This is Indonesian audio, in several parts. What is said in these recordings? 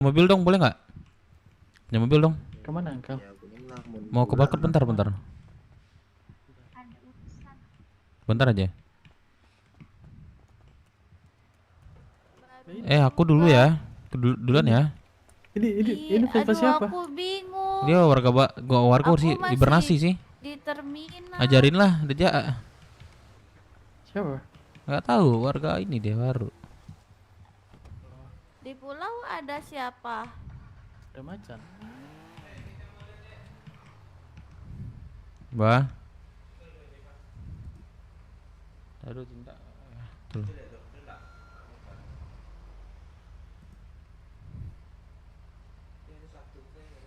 Mobil dong, boleh nggak? Punya mobil dong. Kemana engkau? Mau ke balkon bentar. Bentar aja. Aku dulu ya. Duluan ya. Ini Vespa Aduh, siapa? aku bingung. Dia warga Aku sih hibernasi sih. di terminal. Ajarin lah dia. Siapa? Nggak tahu warga ini dia baru. Di pulau ada siapa? Ada macan. Bah. Aduh cinta. Tuh.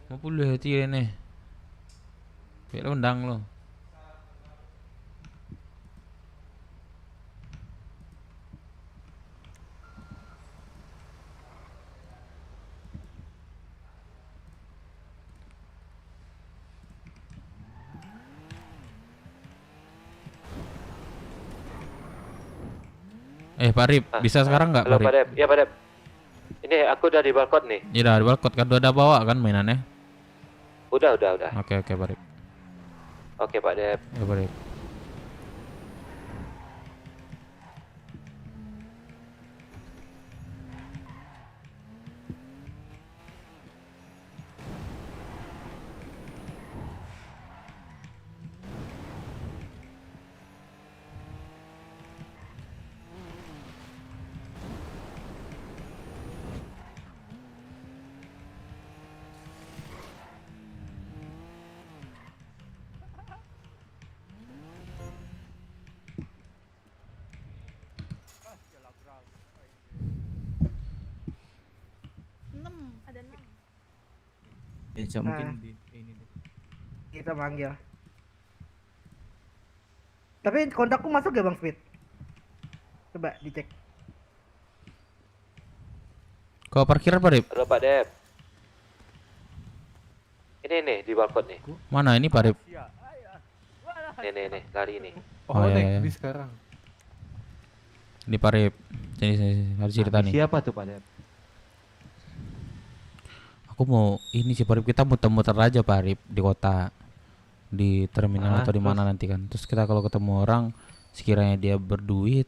Mau pulih hati ini. Biar undang lo. Pak Rip, bisa sekarang nggak Halo Pak Rip? Pak Dep, iya Pak Dep. Ini aku udah di balkon nih. Iya udah di balkon kan udah ada bawa kan mainannya? Udah. Oke Pak Rip. Oke Pak Dep. Ya Pak Rip. Ya, mungkin di ini deh. Kita manggil. Tapi kontakku masuk gak Bang Speed? Coba dicek. Kau parkiran Pak Rip? Halo Pak Dep. Ini nih di balkon nih. Mana ini Pak Rip? Nih, lari nih. Oh, iya, naik iya. bis sekarang. Ini Pak Rip. Sini harus cerita nih. Siapa tuh Pak Dep? Aku mau ini sih Pak Rip, kita muter-muter aja Pak Rip di kota, di terminal atau di mana nanti kan. Terus kita kalau ketemu orang sekiranya dia berduit,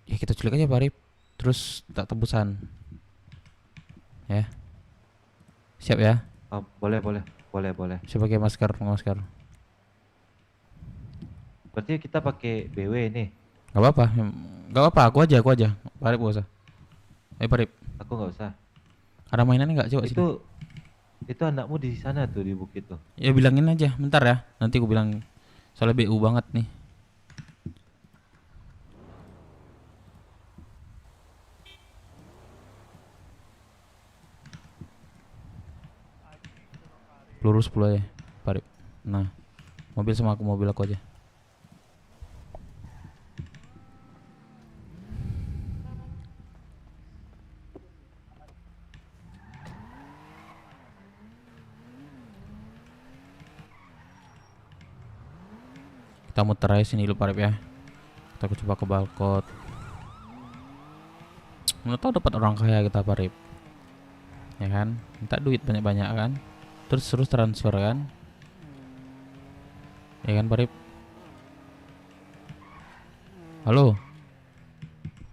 ya kita culik aja Pak Rip. Terus tak tebusan. Ya. Siap ya? Oh, boleh. Siap pakai masker. Berarti kita pakai BW nih. Gak apa-apa, aku aja. Pak Rip gak usah. Ayo Pak Rip, Aku nggak usah. ada mainannya nggak coba sini? Itu anakmu di sana tuh di bukit tuh. Ya bilangin aja, bentar ya. Nanti aku bilang soalnya BU banget nih. Peluru 10 aja, Pak Rip. Nah, mobil aku aja. Kita muter aja sini dulu Pak Rip ya. Kita coba ke balkon. Menurut tahu dapat orang kaya kita Pak Rip. Ya kan? Minta duit banyak-banyak kan? Terus transfer kan? Ya kan Pak Rip? Halo?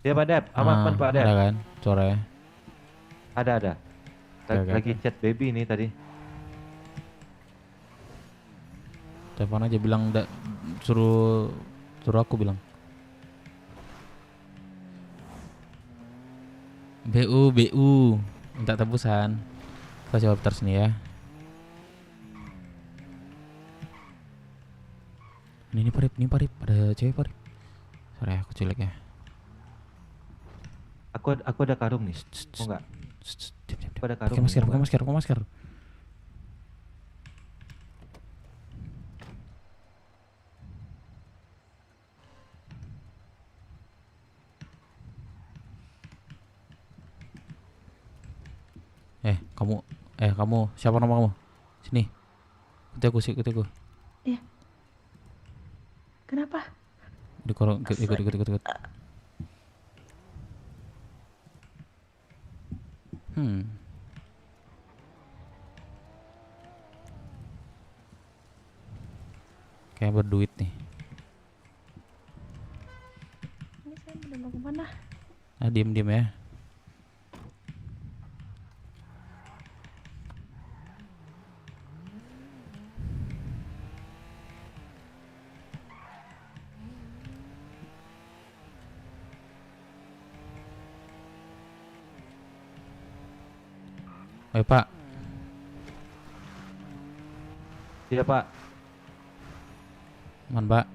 Ya Pak Dep, aman Pak Dep. Ada kan? Suaranya. Ada. Lagi chat baby nih tadi. Telepon aja bilang suruh aku bilang. BU minta tebusan. Kita coba putar sini ya. Ini Pak Rip, ada cewek Pak Rip. Sorry aku culik ya. Aku ada karung nih. Mau nggak? Diam. Aku ada karung. Pakai masker. Kamu siapa nama kamu? Sini. Ikuti aku. Iya. Kenapa? Ikut. kayak berduit nih. Ini saya udah mau kemana? Ah, diem ya. Pak, Iya Pak. aman Pak.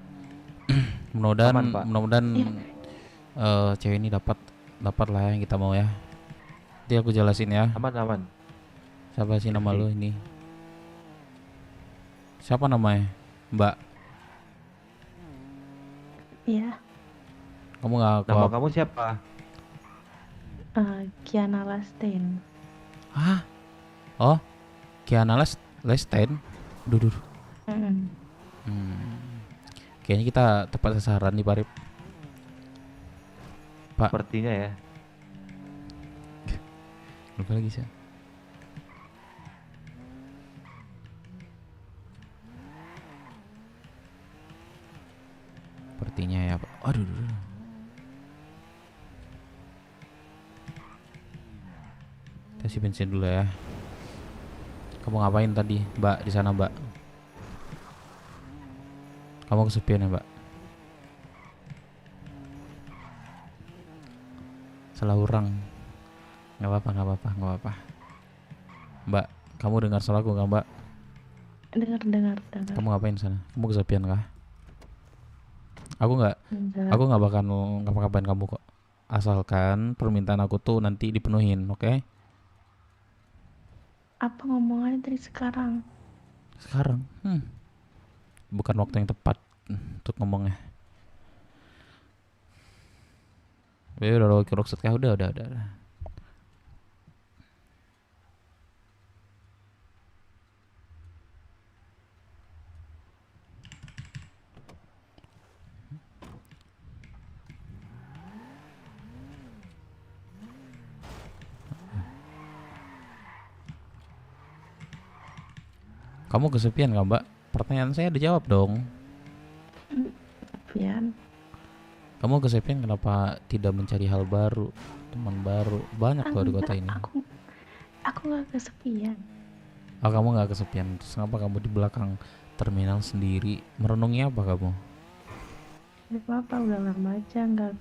Mudah-mudahan Aman, Pak. mudah-mudahan Iya. cewek ini dapat lah yang kita mau ya. Nanti aku jelasin ya. Aman. Siapa sih nama Oke. lu ini? Siapa namanya? Mbak. Iya. Kamu nggak Nama kamu siapa? Kiana Lastein. Hah? Oh, Kiana Lesten. Duh. Mm. Kayaknya kita tepat sasaran nih Parip. Pak, Sepertinya ya. lupa lagi sih. Sepertinya ya Pak. Aduh. Kita isi bensin dulu ya. Kamu ngapain tadi, Mbak, di sana, Mbak? Kamu kesepian ya, Mbak? Salah orang. Nggak apa-apa. Mbak, kamu dengar suaraku nggak, Mbak? Dengar. Kamu ngapain di sana? Kamu kesepian kah? Aku Enggak. nggak bakal ngapa-ngapain kamu kok. Asalkan permintaan aku tuh nanti dipenuhin, oke? Apa ngomongannya dari sekarang? Sekarang, bukan waktu yang tepat untuk ngomongnya. Ya udah lo ruksut kah? Udah. Kamu kesepian gak, Mbak? Pertanyaan saya dijawab dong. Pian. Kamu kesepian kenapa tidak mencari hal baru, teman baru? Banyak loh di kota ini. Aku nggak kesepian. Oh, kamu nggak kesepian. Terus kenapa kamu di belakang terminal sendiri? Merenungi apa kamu? Gak apa-apa, udah lama aja nggak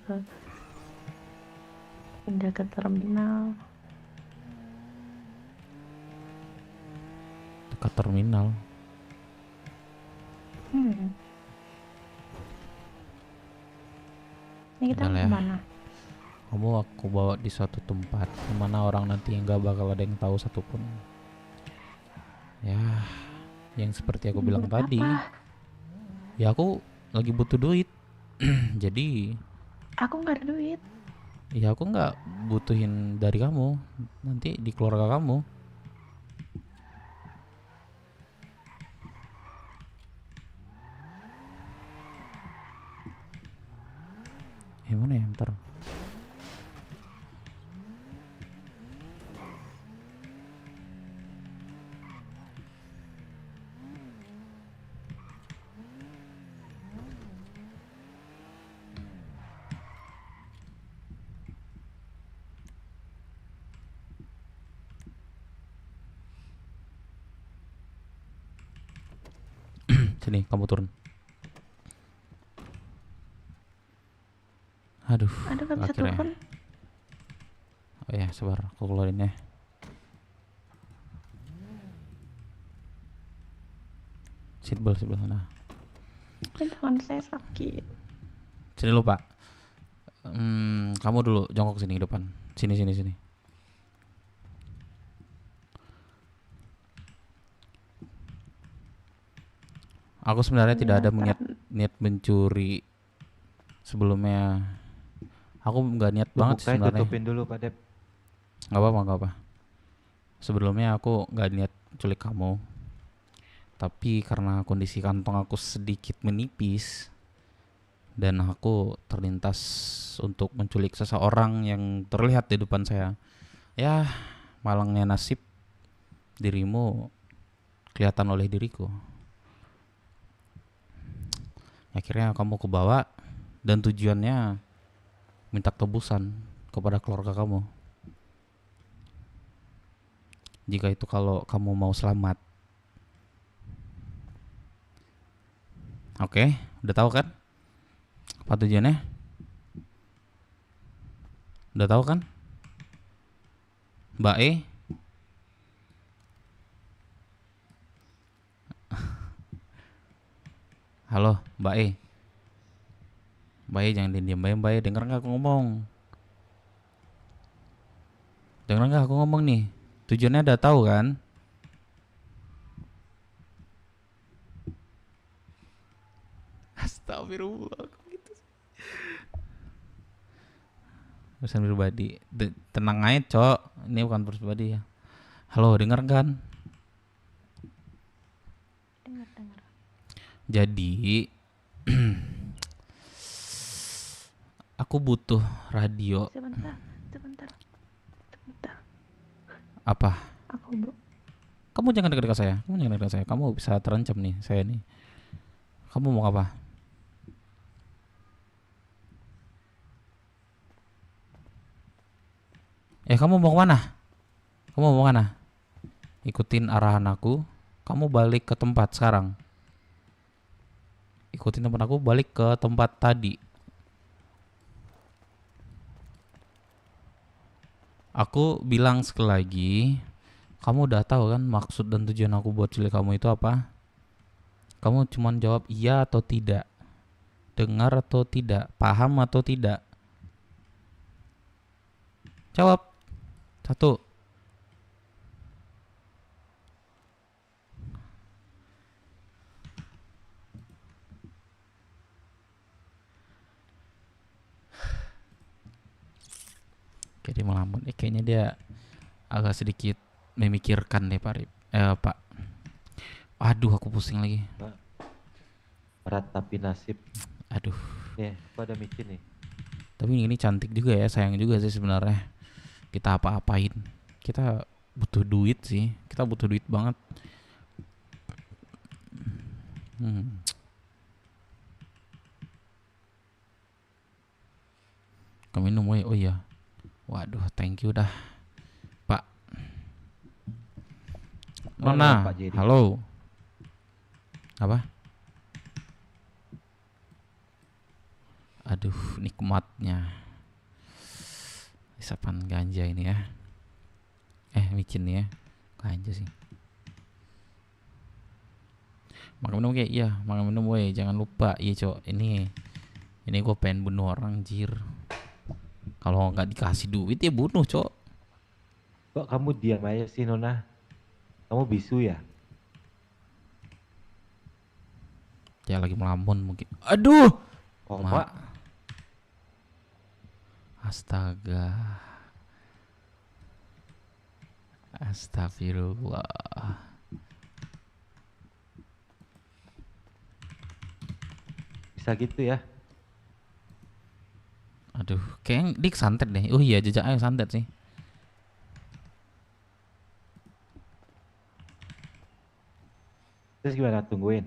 ke terminal. Dekat terminal. Ini kita Udah lah ya. kemana? Kamu aku bawa di suatu tempat dimana orang nanti nggak bakal ada yang tahu satupun. Ya, yang seperti aku bilang Buat tadi. apa? Ya aku lagi butuh duit. Jadi Aku nggak ada duit. ya aku nggak butuhin dari kamu. Nanti di keluarga kamu. Mana ya ntar? Sini, kamu turun. Aduh, Nggak bisa akhirnya. turun. Oh ya, sabar, aku keluarin ya. Seatbelt sebelah sana. Ini tangan saya sakit. Sini lu, Pak. Kamu dulu jongkok sini ke depan. Sini. Aku sebenarnya tidak ada niat mencuri sebelumnya. Aku nggak niat banget sih Bukanya sebenarnya. tutupin dulu Pak Dep. Nggak apa. Sebelumnya aku nggak niat culik kamu. Tapi karena kondisi kantong aku sedikit menipis dan aku terlintas untuk menculik seseorang yang terlihat di depan saya. Ya, malangnya nasib, dirimu kelihatan oleh diriku. Akhirnya kamu kebawa dan tujuannya minta tebusan kepada keluarga kamu. Jika itu kalau kamu mau selamat. Oke, udah tahu kan? Apa tujuannya? Udah tahu kan? Mbak E? Halo, Mbak E. Mbak E jangan diam Mbak E, denger nggak aku ngomong? Denger nggak aku ngomong nih? Tujuannya udah tahu kan? Astagfirullah, kok gitu sih? Urusan pribadi. Tenang aja, Cok. Ini bukan pribadi ya. Halo, denger kan? Dengar. Jadi aku butuh radio. Sebentar. Apa? Aku bro. Kamu jangan dekat-dekat saya. Kamu bisa terancam nih, saya nih. Kamu mau apa? Kamu mau kemana? Ikutin arahan aku. Kamu balik ke tempat sekarang. Ikutin teman aku balik ke tempat tadi. Aku bilang sekali lagi, kamu udah tahu kan maksud dan tujuan aku buat cilik kamu itu apa? Kamu cuman jawab iya atau tidak, dengar atau tidak, paham atau tidak. Jawab. 1. Jadi melamun. Kayaknya dia agak sedikit memikirkan deh Pak. Pak. Aduh, aku pusing lagi. Berat tapi nasib. Aduh. Aku ada micin nih. Tapi ini cantik juga ya, sayang juga sih sebenarnya. Kita apa-apain. Kita butuh duit sih. Kita butuh duit banget. Kamu minum woy. Oh iya. Waduh, thank you dah, Pak. Nona, Pak Jerry. halo. Apa? Aduh, nikmatnya isapan ganja ini ya. Micin nih ya. Ganja sih. Makan minum kayak iya, makan minum woy. Jangan lupa, iya cok. Ini gue pengen bunuh orang jir. Kalau nggak dikasih duit ya bunuh cok. Kok kamu diam aja sih Nona? Kamu bisu ya? Ya lagi melamun mungkin. Aduh. Pak. Astaga. Astagfirullah. Bisa gitu ya? Aduh, kayaknya dik santet deh. Oh iya, jejaknya santet sih. Terus gimana, tungguin?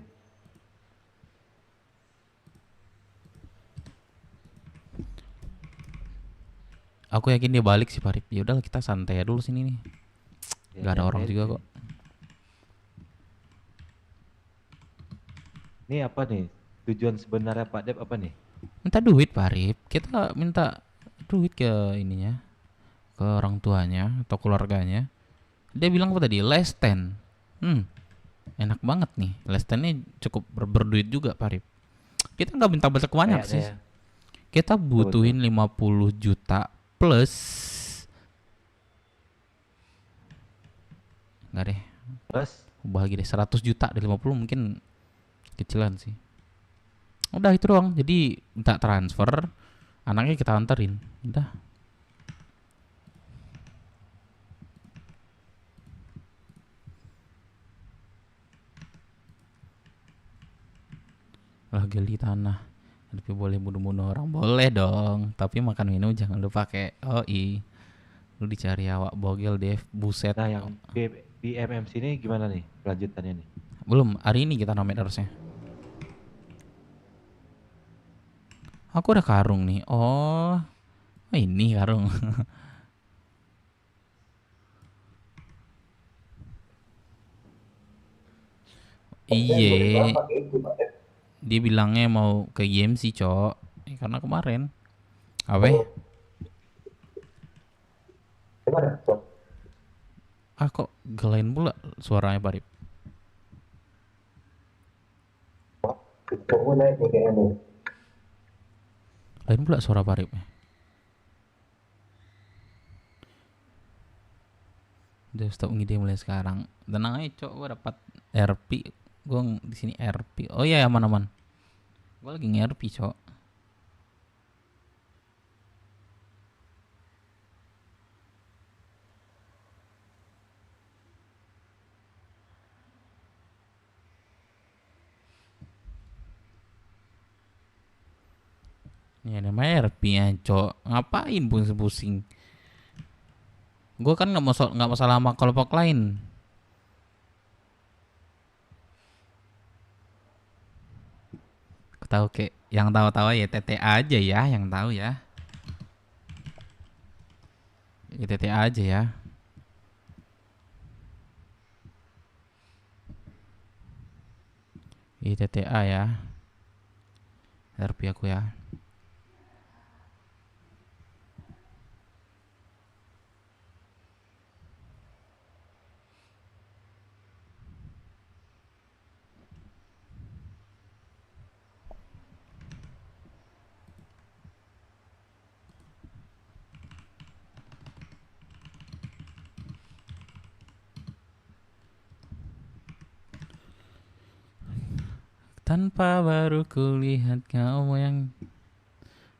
Aku yakin dia balik sih Parip. Ya udahlah kita santai dulu sini nih. Gak ada orang juga kok. Ini apa nih? Tujuan sebenarnya Pak Dep apa nih? Minta duit Parip. Kita minta duit ke ininya, ke orang tuanya atau keluarganya. Dia bilang apa tadi? Less 10. Enak banget nih. Less 10 ini cukup berduit juga Parip. Kita nggak minta banyak sih. Kita butuhin 50 juta plus. Enggak deh. Plus Bagi deh 100 juta dari 50 mungkin kecilan sih. Udah itu doang. Jadi minta transfer, anaknya kita anterin. Udah. Lah gali tanah. Tapi boleh bunuh-bunuh orang boleh dong. Tapi makan minum jangan lupa pakai OI. Lu dicari awak bogel deh, buset. Nah yang BMMC ini gimana nih kelanjutannya nih? Belum, hari ini kita nomin harusnya. Aku udah karung nih. Oh, ini karung. Iya, dia bilangnya mau ke GMC, Cok. Karena kemarin. Apa? Ah, kok gelain pula suaranya, Parip? Lain pula suara Parip. Udah stop ngide mulai sekarang. Tenang aja, Cok. Gue dapat RP. Gue di sini RP. Oh iya, aman-aman. Gue lagi nge-RP, Cok. Ya namanya RP ya, Cok. Ngapain pusing-pusing? Gue kan nggak masalah sama kelompok lain. Tahu kayak yang tahu-tahu ya TTA aja ya, yang tahu ya. Ya, TTA aja ya. TTA ya. RP aku ya. Tanpa baru kulihat kamu yang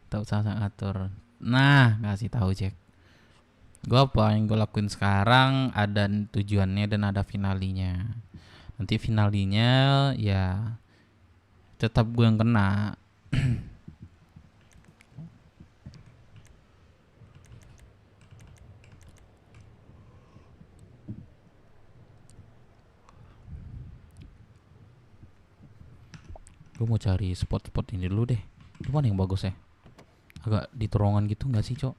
tak usah atur. Nah, ngasih tahu Jack. Gue apa yang gue lakuin sekarang ada tujuannya dan ada finalinya. Nanti finalinya ya tetap gue yang kena. Gue mau cari spot-spot ini dulu deh. Itu mana yang bagus ya? Agak di terowongan gitu nggak sih, Cok?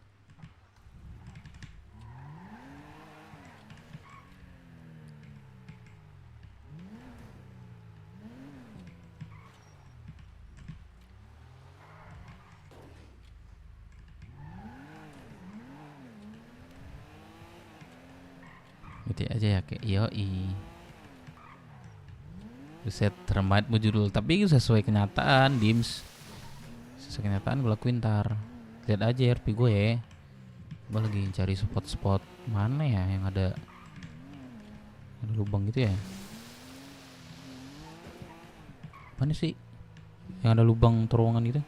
Gitu aja ya kayak yoi. Buset, termait judul. Tapi sesuai kenyataan, Dims. Sesuai kenyataan gue lakuin ntar. Lihat aja RP gue ya. Gue lagi cari spot-spot mana ya yang ada lubang gitu ya. Mana sih yang ada lubang terowongan gitu?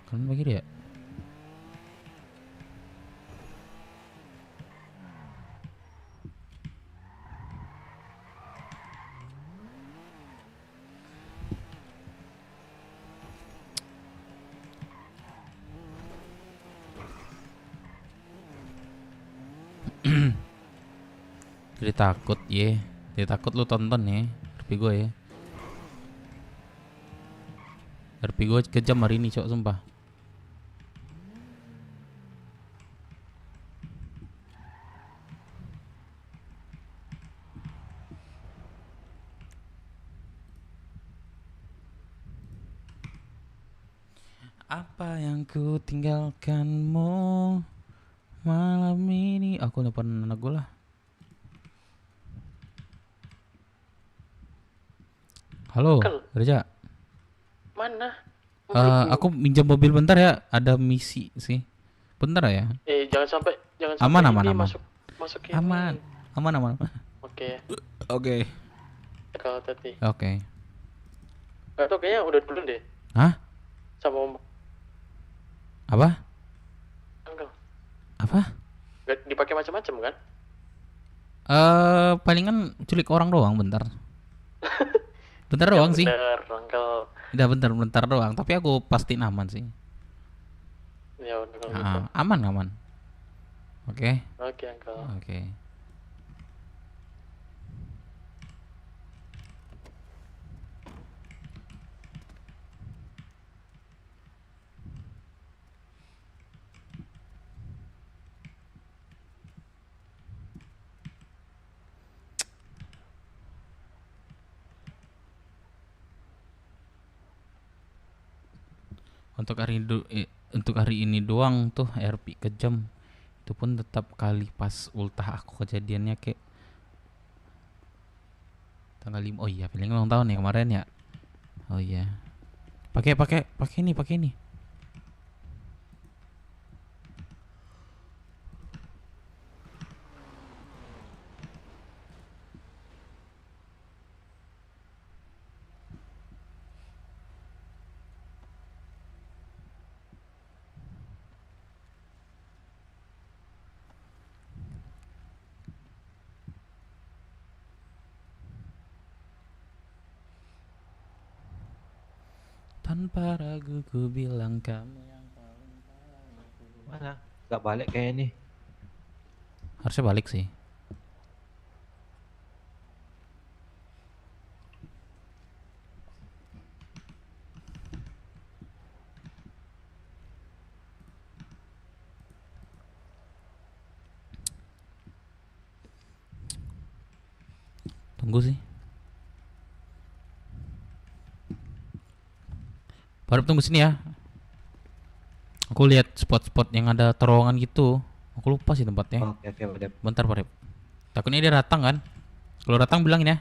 Kalian bagi ya? Jadi takut ye. Jadi takut lu tonton ya RP gue ya. RP gue kejam hari ini, Cok, sumpah. Apa yang ku tinggalkanmu malam ini. Aku lupa anak gue lah. Halo, Reja. Mana? Aku minjam mobil bentar ya. Ada misi sih. Bentar ya. Jangan sampai Aman, aman, ini aman. masuk ini. Aman. Aman. Oke. Oke. Kalau tadi. Oke. Gak tau kayaknya udah dulu deh Hah? sama Om Apa? Uncle. Apa? Gak dipakai macam-macam kan? Palingan culik orang doang bentar. Bentar doang sih. Bener, Uncle. Udah bentar doang. Tapi aku pastiin aman sih. Ya udah kalau gitu. Aman. Oke. Oke, Uncle. Oke. untuk hari ini doang tuh RP kejam. Itu pun tetap kali pas ultah aku kejadiannya kayak tanggal 5. Oh iya, feeling ulang tahun ya kemarin ya. Oh iya. Pakai ini. Tanpa ragu ku bilang kamu yang Mana? Gak balik kayak ini. harusnya balik sih. Tunggu sih. Baru tunggu sini ya. Aku lihat spot-spot yang ada terowongan gitu. Aku lupa sih tempatnya. Oke, Pak. Bentar, Pak. Takutnya dia datang kan? Kalau datang bilangin ya.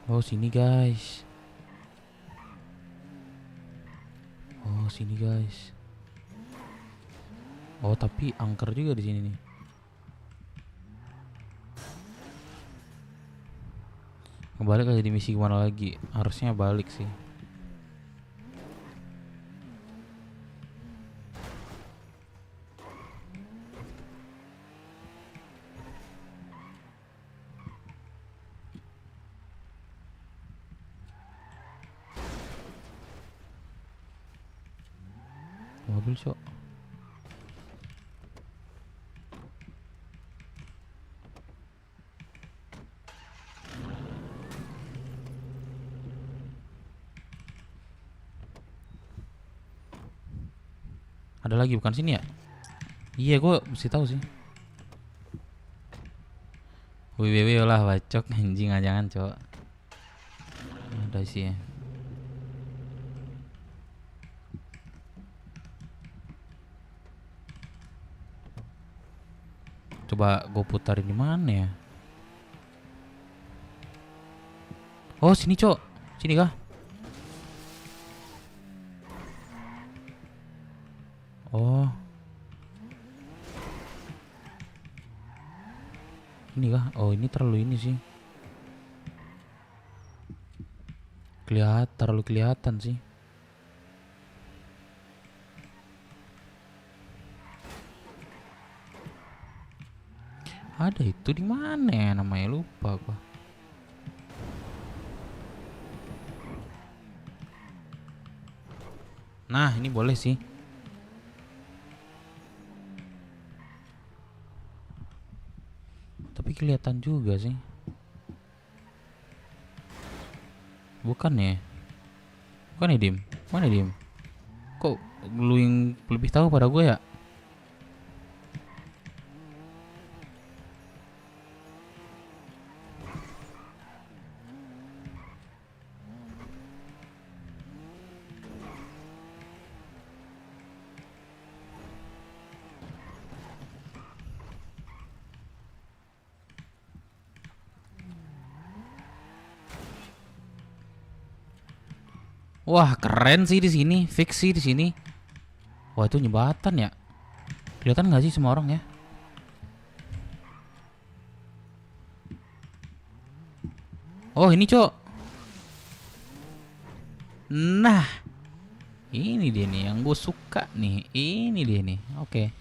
Oh, sini guys. Oh, tapi angker juga di sini nih. Kembali ke di misi kemana lagi? Harusnya balik sih. Mobil cok. Ada lagi bukan sini ya? Iya, gue mesti tahu sih. WWW lah bacok anjing, jangan cok. Ada sih ya. Coba gue putarin di mana ya? Oh, sini cok. Sini kah? Oh. Ini kah? Oh, ini terlalu ini sih. Terlalu kelihatan sih. Ada itu di mana ya namanya, lupa gua. Nah, ini boleh sih. Tapi kelihatan juga sih. Bukan ya? Bukan ya, Dim? Mana Dim? Kok lu yang lebih tahu pada gue ya? Wah, keren sih di sini, fix sih di sini. Wah, itu jembatan ya. Kelihatan nggak sih semua orang ya? Oh, ini cok. Nah, ini dia nih yang gue suka nih. Ini dia nih. Oke.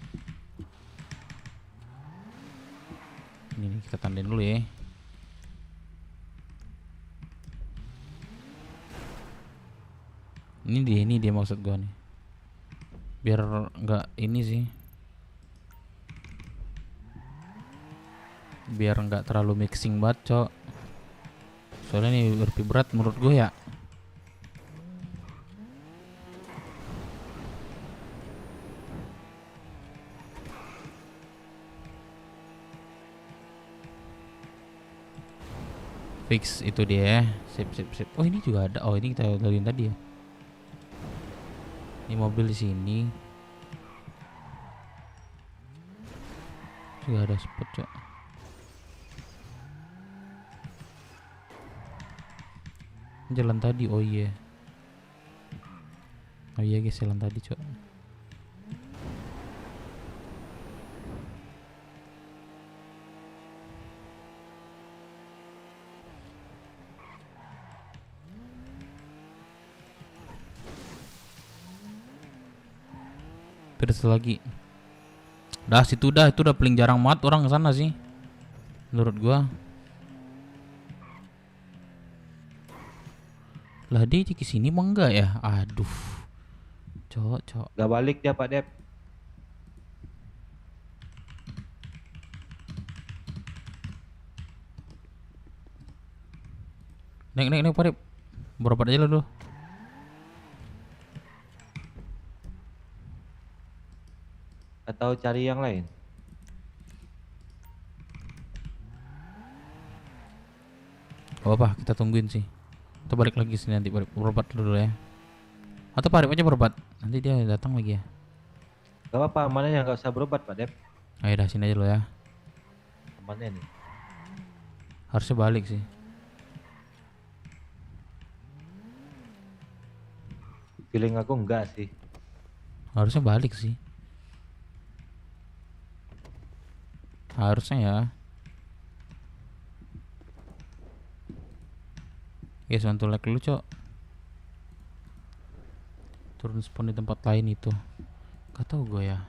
Ini nih, kita tandain dulu ya. Ini dia maksud gua nih. Biar nggak ini sih. Biar nggak terlalu mixing banget, Cok. Soalnya ini lebih berat menurut gue ya. Fix itu dia. Sip. Oh, ini juga ada. Oh, ini kita lihat tadi ya. Ini mobil di sini. Juga ada spot, Cok. Jalan tadi, oh iya. Oh iya guys, jalan tadi, Cok. Terus lagi. Dah situ dah, itu udah paling jarang banget orang ke sana sih. Menurut gua. Lah dia ke sini mah enggak ya? Aduh. Cok. Gak balik dia Pak Dep. Naik Pak Rip. Berapa aja lu dulu. Atau cari yang lain? Gak apa-apa, kita tungguin sih. Kita balik lagi sini nanti berobat dulu ya. Atau Pak Rip aja berobat. Nanti dia datang lagi ya. Gak apa-apa, mana yang gak usah berobat Pak Dep. Ayo dah sini aja lo ya. Mana nih? Harusnya balik sih. Feeling aku enggak sih. Harusnya balik sih. Harusnya ya. Guys, bantu like dulu, Cok. Turun spawn di tempat lain itu. Gak tau gue ya.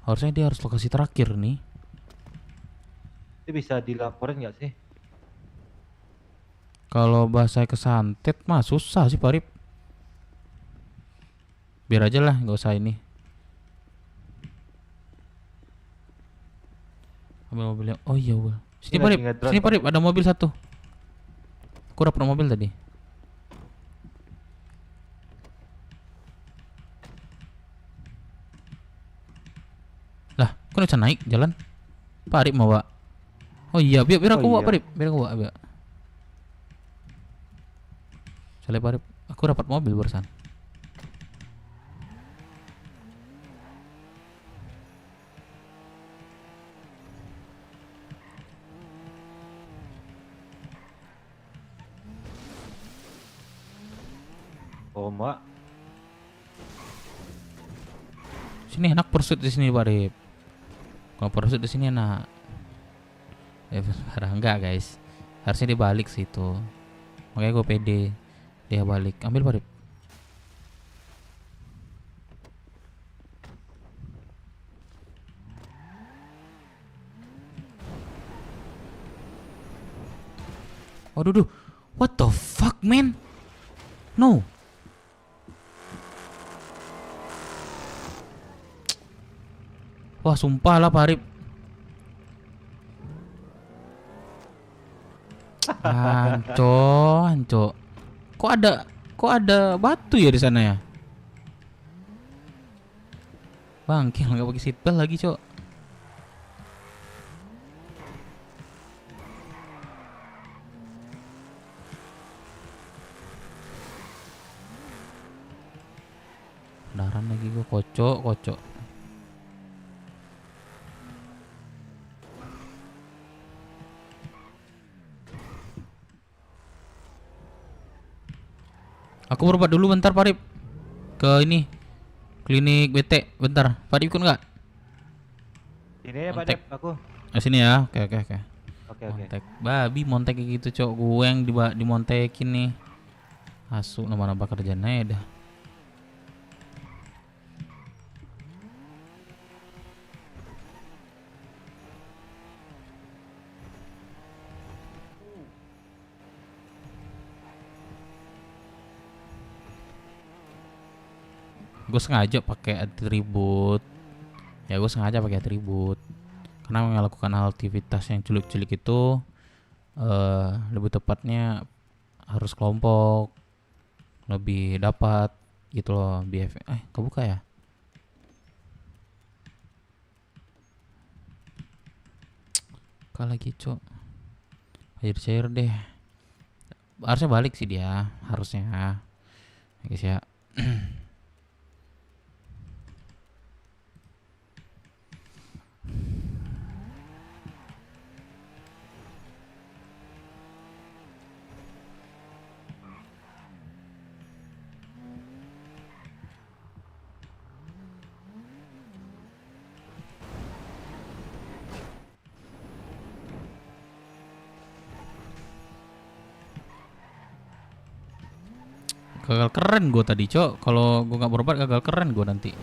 Harusnya dia harus lokasi terakhir nih. Itu bisa dilaporin nggak sih? Kalau bahasa kesantet mah susah sih, Pak Rip. Biar aja lah, nggak usah ini. Ambil mobilnya. Oh iya, Wil. Sini Ini Pak lagi Rip. ngedrone, Sini Pak Pak. Rip, ada mobil satu. Aku dapet mobil tadi. Lah, kok bisa naik jalan? Pak Rip mau, Pak. Oh iya, biar aku Oh bawa, iya. Pak Rip. Biar aku bawa, biar. Soalnya Pak Rip, aku dapat mobil barusan. Oh Mbak, Sini enak pursuit di sini, Pak Rip. Kalau pursuit di sini enak. Parah enggak, guys. Harusnya dia balik sih itu. Makanya gue pede dia balik. Ambil, Pak Rip. Waduh, duh. What the fuck, man? No. Wah, sumpah lah, Pak Rip. Anco. Kok ada batu ya di sana ya? Bangkil nggak pakai seatbelt lagi, Cok. Daran lagi gua kocok. Aku berobat dulu bentar, Pak Rip. Ke ini klinik BT bentar. Pak Rip ikut nggak? ini ya Pak Kontak. Dep aku. Sini ya. Oke. Oke. Montek. Babi montek kayak gitu, Cok. Gue yang dimontekin nih. Asu nambah-nambah kerjaan aja dah. gue sengaja pakai atribut. Ya gue sengaja pakai atribut karena melakukan aktivitas yang culik-culik itu lebih tepatnya harus kelompok, lebih dapat gitu loh BF. Kebuka ya? Buka lagi cok. Cair-cair deh. Harusnya balik sih dia, harusnya ya guys ya. Gagal keren gue tadi cok. Kalau gue nggak berobat gagal keren gue nanti.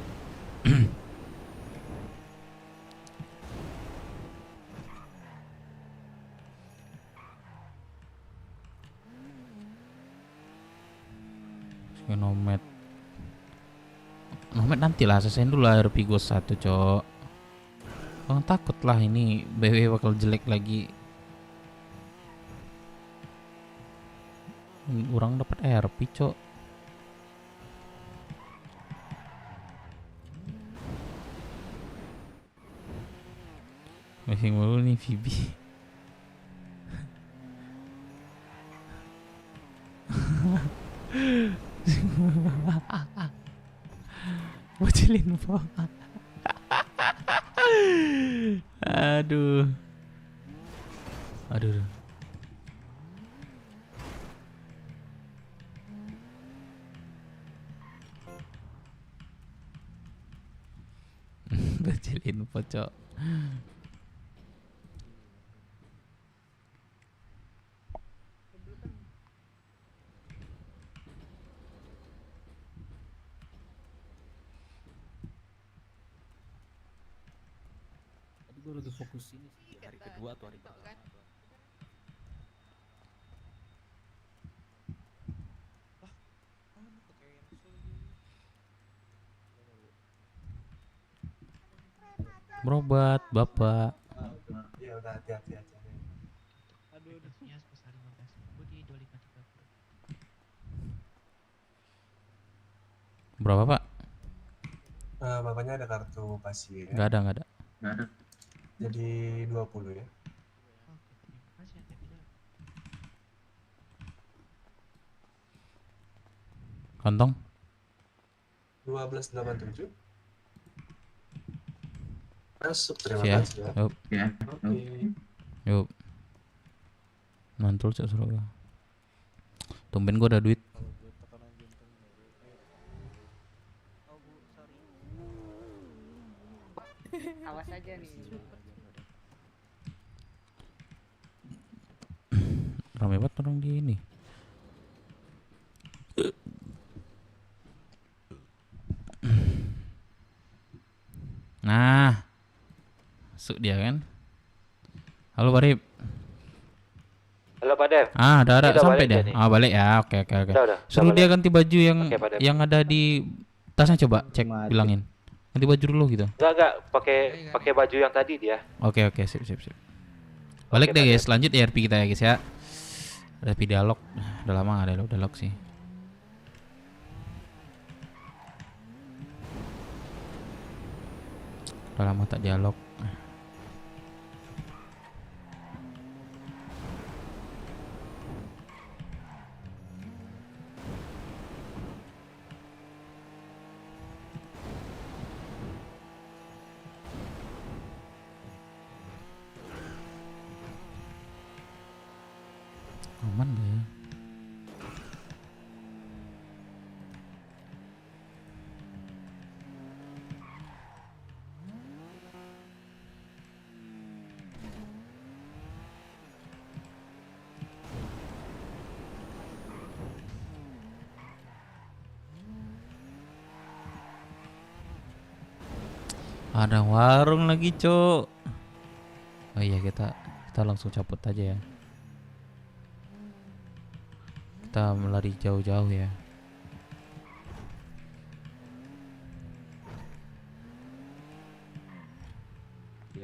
Nomad nanti lah, selesaiin dulu RP gue 1 cok. Bang takut lah ini BW bakal jelek lagi. Orang dapat RP cok. Masih mulu nih Vibi. Bocilin po. Aduh. Bocilin po cok. Gue udah fokus ini sih hari kedua atau hari pertama. Berobat bapak. Ya udah hati-hati aja. Aduh, ya sebesar 15. Gue di 2530. Berapa pak? Bapaknya ada kartu pasien. Nggak ada. Jadi 20 ya. Oke, terima kasih ya tidak. Kantong? 1287. Masuk, terima Ya. kasih ya. Yup. Oke. Yup. Mantul cok suruh gua. Tumben gua ada duit. Awas aja nih. Ramai banget orang di ini. Nah, masuk dia kan. Halo Barip. Halo Pak Dev. Ada Ini udah sampai balik dia. dia nih. Balik ya. Oke. Udah. Suruh dia ganti baju yang Oke, Pak Dev. yang ada di tasnya, coba cek, bilangin. Ganti baju dulu gitu. Enggak, pakai baju yang tadi dia. Oke, sip. Balik Oke, deh Pak guys, lanjut ERP kita ya guys ya. RP dialog. Udah lama gak ada dialog sih. Udah lama tak dialog. Aman gak ya? Ada warung lagi, Cok. Oh iya, kita langsung cabut aja ya. Kita melari jauh-jauh ya.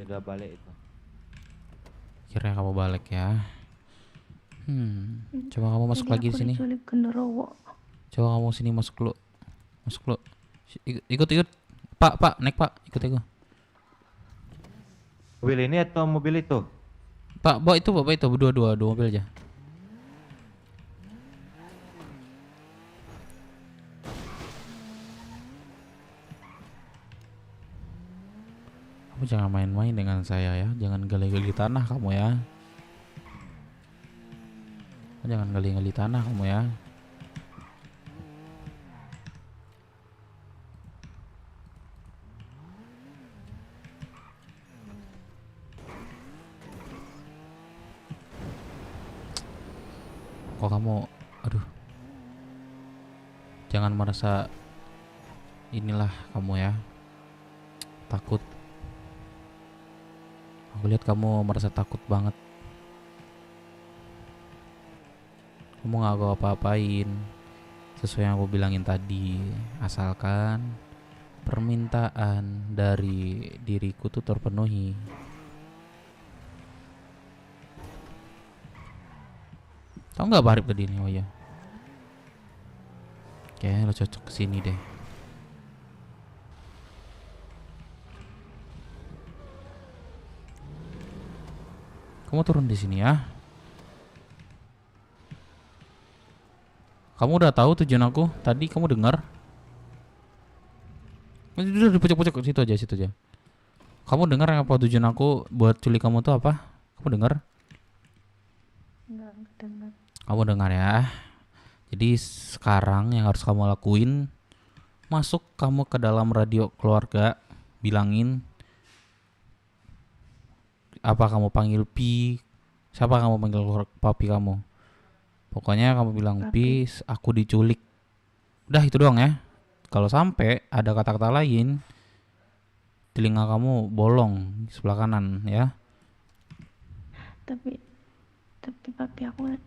udah balik itu. Kira kamu balik ya. Coba kamu masuk Tadi lagi di aku sini. diculik genderuwo. Coba kamu sini masuk lu. Masuk lu. Ikut. Pak, naik Pak. Ikut. Mobil ini atau mobil itu? Pak, bawa itu berdua mobil aja. Kamu jangan main-main dengan saya ya. Jangan gali-gali tanah kamu ya. Jangan gali-gali tanah kamu ya. Kok kamu, aduh, jangan merasa inilah kamu ya, takut. Aku lihat kamu merasa takut banget. Kamu gak aku apa-apain sesuai yang aku bilangin tadi, asalkan permintaan dari diriku tuh terpenuhi. Tahu nggak Pak Arif tadi ini? Oh ya, kayaknya lo cocok kesini deh. Kamu turun di sini ya. Kamu udah tahu tujuan aku tadi, kamu dengar? Udah di pojok-pojok situ aja. Kamu dengar apa tujuan aku buat culik kamu tuh apa? Kamu dengar? Enggak dengar. Kamu dengar ya. Jadi sekarang yang harus kamu lakuin, masuk kamu ke dalam radio keluarga, bilangin apa kamu panggil Pi, siapa kamu panggil papi kamu. Pokoknya kamu bilang Pi, aku diculik. Udah itu doang ya. Kalau sampai ada kata-kata lain, telinga kamu bolong di sebelah kanan ya. Tapi papi aku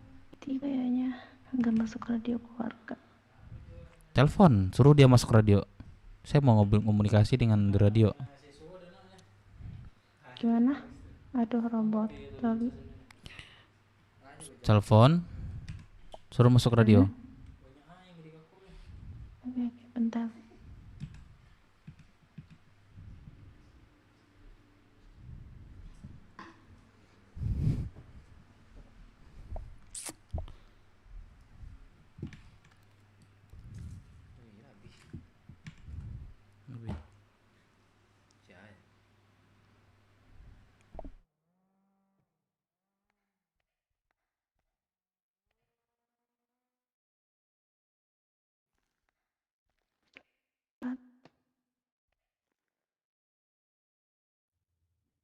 kayaknya nggak masuk radio keluarga. Telepon, suruh dia masuk radio. Saya mau komunikasi dengan di radio. Gimana? Aduh robot lagi. Telepon, suruh masuk radio. Oke, bentar.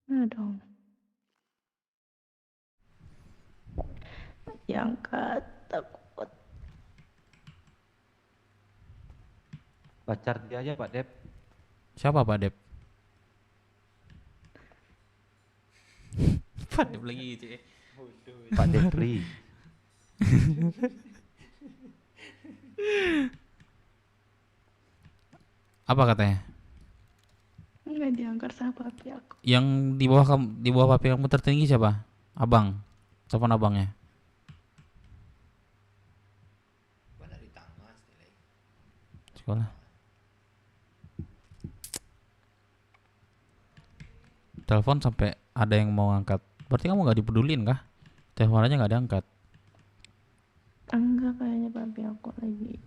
Nah dong. Yang takut. Pacar dia aja Pak Dep. Siapa Pak Dep? Pak Dep lagi gitu ya. Pak Depri. Apa katanya? Nggak diangkat sama papi aku. Yang di bawah papi kamu tertinggi siapa? Abang. Telepon abangnya. Sekolah. Telepon sampai ada yang mau angkat. Berarti kamu nggak dipedulin kah? Teleponnya nggak diangkat. Enggak, kayaknya papi aku lagi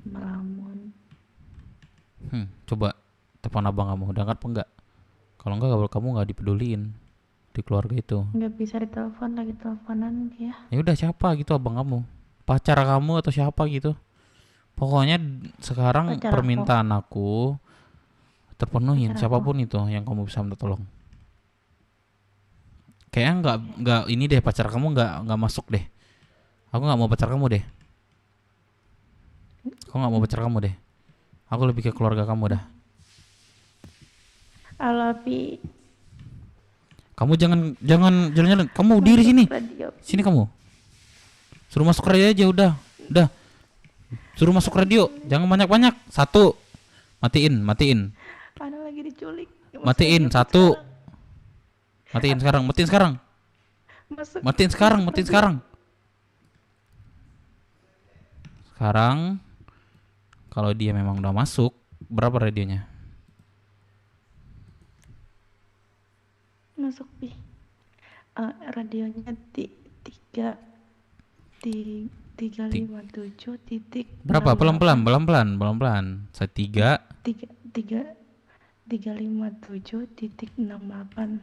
melamun. Coba telepon abang kamu, udah angkat apa enggak? Kalau enggak kamu nggak dipeduliin di keluarga itu. Nggak bisa ditelepon, lagi teleponan dia. Ya udah siapa gitu abang kamu? Pacar kamu atau siapa gitu? Pokoknya sekarang Pacar permintaan aku terpenuhin, Pacar siapapun itu yang kamu bisa minta tolong. Kayaknya nggak ini deh, pacar kamu nggak masuk deh. Aku nggak mau pacar kamu deh. Aku nggak mau pacar kamu deh. Aku lebih ke keluarga kamu dah. Halo Pi. Kamu jangan jalan-jalan. Kamu diri sini. Radio. Sini kamu. Suruh masuk radio aja udah. Suruh masuk radio. Jangan banyak-banyak. 1. Matiin. Ana lagi diculik. Matiin satu. Matiin sekarang. Masuk. Matiin sekarang. Sekarang kalau dia memang udah masuk, berapa radionya? Masuk Pi. Radionya di 357 Berapa? Pelan-pelan. 357.68.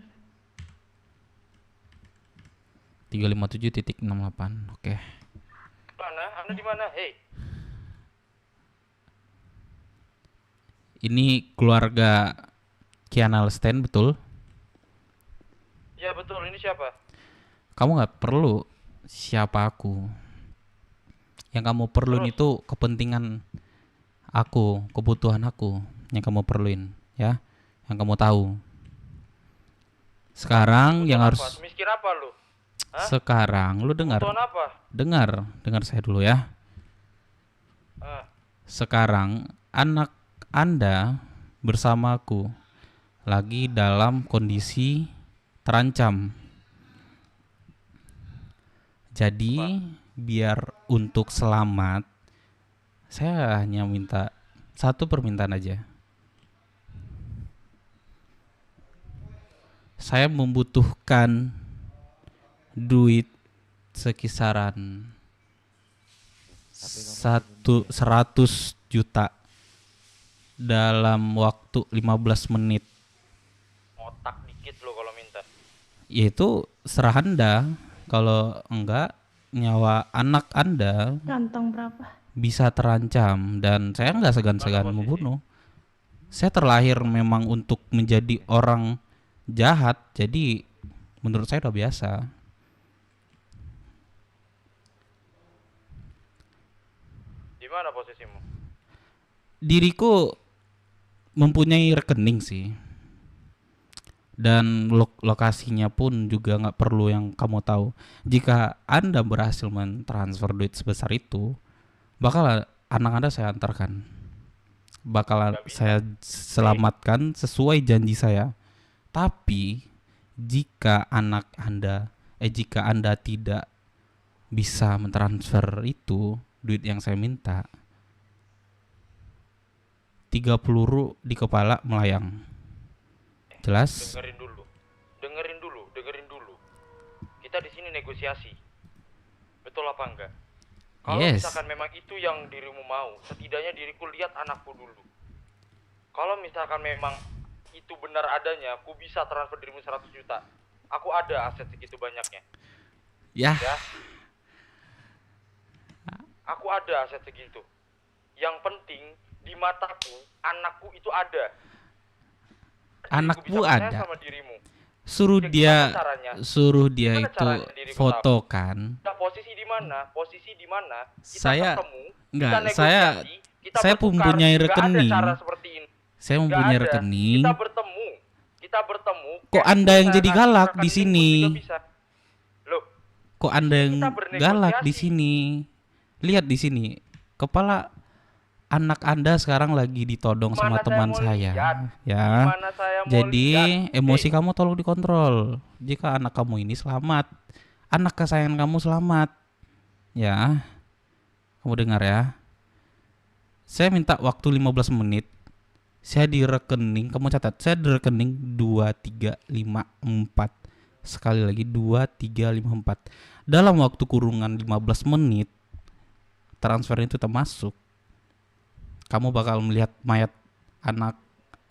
357.68. Oke. Mana? Anda di mana? Hei. Ini keluarga Kiana Sten, betul? Ya betul, ini siapa? Kamu nggak perlu siapa aku. Yang kamu perluin itu kepentingan aku, kebutuhan aku yang kamu perluin, ya. Yang kamu tahu. Sekarang yang harus Miskin apa lu? Hah? sekarang lu dengar. Kebutuhan apa? Dengar saya dulu ya. Sekarang anak Anda bersamaku lagi dalam kondisi terancam. Jadi biar untuk selamat, saya hanya minta satu permintaan aja. Saya membutuhkan duit sekisaran 100 juta dalam waktu 15 menit. Otak dikit lo kalau minta. Yaitu serah Anda. Kalau enggak, nyawa anak Anda Kantong berapa? bisa terancam. Dan saya enggak segan-segan membunuh. Saya terlahir memang untuk menjadi orang jahat. Jadi menurut saya udah biasa. Di mana posisimu? Diriku mempunyai rekening sih. Dan lokasinya pun juga nggak perlu yang kamu tahu. Jika Anda berhasil mentransfer duit sebesar itu, bakal anak Anda saya antarkan. Bakal saya selamatkan sesuai janji saya. Tapi jika jika Anda tidak bisa mentransfer itu duit yang saya minta, 3 peluru di kepala melayang. Jelas? Dengerin dulu. Kita di sini negosiasi. Betul apa enggak? Kalau Yes. misalkan memang itu yang dirimu mau, setidaknya diriku lihat anakku dulu. Kalau misalkan memang itu benar adanya, aku bisa transfer dirimu 100 juta. Aku ada aset segitu banyaknya. Ya. Ya. Aku ada aset segitu. Yang penting di mataku, anakku itu ada. Anakmu Diriku bisa percaya ada. sama dirimu. Suruh Ya, dia gimana caranya? Gimana itu caranya diriku foto kan. Nah, posisi di mana? Kita Saya ketemu, enggak, kita negosiasi, kita saya bertukar. mempunyai Nggak rekening. ada cara seperti ini. Saya Nggak mempunyai ada. rekening. Kita bertemu. Kok cash Anda yang bisa, jadi ngasih galak di rekening sini? pun juga bisa. Loh, Kok Anda yang kita bernegosiasi. galak di sini? Lihat di sini. Kepala anak Anda sekarang lagi ditodong sama Mana saya teman mau saya. lihat? Ya. gimana saya mau Jadi lihat? emosi kamu tolong dikontrol. Jika anak kamu ini selamat, anak kesayangan kamu selamat, ya, kamu dengar ya. Saya minta waktu 15 menit. Saya di rekening, kamu catat, saya di rekening 2354. Sekali lagi 2354. Dalam waktu kurungan 15 menit, transfer itu termasuk. Kamu bakal melihat mayat anak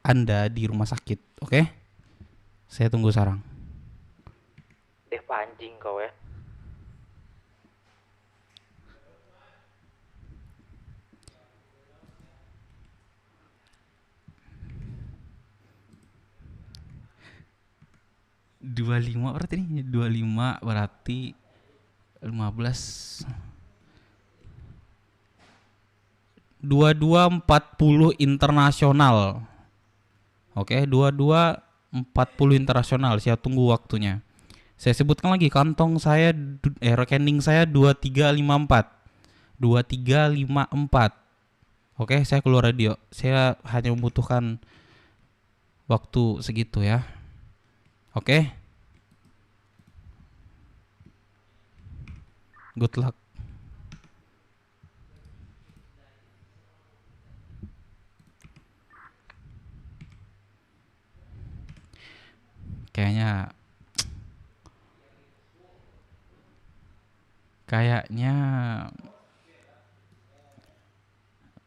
Anda di rumah sakit, oke? Saya tunggu sekarang. Pancing kau ya. Dua lima berarti nih, 25 berarti 15. 2240 internasional. Oke, 2240 internasional. Saya tunggu waktunya. Saya sebutkan lagi, kantong saya rekening saya 2354. 2354. Oke, saya keluar radio. Saya hanya membutuhkan waktu segitu ya. Oke? Good luck. Kayaknya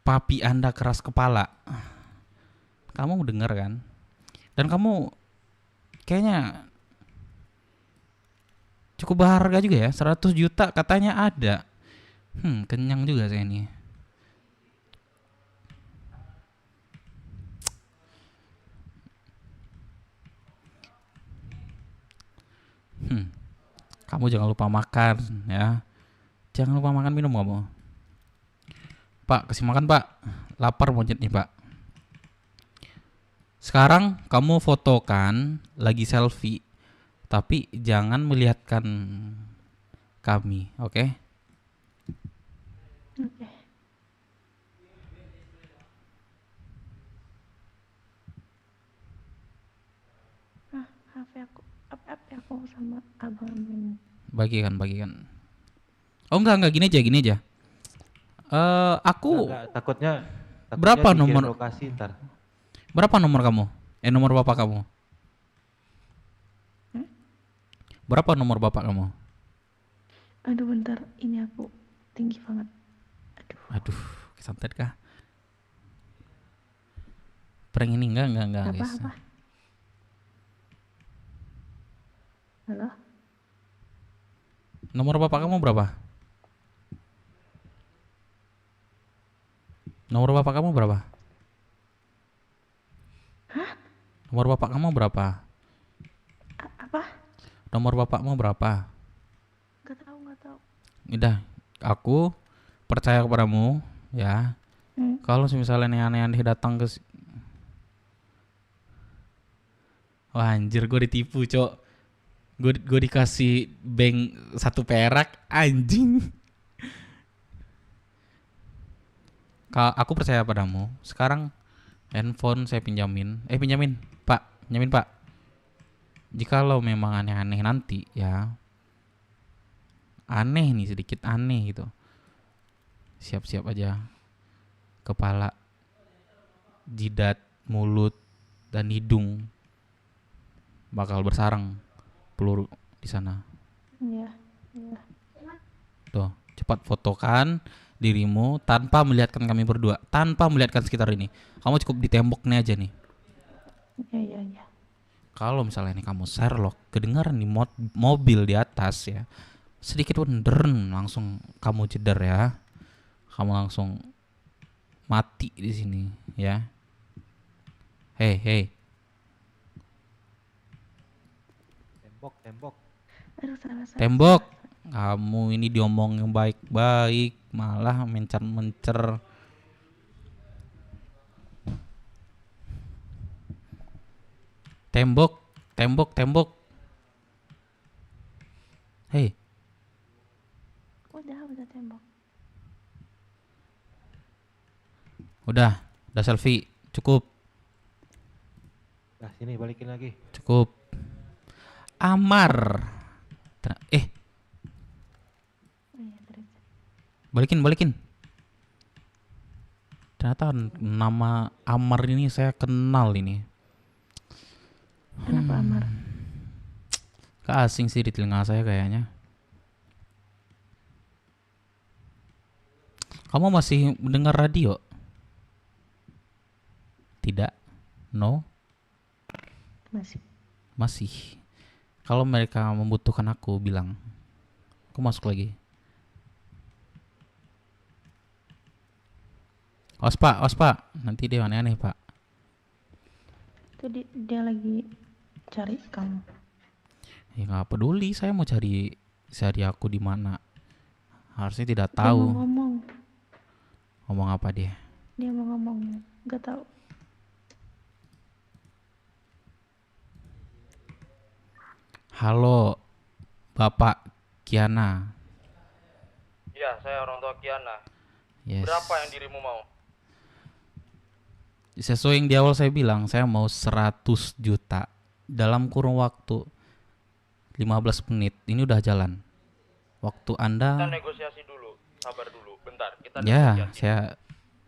papi Anda keras kepala. Kamu dengar kan? Dan kamu kayaknya cukup berharga juga ya. 100 juta katanya ada. Kenyang juga saya ini. Kamu jangan lupa makan ya. Jangan lupa makan, minum kamu. Pak, kasih makan Pak. Lapar monyet nih Pak. Sekarang kamu fotokan lagi selfie, tapi jangan melihatkan kami, oke? Oke. HP aku sama abang ini. Bagikan. Oh enggak, gini aja. Aku Enggak, takutnya berapa dikirim nomor lokasi ntar. Berapa nomor kamu? Nomor bapak kamu? Berapa nomor bapak kamu? Aduh bentar, ini aku tinggi banget. Aduh, kesantet kah? Prank ini enggak guys. Apa? Halo? Nomor bapak kamu berapa? Nomor bapak kamu berapa? Hah? Nomor bapak kamu berapa? Apa? Nomor bapakmu berapa? Gak tahu. Udah, aku percaya kepadamu ya. Kalau misalnya nih aneh-aneh datang ke wah anjir, gue ditipu cok. Gue dikasih bank 1 perak, anjing. Aku percaya padamu. Sekarang handphone saya pinjamin. Pinjamin Pak. Jikalau memang aneh-aneh nanti ya, aneh nih, sedikit aneh gitu, siap-siap aja. Kepala, jidat, mulut, dan hidung bakal bersarang peluru di sana. Iya. Tuh, cepat fotokan dirimu tanpa melihatkan kami berdua, tanpa melihatkan sekitar ini. Kamu cukup di tembok nih aja nih. Iya. Kalau misalnya ini kamu Sherlock, kedengaran di mobil di atas ya, sedikit pun dern, langsung kamu jeder ya. Kamu langsung mati di sini ya. Hei. Tembok. Aduh, salah. Tembok. Kamu ini diomongin baik-baik, malah mencer-mencer. Tembok. Hei. Udah tembok. Udah selfie. Cukup. Nah, sini balikin lagi. Cukup. Amar. Oh iya, terus. Balikin. Ternyata nama Amar ini saya kenal ini. Kenapa Amar? Gak asing sih di telinga saya kayaknya. Kamu masih mendengar radio? Tidak? No? Masih. Kalau mereka membutuhkan aku, bilang. Aku masuk lagi. Os pak. Nanti dia aneh-aneh pak. Itu dia lagi cari kamu. Ya nggak peduli, saya mau cari aku di mana. Harusnya tidak Dia tahu. mau Ngomong apa dia? Dia mau ngomong, gak tahu. Halo, Bapak Kiana. Iya, saya orang tua Kiana. Yes. Berapa yang dirimu mau? Sesuai yang di awal saya bilang, saya mau 100 juta dalam kurun waktu 15 menit. Ini udah jalan. Waktu Kita Anda, negosiasi dulu, sabar dulu, bentar. Kita ya, negosiasi. saya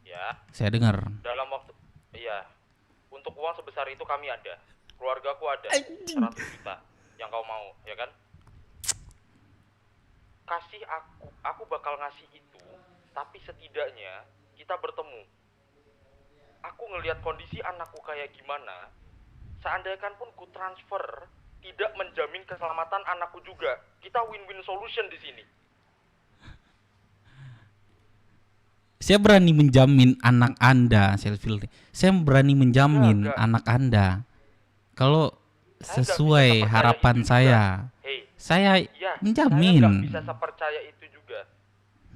Ya, dengar. dalam waktu, iya. Untuk uang sebesar itu kami ada, keluargaku ada, 100 juta yang kau mau, ya kan? Kasih aku bakal ngasih itu, tapi setidaknya kita bertemu. Aku ngelihat kondisi anakku kayak gimana, seandainya pun ku transfer, tidak menjamin keselamatan anakku juga. Kita win-win solution di sini. Saya berani menjamin anak Anda, saya berani menjamin Enggak. anak Anda. Kalau Saya nggak bisa sesuai sepercaya harapan itu juga. saya, Hei, saya ya, saya nggak menjamin. bisa sepercaya itu juga.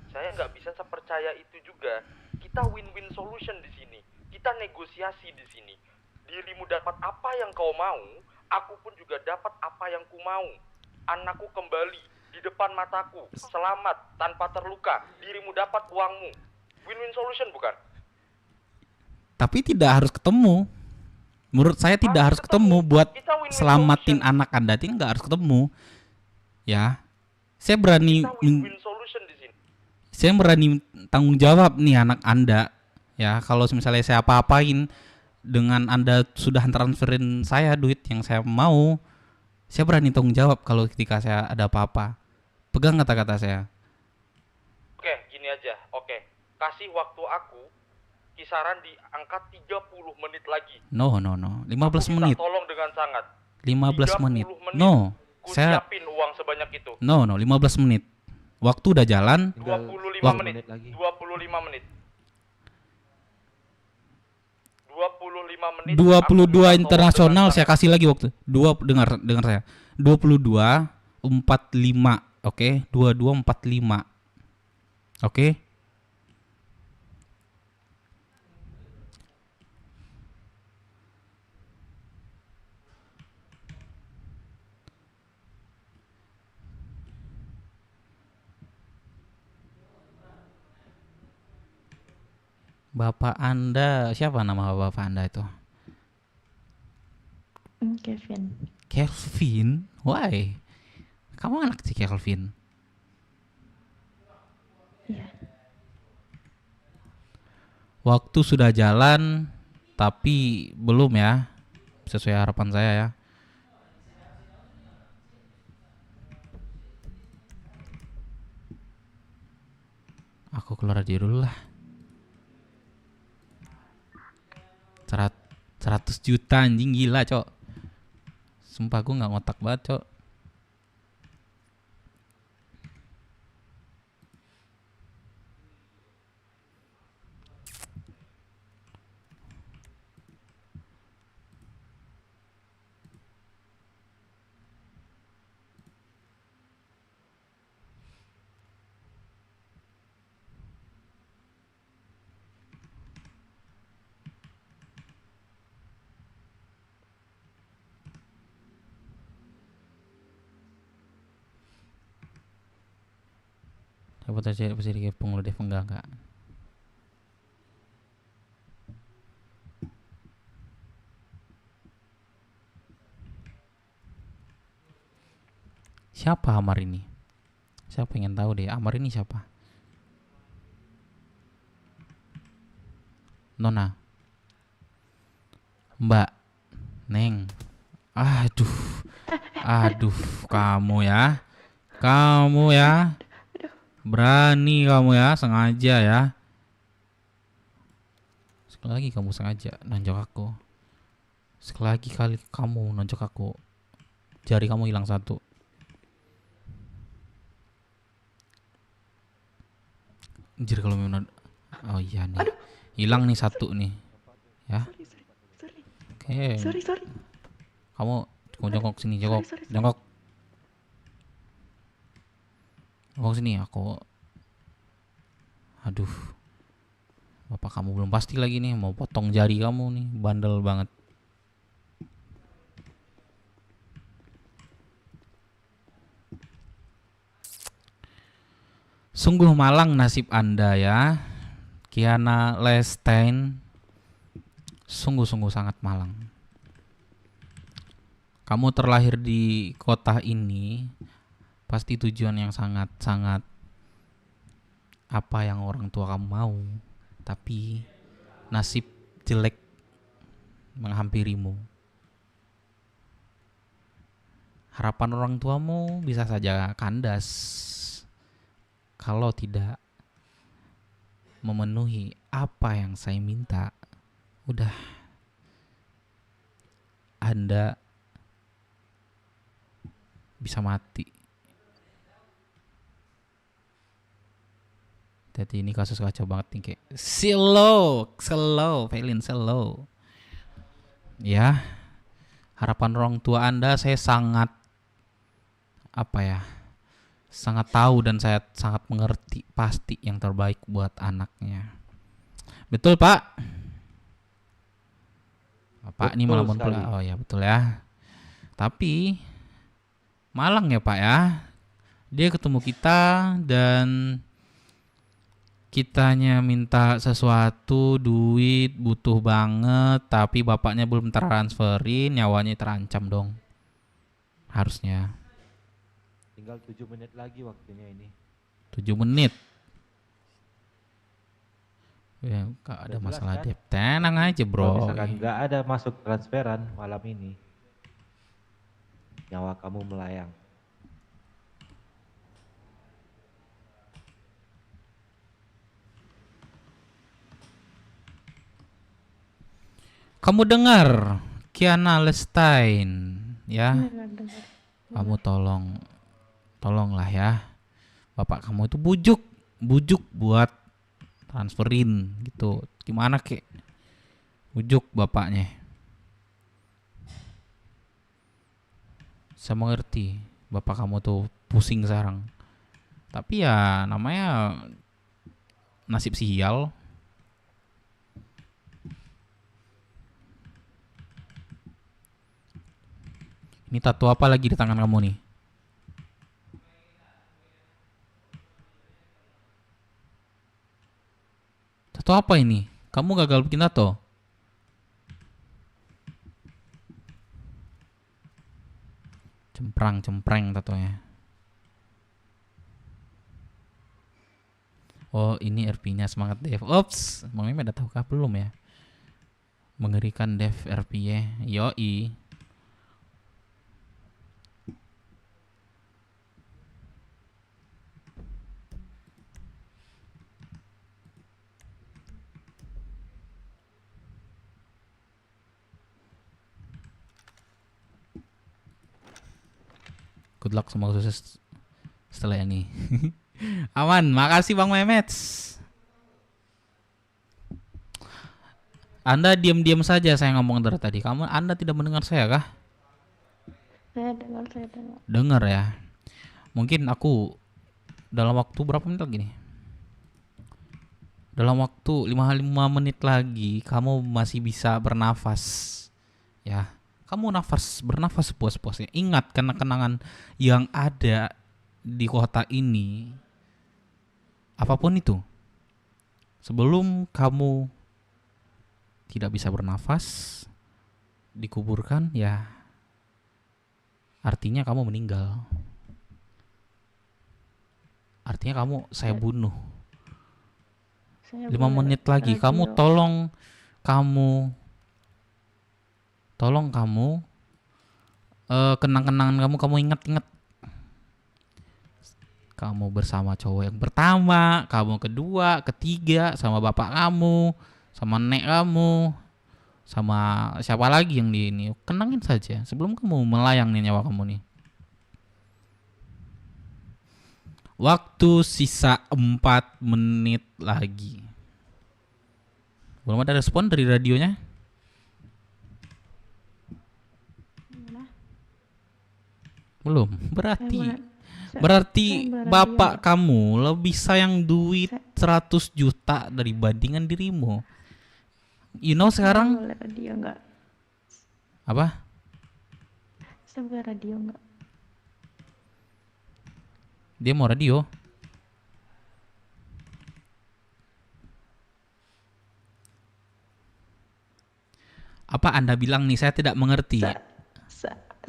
Saya nggak bisa sepercaya itu juga. Kita win-win solution di sini. Kita negosiasi di sini. Dirimu dapat apa yang kau mau, aku pun juga dapat apa yang ku mau. Anakku kembali di depan mataku, selamat tanpa terluka. Dirimu dapat uangmu. Win-win solution bukan? Tapi tidak harus ketemu. Menurut saya tidak harus ketemu buat Kita win-win selamatin solution. anak Anda. Tidak nggak harus ketemu. Ya, saya berani Kita win-win solution di sini. saya berani tanggung jawab nih anak Anda. Ya, kalau misalnya saya apa-apain dengan Anda sudah transferin saya duit yang saya mau, saya berani tanggung jawab kalau ketika saya ada apa-apa. Pegang kata-kata saya. Oke, gini aja. Oke. Kasih waktu aku kisaran di angka 30 menit lagi. No. 15 Aku minta menit. tolong dengan sangat. 15 30 menit. menit. No. Ku Saya siapin uang sebanyak itu. No, 15 menit. Waktu udah jalan. 25 Wak- menit. lagi. 25 menit. 25 menit. 22 aku minta tolong internasional dengan saya sangat. kasih lagi waktu. Dengar saya. 22 45. Oke, 22 45. Oke. Bapak Anda, siapa nama bapak Anda itu? Kevin. Kelvin? Why? Kamu anak si Kelvin. Iya. Waktu sudah jalan, tapi belum ya. Sesuai harapan saya ya. Aku keluar aja dulu lah. 100 juta anjing, gila cok. Sumpah gue gak ngotak banget cok. Coba tanya pasti dikepung lo deh, enggak. Siapa Amar ini? Saya pengen tahu deh, Amar ini siapa? Nona, Mbak, Neng. Aduh, kamu ya, berani kamu ya, sengaja ya. Sekali lagi kamu sengaja nonjok aku. Sekali lagi kamu nonjok aku, jari kamu hilang satu. Anjir kalau memang, oh iya nih, hilang nih satu nih, ya. Oke. Sorry. Kamu jongkok sini, Sorry. jongkok sini aku. Aduh, bapak kamu belum pasti lagi nih, mau potong jari kamu nih, bandel banget. Sungguh malang nasib Anda ya, Kiana Lestein. Sungguh-sungguh sangat malang. Kamu terlahir di kota ini pasti tujuan yang sangat-sangat apa yang orang tua kamu mau. Tapi nasib jelek menghampirimu. Harapan orang tuamu bisa saja kandas kalau tidak memenuhi apa yang saya minta. Udah, Anda bisa mati. Jadi ini kasus kacau banget nih, kayak slow, Felin, slow. Ya, harapan orang tua Anda saya sangat sangat tahu dan saya sangat mengerti pasti yang terbaik buat anaknya. Betul, Pak? Pak ini malah Betul sekali. pula. Oh ya, betul ya. Tapi malang ya, Pak ya. Dia ketemu kita dan kitanya minta sesuatu, duit, butuh banget, tapi bapaknya belum transferin, nyawanya terancam dong. Harusnya Tinggal 7 menit lagi waktunya ini. 7 menit. Ya, gak ada Udah masalah jelas kan? deh. Tenang aja, Kalau bro. misalkan nggak ada masuk transferan malam ini, nyawa kamu melayang. Kamu dengar, Kiana Lestein, ya? Dengar. Kamu tolonglah ya. Bapak kamu itu bujuk buat transferin gitu. Gimana kek? Bujuk bapaknya. Saya mengerti bapak kamu tuh pusing sekarang. Tapi ya namanya nasib sial. Ini tato apa lagi di tangan kamu nih? Tato apa ini? Kamu gagal bikin tato? Cemprang tatonya. Oh, ini RP-nya semangat Dev. Ops, Bang Meme udah tahu kah belum ya? Mengerikan Dev RP-nya. Yoi. Good luck, semoga sukses setelah ini. Aman, makasih Bang Mehmet. Anda diam-diam saja saya ngomong dari tadi. Anda tidak mendengar saya kah? Saya dengar. Dengar ya. Mungkin aku dalam waktu berapa menit lagi nih? Dalam waktu 5 menit lagi kamu masih bisa bernafas. Ya. Kamu bernafas sepuas-puasnya. Ingat kenang-kenangan yang ada di kota ini. Apapun itu. Sebelum kamu tidak bisa bernafas, dikuburkan, ya artinya kamu meninggal. Artinya saya bunuh. 5 menit lagi kamu tolong kamu kenang-kenangan kamu ingat-ingat. Kamu bersama cowok yang pertama, kamu kedua, ketiga, sama bapak kamu, sama nenek kamu, sama siapa lagi yang di ini. Kenangin saja sebelum kamu melayang nih nyawa kamu nih. Waktu sisa 4 menit lagi. Belum ada respon dari radionya? Belum. Berarti bapak kamu lebih sayang duit 100 juta dibandingkan dirimu. You know sekarang boleh radio enggak? apa? Saya boleh radio enggak? Dia mau radio. Apa Anda bilang nih, saya tidak mengerti.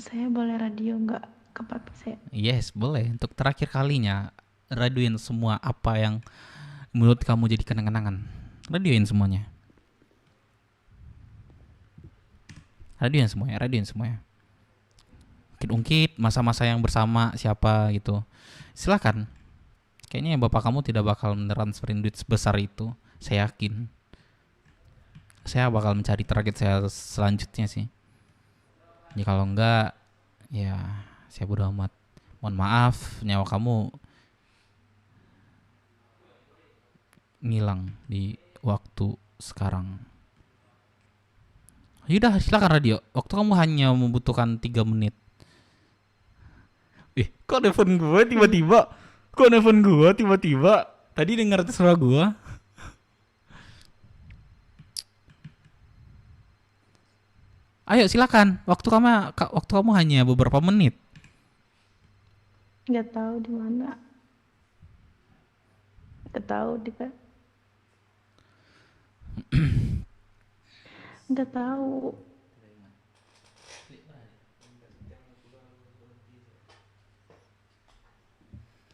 Saya boleh radio nggak ke papi saya? Yes, boleh. Untuk terakhir kalinya, radioin semua apa yang menurut kamu jadi kenang-kenangan. Radioin semuanya. Radioin semuanya. Ungkit masa-masa yang bersama siapa gitu. Silakan. Kayaknya bapak kamu tidak bakal mentransferin duit sebesar itu. Saya yakin. Saya bakal mencari target saya selanjutnya sih. Ya kalau enggak, ya saya bodo amat. Mohon maaf, nyawa kamu ngilang di waktu sekarang. Yaudah, silakan radio. Waktu kamu hanya membutuhkan 3 menit. Kok nelfon gue tiba-tiba? Tadi dengar suara gue. Ayo silakan. Waktu kamu hanya beberapa menit. Nggak tahu di mana. Nggak tahu nggak tahu.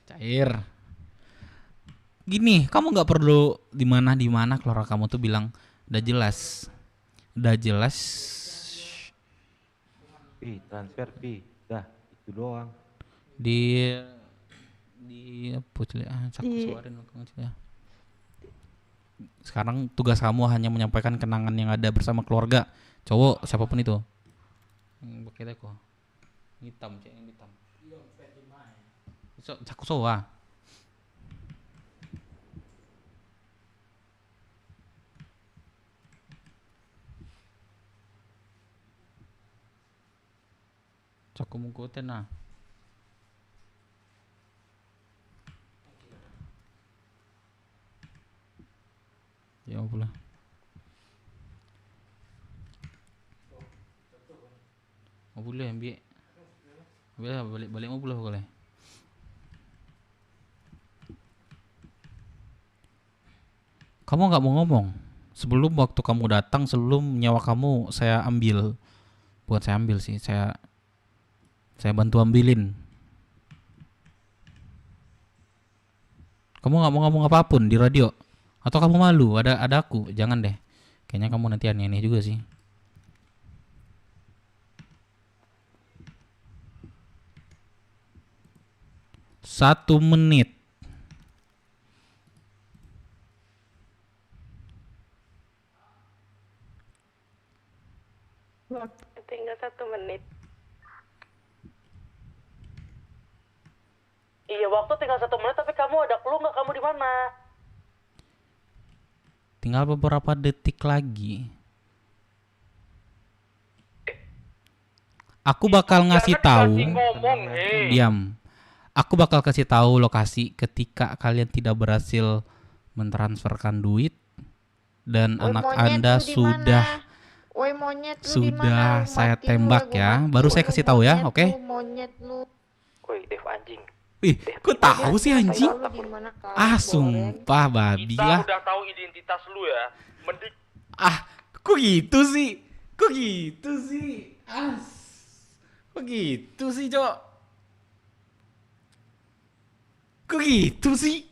Cair. Gini, kamu nggak perlu di mana keluarga kamu tuh bilang udah jelas. Transfer dah itu doang. Di apa suarin ya. Sekarang tugas kamu hanya menyampaikan kenangan yang ada bersama keluarga, cowok siapapun itu. Pakai kok. Hitam. Cakup soa. Cakup mungkutin nah. Ya boleh. Mau boleh ambil. Balik mau boleh. Kamu nggak mau ngomong sebelum waktu kamu datang, sebelum nyawa kamu saya ambil. Bukan saya ambil sih, saya bantu ambilin. Kamu nggak mau ngomong apapun di radio? Atau kamu malu? Ada aku? Jangan deh. Kayaknya kamu nanti aneh-aneh juga sih. Satu menit. Waktu tinggal 1 menit. Iya, waktu tinggal 1 menit, tapi kamu ada clue nggak kamu di mana? Tinggal beberapa detik lagi. Aku bakal ngasih tahu. Diam. Aku bakal kasih tahu lokasi ketika kalian tidak berhasil mentransferkan duit dan anak Anda sudah saya tembak ya. Baru saya kasih tahu ya, oke? Woi, Dev anjing. Ih, kok tahu sih anjing? Sumpah babi lah. Kita udah tahu identitas lu ya. Mending Kok gitu sih? Kok gitu sih, Cok? Kok gitu sih?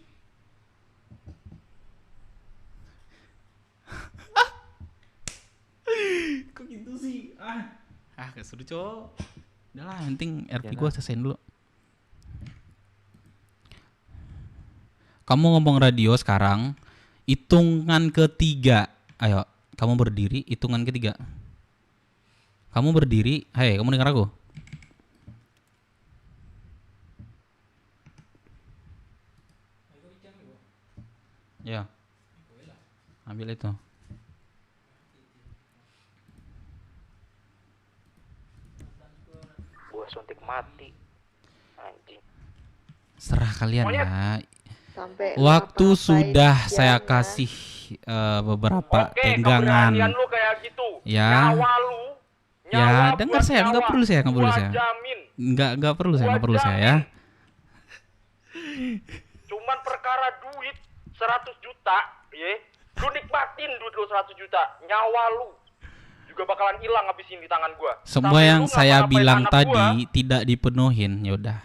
Kok gitu sih? Gak seru, Cok. Udah lah, yang penting RP gue selesaiin dulu. Kamu ngomong radio sekarang, hitungan ketiga. Ayo, kamu berdiri, hitungan ketiga. Kamu berdiri, hei, kamu dengar aku? Ya, ambil itu. gua suntik mati. Anjing. Serah kalian ya. Sampai Waktu sudah saya kasih beberapa tenggangan. Keberanian lu kayak gitu. Ya. Nyawa lu. Ya, dengar saya, nggak perlu saya. Gua jamin. Nggak perlu saya ya. Cuman perkara duit 100 juta, ya. Lu nikmatin duit lu 100 juta. Nyawa lu juga bakalan hilang abis ini di tangan gua. Semua Sampai yang lu saya ngapa-ngapain bilang anak tadi gua, tidak dipenuhin, yaudah.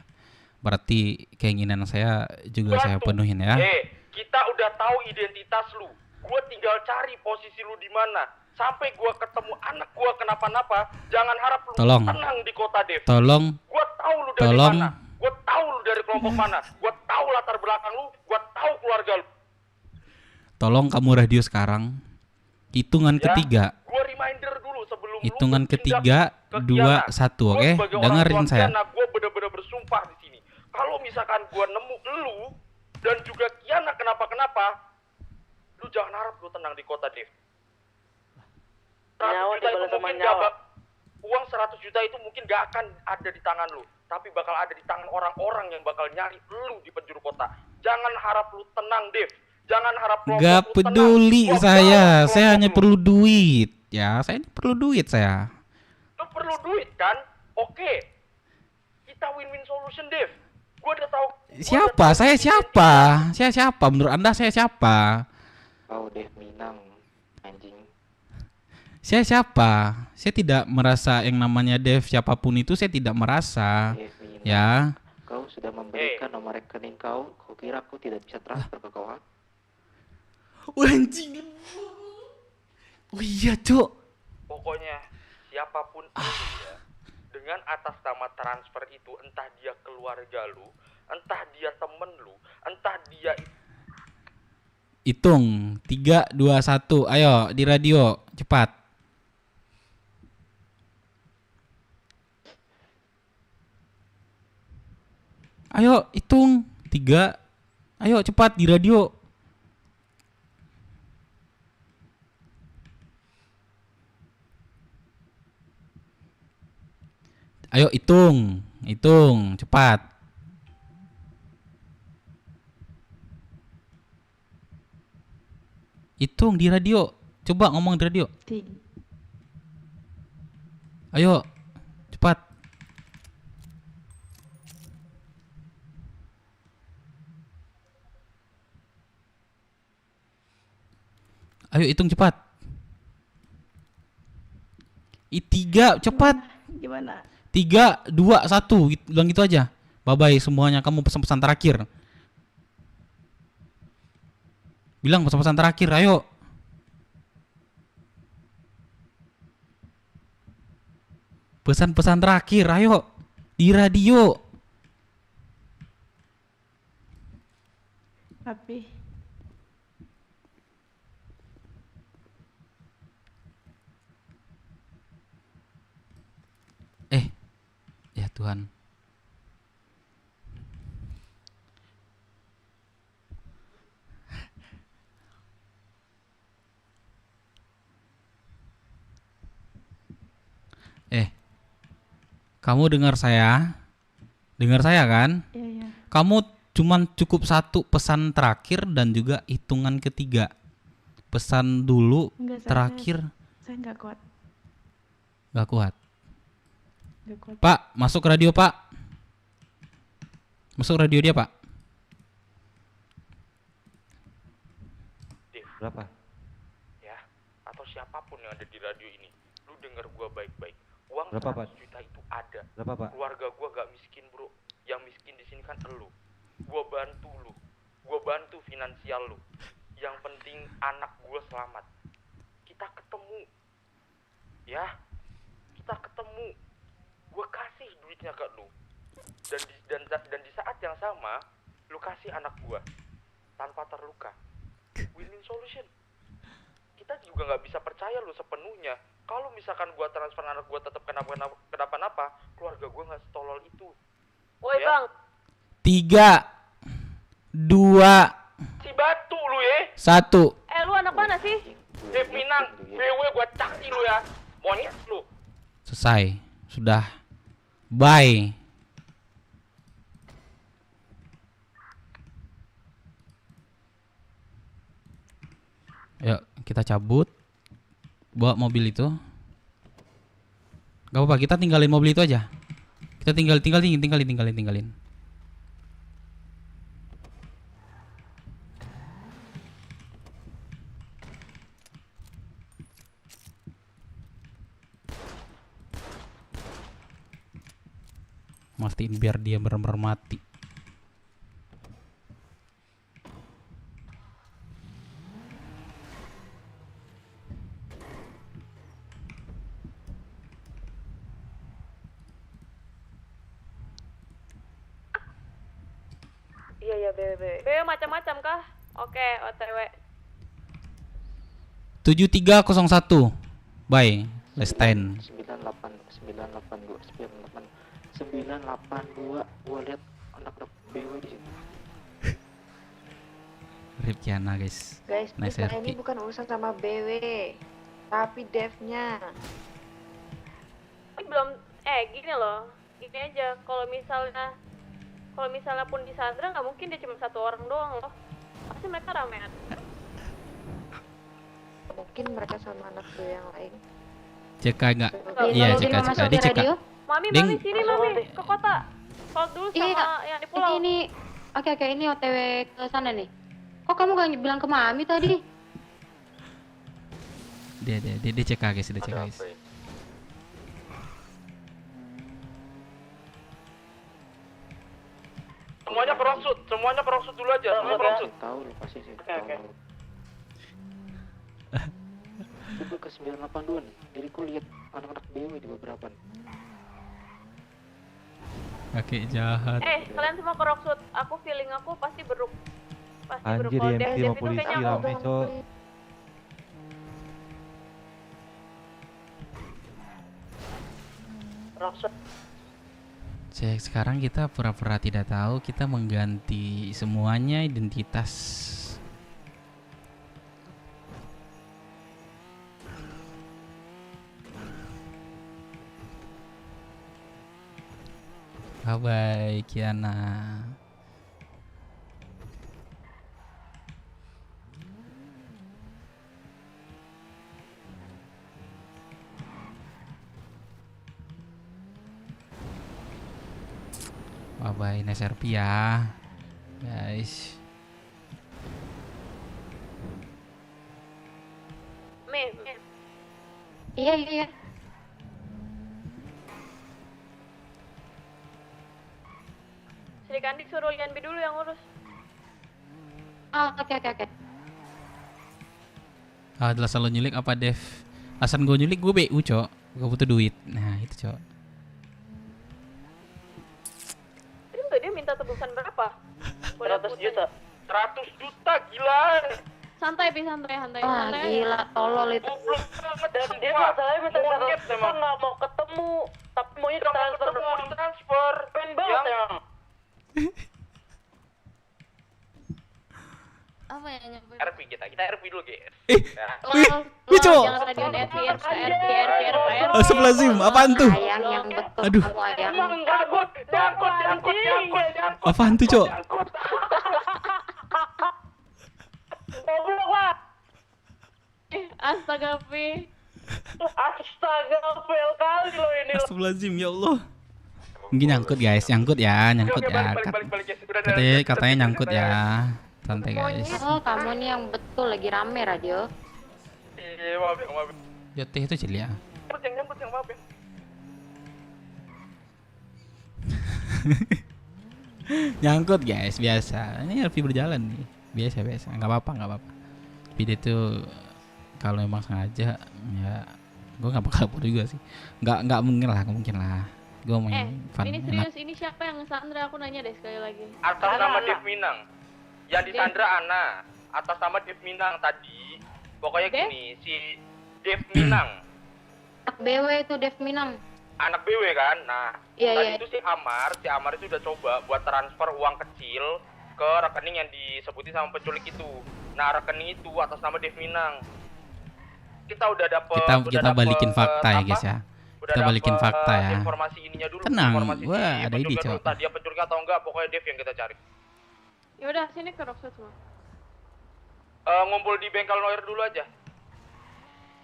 Berarti keinginan saya juga saya batu. penuhin ya. Kita udah tahu identitas lu. Gua tinggal cari posisi lu di mana. Sampai gua ketemu anak gua kenapa-napa, jangan harap lu Tolong. tenang di kota Dev. Tolong, Gua tahu lu dari Tolong. mana. Gua tahu lu dari kelompok mana. Gua tahu latar belakang lu. Gua tahu keluarga lu. tolong kamu radio sekarang. Hitungan Ya, ketiga. Gua reminder dulu sebelum Hitungan lu bertindak ketiga, ke 2, Kiana. 1, Gua oke? sebagai orang Dengerin tua saya. Kiana, gua bener-bener bersumpah di sini. Kalau misalkan gua nemu lu dan juga Kiana kenapa-kenapa, lu jangan harap lu tenang di kota Dev. 100 Nyawa juta itu dibalas sama mungkin nyawa. uang 100 juta itu mungkin gak akan ada di tangan lu, tapi bakal ada di tangan orang-orang yang bakal nyari lu di penjuru kota. Jangan harap lu tenang, Dev. Jangan harap kelompok Gak lu peduli tenang. Gua saya. bawa Saya hanya kelompok lu. perlu duit. Ya, saya ini perlu duit saya. Lu perlu duit kan? Oke. Kita win-win solution, Dev. Gua udah tahu. Siapa? Saya siapa? Saya siapa? Menurut Anda saya siapa? Kau Dev Minang, anjing. Saya siapa? Saya tidak merasa yang namanya Dev siapapun itu saya tidak merasa. Dev Minang. Ya. Kau sudah memberikan nomor rekening kau. Kau kira aku tidak bisa transfer ke kau? Anjing. Oh iya, Cuk. Pokoknya siapapun itu ya, dengan atas nama transfer itu, entah dia keluarga lu, entah dia temen lu, entah dia Hitung 3, 2, 1. Ayo di radio cepat. Ayo hitung 3. Ayo cepat di radio. Ayo hitung cepat. Hitung di radio. Coba ngomong di radio. Ayo, cepat. Ayo hitung cepat. 3, cepat. Gimana? 3, 2, 1. Bilang gitu aja. Bye-bye semuanya. Kamu pesan-pesan terakhir. Bilang pesan-pesan terakhir, ayo. Pesan-pesan terakhir, ayo. Di radio. Tapi Ya Tuhan. Kamu dengar saya? Dengar saya kan? iya. Kamu cuman cukup 1 pesan terakhir dan juga hitungan ketiga. Pesan dulu, Enggak, terakhir. Saya nggak kuat. Gak kuat. Nggak kuat. Pak, masuk radio Pak. Masuk radio dia Pak. Berapa? ya, atau siapapun yang ada di radio ini, lu denger gua baik-baik. Uang Berapa, 100 juta itu ada. Berapa, Pak? Keluarga gua gak miskin, bro. Yang miskin di sini kan elu. Gua bantu lu. Gua bantu finansial lu. Yang penting anak gua selamat. Kita ketemu. Ya. Kita ketemu. Gua kasih duitnya ke lu. Dan di saat yang sama, lu kasih anak gua tanpa terluka. Win-win solution. Kita juga nggak bisa percaya lu sepenuhnya. Kalau misalkan gua transfer anak gua tetap kenapa-napa, keluarga gua nggak setolol itu. Woi Ya. bang, 3, 2, Si batu lu ya. 1. lu anak mana sih? Dev Minang, BW gua caksi lu ya. Monyet lu. Selesai. Sudah. Bye. Ayo kita cabut. Bawa mobil itu. Gak apa-apa, kita tinggalin mobil itu aja. Kita tinggalin. mastiin biar dia benar-benar mati. Iya BW macam-macam kah? Oke, OTW. 7301. Bye. Let's 10. 982. Gua lihat anak-anak BW di situ. Rip Kiana guys. Guys, Nice kita ini RP. bukan urusan sama BW, tapi devnya. Belum, gini loh, gini aja. Kalau misalnya pun di Sandra nggak mungkin dia cuma satu orang doang loh. Pasti mereka ramean. Mungkin mereka sama anak BW yang lain. CK enggak? Iya, CK. Dia CK. Mami sini mami ke kota. Kalau dulu sama yang di pulau. Ini oke, ini OTW ke sana nih. Kok kamu gak bilang ke Mami tadi? Dia CK guys, dia CK guys. Semuanya keroksud dulu aja, semua keroksud. Tahu lu pasti sih. Oke. Coba ke 982 nih. Diriku lihat anak-anak BW di beberapa nih. Kakek jahat. Kalian semua keroksud. Aku feeling aku pasti beruk. Pasti Anjir, Kalau EMP Dev sama itu polisi kayaknya rame, Cok. Cek, sekarang kita pura-pura tidak tahu, kita mengganti semuanya identitas. Bye-bye, Kiana. Bye-bye, nice RP ya, guys. Iya. Sri Kandi suruh Lian B dulu yang urus. Oh, oke. Adalah selalu nyulik apa Dev? Alasan gue nyulik gue BU cok, gue butuh duit. Nah itu cok. Dia minta tebusan berapa? 100 juta. 100 juta gila. Santai. Wah, gila, tolol itu. Dan dia masalahnya minta 100 juta nggak mau ketemu, tapi maunya transfer. Pengen banget emang. Apa ya nyampe? RP kita RP dulu guys. Cok. Jangan radion RP. Astagfirullahaladzim, apaan tuh? Ayang yang betul. Aduh. Kamu ayang. Jangkut. Apaan tuh cok? Goblok lah. Astaga, fail kali lo ini. Astagfirullahaladzim, ya Allah. Mungkin nyangkut guys, nyangkut ya. Balik guys. Udah. Katanya nyangkut ya. Santai guys. Oh, kamu nih yang betul lagi rame radio. Iya, maaf. Joteh itu Celia. Nyangkut yang maaf ya. Nyangkut guys, biasa. Ini LV berjalan nih. Biasa. Enggak apa-apa. Video itu kalau emang sengaja ya gue nggak bakal upload juga sih. Nggak mungkin lah. Gue main fun. Ini Enak. serius, ini siapa yang Sandra? Aku nanya deh sekali lagi. Atas nama Dev Minang. Yang di Sandra Ana. Atas nama Dev Minang tadi. Pokoknya gini, si Dev Minang. Anak BW itu Dev Minang. Anak BW kan. Nah, Iya. tadi itu si Amar itu udah coba buat transfer uang kecil ke rekening yang disebutin sama penculik itu. Nah, rekening itu atas nama Dev Minang. Kita udah dapet Kita balikin fakta ya guys ya. Udah Kita balikin dapet fakta ya. Informasi ininya dulu. Tenang, informasi gua si ada ide, penculik Cok. dulu. Entah dia penculik atau enggak, pokoknya Dev yang kita cari. Yaudah, sini ke Rockset semua. Ngumpul di bengkel lawyer dulu aja.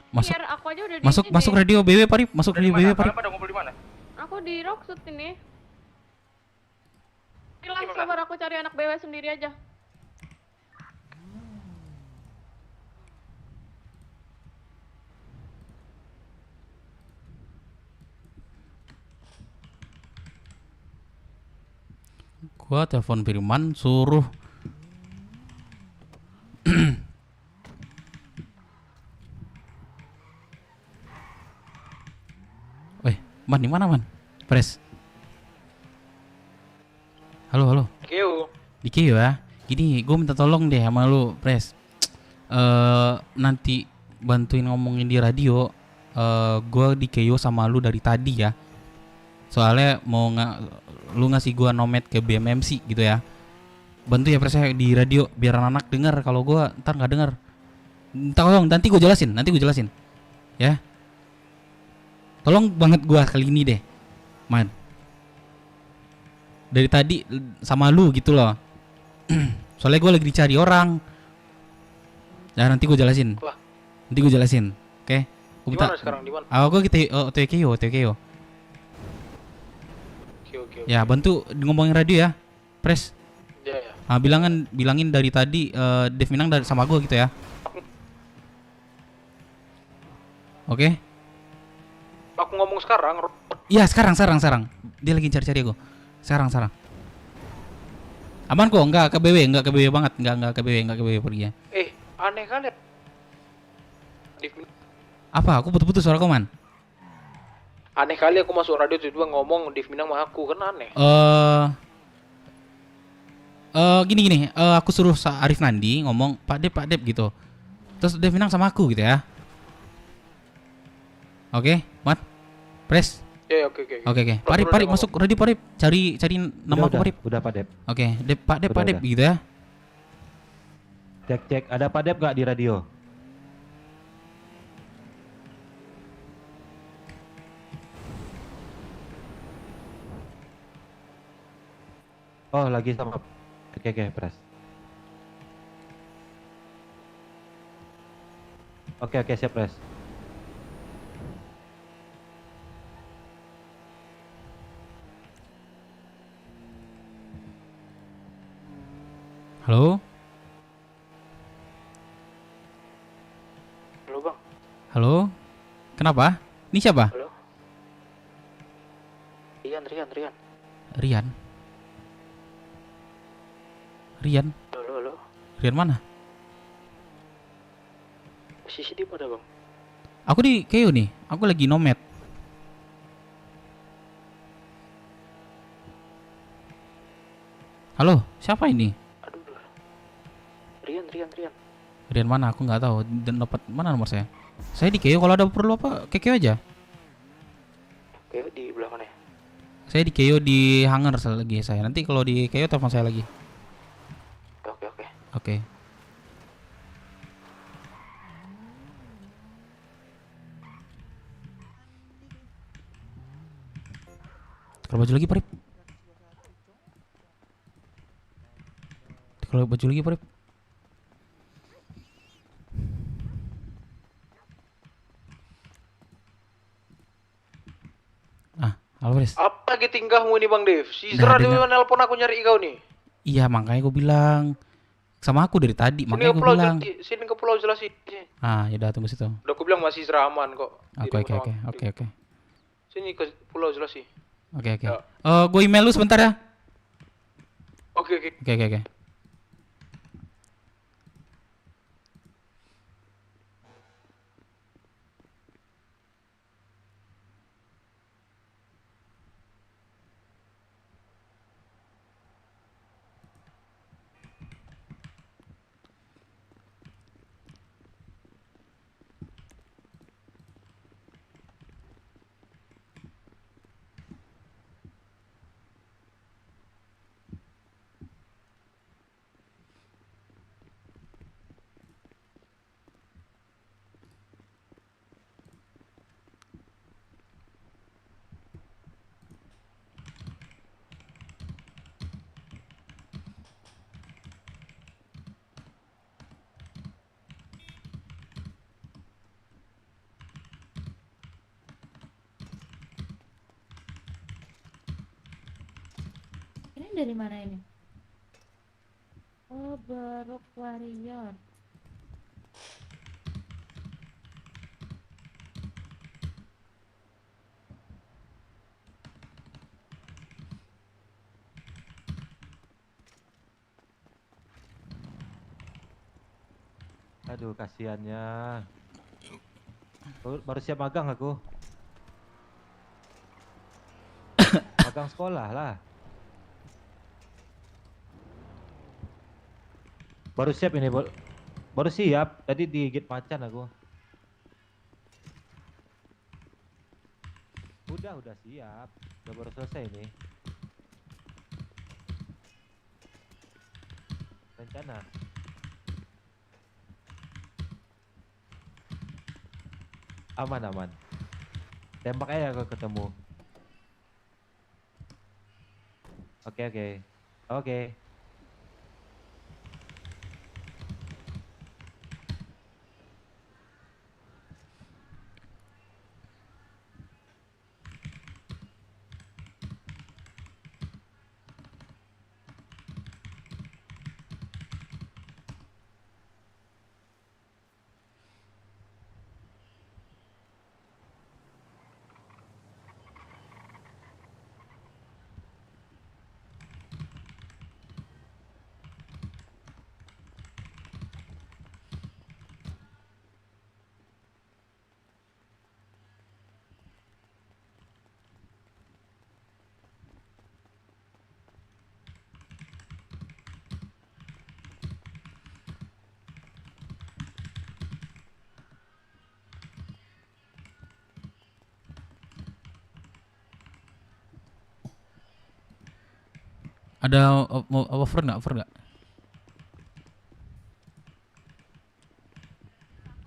Biar aku aja udah di Masuk sini. radio BW Parip, masuk Dari radio BW mana? Parip. Kalian pada ngumpul di mana? Aku di Rockset ini. Hilang, sabar, aku cari anak BW sendiri aja. Gua telepon Firman suruh Weh, Man di mana Man? Pres. Halo, halo. Keo. Di Kio ya. Gini, gue minta tolong deh sama lu, Pres. Nanti bantuin ngomongin di radio. Gue di Kio sama lu dari tadi ya. Soalnya mau lu ngasih gua nomet ke BMMC gitu ya. Bantu ya Pres ya di radio biar anak-anak dengar. Kalau gua ntar nggak dengar. Tolong, nanti gue jelasin. Ya. Tolong banget gua kali ini deh, Man. Dari tadi sama lu gitu loh. Soalnya gue lagi dicari orang. Ya nanti gue jelasin. Oke. Gua minta. Dimana sekarang? Dimana? Gue kita OTW KO. Oke. Ya bantu ngomongin radio ya, Pres. Ya. Bilangin dari tadi Dev Minang dari sama gue gitu ya. Oke. Aku ngomong sekarang. Iya sekarang. Dia lagi cari gue. Sekarang. Aman kok, enggak ke BW banget, enggak ke BW pergi ya. Aneh kali. Apa? Aku putus suara kau, Man. Aneh kali aku masuk radio tiba-tiba ngomong Div Minang sama aku, kan aneh. Gini. Aku suruh Arif Nandi ngomong Pak Dep gitu. Terus Dev Minang sama aku gitu ya. Oke, Mat. Pres. Ya, oke. Parip masuk radio Parip. Cari nama aku Parip. Udah Pak Dep. Oke, Pak Dep Udah. gitu ya. Cek, ada Pak Dep gak di radio? Oh, lagi sama. Oke, Pres. Oke, siap, Pres. Halo? Halo, Bang. Halo? Kenapa? Ini siapa? Halo. Rian. Rian? Halo. Rian mana? Posisi di mana, Bang? Aku di Keo nih. Aku lagi nomet. Halo, siapa ini? Aduh. Rian. Rian mana? Aku nggak tahu. Dan dapat mana nomor saya? Saya di Keo. Kalau ada perlu apa, ke Keo aja. Oke, di belah mana ya? Saya di Keo di hangar lagi saya. Nanti kalau di Keo telepon saya lagi. Oke. Oke. Kalau baju lagi, Parip. Kalau baju lagi, Parip. Halo, Pres. Apa lagi tingkahmu ini, Bang Dev? Si Isra nelpon aku nyari kau nih. Iya, makanya gue bilang sama aku dari tadi, makanya gue bilang. Sini ke pulau jelasin. Yaudah tunggu situ. Udah aku bilang masih Isra aman kok. Oke. Sini ke pulau jelasin. Oke. Gue email lu sebentar ya. Oke. Oke. Ini dari mana ini? Oh, Barok Warrior. Aduh, kasihannya. Baru siap magang aku. Magang sekolah lah. Baru siap ini, baru siap. Tadi di gate macan aku. Udah siap. Udah baru selesai ini. Rencana. Aman. Tembak aja kalau ketemu. Oke. Ada offer nggak?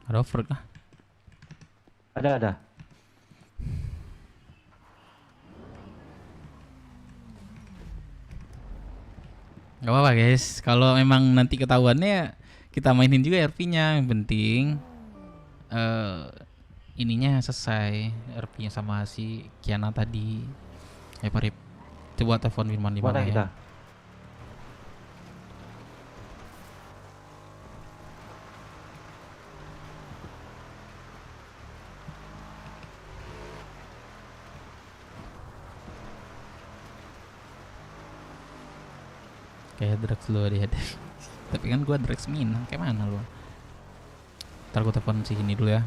Ada offer kah? Ada. Gak apa-apa guys, kalau memang nanti ketahuannya kita mainin juga RP-nya. Yang penting ininya selesai, RP-nya sama si Kiana tadi. Parip, coba telepon Firman di mana ya? Kayak drugs lu dia deh. Tapi kan gua drugs Minang, kayak mana lu? Ntar gua telepon si ini dulu ya.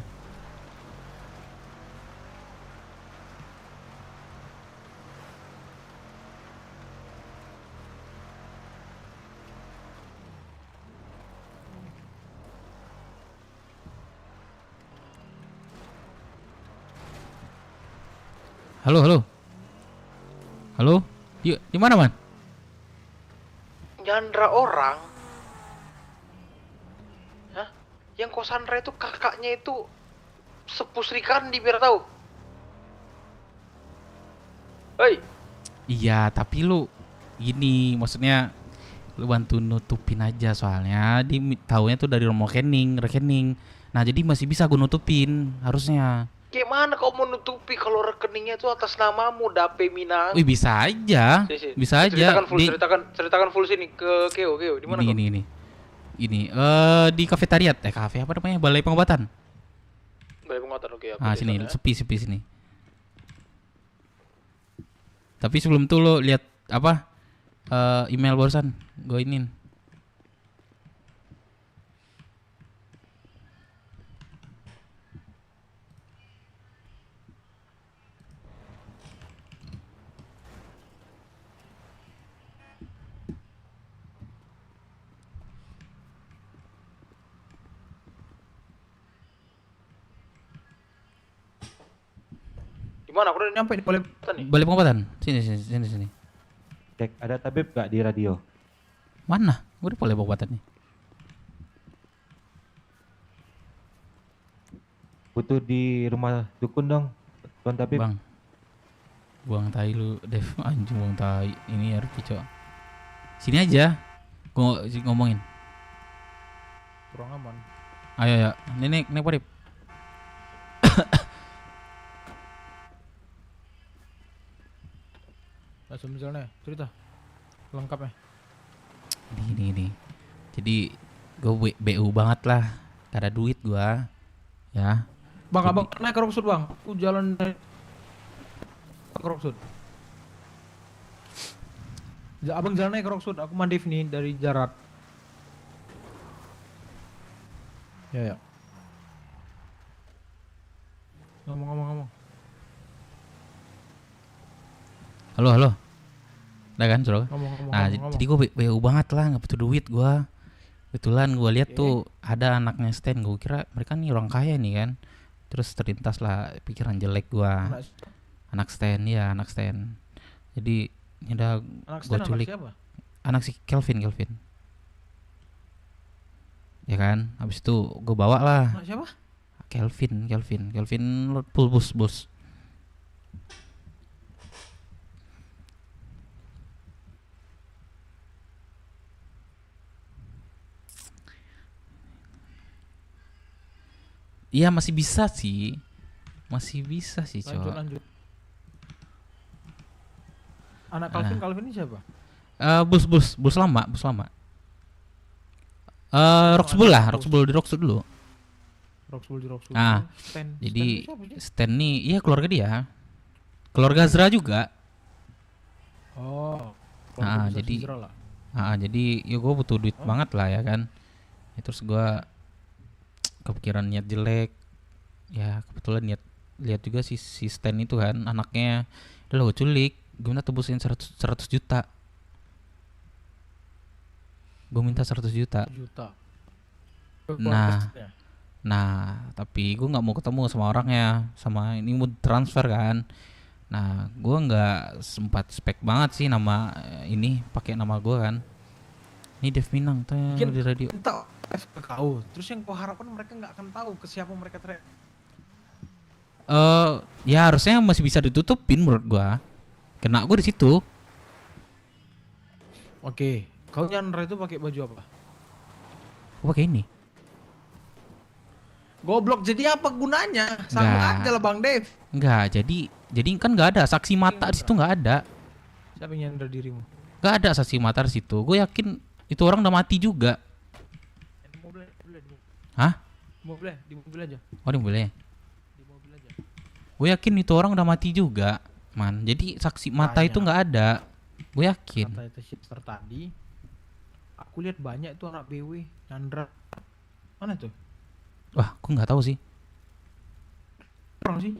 Halo, di mana man? Nyandra orang. Hah? Yang kau sandra itu kakaknya itu Sepuh Sri Kandi biar tahu. Hei. Iya, tapi lu gini, maksudnya lu bantu nutupin aja soalnya taunya tuh dari rekening. Nah, jadi masih bisa gue nutupin harusnya. Gimana kau mau nutupi kalau rekeningnya itu atas namamu Dape Minang? Wih, bisa aja. Bisa aja. Ceritakan full sini ke Keo. Di mana kau? Ini di kafetariat, kafe apa namanya? Balai Pengobatan. Balai Pengobatan, oke. Sini, sepi sini. Tapi sebelum itu lo lihat apa? Email barusan gue inin. Gimana? Aku udah nyampe di Balai Pengobatan nih. Balai Pengobatan. Sini. Cek, ada tabib gak di radio? Mana? Gue di Balai Pengobatan nih. Butuh di rumah dukun dong, Tuan Tabib. Bang, buang tai lu, Dev. Anjing buang tai. Ini RP cok. Sini aja. Gue ngomongin. Kurang aman. Ayo ya. Nenek Parip. Langsung misalnya cerita lengkapnya. Ini. Jadi gue BU banget lah. Gak ada duit gua. Ya. Bang, abang naik ke Rocksud bang. Aku jalan ke Rocksud. Abang jalan naik ke Rocksud. Aku mandif nih dari Jarat. Ya. Ngomong. Halo. Udah kan, Bro? Ngomong. Nah, jadi gue BU banget lah, nggak butuh duit gue. Kebetulan gue lihat tuh ada anaknya Stan, gue kira mereka nih orang kaya nih kan. Terus terlintas lah pikiran jelek gue. Anak Stan. Jadi ini udah gue culik. Anak si Kelvin. Ya kan, habis itu gue bawa lah. Anak siapa? Kelvin bus. Iya masih bisa sih cowok. Lanjut. Anak Calvin ini siapa? Bus lama. Roxbull di Roxbull dulu. Roxbull. Nah, jadi Stan nih, iya keluarga dia. Keluarga Zra juga. Oh. Jadi ya gue butuh duit banget lah ya kan. Ya, terus gue kepikiran niat jelek. Ya kebetulan lihat juga si Stan itu kan anaknya. Udah gue culik. Gue minta tebusin 100 juta. Nah, tapi gue nggak mau ketemu sama orangnya, sama ini mau transfer kan. Nah, gue nggak sempat spek banget sih nama ini pakai nama gue kan. Ini Dev Minang tuh yang di radio. Tahu. Terus yang kau harapkan mereka nggak akan tahu ke siapa mereka teriak. Ya harusnya masih bisa ditutupin menurut gue. Kena gue di situ. Oke. Kau Chandra itu pakai baju apa? Gue pakai ini. Goblok, jadi apa gunanya? Sama aja lah Bang Dev. Enggak, jadi kan nggak ada saksi mata di situ, nggak ada. Siapa yang nyandra dirimu? Nggak ada saksi mata di situ. Gue yakin itu orang udah mati juga. Hah? Di mobil aja. Oh di mobil aja. Di mobil aja. Gue yakin itu orang udah mati juga, man. Jadi saksi mata itu nggak ada. Gue yakin. Kata itu shifter tadi, aku lihat banyak itu anak BW Chandra. Mana tuh? Wah, aku nggak tahu sih. Orang sih?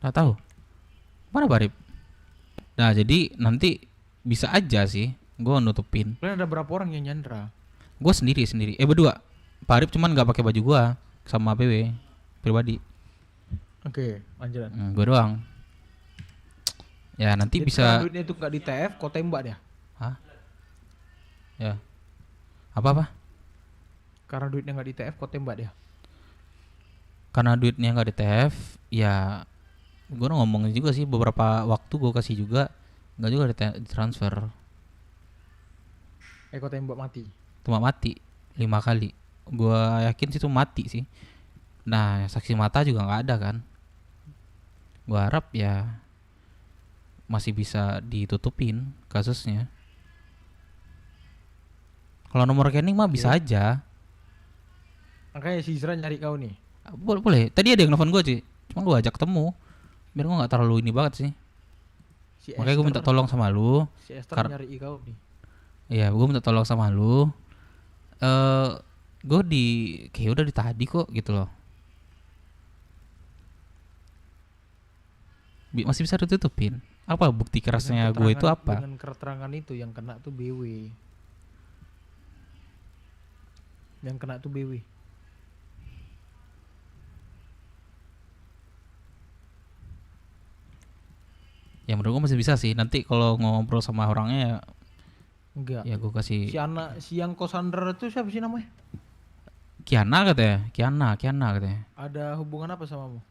Nggak tahu. Mana Barip? Nah jadi nanti bisa aja sih. Gue nutupin. Kalian ada berapa orang yang nyandra? Gue sendiri. Berdua. Barip cuman nggak pakai baju gue sama PW pribadi. Oke, lanjut. Gue doang. Ya nanti jadi bisa. Duitnya itu nggak di TF, kau tembak dia. Hah? Ya. Apa? Karena duitnya nggak di TF, kau tembak dia. Karena duitnya nggak di TF, ya gue ngomong juga sih beberapa waktu gue kasih juga nggak juga di transfer. Kau tembak mati. Cuma mati 5 kali. Gue yakin sih itu mati sih. Nah saksi mata juga nggak ada kan. Gue harap ya masih bisa ditutupin kasusnya. Kalau nomor rekening mah bisa aja. Makanya si Izra nyari kau nih. Boleh. Tadi ada yang nelfon gue sih. Cuma gue ajak ketemu. Biar gue gak terlalu ini banget sih. Makanya gue minta tolong sama lu. Si Esther nyari kau nih. Iya, gue minta tolong sama lu. Gue kayak udah di tadi kok gitu loh. Masih bisa ditutupin. Apa bukti kerasnya gue itu apa? Dengan keterangan itu yang kena tuh BW. Yang kena tuh BW. Ya menurut gue masih bisa sih. Nanti kalau ngobrol sama orangnya ya. Enggak. Ya gue kasih. Si yang Kosandra itu siapa sih namanya? Kiana katanya. Kiana katanya. Ada hubungan apa samamu?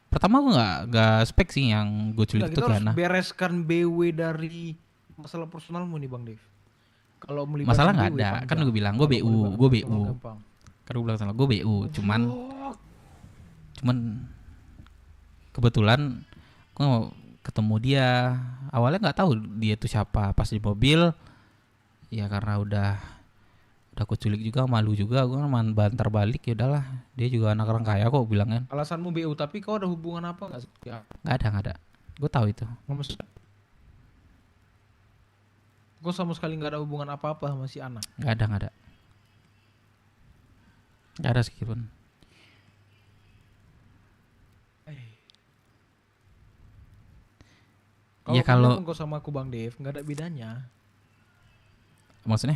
Pertama gue nggak spek sih yang gue culik itu Kiana. Harus bereskan BW dari masalah personalmu nih Bang Dev. Kalau melibatkan masalah nggak ada. Kan gue bilang gue BU. Kan gue bilang sama gue BU. Cuman kebetulan gue ketemu dia, awalnya nggak tahu dia itu siapa. Pas di mobil ya karena udah aku culik juga, malu juga, gue bantar balik. Ya udahlah, dia juga anak orang kaya kok bilangnya. Alasanmu BU, tapi kau ada hubungan apa nggak? Nggak ada, gue tahu itu. Gue sama sekali nggak ada hubungan apa-apa sama si Ana. Nggak ada. Nggak ada sedikit pun. Kalau Ya kalau ngomong kau sama aku Bang Dev, nggak ada bedanya. maksudnya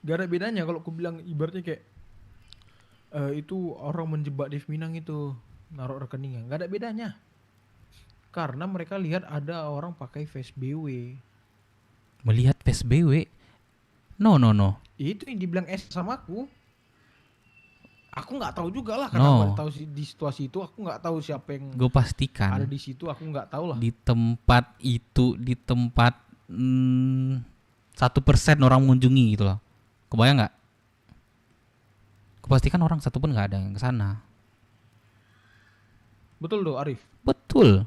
Gak ada bedanya kalau aku bilang ibaratnya kayak itu orang menjebak Dev Minang itu naruh rekeningnya, nggak ada bedanya. Karena mereka lihat ada orang pakai face BW. melihat face BW. No. Itu yang dibilang S sama aku. Aku nggak tahu juga lah karena aku nggak tahu di situasi itu, aku nggak tahu siapa yang Gue pastikan ada di situ, aku nggak tahu lah. di tempat itu, di tempat 1% orang mengunjungi gitu loh. Kebayang nggak? Kepastikan orang satu pun nggak ada yang kesana. Betul tuh Arif. Betul,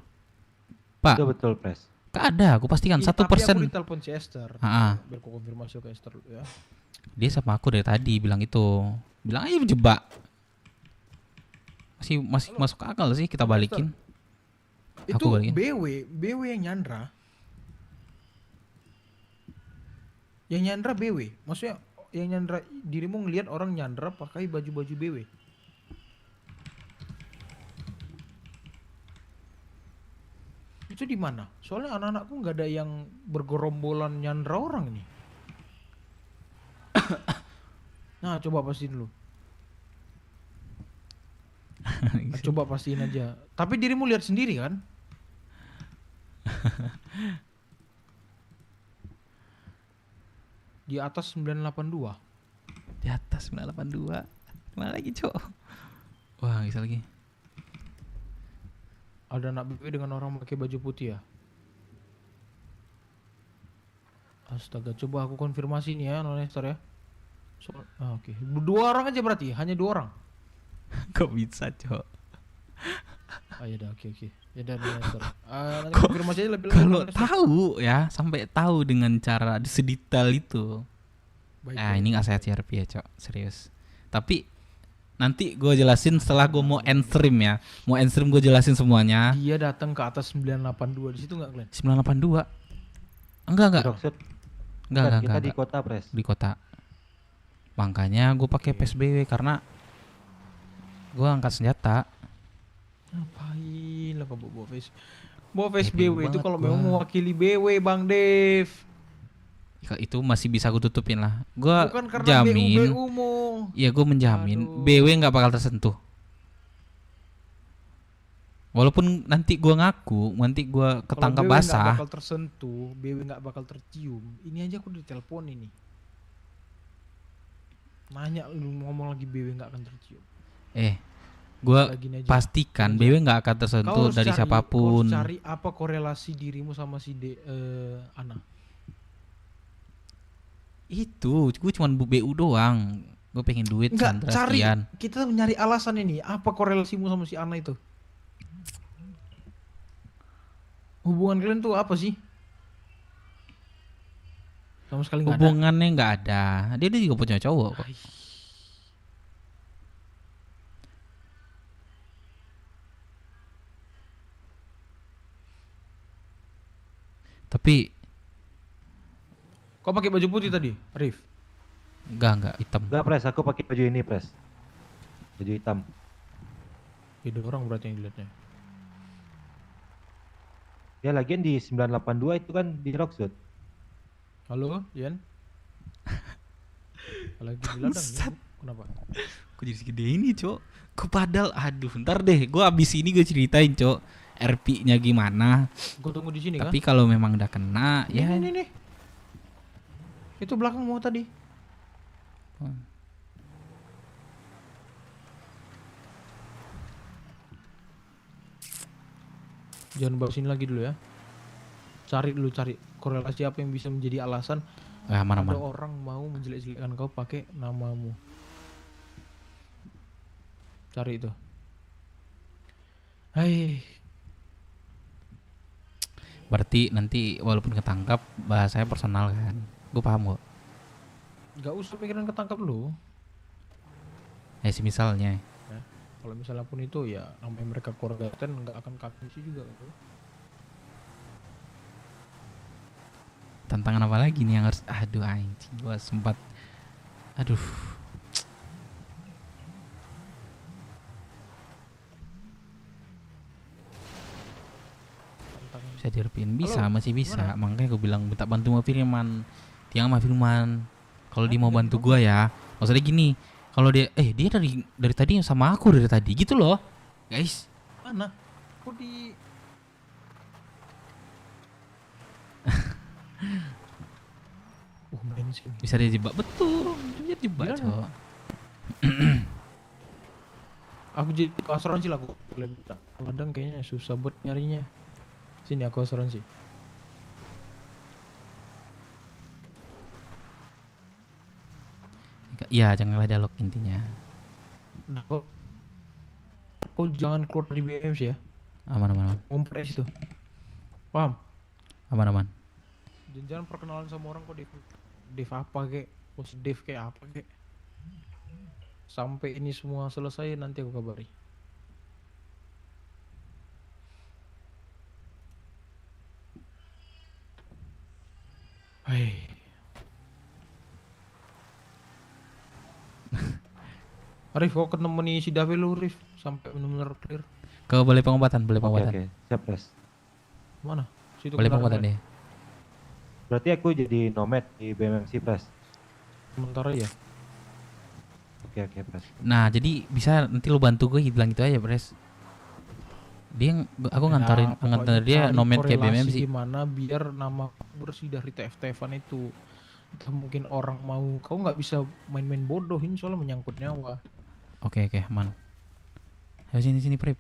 Pak. Itu betul, Pres. Gak ada, aku pastikan 1%. Tapi aku ditelepon si Esther. Ah. Biar aku konfirmasi ke Esther dulu ya. Dia sama aku dari tadi bilang itu. Bilang aja menjebak. Masih masuk akal sih kita balikin. Itu Aku balikin. BW yang nyandra. Yang nyandra BW. Maksudnya yang nyandra dirimu ngelihat orang nyandra pakai baju-baju BW. Itu di mana? Soalnya anak-anakku nggak ada yang bergerombolan nyandra orang ini. Nah, coba pastiin dulu. Nah, coba pastiin aja. Tapi dirimu lihat sendiri kan? Di atas 982. Di atas 982. Mana lagi, Cok? Wah, bisa lagi. Ada anak BW dengan orang pakai baju putih ya? Astaga, coba aku konfirmasi nih ya, Non Esther ya. Oke. 2 orang aja berarti, hanya 2 orang. Kok bisa, Cok? Ya udah, oke. Ya udah, Non Esther. Nanti konfirmasi aja lebih Kalau tahu ya, sampai tahu dengan cara sedetail itu. Ini nggak saya CRP ya, Cok. Serius. Tapi nanti gue jelasin setelah gue mau end stream ya. Mau end stream gue jelasin semuanya. Dia datang ke atas 982 di situ nggak, Glenn? 982. Enggak. Enggak. Kita di kota, Pres. Di kota. Makanya gue pakai PSBW karena gue angkat senjata. Ngapain lah kau bawa face? Bawa face BW itu kalau memang mewakili BW Bang Dev. Itu masih bisa gue tutupin lah. Gue jamin. Iya, gue menjamin BW nggak bakal tersentuh. Walaupun nanti gue ngaku, nanti gue ketangkap basah. Kalau BW nggak bakal tersentuh, BW nggak bakal tercium. Ini aja aku ditelepon ini. Nanya lu ngomong lagi BW nggak akan tercium. Gue pastikan BW nggak akan tersentuh dari siapapun. Kau cari apa korelasi dirimu sama si Ana? Itu, gue cuma BU doang. Gue pengen duit. Enggak, cari. Kita nyari alasan ini. Apa korelasimu sama si Ana itu? Hubungan kalian tuh apa sih? Sama sekali nggak ada. Hubungannya nggak ada. Dia juga punya cowok kok. Tapi kau pakai baju putih tadi, Arif? Enggak, hitam. Enggak, Pres, aku pakai baju ini, Pres. Baju hitam. Beda orang berarti yang dilihatnya. Ya lagian di 982 itu kan di Rocksuit. Halo, Yan? Lagi di ladang ya? Kenapa? Kok jadi segede ini, Cok? Kok padahal, aduh, ntar deh, gue abis ini gue ceritain, Cok, RP-nya gimana. Gue tunggu di sini. Tapi kalau memang udah kena, ya. Nih. Itu belakang mau tadi. Jangan bahas ini lagi dulu ya. Cari korelasi apa yang bisa menjadi alasan ada orang mau menjelek-jelekkan kau pakai namamu. Cari itu. Berarti nanti walaupun ketangkap bahasanya personal kan. Gue paham kok. Gak usah pikiran ketangkap lu. Misalnya. Kalau misalnya pun itu ya sampai mereka keluarga nggak akan kakusi juga. Tantangan apa lagi nih yang harus? Aduh anjing, gue sempat. Aduh. Bisa direpin, bisa, masih bisa. Makanya gue bilang minta bantu sama Firman. Tiang sama Firman. Kalau dia mau bantu gua ya. Maksudnya gini, kalau dia dia dari tadi sama aku dari tadi gitu loh. Guys. Mana? Kok di bensin. Bisa dijebak, betul. Dia jebak, Gimana? Cok. Aku jadi asuransi lah aku. Kadang kayaknya susah buat nyarinya. Sini aku asuransi. Iya, janganlah dialog intinya. Nah, kau jangan keluar dari BMC ya. Aman. Kompres itu. Paham? Aman. Jangan perkenalan sama orang kok Dev apa kek, bos Dev kayak apa kek. Sampai ini semua selesai nanti aku kabari. Hai. Arif, kau ketemu si Davi lu, Rif, sampai benar-benar clear. Ke boleh pengobatan, boleh pengobatan. Oke, siap Pres. Mana? Situ Boleh kendaraan pengobatan lain. deh. Berarti aku jadi nomad di BMMC Pres. Sementara ya. Oke Pres. Nah, jadi bisa nanti lu bantu gue bilang gitu aja, Pres. Dia aku ngantarin dia nomad kayak BMMC. Gimana biar nama bersih dari TF-TFan itu. Entah mungkin orang mau, kau nggak bisa main-main bodohin soalnya menyangkut nyawa. Oke, aman. Ayo sini Prip.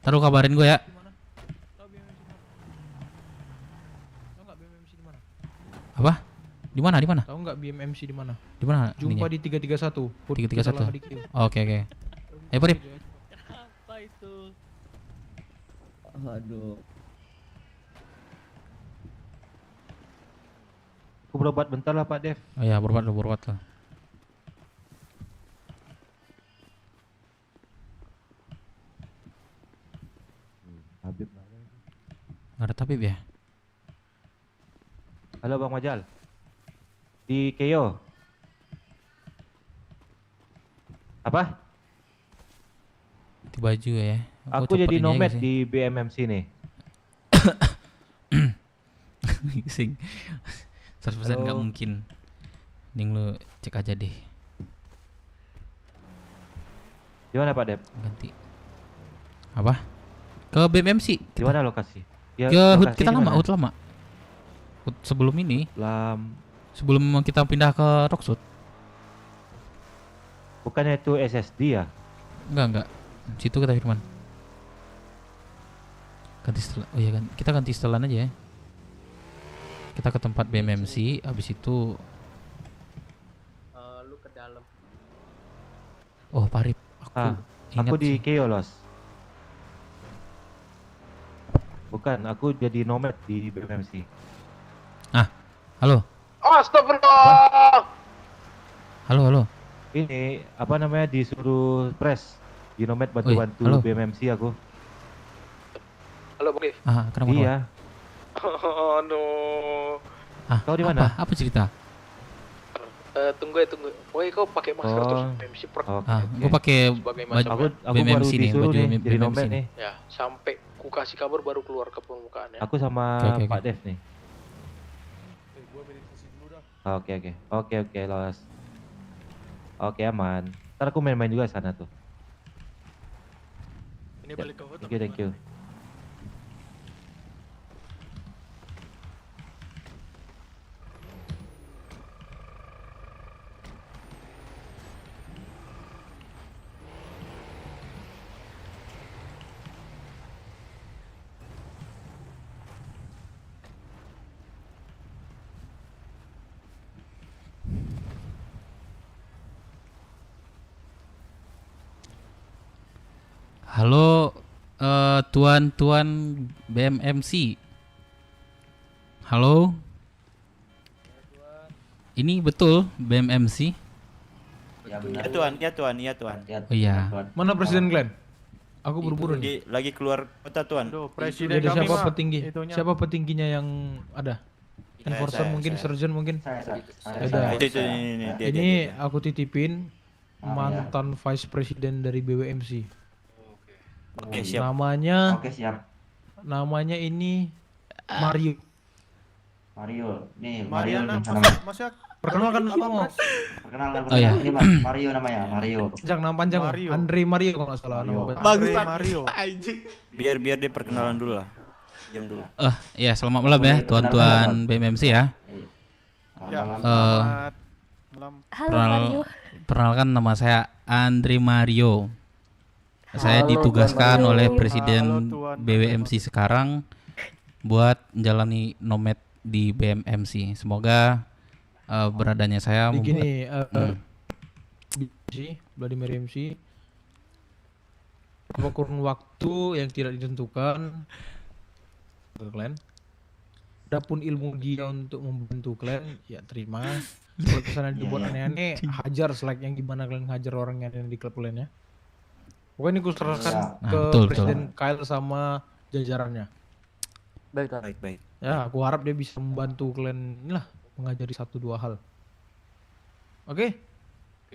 Taruh kabarin gue ya. Apa? Di mana? Tahu nggak BMMC di mana? Di mana? Jumpa di 331. 331. Oke. Ayo Prip. Apa itu? Aduh. Aku berobat bentar lah Pak Dev. Oh ya, berobat lo. Habib. Nggak ada tabib ya? Halo Bang Majal. Di Keyo. Apa? Ganti baju ya. Aku jadi nomad di BMMC nih. Sing 100% nggak mungkin. Ning lu cek aja deh. Di mana Pak Dev? Ganti. Apa? Ke BMMC. Di mana lokasi? Ya, ke HUT lokasi kita di lama, mana? HUT lama. HUT sebelum ini. Sebelum kita pindah ke Rocksuit. Bukannya itu SSD ya? Enggak. Situ kita Firman. Ganti setelan. Oh iya kan, kita ganti setelan aja ya. Kita ke tempat BMMC, habis itu Lu ke dalam. oh Parip, aku di Keolos. Bukan, aku jadi nomad di BMMC. Halo. Astagfirullah. Halo. Ini apa namanya disuruh press di nomad bantu-bantu halo. BMMC aku. Halo, Bang Dev. Kenapa? Iya. Oh no. Kau di mana? Apa cerita? Tunggu. Woi, kau pakai masker terus BMC Pro. Gue pakai aku BMMC baru nih, disuruh baju nih jadi nomad BMMC nih. Ya, sampai ku kasih kabar baru keluar ke permukaan ya. Aku sama Oke. Pak Dev nih. Oke, Los. Oke, aman. Ntar aku main-main juga sana tuh. Ini balik ke hotel. Thank you. Halo, tuan BMMC. Halo. Ini betul BMMC? Ya tuan. Oh iya. Mana Presiden Glenn? Aku buru-buru nih. Lagi keluar kota tuan. Presiden kami siapa mah petinggi? itunya. Siapa petingginya yang ada? Enforcer mungkin, surgeon mungkin. Ada. Ini aku titipin mantan Vice President dari BWMC. Oke, siap. Namanya Oke, siap. Namanya ini Mario. Mario, nih Mariana, Mario nih namanya. Masnya Perkenalkan apa, kamu. Pres? Perkenalkan, Oh, iya. ini Mario namanya, Mario. Nama panjang Mario. Andre Mario kalau nggak salah. Mario. Nama Andre Mario. Biar dia perkenalan dulu lah. Diam dulu. Ya selamat malam ya tuan-tuan BMMC ya. Ya, Eh, selamat malam. Halo Mario. Perkenalkan nama saya Andre Mario. Saya ditugaskan Tuan Mario. oleh Halo, Presiden Tuan BWMC sekarang buat menjalani nomad di BMMC. Semoga beradanya saya Jadi membuat gini, Vladimir MC apa kurun waktu yang tidak ditentukan ke kalian. Adapun ilmu dia untuk membantu kalian, ya terima. Kalau kesana dibuat aneh-aneh, hajar selek yang gimana kalian hajar orang yang ada di klub kalian ya. Pokoknya ini gue serahkan ke betul. Presiden Kyle sama jajarannya. Baik. Ya, aku harap dia bisa membantu kalian inilah mengajari 1-2 hal. Oke?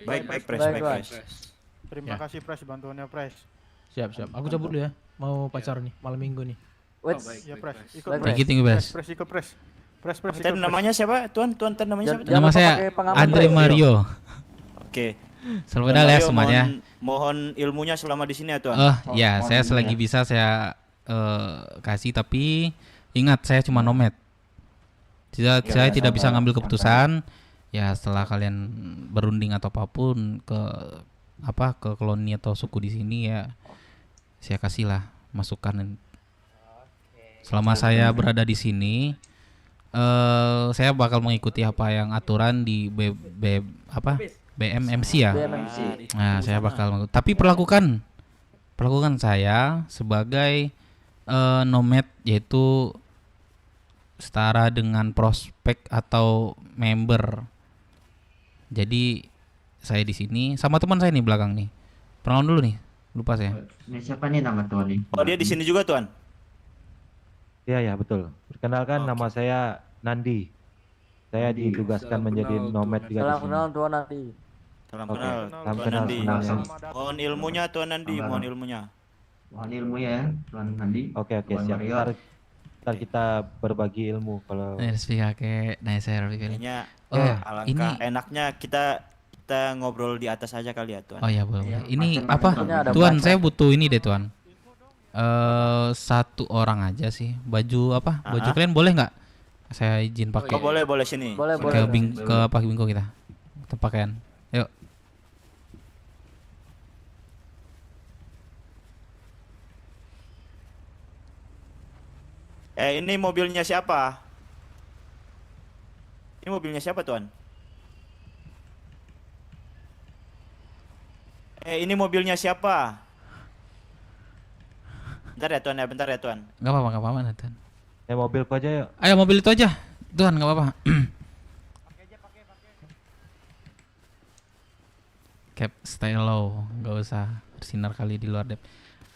Baik, Pres. Terima Ya. kasih Pres bantuannya Pres. Siap. Aku cabut dulu ya. Mau pacar nih malam minggu nih. Ya Pres, ikut Thank you, Pres. Pres ikut Pres. Pres ikut. Tadi namanya siapa? Tuan tadi namanya siapa? Nama saya Andre Mario. Oke. Selamat kenal ya semuanya. Mohon ilmunya selama di sini ya, Tuan. Ya, saya selagi bisa saya kasih, tapi ingat saya cuma nomad. Saya tidak bisa ngambil keputusan. Ya setelah kalian berunding atau apapun ke koloni atau suku di sini ya saya kasihlah masukan. Selama saya berada di sini saya bakal mengikuti apa yang aturan di BMMC ya. Nah, saya bakal tapi perlakukan saya sebagai nomad, yaitu setara dengan prospek atau member. Jadi saya di sini sama teman saya nih belakang nih. Perkenalan dulu nih. Lupa saya. Ini siapa nih nama Tuan nih? Oh, dia di sini juga, Tuan. Iya, betul. Perkenalkan nama saya Nandi. Saya ditugaskan menjadi nomad juga di sini. Tuan Nandi. Salam Oke, kenal, salam Tuan kenal Nandi. semuanya. Mohon ilmunya, Tuan Nandi. Mohon ilmunya. Mohon ilmu ya, Tuan Nandi. Oke, Tuan siap. Mario. Ntar kita berbagi ilmu kalau Kayaknya alangkah enaknya kita ngobrol di atas aja kali ya, Tuan. Oh ya boleh. Iya, Ini macam-macam apa? tuan. Ada Tuan, baca. saya butuh ini deh, Tuan. 1 orang aja sih. Baju apa? Baju kalian boleh nggak? Saya izin pakai. Oh, boleh sini. Ke bingko kita. Kita pakaian. Yuk. Ini mobilnya siapa? Ini mobilnya siapa, Tuan? Ini mobilnya siapa? Bentar ya, Tuan. Nggak apa-apa, Tuan. mobilku aja yuk. Ayo mobil itu aja. Tuan, nggak apa-apa. Cap stay low, nggak usah bersinar kali di luar dep.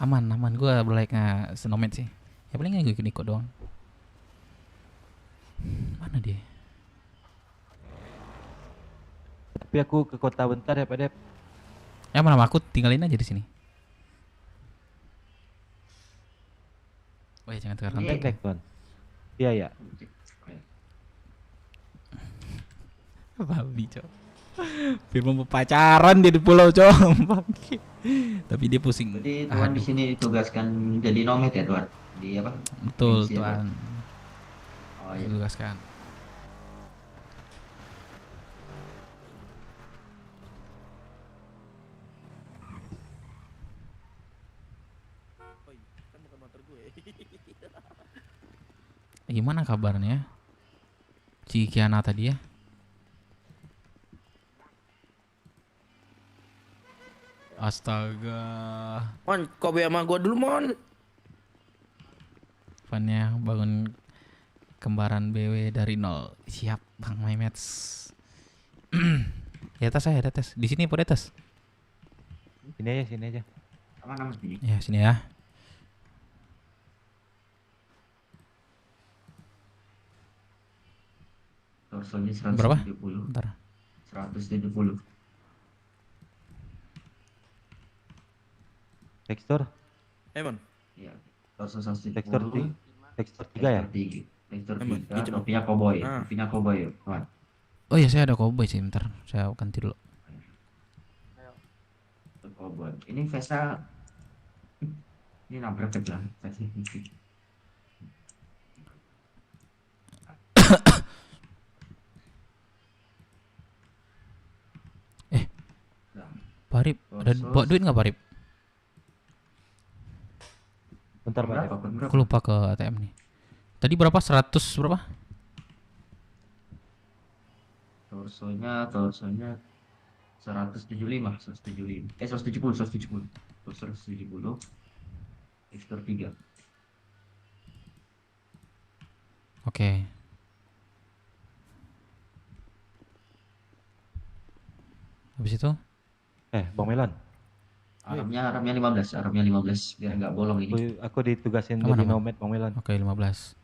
Aman. Gue like-nya senomet sih. Ya paling gue ikut doang. Mana dia? Tapi aku ke kota bentar ya, Pak Dep. Ya mana aku tinggalin aja di sini. Oh ya jangan tukar kontak. Cek, Tuan. Iya. Babi, Cok. Firman pacaran dia di pulau, Cok. Tapi dia pusing. Jadi Tuan di sini ditugaskan jadi nomad ya, Tuan? Di apa? Betul, Misi, Tuan. Oh iya. Ditugaskan. Gimana kabarnya? Si Kiana tadi ya? Astaga. Mon, kobe sama gua dulu, Mon. Fannya bangun kembaran BW dari nol. Siap, Bang Maimets. Di atas saya, di atas. Di sini apa di atas? Sini aja. Aman sini. Ya, sini ya. Torsonya 170. Berapa? Bentar. 170. Tekstur? Mon. Iya. Torso 170. Tekstur 3 ya? Tekstur Emang, 3, gitu, Bang. topinya cowboy. Ah. Topinya cowboy, kawan. Oh iya saya ada cowboy sih, bentar saya ganti dulu. Cowboy. Ini Vesta. Ini nabrak ke belakang. Parip, ada bawa duit nggak Parip? Bentar Pak. Aku lupa ke ATM nih. Tadi berapa? 100 berapa? Torsonya 175. 170. Torso 170. Tekstur 3. Oke. Habis itu? Bang Melan. Arabnya 15 biar nggak bolong ini. Aku ditugasin Aman, jadi aman. nomad Bang Melan. Oke, 15.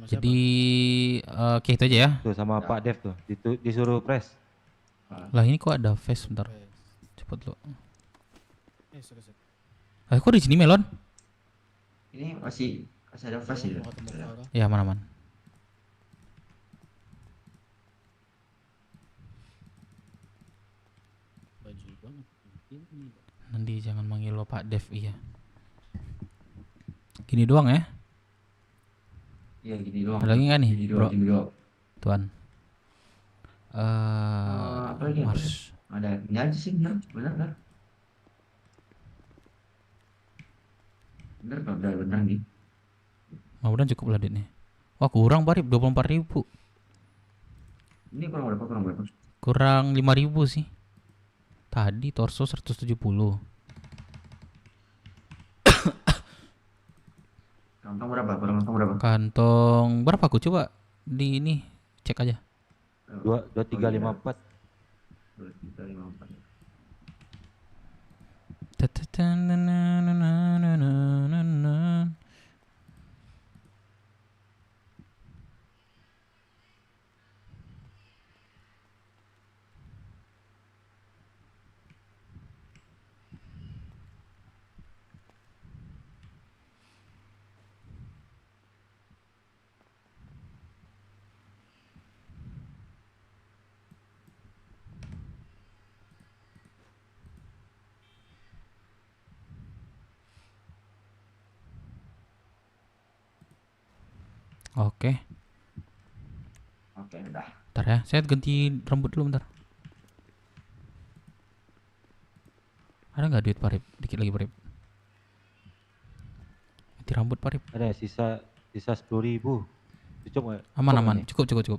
Jadi oke itu aja ya. Tuh sama Pak Dev tuh disuruh press. Lah ini kok ada face bentar. Cepet lo. Kok di sini Melon? Ini masih ada flash ya. Ya, aman-aman. Nanti jangan manggil lo Pak Dev, iya. Gini doang ya? Iya, gini doang. Ada lagi nggak nih, Gini bro? doang. Tuan. Apa lagi? Mars. Ada ini aja sih, benar. Benar nih. Mudah-mudahan cukup lah duitnya. Wah kurang Parip, 24.000. Ini kurang berapa? Kurang 5.000 sih. Tadi torso 170. Kantong berapa? Kantong berapa aku coba di ini cek aja. 2354. 2354. Oke. Oke, udah. Bentar ya, saya ganti rambut dulu bentar. Ada nggak duit Parip? Dikit lagi Parip. Ganti rambut Parip. Ada sisa 10.000. Cukup nggak? Aman. Cukup.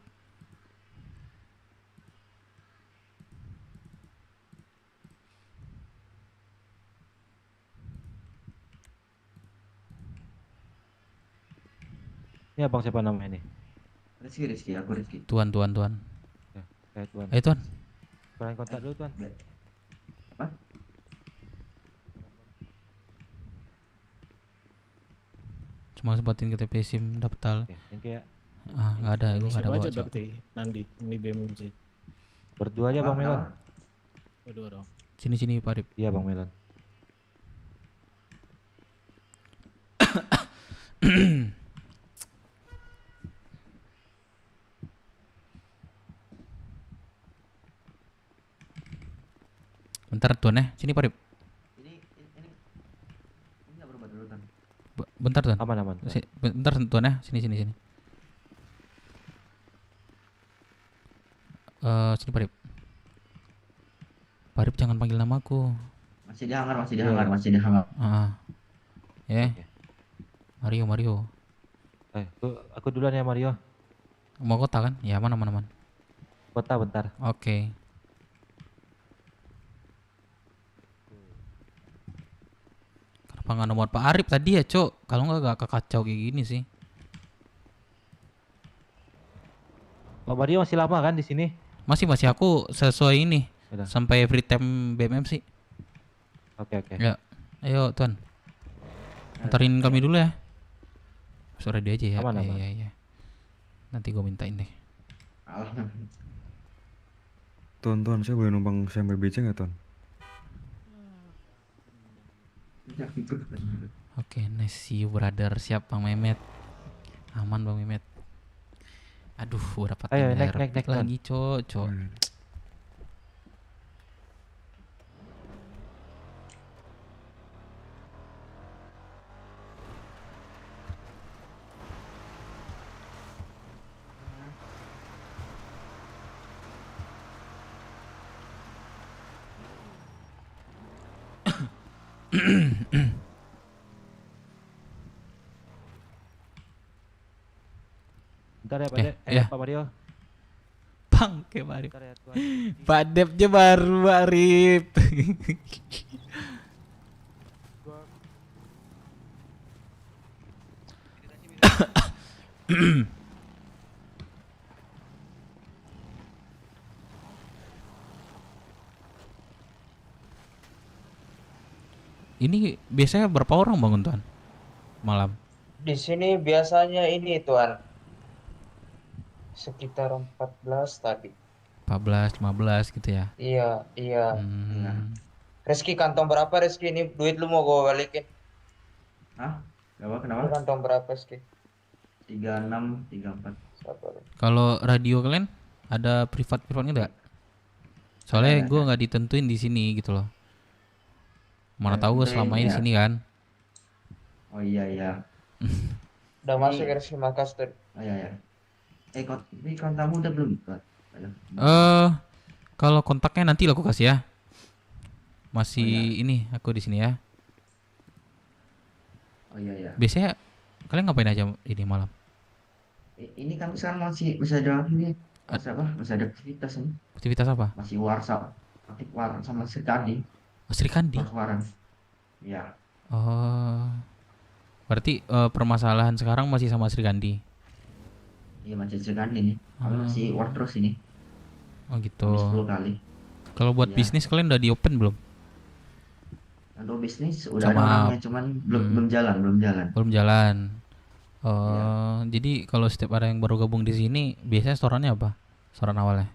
Ini abang siapa namanya nih? Rizky, aku Rizky. Tuan. Ya, saya Tuan. Ayo Tuan. Kalian kontak dulu Tuan. Apa? Cuma sempatin KTP SIM daftar. Thank you ya. Nggak ada, gue nggak ada Siapa bawa. aja Cok. berarti Nandi ini BMC. Berdua aja Bang Melan. Berdua dong. Sini Parip. Iya Bang Melan. Bentar Tuan ya, sini Parip. Ini nggak berubah dulu kan? Bentar Tuan. Aman. Bentar Tuan ya, sini. Sini Parip. Parip jangan panggil namaku. Masih di hangar. Ya. Mario. Aku duluan ya Mario. Mau kota kan? Ya aman. Kota bentar. Oke. Kenapa nggak nomor Pak Arif tadi ya Cok? Kalau nggak kekacau kayak gini sih. Pak Mario masih lama kan di sini? Masih aku sesuai ini. Udah. Sampai free time BMM sih. Oke. Ya. Ayo Tuan. Antarin kami dulu ya. Sore dia aja ya. Aman. Iya. Nanti gue mintain deh. Tuan, saya boleh numpang sampai BC nggak Tuan? Oke, nice see you brother. Siap Bang Mehmet. Aman Bang Mehmet. Aduh, udah dapat Ayo, naik, repeat Tuan. lagi, cok. Bentar ya Pak Dep. Ya. Pak Mario. Bang, kayak Marip. Bentar ya Tuan. Pak Depnya baru Marip. Ini biasanya berapa orang bangun Tuan? Malam. Di sini biasanya ini Tuan. Sekitar 14 tadi. 14, 15 gitu ya. Iya, iya. Hmm. Reski kantong berapa Reski? Ini duit lu mau gue balikin. Hah? Lu Kenapa? kantong berapa Reski? 36, 34. Sabar. Kalau radio kalian ada privatnya enggak? Soalnya Ada. gue nggak ditentuin di sini gitu loh. Mana tahu gue selama ini Iya. sini kan. Oh iya iya. Udah masuk Reski, makasih. Oh iya iya. Ini kontakmu udah belum? Kalau kontaknya nanti aku kasih ya. Masih ini aku di sini ya. Oh iya iya. Biasanya kalian ngapain aja ini malam? Ini kami sekarang masih ada ini. Masih apa? Masih ada aktivitas ini. Aktivitas apa? Masih warsa. Aktif war sama Sri Kandi. Sri Kandi? Waran. Iya. Oh. Berarti permasalahan sekarang masih sama Sri Kandi. Iya masih Sri Kandi nih. Kami masih war terus ini. Oh gitu. Kami 10 kali. Kalau buat Iya. bisnis kalian udah di open belum? Untuk bisnis udah Sama- ada orangnya cuman belum jalan. Belum jalan. Jadi kalau setiap ada yang baru gabung di sini, biasanya setorannya apa? Setoran awalnya?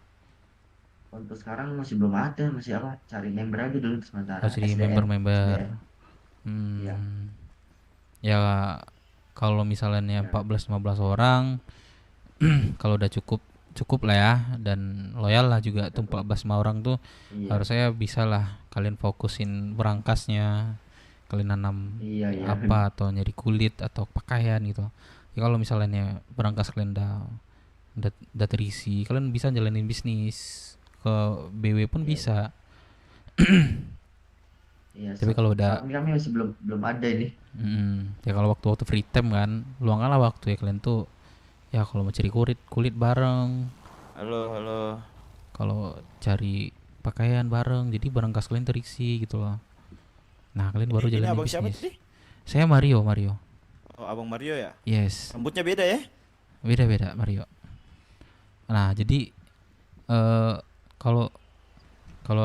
Untuk sekarang masih belum ada, masih apa? Cari member aja dulu sementara. Harus jadi SDM. member-member. Iya. Ya kalau misalnya 14-15 orang, kalau udah cukup lah ya, dan loyal lah juga tuh 14 orang tuh, Iya. harusnya bisa lah kalian fokusin berangkasnya, kalian nanam Iya. apa atau nyari kulit atau pakaian gitu. Ya kalau misalnya berangkas kalian udah terisi, kalian bisa jalanin bisnis ke BW pun bisa. Iya. Tapi kalau udah kami masih belum ada ini. ya kalau waktu free time kan, luangkanlah waktu ya kalian tuh. Ya kalau mau cari kulit bareng. Halo. Kalau cari pakaian bareng, jadi berangkas kalian terisi gitu loh. Nah kalian baru Ini jalanin abang siapa bisnis. tadi? Saya Mario. Oh, Abang Mario ya? Yes. Rambutnya beda ya? Beda Mario. Nah jadi kalau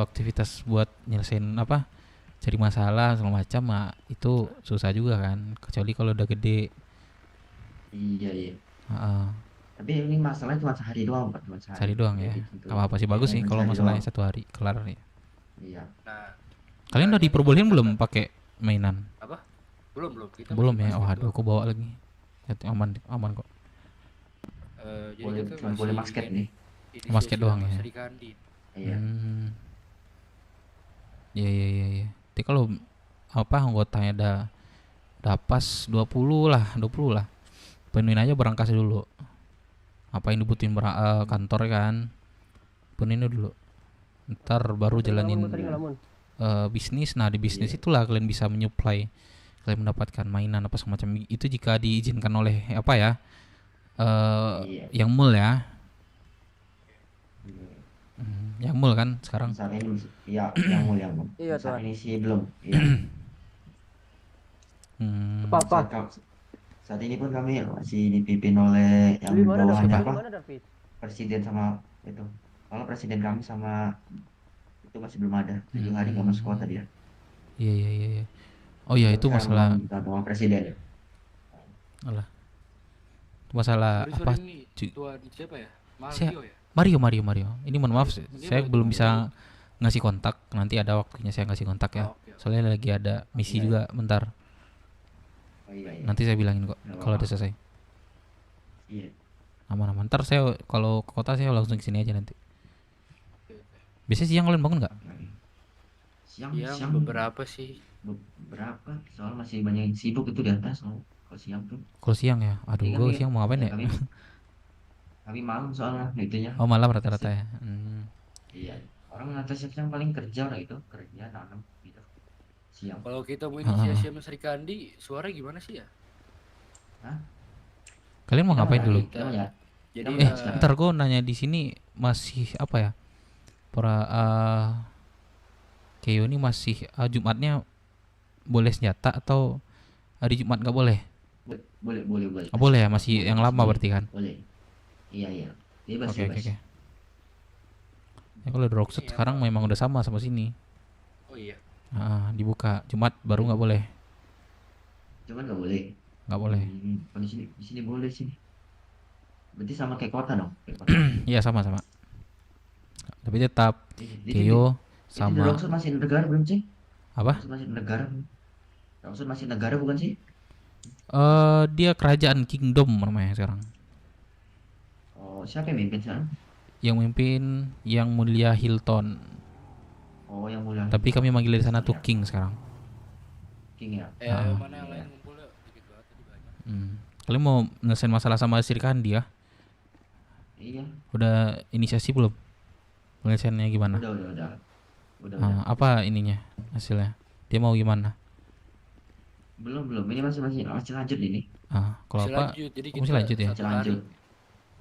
aktivitas buat nyelesain apa, cari masalah segala macam, itu susah juga kan, kecuali kalau udah gede. Iya. Tapi ini masalahnya cuma sehari doang, Pak. Cuma Sehari doang ya. Gitu. Gak apa-apa sih, bagus sih Cuma kalau sehari masalahnya doang. 1 hari kelar nih. Iya. Kalian udah diperbolehin belum pakai mainan? Apa? Belum. Kita Belum masih ya. Waduh, aku bawa lagi. Aman kok. Boleh, cuma boleh basket nih. Basket doang ya. Sri Kandi. Iya. Iya. Tapi kalau apa anggotanya udah pas 20 lah. Penuhin aja berangkas dulu. Apa yang dibutuhin kantor kan? Penuhin dulu. Ntar baru jalanin bisnis. Nah di bisnis itulah kalian bisa menyuplai, kalian mendapatkan mainan apa semacam itu jika diizinkan oleh apa ya, yang mall ya. Yang mall kan sekarang. Saat ini ya yang mulia. Iya, Saat Tuan. ini sih belum. Iya. Saat ini pun kami masih dipimpin oleh yang bawahnya apa? Presiden sama itu. Kalau presiden kami sama itu masih belum ada. 7 hari nggak masuk kota dia. Iya. Oh iya, itu masalah. Sama presiden. Alah. Masalah Sorry, apa? ini Tuan siapa ya? Saya- Mario ya? Mario. Ini mohon maaf, saya belum bisa ngasih kontak. Nanti ada waktunya saya ngasih kontak ya. Soalnya lagi ada misi juga, bentar. Oh iya, iya. Nanti saya bilangin kok Nggak kalau apa-apa. udah selesai. Iya. Aman-aman. Ntar saya kalau ke kota saya langsung ke sini aja nanti. Biasanya siang kalian bangun nggak? Siang beberapa sih. Beberapa, soal masih banyak yang sibuk itu di atas. Kalau siang tuh. Kalau siang ya, aduh Iya, gue kami- siang mau ngapain ya? Kami malam soalnya itunya. Oh malam rata-rata ya. Iya. Orang atas siang paling kerja lah itu, kerja nanam gitu. Siang. Kalau kita mau Ah. inisiasi sama Sri Kandi, suara gimana sih ya? Kalian mau Kita ngapain mau dulu? kita mau ya. Jadi Ntar gue nanya di sini masih apa ya? Keyo ini masih Jumatnya boleh senjata atau hari Jumat nggak boleh? Boleh. Oh, boleh ya, masih yang lama berarti kan? Boleh. Iya. Bebas, Oke. bebas. Ya kalau di Rockset sekarang memang udah sama sini. Oh iya. Dibuka Jumat baru nggak boleh. Cuman nggak boleh. Nggak boleh. Kalau di sini boleh sini. Berarti sama kayak kota dong. Iya sama. Tapi tetap Di Keyo sama. sama Rockset masih negara belum sih? apa? Rockset masih negara. Rockset masih negara bukan sih? Dia kerajaan Kingdom namanya sekarang. Oh, siapa yang mimpin sekarang? Yang mimpin Yang Mulia Hilton. Oh, yang mulia. Tapi kami manggil di sana tuh King sekarang. King ya. Mana yang lain ngumpulnya? Dikit banget tadi banyak. Kalian mau nyelesain masalah sama Sri Kandi ya? Iya. Udah inisiasi belum? Penyelesaiannya gimana? Udah. Apa ininya hasilnya? Dia mau gimana? Belum. Ini masih lanjut ini. Kalau Masih apa? lanjut, jadi Masih kita lanjut ya? satu hari.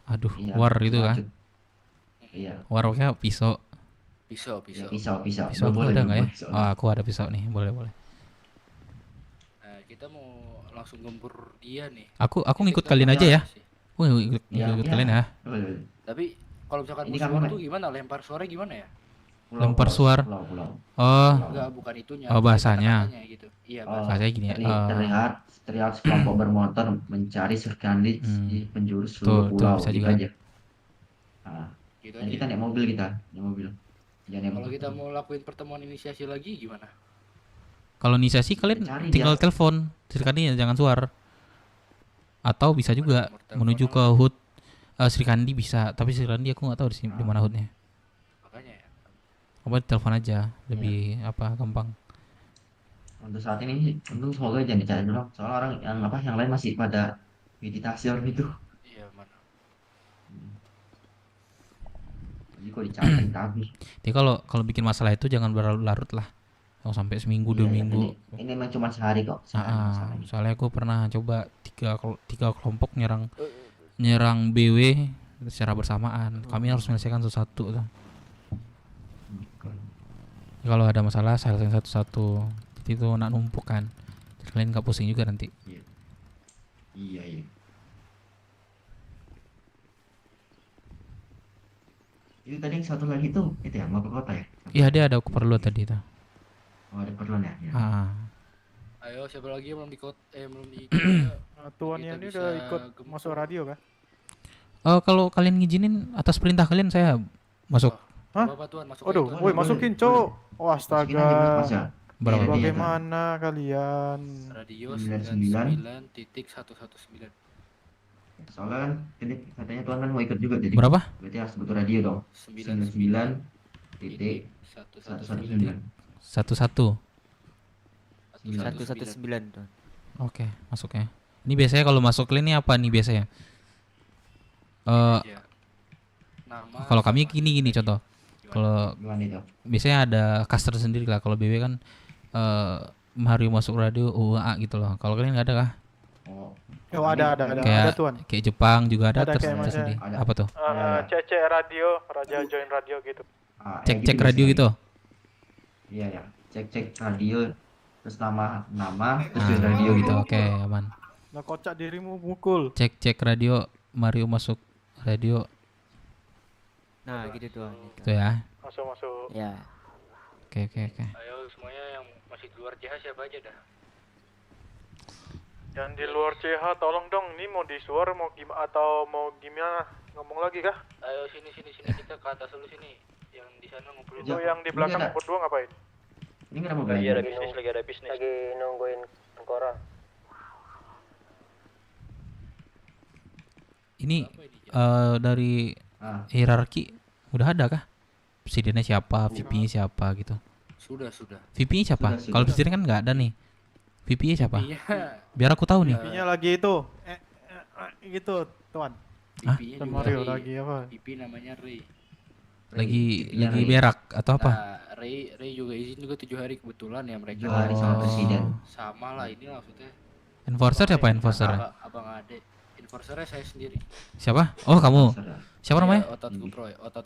Aduh, Iya, war itu kan? Iya. Warnya pisau. Pisau. Pisau Aku boleh, ada nggak ya? pisau. Aku ada pisau nih, boleh. Nah, kita mau langsung gempur dia nih. Aku Kita ngikut kalian aja ya. sih. Aku ngikut kalian ya. Tapi kalau misalkan Ini musuh kami- tuh gimana? Lempar suara gimana ya? Lempar suar. Pulau. Enggak, bukan itunya. Bahasanya. kata-katanya gitu. Iya, Bahasanya gini ya. Terlihat sekelompok bermotor mencari Sri Kandi di penjuru seluruh Tuh, pulau. bisa Gitu juga. aja. Gitu Dan aja. kita naik mobil Jangan naik Kalau mobil. kita mau lakuin pertemuan inisiasi lagi gimana? Kalau inisiasi kalian Cari tinggal dia. telepon. Sri Kandi jangan suar. Atau bisa juga menuju ke HUD Sri Kandi bisa. Tapi Sri Kandi aku nggak tahu di mana HUD-nya. Makanya ya. Apa telepon aja lebih gampang. Untuk saat ini, untung semoga jangan dicari dulu. Soalnya orang yang lain masih pada meditasi orang itu. Iya, mana? Jadi kok dicari kami. Jadi kalau bikin masalah itu jangan berlarut-larut lah. Kalau sampai seminggu 2 minggu. Ini memang cuma sehari kok. Soalnya aku pernah coba tiga kelompok nyerang BW secara bersamaan. Kami harus menyelesaikan satu-satu tuh. Kalau ada masalah selesaikan satu-satu. Jadi itu nak numpuk kan. Kalian nggak pusing juga nanti. Iya. Itu tadi yang satu lagi tuh itu ya mau ke kota ya? Iya dia ada keperluan tadi itu. Oh ada keperluan ya? Ayo, siapa lagi yang belum belum di Tuannya ini udah ikut masuk radio kan? Kalau kalian ngizinin atas perintah kalian saya masuk. Hah? Bapak Tuan, masuk Waduh, aja, Tuan. woi masukin cok. Oh astaga. Berapa? Bagaimana kalian? Radio 99. 99.119. Soalnya kan ini katanya Tuan kan mau ikut juga jadi. Berapa? Berarti harus butuh radio dong. 99.119. 119 tuh. Oke, masuk ya. Ini biasanya kalau masuk kalian ini apa nih biasanya? Kalau kami gini contoh. Kalau biasanya ada caster sendiri lah. Kalau BW kan Mario masuk radio UA gitu loh. Kalau kalian nggak ada kah? Oh ada Kayak Tuan. kayak Jepang juga ada, Ada kayak tersendiri. macam- Apa tuh? CC radio, raja join radio gitu. Cek radio gitu. Iya. Cek radio terus nama terus join radio gitu. Oke, aman. Nah kocak dirimu mukul. Cek radio Mario masuk radio. Nah gitu Tuan. Gitu ya. Masuk. Ya. Oke. Ayo semuanya yang masih di luar CH siapa aja dah. Yang di luar CH tolong dong, ini mau disuar mau gimana atau mau gimana? Ngomong lagi kah? Ayo sini kita ke atas dulu sini. Yang di sana ngumpulin. Itu yang di belakang berdua ngapain? Ini kenapa Lagi ada bisnis. Lagi nungguin Kora. Ini dari hierarki udah ada kah? Presidennya siapa, VP-nya siapa gitu? Sudah. VP-nya siapa? Sudah. Kalau presiden kan nggak ada nih. VP-nya siapa? VP-nya Biar aku tahu nih. VP-nya lagi itu. Gitu, Tuan. Hah? VP-nya Tuan juga Mario Ray. lagi apa? VP namanya Ray. Lagi Ray. berak atau apa? Nah, Ray juga izin juga 7 hari kebetulan ya mereka. 7 hari sama presiden. Sama lah ini maksudnya. Enforcer siapa enforcer? Abang Ade. Enforcernya saya sendiri. Siapa? Oh, kamu. Siapa namanya? Otot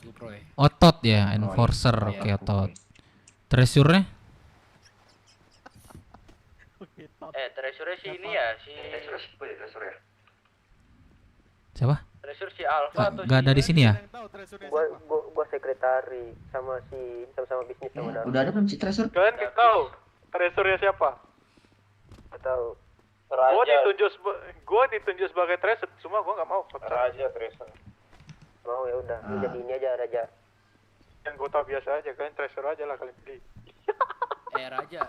Guproy. Otot ya, enforcer. Oke, Otot. Treasure-nya? Treasure si ini ya, si Siapa? Treasure si Alpha atau Gak ada di sini ya? Gua sekretari sama sama bisnis sama Darwin. Udah ada belum si Treasure? Kalian nggak tahu treasurnya siapa? Nggak tahu. Gua ditunjuk sebagai treasure, cuma gua nggak mau. Raja treasure. Mau ya udah, jadi ini aja Raja. Yang gua tahu biasa aja, kalian treasure aja lah kalian pilih. Raja.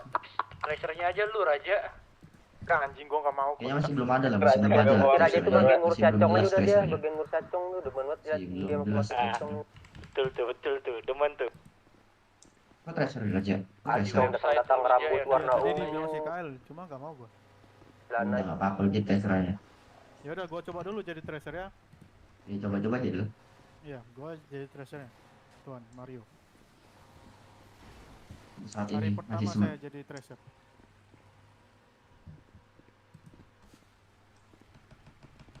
Treasure-nya aja lu Raja. Kan anjing gua nggak mau. Kayaknya masih belum ada lah, masih belum ada. Raja itu bagian ngurus Masih belum cacong jelas udah dia, treasurenya. bagian ngurus cacong tuh demen banget dia Masih dia belum ngurus jelas cacong. Betul tuh, demen tuh. Kok Treasure aja? Cacong datang rambut warna Tadi ungu. dibilang si Kael, cuma nggak mau gua. Enggak apa-apa jadi Treasure-nya. Ya udah gua coba dulu jadi treasure ya. Ya coba-coba aja dulu. Iya, gua jadi treasure-nya. Tuan Mario. Saat Hari ini pertama masih saya jadi treasure.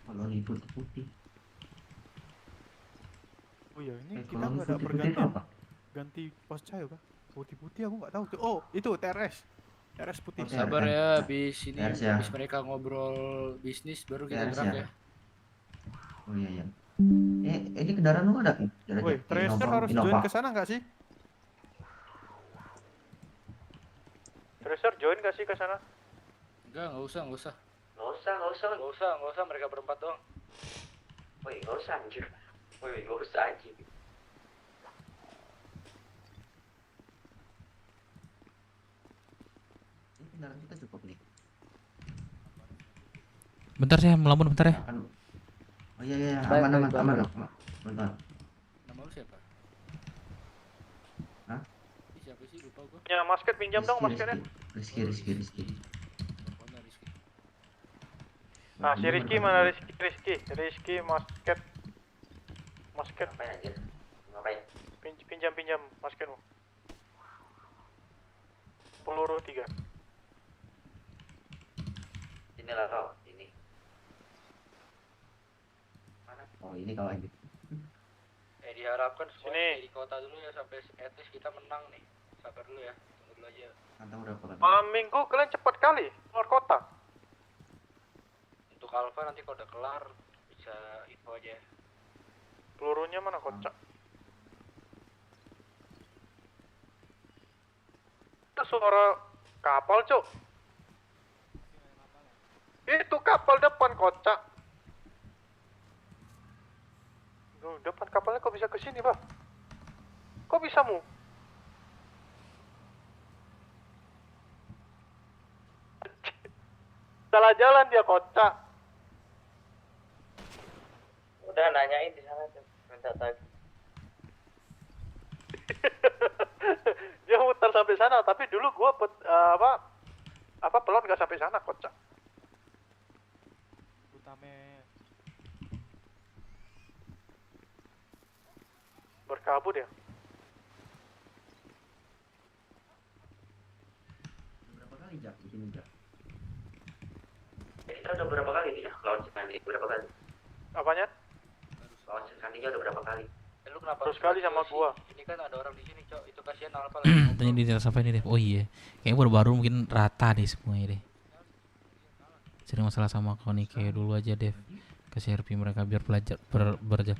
kalau ini putih-putih. Oh iya, ini kita kalau nggak ada putih-putih itu pergantian. apa? Ganti pos cayo kah? Putih-putih aku nggak tahu tuh. Oh, itu TRS. TRS putih. Oh, Sabar TRS. ya, habis ini TRS ya. habis mereka ngobrol bisnis baru kita TRS gerak ya. ya. Oh iya iya. Ini kendaraan lu ada? Woi, treasure harus join ke sana nggak sih? Treasure join nggak sih ke sana? Enggak usah. Nggak usah, Mereka berempat doang. Woi, nggak usah anjir. Ini kendaraan kita cukup nih. Bentar saya melamun bentar ya. Oh iya iya, Baik, aman. Nama Bentar. lu siapa? Hah? Siapa sih lupa gua. Ya, masket pinjam dong masketnya. Rizky. Nah, si Rizky mana Rizky masket. Ngapain? Pinjam masketmu. Peluru 3. Inilah kau, ini. Oh ini kawan. Diharapkan semuanya Sini. di kota dulu ya sampai at least kita menang nih. Sabar dulu ya, tunggu dulu aja. Antang berapa kan? Malam minggu kalian cepat kali keluar kota. Untuk Alpha nanti kalau udah kelar bisa info aja. Pelurunya mana kocak? Itu suara kapal, Cuk. Itu kapal depan kocak. Duh, depan kapalnya kok bisa ke sini, Bang? Kok bisa mu? Salah jalan dia kocak. Udah nanyain di sana tuh, minta tagih. Dia muter sampai sana, tapi dulu gua pelon nggak sampai sana kocak. Utame berkabut ya. Berapa kali Jak di sini Jak? Kita udah berapa kali nih lawan Sekandi? Berapa kali? Apanya? Lawan Sekandinya udah berapa kali? Lu kenapa Terus kali sama gua. Ini kan ada orang di sini, Cok. Itu kasihan Alpha lagi. Tanya di daerah apa ini deh. Oh iya. Kayaknya baru-baru mungkin rata deh semuanya deh. Sering masalah sama kau nih kayak dulu aja Dev. Kasih RP mereka biar belajar berja.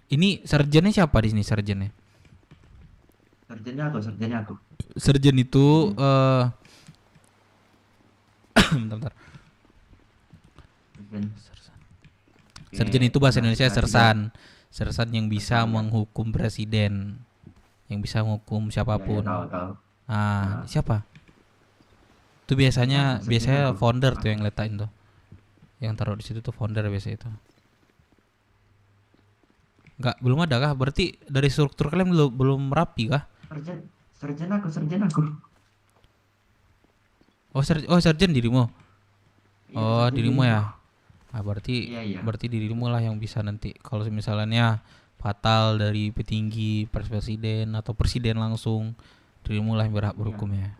Ini sarjannya siapa di sini sarjannya? Sarjannya aku. Sarjan itu bentar. Sarjan itu bahasa Indonesia sersan. Sersan yang bisa menghukum presiden. Yang bisa menghukum siapapun. Tahu. Ah, siapa? Itu biasanya founder tuh yang letakin tuh. Yang taruh di situ tuh founder biasa itu. Enggak, belum ada kah? Berarti dari struktur kalian belum rapi kah? Serjen aku. Oh, sarjen dirimu. Iya, Oh, sarjen dirimu dirimu. ya. Ah, berarti Iya. berarti dirimu lah yang bisa nanti kalau misalnya fatal dari petinggi presiden atau presiden langsung, dirimu lah yang berhak berhukum ya.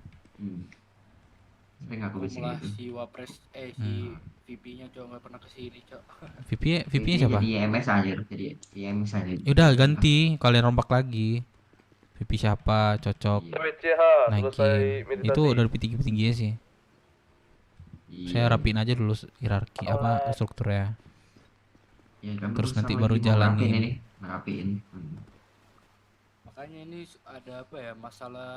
Tapi nggak aku bisa Malah gitu. si Wapres si VP-nya cok nggak pernah kesini cok. VP-nya siapa? Jadi IMS aja, jadi IMS aja. Udah ganti, kalian rombak lagi. VP siapa cocok naikin. Itu dari petinggi-petingginya sih. Saya rapiin aja dulu hierarki apa strukturnya. Ya, kami Terus nanti sama baru lagi mau rapiin jalanin. ini, ngerapiin. Makanya ini ada apa ya, masalah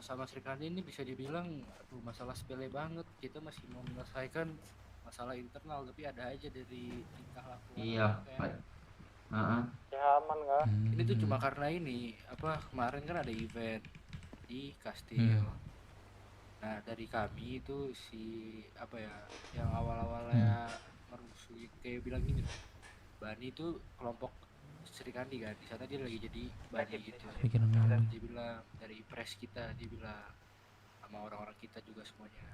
sama Sri Kandi ini bisa dibilang aduh masalah sepele banget. Kita masih mau menyelesaikan masalah internal tapi ada aja dari tingkah laku. Iya, Pak. Ya aman kah? Ini tuh cuma karena ini apa kemarin kan ada event di Kastil. Nah dari kami itu si apa ya yang awalnya merusuh kayak bilang gini, Bani itu kelompok Sri Kandi kan, di sana dia lagi jadi Bani gitu. Dan dia bilang dari press kita, dia bilang sama orang-orang kita juga semuanya,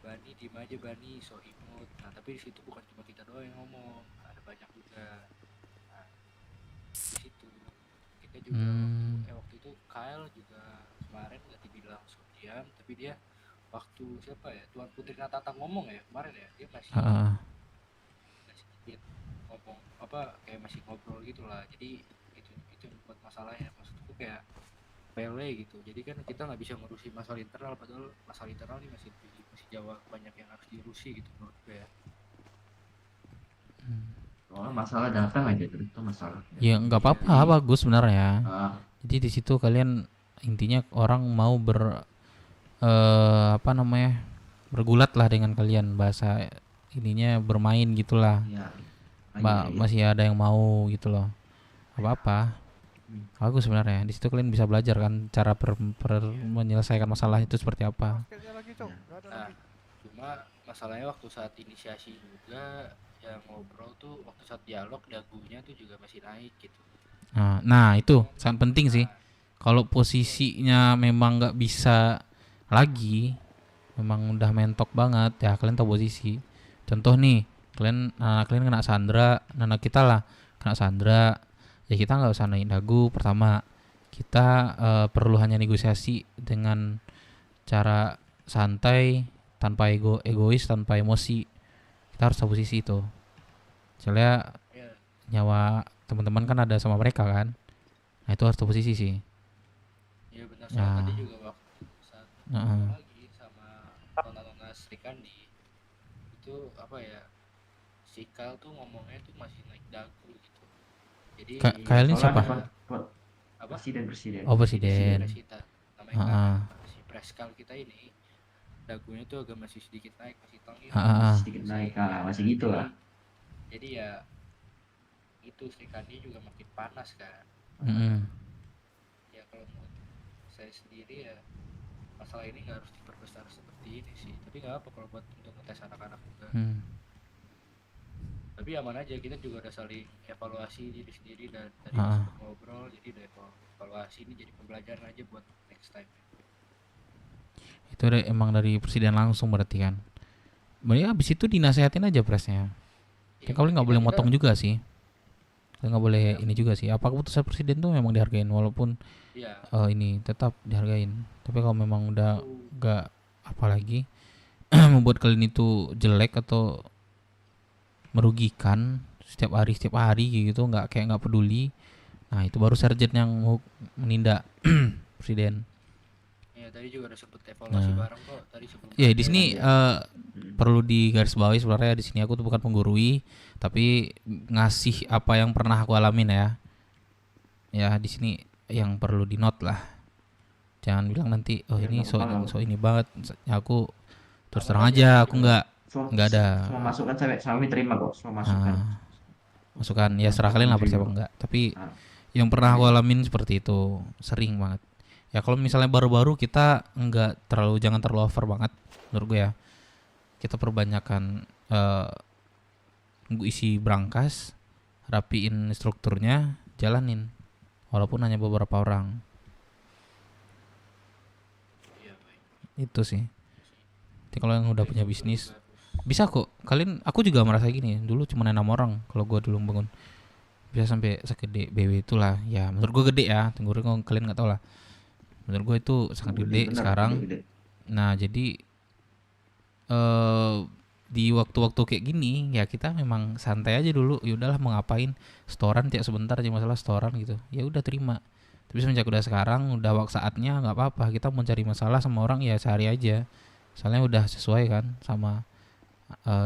Bani diem aja Bani, so imut. Nah tapi di situ bukan cuma kita doang yang ngomong, ada banyak juga. Nah, di situ kita juga waktu itu Kyle juga kemarin nggak dibilang so diam, tapi dia waktu siapa ya Tuan Putri Natata ngomong ya kemarin ya, dia masih sedikit ngomong apa kayak masih ngobrol gitulah. Jadi itu yang buat masalahnya, maksudku kayak pele gitu. Jadi kan kita nggak bisa ngurusi masalah internal, padahal masalah internal ini masih jauh banyak yang harus diurusi gitu menurut gue ya. Soalnya masalah datang aja terus itu masalah. Ya nggak apa-apa, bagus sebenarnya. Jadi di situ kalian intinya orang mau apa namanya bergulat lah dengan kalian, bahasa ininya bermain gitulah. Masih ada yang mau gitu loh. Apa-apa. Bagus sebenarnya. Di situ kalian bisa belajar kan cara menyelesaikan masalah itu seperti apa. Nah, cuma masalahnya waktu saat inisiasi juga yang ngobrol tuh waktu saat dialog dagunya tuh juga masih naik gitu. Nah itu sangat penting sih. Kalau posisinya memang nggak bisa lagi, memang udah mentok banget ya kalian tahu posisi. Contoh nih, kalian kena sandra, kita lah kena sandra, ya kita nggak usah naik dagu. Pertama kita perlu hanya negosiasi dengan cara santai, tanpa egois, tanpa emosi. Kita harus tahu posisi itu. Soalnya nyawa teman-teman kan ada sama mereka kan. Nah itu harus tahu posisi sih. Iya benar, soalnya tadi juga waktu saat lagi sama nona Sri Kandi itu apa ya, si Kyle tuh ngomongnya tuh masih naik dagu gitu. Jadi Kyle ini siapa? Apa? Presiden. Oh presiden. Namanya si Preskal kita ini dagunya tuh agak masih sedikit naik, masih tonggil. Sedikit naik, masih gitu lah. Jadi ya itu Sri Kandi juga makin panas kan. Ya kalau menurut saya sendiri ya masalah ini nggak harus diperbesar seperti ini sih, tapi nggak apa kalau buat untuk ngetes anak-anak juga. Tapi aman aja, kita juga udah saling evaluasi diri sendiri dan tadi ngobrol, jadi udah evaluasi ini jadi pembelajaran aja buat next time. Itu emang dari presiden langsung berarti kan. Berarti abis itu dinasehatin aja presnya. Ya, kalian nggak boleh motong juga sih. Kalian nggak boleh ini juga sih. Apa keputusan presiden tuh memang dihargain walaupun ini tetap dihargain. Tapi kalau memang udah nggak apalagi membuat kalian itu jelek atau merugikan setiap hari gitu, kayak nggak peduli. Nah itu baru serjen yang menindak presiden. Ya tadi juga ada sempet evaluasi bareng kok tadi sebelum. Ya di sini perlu digarisbawahi sebenarnya di sini aku tuh bukan penggurui, tapi ngasih apa yang pernah aku alamin ya. Ya di sini yang perlu di note lah. Jangan bilang nanti ini so ini banget. Ya, aku terus terang aja aku nggak ada. Semua masukan saya terima kok, semua masukan. Masukan ya serah kalian lah percaya enggak. Tapi yang pernah aku alamin seperti itu sering banget. Ya kalau misalnya baru-baru kita jangan terlalu over banget menurut gue ya. Kita perbanyakkan isi brankas, rapiin strukturnya, jalanin. Walaupun hanya beberapa orang. Itu sih. Tapi kalau yang udah punya bisnis bisa kok. Aku juga merasa gini. Dulu cuma 6 orang kalau gua dulu bangun. Bisa sampai segede BW itulah. Ya menurut gua gede ya. Tunggu kalian nggak tahu lah. Menurut gua itu sangat gede sekarang. Nah jadi di waktu-waktu kayak gini ya kita memang santai aja dulu. Ya udahlah mau ngapain, setoran tiap sebentar aja masalah setoran gitu. Ya udah terima. Tapi semenjak udah sekarang udah waktu saatnya nggak apa-apa. Kita mau cari masalah sama orang ya sehari aja. Soalnya udah sesuai kan sama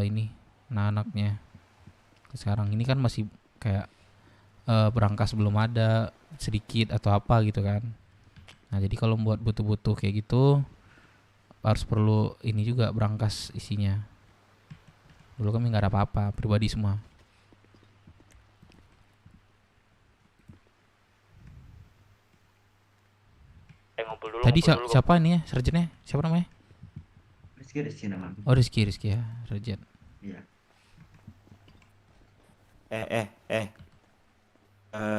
ini anak-anaknya. Sekarang ini kan masih kayak berangkas belum ada sedikit atau apa gitu kan. Nah jadi kalau buat butuh-butuh kayak gitu harus perlu ini juga berangkas isinya. Dulu kami nggak ada apa-apa, pribadi semua. Tadi siapa nih ya sarjennya? Siapa namanya? Rizky namanya. Oh Rizky ya, sarjen. Iya.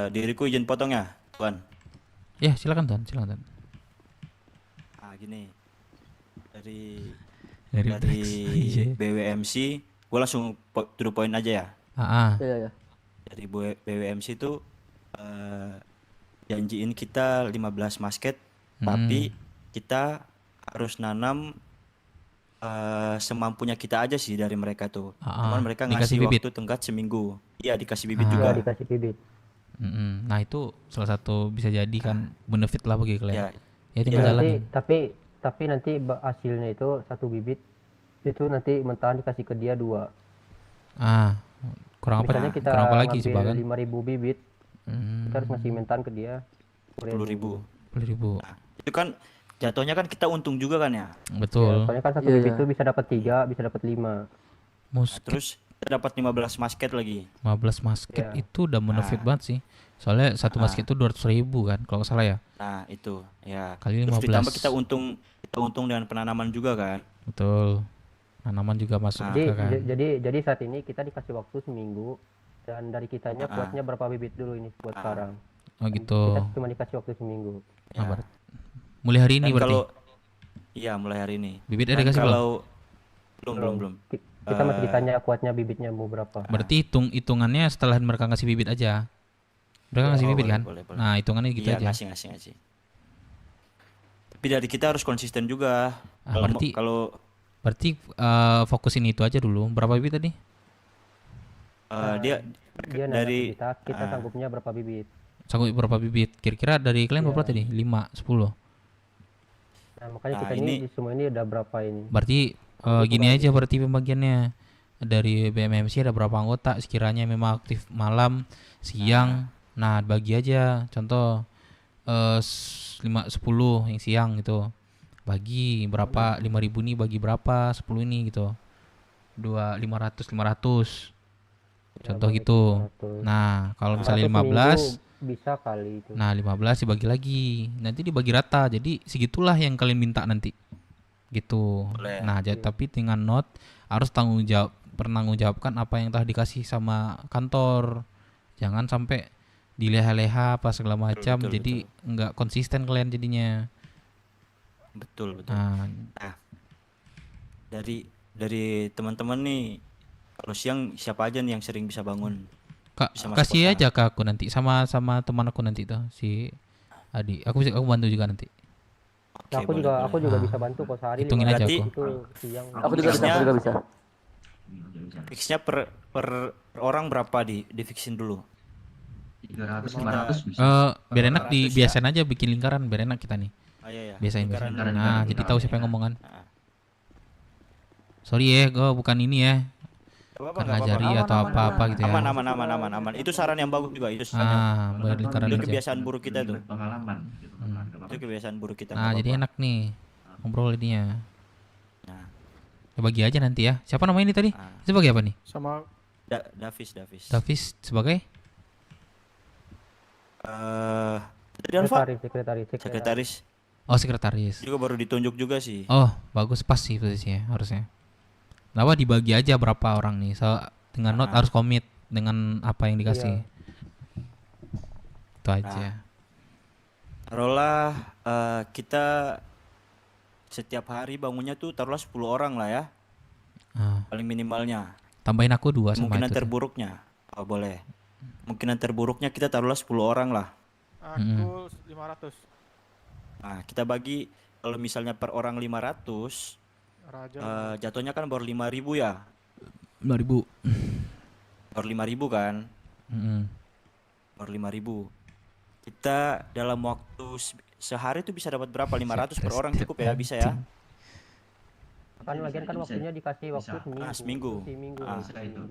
Diriku izin potong ya, Tuan. Ya silakan Tuan. Gini. Dari Iya. BWMC, gue langsung to the point aja ya. Iya. Dari BWMC itu janjiin kita 15 masket, tapi kita harus nanam semampunya kita aja sih dari mereka tuh. Cuman mereka ngasih waktu tenggat seminggu. Iya dikasih bibit juga. Dikasih bibit. Nah itu salah satu bisa jadi kan benefit lah bagi kalian. Ya tinggal Ya, jalanin. tapi nanti hasilnya itu 1 bibit itu nanti mentahan dikasih ke dia 2. Kurang apa? Misalnya kita Kurang apa lagi coba kan? 5.000 bibit, kita harus ngasih mentahan ke dia 10.000. 10.000. Itu kan jatuhnya kan kita untung juga kan ya. Betul. Soalnya kan 1 bibit itu bisa dapat 3, bisa dapat 5. Terus kita dapat 15 masket lagi. 15 masket itu udah benefit banget sih. Soalnya 1 masket itu 200.000 kan kalau nggak salah ya. Nah itu ya. Kali Terus 15. ditambah kita untung dengan penanaman juga kan. Betul. Tanaman juga masuk juga kan. Jadi saat ini kita dikasih waktu seminggu dan dari kitanya kuatnya berapa bibit dulu ini buat sekarang. Oh gitu. Kita cuma dikasih waktu seminggu. Mulai hari ini berarti. Iya mulai hari ini. Bibit ada kasih belum. Kita masih ditanya kuatnya bibitnya mau berapa. Berarti hitungannya setelah mereka ngasih bibit aja. Mereka ngasih bibit kan? Boleh. Nah hitungannya gitu aja. Ngasih. Tapi dari kita harus konsisten juga. Berarti fokusin itu aja dulu. Berapa bibit tadi? Dia dari kita sanggupnya berapa bibit? Sanggup berapa bibit? Kira-kira dari kalian berapa tadi? 5, 10. Nah, makanya kita ini semua ini udah berapa ini? Berarti gini aja berarti pembagiannya. Dari BMMC ada berapa anggota sekiranya memang aktif malam, siang. Nah, bagi aja. Contoh 10 yang siang gitu. Bagi berapa 5.000 nih bagi berapa 10 ini gitu. 500. Contoh gitu. Nah, kalau misalnya 15 bisa kali itu. Nah, 15 dibagi lagi. Nanti dibagi rata. Jadi segitulah yang kalian minta nanti. Gitu. Boleh. Nah, tapi dengan note harus pertanggungjawabkan apa yang telah dikasih sama kantor. Jangan sampai dileha-leha apa segala macam jadi enggak konsisten kalian jadinya. Betul. Nah, dari teman-teman nih kalau siang siapa aja nih yang sering bisa bangun? Kasih aja ke aku nanti sama teman aku nanti tuh si Adi. Aku bantu juga nanti. Aku juga bisa bantu kok sehari. Hitungin aja aku. Itu siang. Aku juga bisa. Fixnya per orang berapa di-fixin dulu? 300 500 bisa. Biar enak biasain aja bikin lingkaran biar enak kita nih. Iya. Biasain. Nah, jadi tahu siapa yang ngomong kan. Sorry ya, gue bukan ini ya. Ngajari atau apa gitu ya. Aman. Itu saran yang bagus juga. Itu kebiasaan buruk kita tuh. Pengalaman. Itu kebiasaan buruk kita. Nah, jadi enak nih ngobrol ininya. Ya bagi aja nanti ya. Siapa namanya ini tadi? Sebagai apa nih? Sama Davis sebagai sekretaris. Oh, sekretaris. Juga baru ditunjuk juga sih. Oh, bagus pas sih posisinya harusnya. Kenapa dibagi aja berapa orang nih? Dengan note harus komit. dengan apa yang dikasih. Iya. Itu aja. Taruhlah kita setiap hari bangunnya tuh taruhlah 10 orang lah ya. Paling minimalnya. Tambahin aku 2 sama Kemungkinan itu. terburuknya. Oh, boleh. Kemungkinan terburuknya kita taruhlah 10 orang lah. Aku 500. Nah, kita bagi kalau misalnya per orang 500, Raja. jatuhnya kan baru 5.000 ya. 5.000. Baru 5.000 kan? Baru 5.000. Kita dalam waktu sehari tuh bisa dapat berapa? 500 per orang cukup ya? Bisa ya? Kan lagian kan waktunya dikasih waktu seminggu. Seminggu.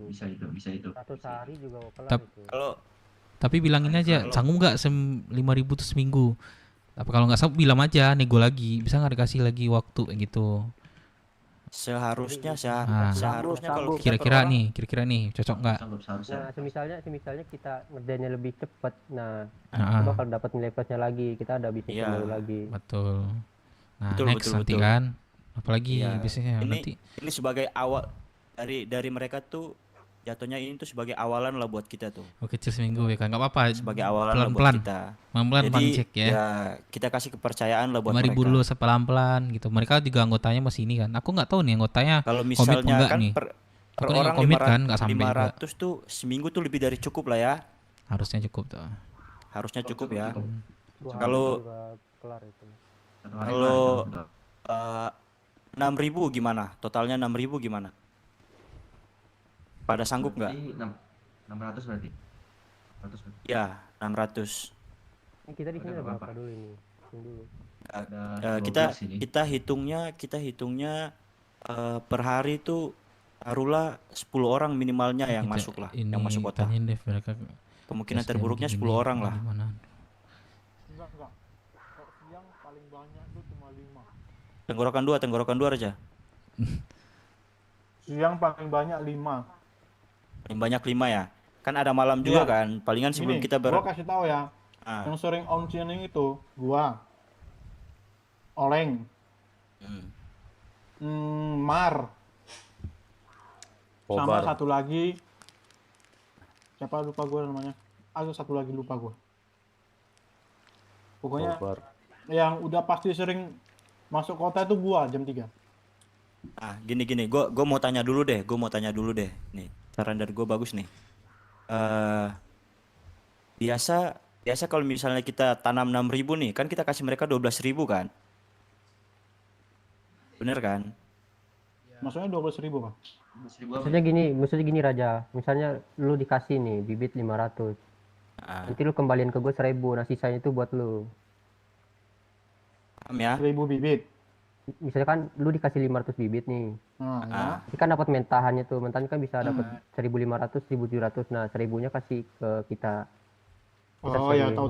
Bisa itu. 1 sehari juga kelar Tap- itu. Tapi bilangin aja, sanggup nggak 5.000 tuh seminggu? Tapi kalau nggak sanggup bilang aja, nego lagi. Bisa nggak dikasih lagi waktu kayak gitu? Seharusnya Nah, seharusnya kalau kita kira-kira per orang- nih, cocok nggak? Nah, semisalnya kita ngerjainnya lebih cepat. Nah, Ah. kita bakal dapat nilai plusnya lagi. Kita ada bisnis Iya. baru lagi. Betul. Nah, Betul, next betul, nanti betul. kan, apalagi Iya. bisnisnya ini, nanti. ini sebagai awal dari mereka tuh jatuhnya ini tuh sebagai awalan lah buat kita tuh. Oh, kecil seminggu ya kan, nggak apa-apa. Sebagai awalan lah buat Pelan-pelan. kita. Pelan-pelan Jadi cek ya. kita kasih kepercayaan lah buat 5.000 mereka. dulu sepelan-pelan gitu. Mereka juga anggotanya masih ini kan. Aku nggak tahu nih anggotanya Kalau komit misalnya enggak kan nih. per Takutnya orang nggak komit kan, nggak sampai juga. 500 tuh seminggu tuh lebih dari cukup lah ya. Harusnya cukup tuh. Harusnya cukup ya. 2 hari Kalau juga kelar itu. kalau 6.000 gimana? Totalnya 6.000 gimana? Pada sanggup nggak? 600 berarti. 600 berarti. Ya, 600. Ini kita di sini Ada ada berapa? berapa dulu ini? Hitung dulu. Kita hitungnya per hari itu taruhlah 10 orang minimalnya yang masuk lah, yang masuk kota. Tanyain deh mereka. Kemungkinan tes terburuknya gini, 10 orang lah. gimana. Enggak. Kalau siang paling banyak tuh cuma 5. Tenggorokan dua aja. Siang paling banyak 5. Paling banyak 5 ya. Kan ada malam juga Iya. kan. Palingan sebelum Gini, kita gua kasih tahu ya. Ah. Yang sering on tuning itu gua, Oleng, Mar, sama Kobar. satu lagi siapa lupa gua namanya. Ada satu lagi lupa gua. Pokoknya Kobar. yang udah pasti sering masuk kota itu gua jam 3. Ah, gini. Gua mau tanya dulu deh. Nih, saran dari gua bagus nih. Biasa kalau misalnya kita tanam 6.000 nih, kan kita kasih mereka 12.000 kan? Bener kan? Maksudnya 12.000 Pak. Maksudnya gini Raja. Misalnya lu dikasih nih bibit 500. Nanti lu kembaliin ke gue 1.000. Nah sisanya itu buat lu. Paham ya? 1.000 bibit. Misalnya kan lu dikasih 500 bibit nih. Nah, Nanti kan dapat mentahannya tuh. Mentahannya kan bisa dapat 1.500, 1.700. Nah 1.000-nya kasih ke kita. Oh ya, tahu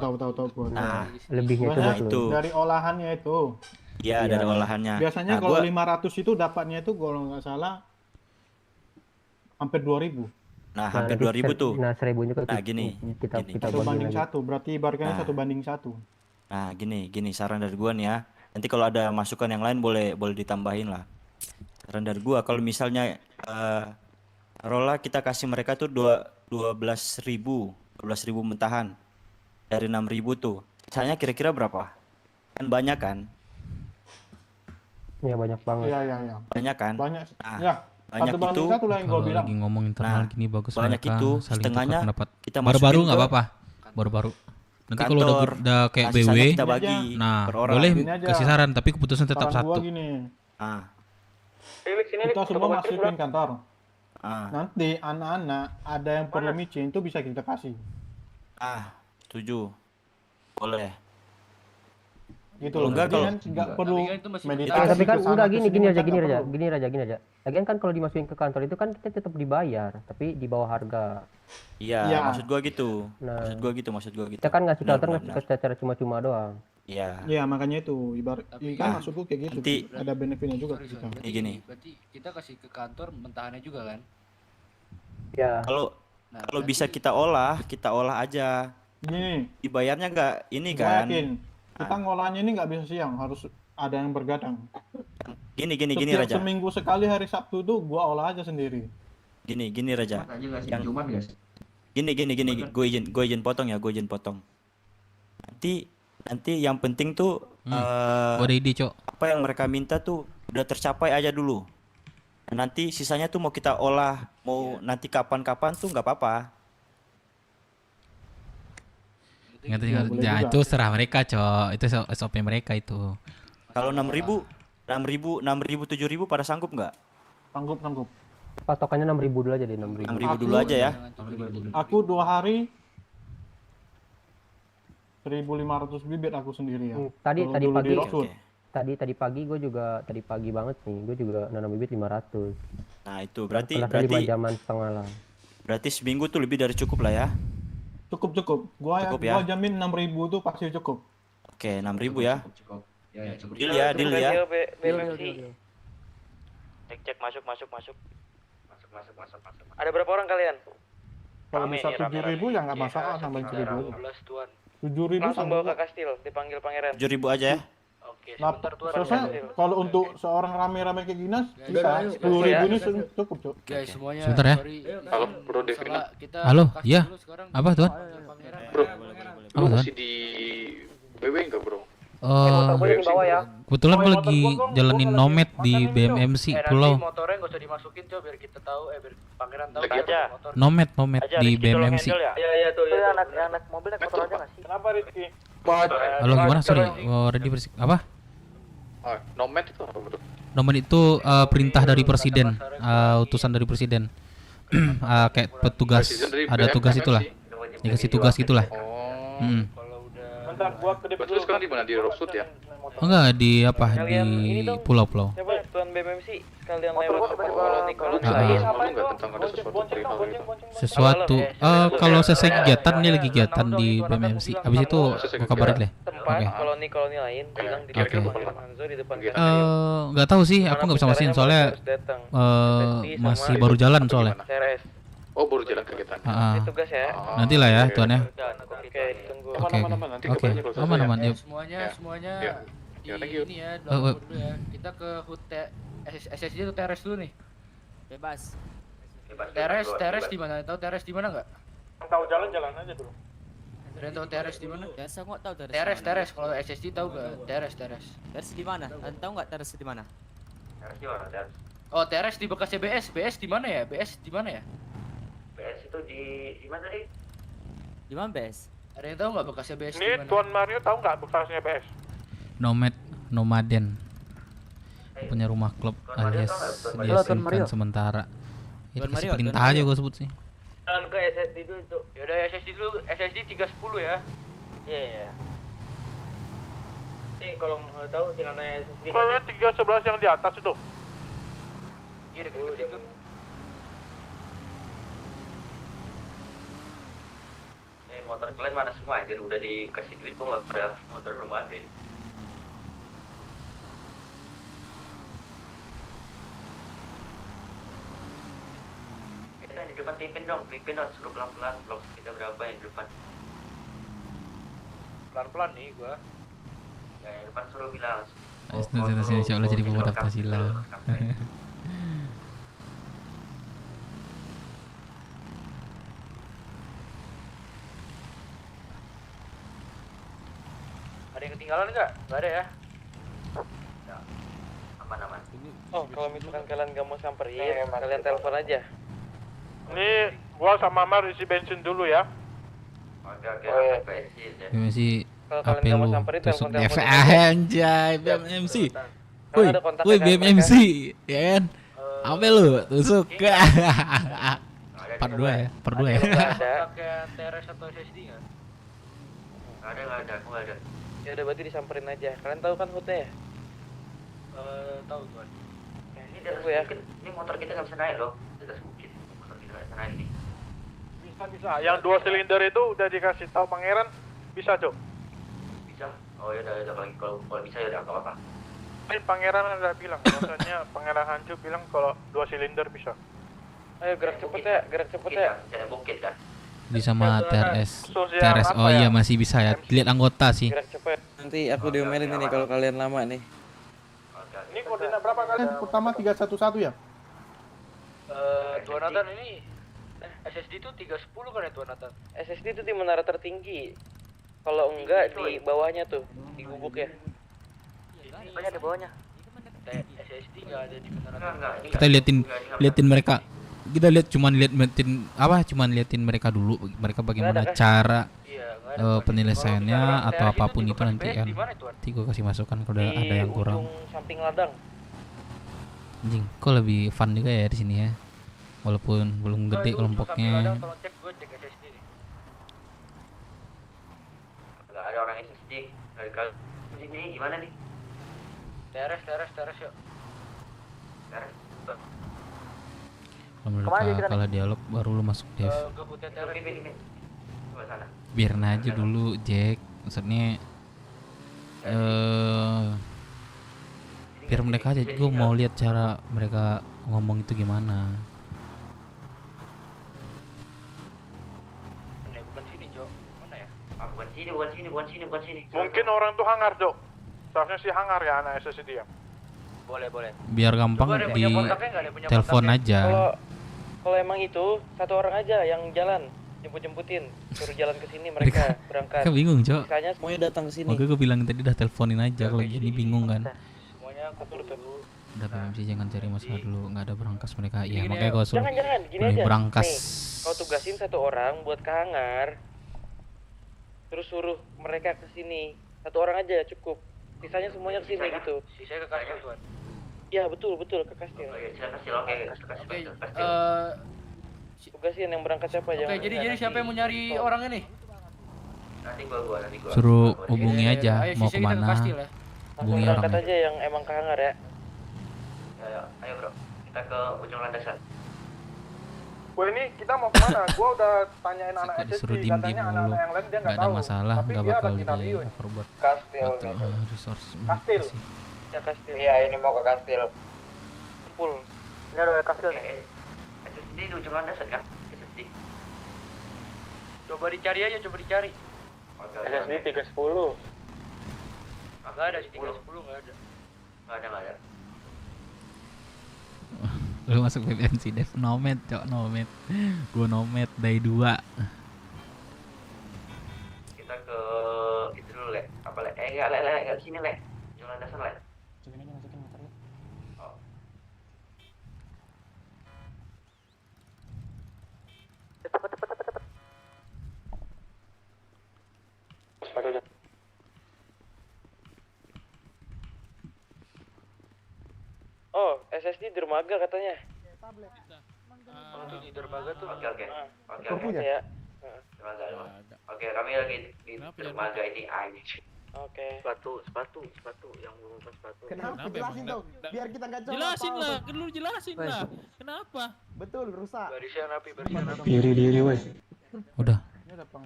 gua. Nah, Lebihnya itu buat lu. Dari olahannya itu. Iya, dari olahannya. Biasanya Nah, kalau gua- 500 itu dapatnya itu kalau nggak salah hampir 2.000. Nah, hampir 2.000 tuh. Nah 1.000-nya kan Nah, gini. kita Satu bagi banding lagi. satu, berarti ibaratnya Nah. 1 banding 1. Nah, gini saran dari gua nih ya. Nanti kalau ada masukan yang lain boleh ditambahin lah. Saran dari gua kalau misalnya taruhlah kita kasih mereka tuh 12.000 mentahan dari 6.000 tuh. Sisanya kira-kira berapa? Kan banyak kan? Iya banyak banget. Iya. Banyak kan? Banyak. Nah, Ya, banyak satu banding itu satu lah yang gua Kalau bilang. lagi ngomong internal Nah, gini bagus banyak mereka itu, saling setengahnya tukar pendapat. kita Baru-baru masukin nggak ke apa-apa. Baru-baru. Nanti kalau kantor. udah kayak Nah, sisanya BW, kita bagi nah per orang. boleh Gini aja. kasih saran tapi keputusan tetap Saran gua satu. gini. Ah, Kita semua masukin kantor. ah, Nanti anak-anak ada yang perlu micin itu bisa kita kasih. setuju. Boleh. Gitu Kalau loh. enggak, Jadi kalau- kan nggak perlu Tapi kan itu masih meditasi. Tapi kan kesana, enggak kesini, gini kan aja, nggak perlu. gini aja. Lagian kan kalau dimasukin ke kantor itu kan kita tetap dibayar, tapi di bawah harga. Iya, Iya. maksud gua gitu. Nah. Maksud gua gitu. Kita kan ngasih Benar, kantor benar, ngasih benar. secara cuma-cuma doang. Iya. Iya, makanya itu ibarat kan Ah, maksudku kayak gitu. nanti- Ada benefitnya juga ke kita. Gini. Berarti kita kasih ke kantor mentahannya juga kan? Ya. Kalau Nah, kalau bisa kita olah aja. Gini, Dibayarnya nggak ini gua kan? yakin kita ngolahnya ini nggak bisa siang, harus ada yang bergadang. Gini Setiap Raja. seminggu sekali hari Sabtu tuh gua olah aja sendiri. Gini Raja. Aja nggak sih? Yang Cuman guys. Gini, gue izin potong ya, Nanti yang penting tuh Gua ada ide, Cok. apa yang mereka minta tuh udah tercapai aja dulu. Nanti sisanya tuh mau kita olah, mau nanti kapan-kapan tuh nggak apa-apa. Ngerti. Ya itu serah mereka, Cok. Itu SOP mereka itu. Kalau 6.000, 7.000 pada sanggup nggak? Sanggup. Patokannya 6.000 dulu aja deh, 6.000. 6.000 dulu aja ya. Aku 2 hari 1.500 bibit aku sendiri ya. Tadi Kalau dulu pagi. di Rockwood. Tadi pagi gue juga pagi banget nih. Gue juga nanam bibit 500. Nah itu berarti 5 jaman setengah lah. Berarti seminggu tuh lebih dari cukup lah ya. Cukup. Gua ya? jamin 6.000 tuh pasti cukup. Oke, 6.000 ya. Cukup. Ya, cukup. Deal ya. Cek masuk. Ada berapa orang kalian? Kalau Rame bisa nih, rame-rame. 7.000 ya nggak masalah tambahin 1.000. 12 tuan. 7.000 Langsung bawa ke sanggup. kastil, dipanggil pangeran. 7.000 aja ya. Oke, Nah, sebentar tuan. selesai. Kalau untuk seorang rame-rame kayak gini bisa ayo, 10.000 ini ayo. cukup, Cuk. Guys, semuanya. Sebentar ya. sorry. Halo, Bro Devina. Halo, iya. Apa, Tuan? Bro, Apa, lu Tuan? masih di BW enggak, Bro? Kebetulan gue lagi jalanin nomad di BMMC Pulau. Motornya nggak usah dimasukin, coba biar kita tahu, biar pangeran tahu. Lagi aja. Nomad di BMMC. Iya tuh. Anak mobil naik motor aja nggak sih? Kenapa Rizky? Halo, gimana? Sorry, ready bersih. Apa? Nomad itu apa, Bro? Nomad itu perintah dari presiden, utusan dari presiden. Kayak petugas, ada tugas itulah. Dikasih tugas gitulah. Bentar, gua ke Berarti lu sekarang di mana? Di Rockwood ya? Enggak, di apa? Di pulau-pulau. Coba tuan BMMC sekalian lewat ke koloni Lu nggak tentang ada sesuatu perihal gitu? Sesuatu. Kalau selesai kegiatan, ini lagi kegiatan di BMMC. Habis itu gua kabarin deh. Oke. Koloni lain bilang di Oke. depan Hanzo di depan Nggak tahu sih, aku nggak bisa mastiin soalnya masih baru jalan soalnya. Oh, baru jalan kegiatan. Tugas ya. Nanti lah ya, Tuan ya. Oke, tunggu. Oke. Nanti Oke. kabarnya kalau selesai Aman. ya. Yuk. Semuanya Ya, thank you. ini ya, dulu ya. Kita ke HUT SSD itu teres dulu nih. Bebas. Teres di mana? Tahu teres di mana enggak? Tahu jalan aja dulu. Ada tahu teres di mana? Biasa nggak tahu teres. Teres kalau SSD tahu enggak? Teres. Teres di mana? Tahu nggak teres di mana? Oh, teres di bekas BS. BS di mana ya? BS di mana ya? BS itu di mana nih? Di mana BS? Ada yang tahu nggak bekasnya BS di Ini mana? Tuan Mario tahu nggak bekasnya BS? Nomaden. Punya rumah klub alias dia simpan sementara. Itu kasih perintah aja gue sebut sih. Jalan ke SSD dulu itu. Yaudah SSD 310 ya. Iya. Nih kalau mau tahu tinggal nanya SSD. Kalau 311 yang di atas itu. Iya dekat situ. Motor kalian mana semua? Jadi udah dikasih duit kok nggak pada motor rumah deh. Kita di depan Pipin dong, suruh pelan-pelan. Blok kita berapa yang di depan? Pelan-pelan nih gua. Ya, yang depan suruh bilang. Sini insya Allah jadi pemuda Pancasila. Ada yang ketinggalan nggak? Nggak ada ya. Aman. Oh, kalau misalkan kalian nggak mau samperin, kalian telepon aja. Ini gua sama Mar isi bensin dulu ya. Oke. BMMC Kalau kalian apa nggak mau lu samperin, tusuk telepon anjay BMMC. Woi, ada kontaknya woi kan, BMMC, ya kan? Apa lu tusuk? Per dua ya. Pakai teres atau SSD nggak? Nggak ada, aku nggak ada. Ya udah berarti disamperin aja. Kalian tahu kan HUT-nya ya? Tahu tuan. Ini tunggu ya. Ini motor kita nggak bisa naik loh. Kita sedikit. Motor kita nggak bisa naik nih. Bisa. Yang 2 silinder itu udah dikasih tahu pangeran, bisa Cok. Bisa. Oh ya udah kalau bisa ya udah nggak apa-apa. Ini pangeran udah bilang, maksudnya pangeran Hancu bilang kalau 2 silinder bisa. Ayo gerak cepet ya. Jangan bukit kan. Di sama TRS. Oh iya masih bisa ya. Lihat anggota sih. Nanti aku diomelin ini kalau kalian lama nih. Ini koordinat berapa kalian? Pertama 311 ya? Tuan Nathan ini SSD itu 310 kan itu Nathan? SSD itu di menara tertinggi. Kalau enggak di bawahnya tuh, di gubuk ya. Banyak di bawahnya. SSD nggak ada di menara tertinggi. Kita liatin mereka. Kita cuman liatin mereka dulu. Mereka bagaimana cara penyelesaiannya atau apapun itu nanti kan. Nanti gue kasih masukan kalau ada yang kurang. Samping ladang. Anjing, kok lebih fun juga ya di sini ya. Walaupun belum gede kelompoknya. Tolong cek, gue cek SSD nih. Nggak ada orang SSD dari kali ini gimana nih? Teres yuk. Teres. Kalau mereka kalah dialog baru lu masuk dev. Gabutnya teres. Coba sana. Biarin aja dulu Jack. Maksudnya biar mereka aja. Gue mau lihat cara mereka ngomong itu gimana. Bukan sini, Jo. Mana ya? Bukan sini. Mungkin orang tuh hangar, Dok. Seharusnya sih hangar ya anak SSD ya. Boleh. Biar gampang di telepon aja. Kalau emang itu satu orang aja yang jalan, jemput-jemputin, suruh jalan ke sini mereka berangkat. Kan bingung, Jo. Sisanya semuanya datang ke sini. Makanya gue bilang tadi udah teleponin aja kalau gini bingung kan. Semuanya aku turut dulu. Udah BMC jangan cari masalah dulu, nggak ada berangkas mereka. Iya, Gini makanya kalau suruh jangan gini aja. berangkas. Nih, kau tugasin satu orang buat ke hangar. Terus suruh mereka ke sini. Satu orang aja cukup. Sisanya semuanya ke sini gitu. Sisanya ke kastil tuan. Ya betul ke kastil. Tugasin yang berangkat siapa Oke, jadi siapa yang mau nyari orang ini? Nanti gua. Suruh hubungi aja Ayo, mau sisanya kita ke kemana. kastil ya. Langsung berangkat aja yang emang ke hangar ya. Ayo bro, kita ke ujung landasan. Wah ini kita mau kemana? Gua udah tanyain anak Disuruh SSD, diem-diem katanya dulu. anak-anak yang lain dia Nggak nggak ada tahu. masalah, Tapi nggak dia bakal ada di skenario. overboard Kastil. resource. Kastil. Ya kastil. Iya ini mau ke kastil. Full. Ini ada kastil nih. SSD di ujung landasan kan? SSD. Coba dicari aja, SSD 310. Enggak ada, 310 enggak ada. Nggak ada. Lu masuk PPNC Dev nomad, Cok, nomad. Gua nomad day 2. Kita ke itu dulu Le. Apa Le? Enggak sini Le. Ujung landasan Le. Masukin motornya. Oh. Oh, SSD di dermaga katanya. Untuk di dermaga tuh. Oke. Ya. Dermaga. Oke, kami lagi di dermaga ini anjing. Oke. Sepatu yang bukan sepatu. Kenapa? Jelasin dong, biar kita nggak jawab. Jelasin lah, kan lu jelasin lah. Kenapa? Betul, rusak. Barisnya rapi. Diri weh. Udah.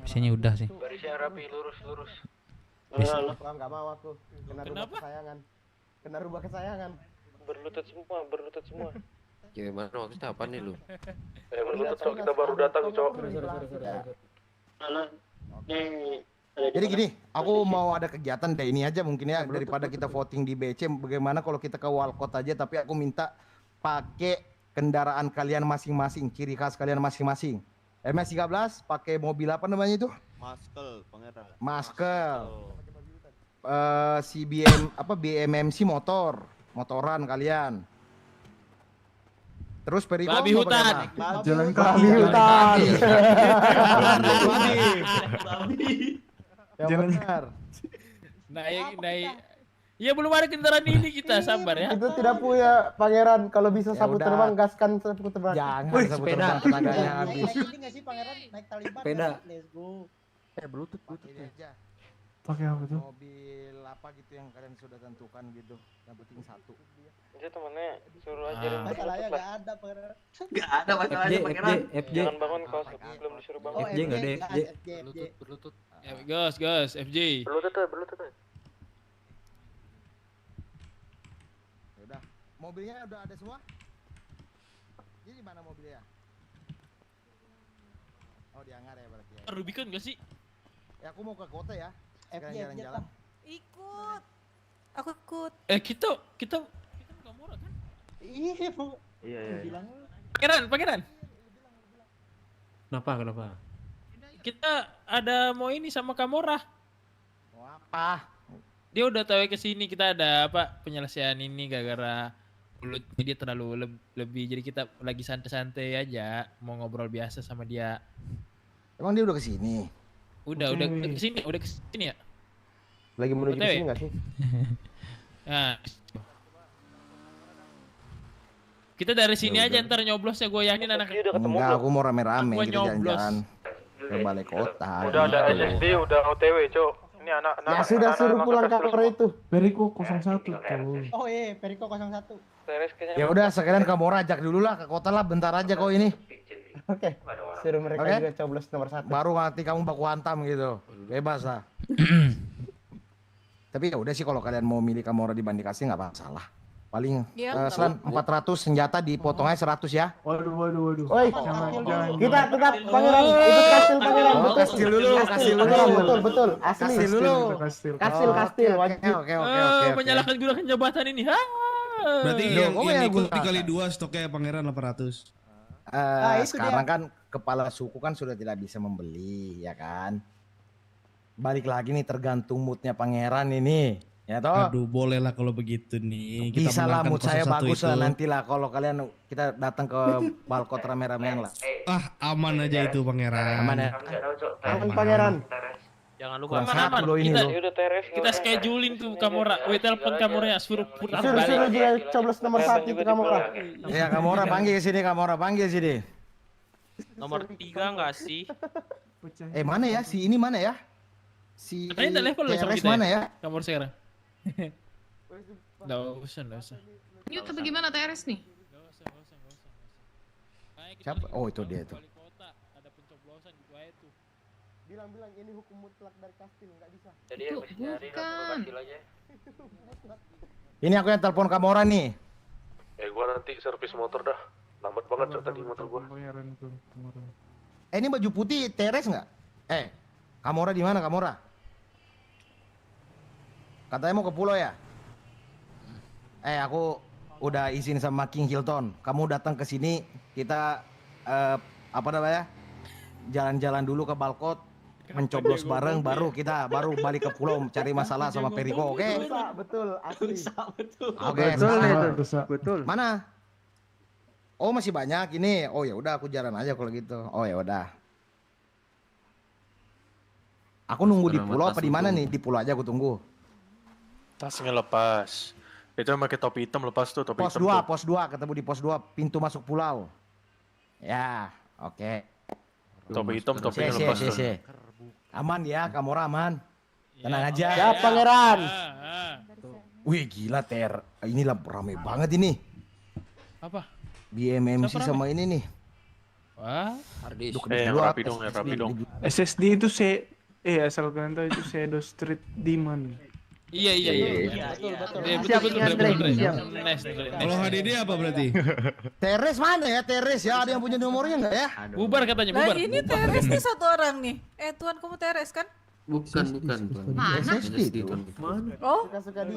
Biasanya udah sih. Barisnya rapi, lurus. Nggak mau aku. Kena rubah kesayangan. Berlutut semua. Gimana maksudnya apa nih lu? Berlutut Cok, kita baru datang Cok. Jadi gini, aku mau ada kegiatan kayak ini aja mungkin ya, daripada kita voting di BC. Bagaimana kalau kita ke Walcott aja, tapi aku minta pakai kendaraan kalian masing-masing, ciri khas kalian masing-masing. MS13 pakai mobil apa namanya itu? Maskel, pangeran. Maskel. Si BMMC motoran kalian. Terus Periko Babi mau hutan. bagaimana? Jalan Babi hutan. Yang Jalan- benar. Naik. Ya belum ada kendaraan ini kita sabar ya. Itu tidak punya pangeran. Kalau bisa Ya sapu udah. terbang, gaskan sapu terbang. Jangan Wih, sapu sepeda. terbang, tenaganya habis. Ini nggak sih pangeran naik Taliban? Sepeda. Let's go. Bluetooth aja. Pakai apa tuh? Mobil apa gitu yang kalian sudah tentukan gitu. Yang penting satu. Itu temennya suruh ajarin Masalahnya berlutut lah. nggak ada pangeran. Nggak ada masalahnya pangeran. Jangan bangun kau belum disuruh bangun. FJ nggak ada FJ. Berlutut. Gas, FJ. Berlutut tuh. Ya udah. Mobilnya udah ada semua? Jadi mana mobilnya? Oh, di hangar ya berarti ya. Rubicon gak sih? Ya aku mau ke kota ya. Sekarang jalan-jalan. Ikut. Aku ikut. Kita nggak murah kan? Iya, Bu. Iya. Pangeran. Kenapa? Kita ada mau ini sama Kamora. Mau apa? Dia udah tahu ke sini kita ada apa penyelesaian ini gara-gara mulutnya dia terlalu lebih, jadi kita lagi santai-santai aja mau ngobrol biasa sama dia. Emang dia udah kesini? Udah kesini ya? Lagi menuju OTW? ke sini nggak sih? Nah, kita dari sini aja ntar nyoblos ya, gue yakin anak. Enggak, aku mau rame-rame Aku kita nyoblos. jalan-jalan ke balai kota. Udah ada gitu. SSD, udah OTW, Cok. Ini anak-anak. Ya sudah suruh pulang kamar itu. Periko 01 tuh. Oh iya, Periko 01. Ya udah sekalian kamu ajak dulu lah ke kota lah, bentar aja kok ini. Oke. Suruh mereka Oke. juga coblos nomor 1. Baru nanti kamu baku hantam gitu. Bebas lah. Tapi ya udah sih kalau kalian mau milih Kamora dibanding kasih nggak masalah. Paling Iya, selan 400 senjata dipotongnya 100 ya. Waduh. Oi, Jangan. kita tetap pangeran, ikut kastil pangeran. Oh, kastil dulu, kastil dulu. Pangeran, betul, asli. Kastil dulu. Kastil, wajib. Oke. Menyalahkan gunakan jabatan ini. Ha. Berarti Loh, yang kok yang ikut gunakan? dikali 2 stoknya Pangeran 800. Itu Sekarang dia. kan kepala suku kan sudah tidak bisa membeli, ya kan? Balik lagi nih tergantung moodnya pangeran ini, ya toh? Aduh, boleh lah kalau begitu nih. Kita Bisa lah menangkan mood saya 01 bagus itu. lah nanti lah kalau kalian kita datang ke balkot rame-ramean lah. Aman aja itu Pangeran. Aman ya? Aman pangeran. Jangan Kurang lupa. satu loh ini Kita, loh. kita schedulein tuh Kamora. Woi, telepon Kamora ya, suruh putar Suruh balik. dia coblos nomor 1 itu kamu orang. Ya Kamora panggil sini, Kamora panggil sini. Nomor 3 nggak sih? Mana ya? Si ini mana ya? Si Katanya telepon lo sama TRS kita mana ya? Kamora sekarang. Nggak usah. Yuk, tapi gimana TRS nih? Siapa? Oh itu dia tuh. Ada pencoblosan gitu aja tuh. Bilang ini hukum mutlak dari kastil, nggak bisa. Jadi Itu mesti nyari bukan. kastil aja. Ini aku yang telepon Kamora nih. Gua nanti servis motor dah. Lambat banget Cok tadi motor gua. Ini baju putih TRS nggak? Kamora di mana Kamora? Katanya mau ke pulau ya? Aku udah izin sama King Hilton. Kamu datang ke sini, kita apa namanya? Jalan-jalan dulu ke balkot, mencoblos bareng, baru balik ke pulau cari masalah sama Periko, oke? Betul, asli. Oke, Betul. mana? Oh masih banyak ini. Oh ya udah aku jalan aja kalau gitu. Oh ya udah. Aku nunggu di pulau apa di mana nih? Di pulau aja aku tunggu. Tasnya lepas. Itu yang pakai topi hitam lepas tuh, topi Pos hitam. 2, pos 2, ketemu di pos 2, pintu masuk pulau. Ya, oke. Topi hitam, topinya lepas tuh. Aman ya, Kamora aman. Tenang aja. Siap pangeran. Wih gila ini lah rame banget ini. Apa? BMMC Siapa sama ini nih. Wah, Yang rapi dong, yang rapi dong. SSD itu asal kalian tahu itu Shadow Street Demon. Iya. Betul. Betul. Kalau HDD apa berarti? Teres mana ya? Teres ya, ada yang punya nomornya nggak ya? Bubar katanya, Nah bubar. ini Teres nih satu orang nih. Tuan kamu Teres kan? Bukan. Mana? SSD itu. Oh,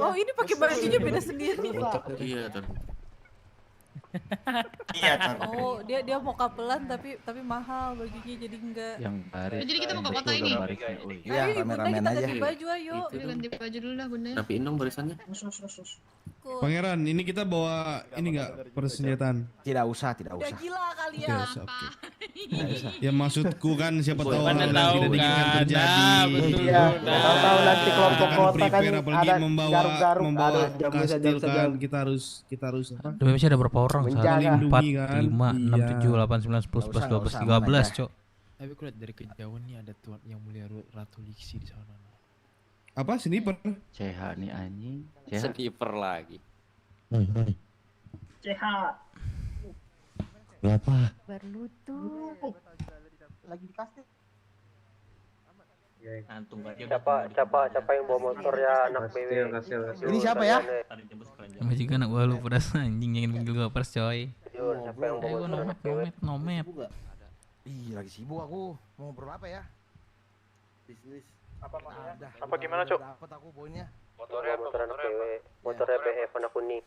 oh ini pakai bajunya beda sendiri. Iya, Ton. Iya, Ton. Oh dia mau kapelan tapi mahal bajunya jadi enggak. Yang baris. Jadi kita mau ke kota ini. Iya, Ayo Bunda rame-ramean kita aja. ganti baju ayo. Yuk ganti baju dulu dah Bunda. Rapiin dong barisannya. Pangeran, ini kita bawa ini enggak persenjataan? Tidak usah. Udah gila kalian. Oke. Ya maksudku kan siapa tahu Mana hal yang tahu tidak diinginkan kan. terjadi. Nah, betul. Iya. Nah. Tahu nanti kelompok Kita kota kan prepare apalagi ada membawa garuk-garuk. Aduh, kastil jam kan kita harus apa? Indonesia ada berapa orang? Menjaga. 1, 4, Lindungi kan. 5, 6, Iya. 7, 8, 9, 10, 11, 12, 13, Cok. Tapi aku lihat dari kejauhan nih ada tuan yang mulia Ratu Liksi di sana. Apa sniper? CH nih anjing. Sniper lagi. CH. Berapa? Berlutut. Lagi di kastil. Siapa yang bawa motor ya anak BW. Ini siapa ya? Sama juga anak gua lu pada anjing jangan panggil gua pers coy. Siapa yang bawa motor? Nomet. Ih, lagi sibuk aku. Mau ngobrol apa ya? Bisnis. Apa gimana, Cok? Dapat aku poinnya. Motor anak BW. Motornya BF warna kuning.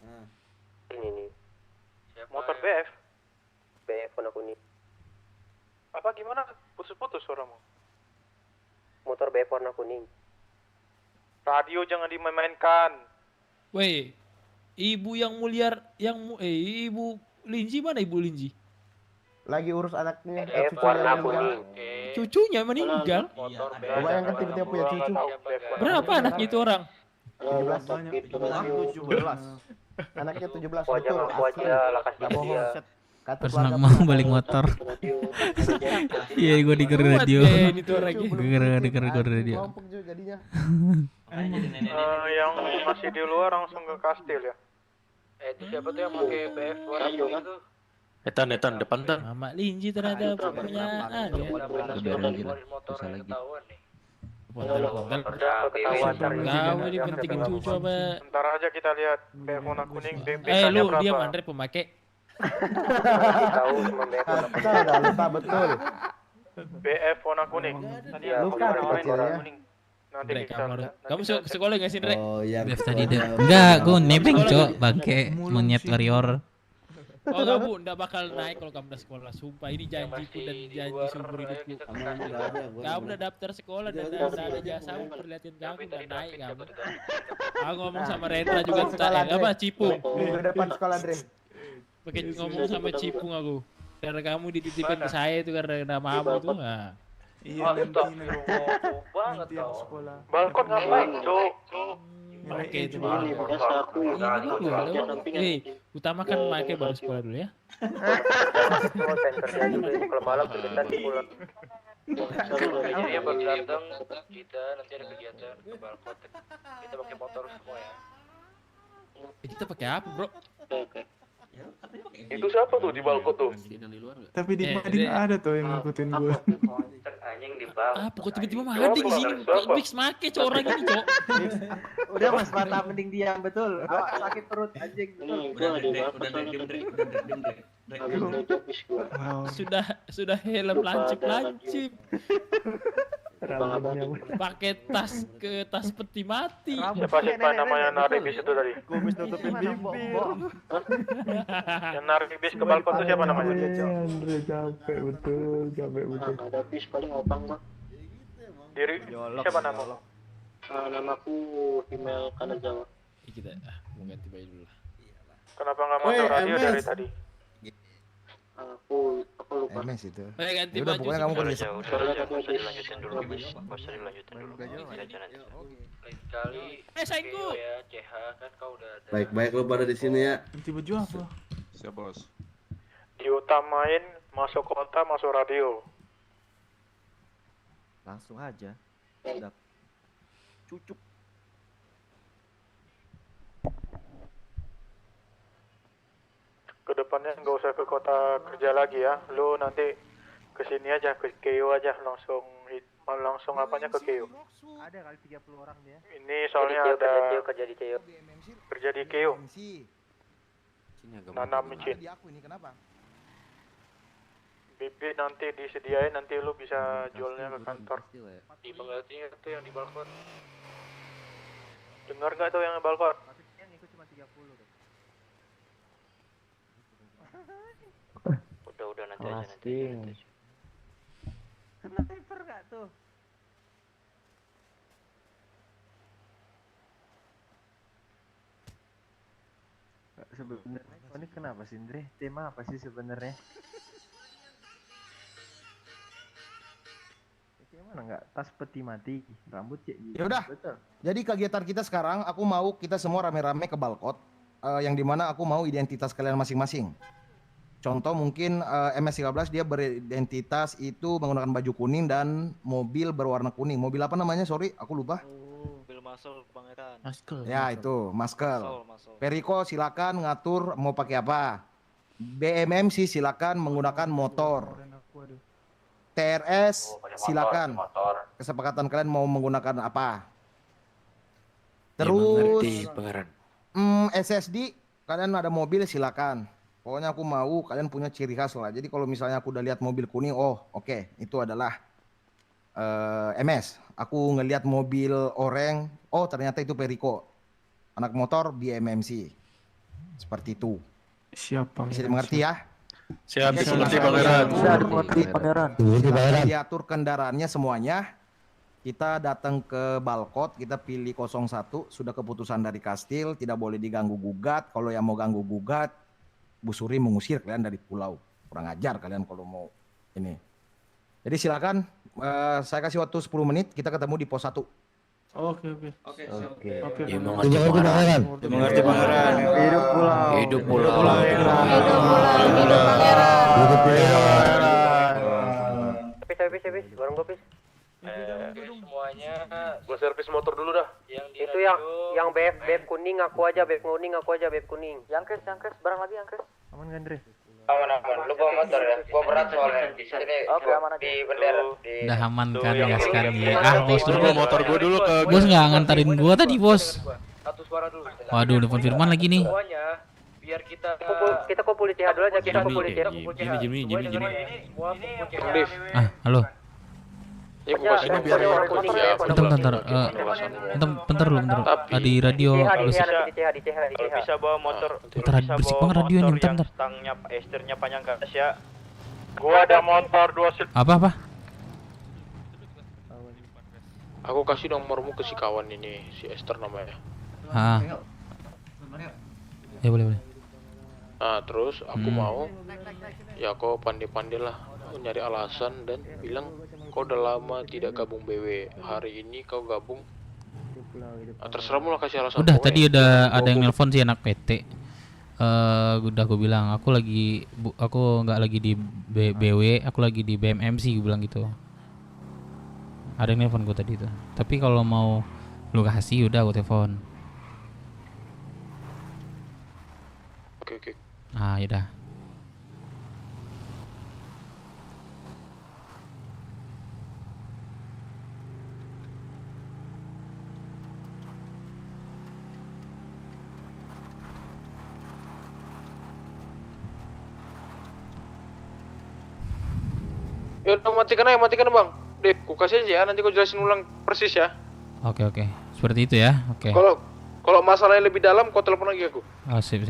Ini nih. Motor BF. BF warna kuning. Apa gimana? Putus-putus suaramu. Motor BF warna kuning. Radio jangan dimainkan. Weh, ibu yang mulia ibu Linji mana ibu Linji? Lagi urus anaknya. BF warna kuning. Cucunya meninggal. Bayangkan tiba-tiba punya cucu. Berapa anaknya itu orang? 17. Anaknya 17 betul. Wajah lakas dia. Terus anak mau balik motor. Iya, gue denger radio. Denger radio. Jadinya. Yang masih di luar langsung ke kastil ya. Itu siapa tuh yang pakai BF warna kuning tuh? Etan depan tan. Mama Linji ternyata punyaan ya. Bisa lagi. Kau ini pentingin cucu apa? Ntar aja kita lihat BF warna kuning. Lu diam Andre pemakai. Tahu cuma BF warna kuning. Lupa betul. BF warna kuning. Luka kecilnya. Nanti Dre, kita. kamu sekolah gak sih Dre? Oh iya. Beef tadi deh. Enggak, gue nebeng cok, bangke monyet warrior. Oh enggak bu, enggak bakal naik kalau kamu udah sekolah. Sumpah ini janjiku dan janji seumur hidupku. Kamu udah daftar sekolah dan udah ada jasa perlihatin kamu udah naik kamu. Aku ngomong sama Rendra juga apa Cipung. Minggu depan sekolah Dream. Pakai ngomong sama Cipung aku. Karena kamu dititipin ke saya itu karena namamu tuh. Nah. Iya, banget balkon ngapain, Cok? Pakai itu utamakan pakai baru sekolah dulu ya. Semua senternya juga kalau malam kegiatan pulang. Iya baru datang kita nanti ada kegiatan ke balkon. Kita pakai motor semua ya. Kita pakai apa bro? Itu siapa tuh di balkon tuh? Tapi di Mading ada tuh yang ngikutin gue. Anjing di bawah. Ah, pokok tiba-tiba Mading di sini mix make cok orang ini cok. Udah Mas Mata mending diam betul. Awak sakit perut anjing. Sudah helm lancip. Pakai tas peti mati. Siapa namanya narik bis itu tadi? Kumis nutupin bibir. Yang narik bis ke balkon itu siapa namanya? Andre capek betul. Ada bis paling opang mah. Diri siapa nama? Namaku Himel Kanazawa. Kita mau ganti baju dulu lah. Kenapa nggak masuk radio dari tadi? Aku lupa. MS itu. Ganti Udah baju. pokoknya kamu kerja. Udah dilanjutin dulu bis. Bisa dilanjutin dulu. Lain kali. Sayangku. Ya CH kan kau udah ada. Baik lu pada di sini ya. Ganti baju apa? Siap bos. Diutamain masuk kota, masuk radio. Langsung aja. Udah. Cucuk. Kedepannya nggak usah ke kota kerja lagi ya. Lu nanti kesini aja ke KU aja langsung apanya ke KU. Ada kali 30 orang dia. Ini soalnya ada kerja di CEO. kerja di KU. Sini agak Nanam micin. Bibit nanti disediain, nanti lu bisa jualnya ke kantor. Di pengertian itu yang di balkon. Dengar nggak tuh yang di balkon? Yang ikut cuma 30 tuh. Udah nanti aja nanti. Kena temper gak tuh? Sebenarnya ini kenapa sih Andre? Tema apa sih sebenarnya? Gimana nggak tas peti mati rambut cek gitu. Ya udah. Jadi kegiatan kita sekarang aku mau kita semua rame-rame ke balkot yang dimana aku mau identitas kalian masing-masing. Contoh mungkin MS13 dia beridentitas itu menggunakan baju kuning dan mobil berwarna kuning. Mobil apa namanya? Sorry, aku lupa. Mobil Muscle Pangeran. Ya itu, Muscle. Periko silakan ngatur mau pakai apa. BMMC silakan menggunakan motor. TRS silakan. Kesepakatan kalian mau menggunakan apa? Terus SSD kalian ada mobil silakan. Pokoknya aku mau kalian punya ciri khas lah. Jadi kalau misalnya aku udah lihat mobil kuning, oh oke, itu adalah MS. Aku ngelihat mobil oranye, oh ternyata itu Periko. Anak motor BMMC. Seperti itu. Siapa? Bisa dimengerti ya? Siap, Oke, dimengerti, silakan. Pangeran. Siap, dimengerti, Pangeran. Silakan diatur kendaraannya semuanya. Kita datang ke Balkot, kita pilih 01, sudah keputusan dari kastil, tidak boleh diganggu gugat. Kalau yang mau ganggu gugat, Bu Suri mengusir kalian dari pulau. Kurang ajar kalian kalau mau ini. Jadi silakan, saya kasih waktu 10 menit, kita ketemu di pos 1. Oke. Dimengerti, Pangeran. Dimengerti, Pangeran. Hidup pulau. Hidup pulau. Servis, bareng gue, Pis. Semuanya Gua servis motor dulu dah. yang di Itu yang BF kuning aku aja, BF kuning. Yang kes, barang lagi yang kes. Aman gak, Andre? Aman. Lu bawa motor ya? Gua berat soalnya. Di sini Oke, aman aja. di bendera. Udah aman kan, gas kan ya. Bos Lu bawa motor gua dulu ke Bos nggak nganterin gua tadi, Bos. satu suara dulu. Waduh, telepon Firman lagi nih. Semuanya biar kita Kita kumpul di CH dulu aja, kita kumpul di CH. Jimmy. Halo. Ya, buka sini biar orang kuning ya. Bentar. Di radio. Di CH. Bisa bawa motor. Bentar, berisik banget radionya, bentar. Stangnya, estirnya panjang ke atas ya. Gua ada motor 2 Apa? Aku kasih nomormu ke si kawan ini, si Esther namanya. Ya boleh. Nah, terus aku mau, ya kau pandai-pandai lah nyari alasan dan bilang kau udah lama tidak gabung BW. Hari ini kau gabung. Terserahmu lah kasih alasan. Udah, pokoknya. tadi ada yang nelpon sih anak PT. Udah aku bilang aku nggak lagi di BW, aku lagi di BMMC, gue bilang gitu. Ada yang nelpon gue tadi tuh. Tapi kalau mau lu kasih udah aku telepon. Oke. Yaudah. Ya udah matikan bang. Deh, ku kasih aja ya, nanti kau jelasin ulang persis ya. Oke. Seperti itu ya. Oke. Kalau masalahnya lebih dalam, kau telepon lagi aku. Oh, sip.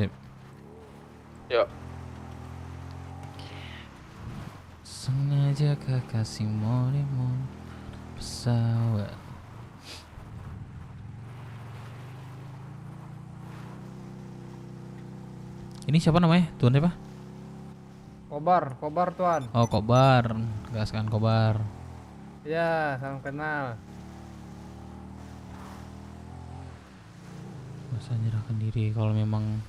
Ya. Sengaja kasih morimu pesawat. Ini siapa namanya? Tuan siapa? Kobar tuan. Oh, Kobar. Gaskan Kobar. Ya, salam kenal. Masa nyerahkan diri kalau memang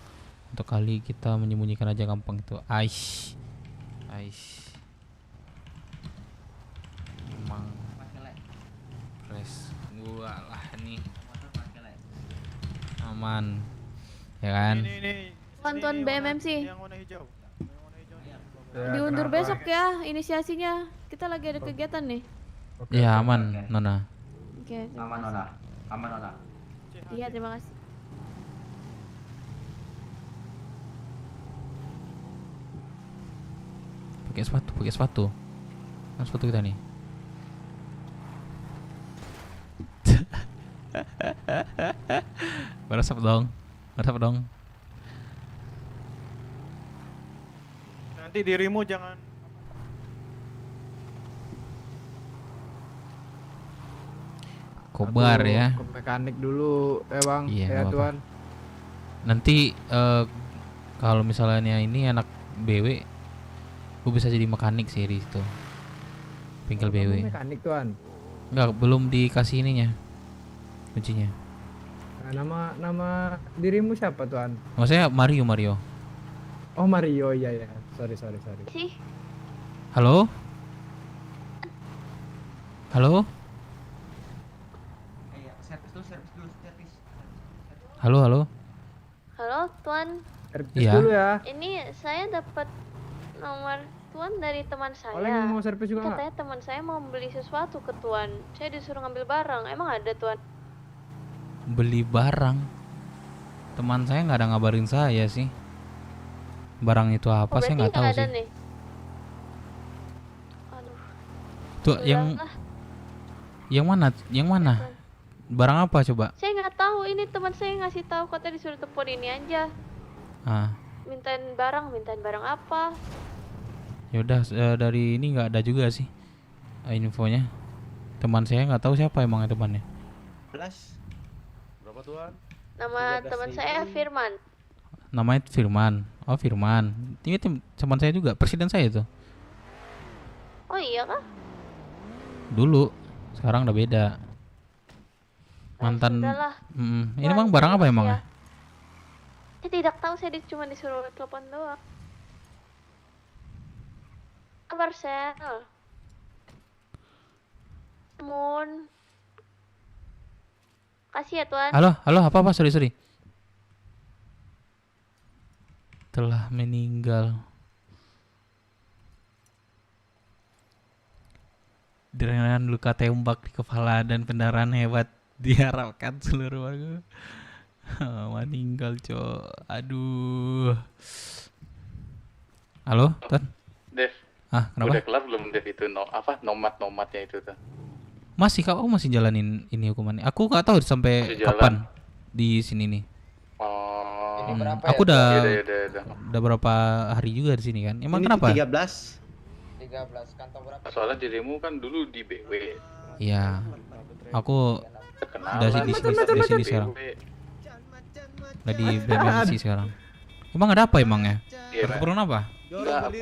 untuk kali kita menyembunyikan aja gampang itu. Aish. Emang press gua lah nih. Aman. Ya kan? Tuan BMMC. Diundur besok ya inisiasinya. Kita lagi ada kegiatan nih. Ya aman, Nona. Oke. Aman Nona. Iya, terima kasih. Pakai sepatu. Kan sepatu kita nih. Beresap dong. Nanti dirimu jangan. Kobar ya. Ke mekanik dulu bang. Iya, Ya nggak tuan. Nanti kalau misalnya ini anak BW, gue bisa jadi mekanik sih di situ. Bengkel BW. Mekanik tuan. Enggak, belum dikasih ininya. Kuncinya. Nah, nama dirimu siapa tuan? Maksudnya Mario. Oh Mario, iya. Sorry. Sih. Halo? Halo? Halo, Tuan. Iya. Dulu ya. Ini saya dapat nomor Tuan dari teman saya. Oleh mau servis juga nggak? Katanya teman saya mau beli sesuatu ke Tuan. Saya disuruh ngambil barang. Emang ada, Tuan? Beli barang? Teman saya nggak ada ngabarin saya sih. Barang itu apa saya nggak tahu ada sih. nih. Aduh. Tuh yang mana? Barang apa coba? Saya nggak tahu. Ini teman saya ngasih tahu, katanya disuruh telepon ini aja. Mintain barang apa? Ya udah dari ini nggak ada juga sih infonya. Teman saya nggak tahu siapa emang temannya. Berapa tuan? Nama teman saya Firman. Namanya Firman. Oh Firman. Ini teman saya juga, presiden saya itu. Oh iya kah? Dulu, sekarang udah beda. Mantan. Sudahlah. Ini emang barang apa emang ya? Saya tidak tahu, saya cuma disuruh telepon doang. Kabar Sel. Moon. Kasih ya Tuan. Halo, apa sorry. Telah meninggal. Dengan luka tembak di kepala dan pendarahan hebat, diharapkan seluruh warga meninggal, cok. Aduh. Halo, Ton? Dev. Kenapa? Udah kelar belum Dev itu nomadnya itu tuh? Masih, kau masih jalanin ini hukumannya. Aku nggak tahu sampai kapan di sini nih. Aku udah berapa hari juga di sini kan. Emang ini kenapa? 13 kantong berapa? Soalnya dirimu kan dulu di BW. Iya. Aku Terkenal udah di sini sekarang. Udah di BMC sekarang. Emang ada apa emangnya? Berkeperluan apa? Enggak.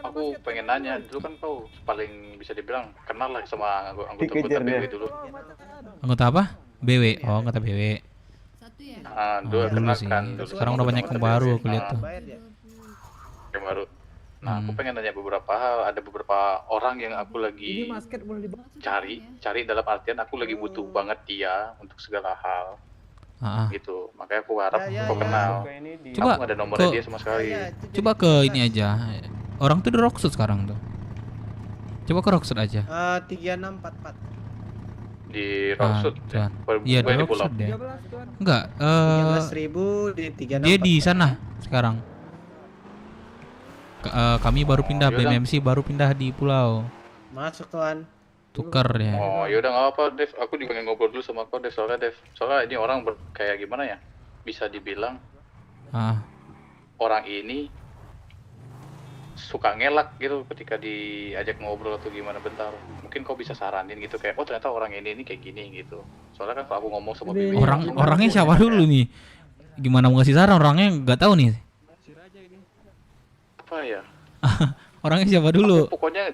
Aku pengen nanya, dulu kan kau paling bisa dibilang kenal lah sama anggota BW dulu. Anggota apa? BW. Oh, anggota BW. Dulu Dulu sih. Sekarang udah banyak yang baru aku lihat tuh. Yang baru. Nah, aku pengen nanya beberapa hal. Ada beberapa orang yang aku lagi cari dalam artian aku lagi butuh banget dia untuk segala hal. Gitu. Makanya aku harap kau kenal. Coba aku nggak ada nomornya dia sama sekali. Coba ke ini aja. Orang tuh di Rocksuit sekarang tuh. Coba ke Rocksuit aja. 3644. Di Rocksuit. Iya, di Rocksuit deh. Enggak, 13.000 di 3644. dia di sana sekarang. Kami baru pindah, BMMC baru pindah di pulau. Masuk Tuan. Tukar ya. Oh, yaudah nggak apa, Dev. Aku juga pengen ngobrol dulu sama kau, Dev. Soalnya ini orang kayak gimana ya? Bisa dibilang orang ini suka ngelak gitu ketika diajak ngobrol atau gimana bentar. Mungkin kau bisa saranin gitu kayak, oh ternyata orang ini kayak gini gitu. Soalnya kan kalau aku ngomong sama Bibi. Orangnya siapa dulu nih? Gimana mau ngasih saran? Orangnya nggak tahu nih. Apa ya? Orangnya siapa dulu? Pokoknya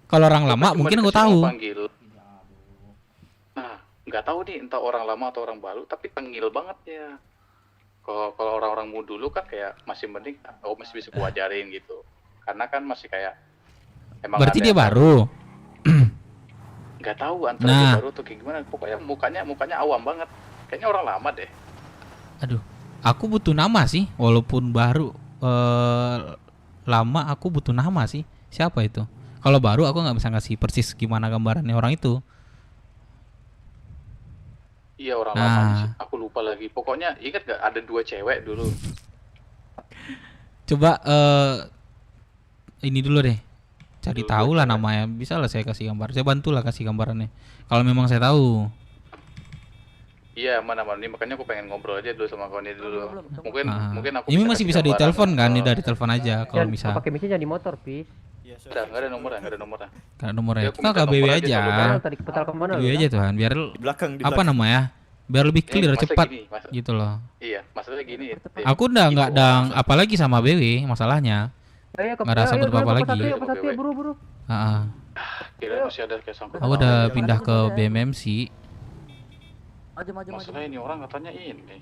kalau orang lama mungkin aku tahu. Nah, nggak tahu nih entah orang lama atau orang baru, tapi tengil banget ya. Kalau orang-orang dulu kan kayak masih mending, masih bisa kuajarin gitu. Karena kan masih kayak emang. Berarti dia baru. Nggak tahu antara dia baru atau kayak gimana. Pokoknya mukanya awam banget. Kayaknya orang lama deh. Aduh, aku butuh nama sih, walaupun baru. Lama aku butuh nama sih. Siapa itu? Kalau baru aku nggak bisa ngasih persis gimana gambarannya orang itu. Iya orang lama. Aku lupa lagi. Pokoknya ingat gak ada 2 cewek dulu. Coba ini dulu deh. Cari tahu lah namanya. Bisa lah saya kasih gambar. Saya bantulah kasih gambarannya. Kalau memang saya tahu. Iya mana ini makanya aku pengen ngobrol aja dulu sama kau ini dulu. Mungkin aku. Ini masih bisa ditelepon kan? Ini dari telepon aja kalau bisa. Pakai misalnya di motor, Pis. Nggak ada nomornya. Nggak ada nomornya. Kita ke BW aja. BW aja Tuhan. Biar apa namanya? Biar lebih clear cepat gitu loh. Iya, masalahnya gini. Aku udah nggak ada apalagi sama BW masalahnya. Nggak ada sangkut apa lagi. Buru. Kira masih ada kayak sangkut. Aku udah pindah ke BMMC. Masalahnya ini orang katanya ini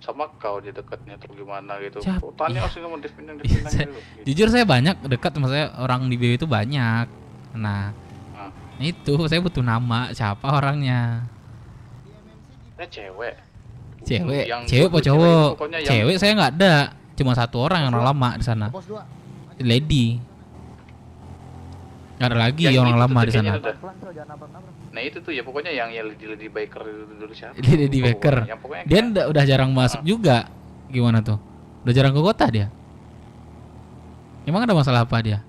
sama kau di dekatnya atau gimana gitu. Siapa? Tanya asli sama Devin dulu. Jujur saya banyak dekat sama saya, orang di BW itu banyak. Nah, itu saya butuh nama siapa orangnya. Cewek apa cowok? Cewek saya nggak ada, cuma satu orang yang lama di sana. Lady. Nggak ada lagi orang lama di sana. Nah itu tuh ya pokoknya yang Lady Baker dulu siapa? Lady Baker. Dia udah jarang masuk juga. Gimana tuh? Udah jarang ke kota dia. Emang ada masalah apa dia?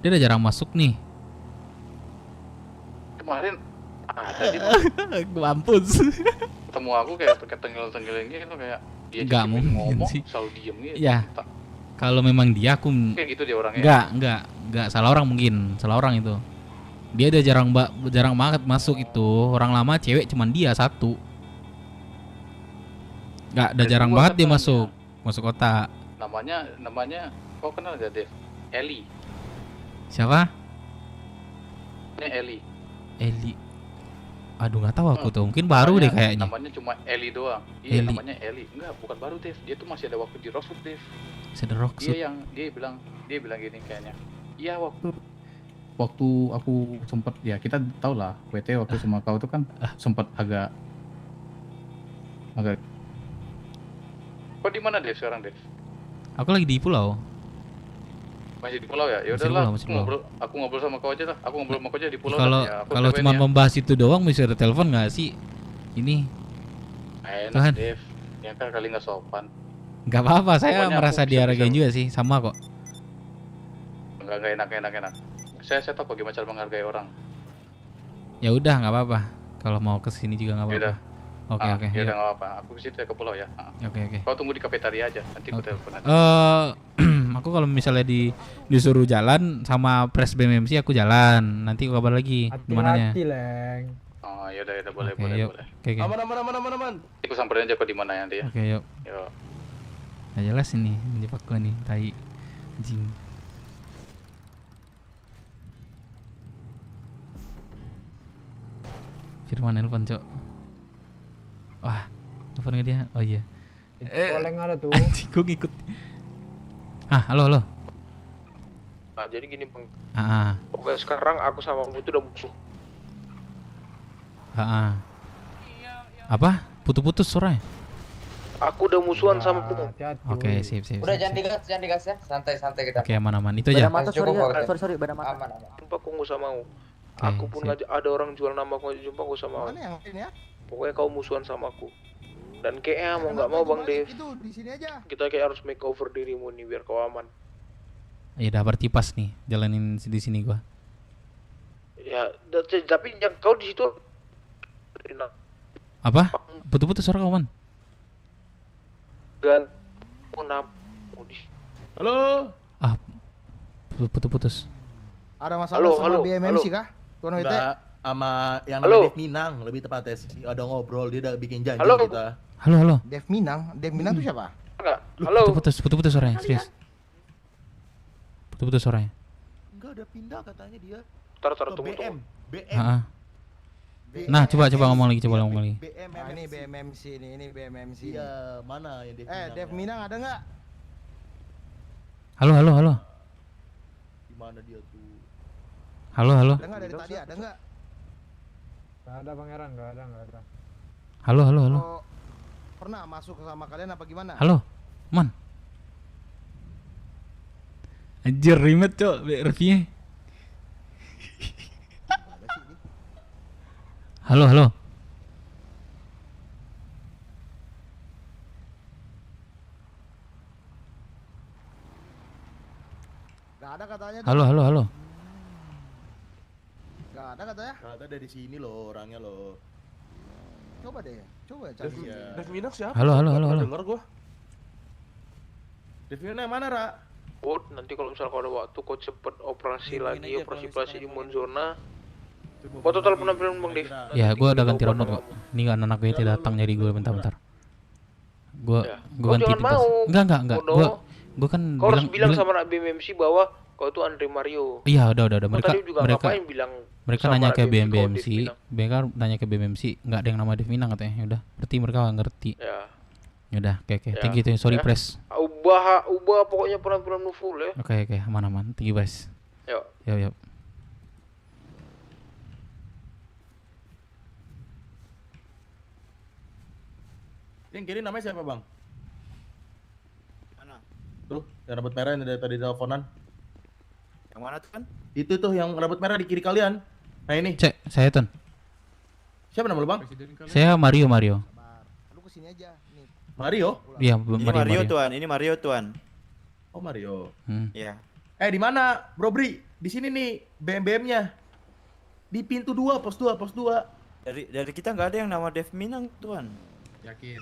Dia udah jarang masuk nih. Kemarin ada di mampus. Ketemu aku kayak tengil-tengilin gitu kayak dia nggak mungkin ngomong sih. selalu diem gitu. Ya. Kalau memang dia aku Kayak gitu dia orangnya. enggak salah orang mungkin, salah orang itu. Dia udah jarang banget masuk itu. Orang lama cewek cuman dia satu. Udah jarang banget dia masuk kota. Namanya kau kenal gak Dev? Eli. Siapa? Ini Eli. Aduh nggak tahu aku tuh, mungkin baru deh kayaknya. Namanya cuma Eli doang. Iya, Eli. namanya Eli. Enggak, bukan baru Dev. Dia tuh masih ada waktu di Rockwood Dev. Masih ada Rockwood. Dia bilang gini kayaknya. Iya Waktu aku sempet ya kita tau lah WT waktu sama kau tuh kan sempet agak Kau di mana Dev sekarang Dev? Aku lagi di pulau. Masih di pulau ya? Ya Masih di udahlah, pulau, masih di pulau. aku ngobrol sama kau aja lah. Aku ngobrol sama kau aja di pulau. Kalau cuma membahas itu doang bisa ada telepon nggak sih? Ini. Enak Tuhan. Dev. Ya kan kali nggak sopan. Nggak apa-apa, saya Pokoknya merasa aku bisa- dihargain juga sih, sama kok. Enggak enak. Saya tahu bagaimana cara menghargai orang. Ya udah nggak apa-apa. Kalau mau kesini juga nggak apa-apa. Yaudah. Oke. Ya yuk. udah nggak apa-apa. Aku ke situ ya ke pulau ya. Oke. Kau tunggu di kafetaria aja. Nanti aku telepon aja. Aku kalau misalnya disuruh jalan sama pres BMMC aku jalan. Nanti aku kabar lagi mananya. Hati-hati, Leng. Oh, yaudah boleh. Yuk. Oke. Aman. Aku samperin aja kau di mana nanti ya. Oke, yuk. Nah, jelas ini menjebak gua nih, tai anjing. Firman nelpon, Cok. Wah, nelpon nggak dia? Oh iya. Leng ada tuh. Anjing, gua ngikut. Halo. Nah, jadi gini bang. Oke, sekarang aku sama kamu itu udah musuh. Apa? Putus-putus suaranya. Aku udah musuhan sama kamu. Oke, sip. Udah jangan digas ya. Santai kita. Oke, aman-aman. Itu aja. Sorry, beda mata. Aman. Sumpah aku nggak usah mau. Aku pun ada orang jual nama aku aja, sumpah aku usah mau. Mana yang ini ya? Pokoknya kau musuhan sama aku. Dan kayaknya mau nggak mau bang Dev. Itu di sini aja. Kita kayak harus make over dirimu nih biar kau aman. Ya udah berarti pas nih jalanin di sini gua. Ya, tapi yang kau di situ. Apa? Putus-putus suara kawan. Gan. Halo. Putus-putus. Ada masalah sama BMMC kah? Tuan WT? Enggak, sama yang namanya Dev Minang lebih tepatnya sih. Ada ngobrol, dia udah bikin janji kita. Halo. Dev Minang tuh siapa? Halo. Putus suaranya, serius. Putus suaranya. Enggak, udah pindah katanya dia. Tar tunggu. BM. Nah, coba ngomong lagi. Ini BMMC ini BMMC. Iya, mana yang Dev Minang? Dev Minang ada nggak? Halo. Di mana dia tuh? Halo. Ada nggak dari tadi? Ada nggak? Nggak ada pangeran, nggak ada. Halo. Pernah masuk sama kalian apa gimana? Halo, man. Anjir, rimet Cok, reviewnya. Halo. Gak ada katanya. Halo. Gak ada katanya. Gak ada dari sini loh orangnya loh. Coba cari. Dev Minang siapa? Halo. Dengar gua. Dev Minang yang mana, Ra? Nanti kalau misal kau ada waktu kau cepet operasi di Monzona. Kau total penampilan bang Dev. Ya, gua udah ganti ronot kok. Ini kan anak BT datang nyari gue bentar. Gua ganti jangan mau. Enggak. Gua kan kau harus bilang sama anak BMMC bahwa kau itu Andre Mario. Iya, udah. Mereka nanya ke BMMC, mereka nanya ke BMMC, nggak ada yang nama Dev Minang katanya. Udah, berarti mereka nggak ngerti. Ya. Udah, oke. Thank you, sorry press. Ubah pokoknya penampilanmu full ya. Oke, aman. Thank you guys. Yuk. Yang kiri namanya siapa, Bang? Mana? Tuh, yang rambut merah yang dari tadi teleponan. Yang mana tuh kan? Itu tuh yang rambut merah di kiri kalian. Nah ini. Saya Ton. Siapa nama lu, Bang? Saya Mario. Lu kesini aja nih. Mario? Iya, Mario tuan. Ini Mario tuan. Oh, Mario. Iya. Di mana, Bro Bri? Di sini nih BM-nya. Di pintu 2, pos 2. Dari kita nggak ada yang nama Dev Minang tuan. Yakin.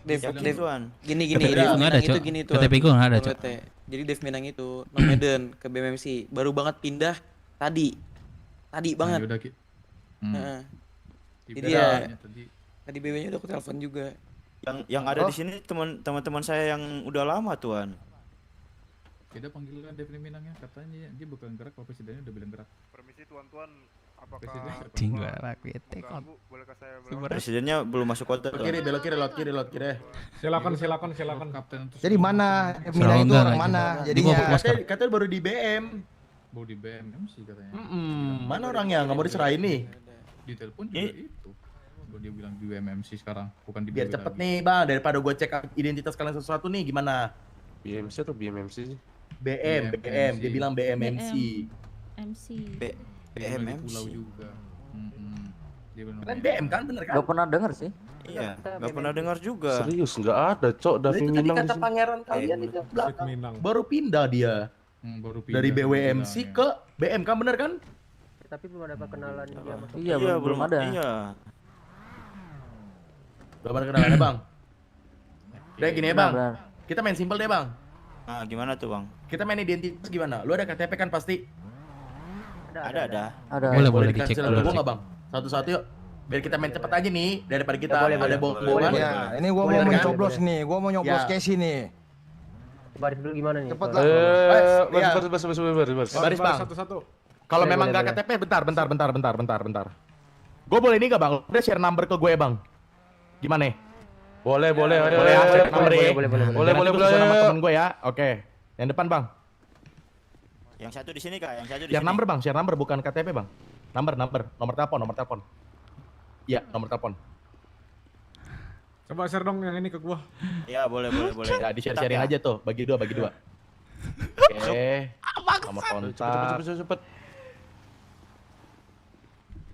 Dev, Yakin, Dev, Tuan. gini KTP Dev ku nggak Minang ada, itu Cok. gini tuh. KTP ku nggak ada, Cok. Jadi Dev Minang itu nomaden ke BMMC, baru banget pindah tadi banget. Yaudah, Ki. Heeh. Jadi Beda ya kayaknya tadi. tadi BB-nya udah aku telepon juga. Yang ada di sini teman-teman saya yang udah lama, Tuan. Kita panggilkan Dev Minangnya, katanya dia bukan gerak, kalau presidennya udah bilang gerak. Permisi tuan-tuan, apakah Tinggal mengganggu? Bolehkah saya berlalu? Presidennya belum masuk kota. Belok kiri, belok kiri, lewat kiri, lewat kiri. Silakan. Kapten. Jadi mana Minang itu orang mana? Jadinya Katanya baru di BM. Baru di BMMC katanya. Mana orangnya? Nggak mau diserahin nih. Di telepon juga itu. Baru dia bilang di BMMC sekarang, bukan di Biar BW cepet lagi. nih bang, daripada gue cek identitas kalian sesuatu nih, gimana? BMC atau BMMC sih? BM, dia bilang BMMC. MC. Dia bilang di pulau juga. Dia bilang Kalian BM kan, bener kan? Gak pernah denger sih. Iya, nggak pernah dengar juga. Serius nggak ada, Cok. Davi Itu tadi Minang di kata sini. pangeran kalian itu belakang. Baru pindah dia. Baru pindah Dari dia BWMC bilang, ke BM kan, bener kan? Tapi belum ada perkenalan dia masuk. Iya, belum ada. Iya. Belum ada kenalannya bang. Udah gini ya bang, Benar. kita main simpel deh bang. Nah, gimana tuh, Bang? Kita main identitas gimana? Lu ada KTP kan pasti? Ada. Boleh dikasih dicek, lihat boleh gua dicek. nggak bang? Satu-satu yuk. Biar kita main cepet aja nih, daripada kita Boleh, ada bohong-bohongan. Ya, ini gua mau mencoblos nih, gua mau nyoblos Ya. Casey nih. Baris dulu gimana nih? Cepet Soalnya- lah. Baris bang. Kalau Boleh, memang boleh, nggak boleh. KTP, bentar. Gue boleh ini nggak bang? Udah share number ke gue bang. Gimana? Boleh, Boleh ya, share number ya. Boleh. Sama temen gue ya. Oke. Yang depan bang. Yang satu di sini, Kak. Yang satu di Share sini. number bang, share number bukan KTP bang. Nomor telepon. Iya, nomor telepon. Coba share dong yang ini ke gua. Ya, boleh. Ya, di-share-sharein aja tuh, bagi dua. Oke. Nomor kontak. Cepet.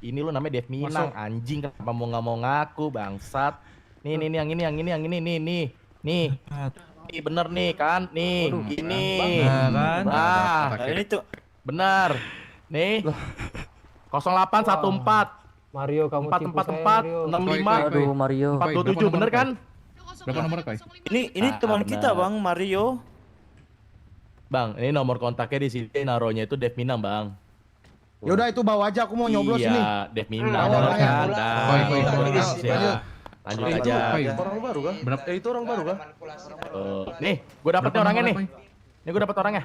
Ini lu namanya Dev Minang, anjing kenapa mau nggak mau ngaku bangsat. Nih yang ini. Nih bener nih kan, nih gini. Nah, ini tuh bener. Nih 0814 Mario, kamu tipu saya, 444 Mario. 65 Aduh, Mario. 427 bener kan? Berapa nomor, Kai? Ini teman benar. kita, Bang, Mario. Bang, ini nomor kontaknya di sini naruhnya itu Dev Minang, Bang. Yaudah itu bawa aja, aku mau nyoblos ini. Iya, Dev Minang. Bawa bener orangnya. kan? Lanjut. Lanjut aja. Itu orang baru kah? Itu orang baru kah? Nih, gue dapet nih orangnya nih. Nih gue dapet orangnya.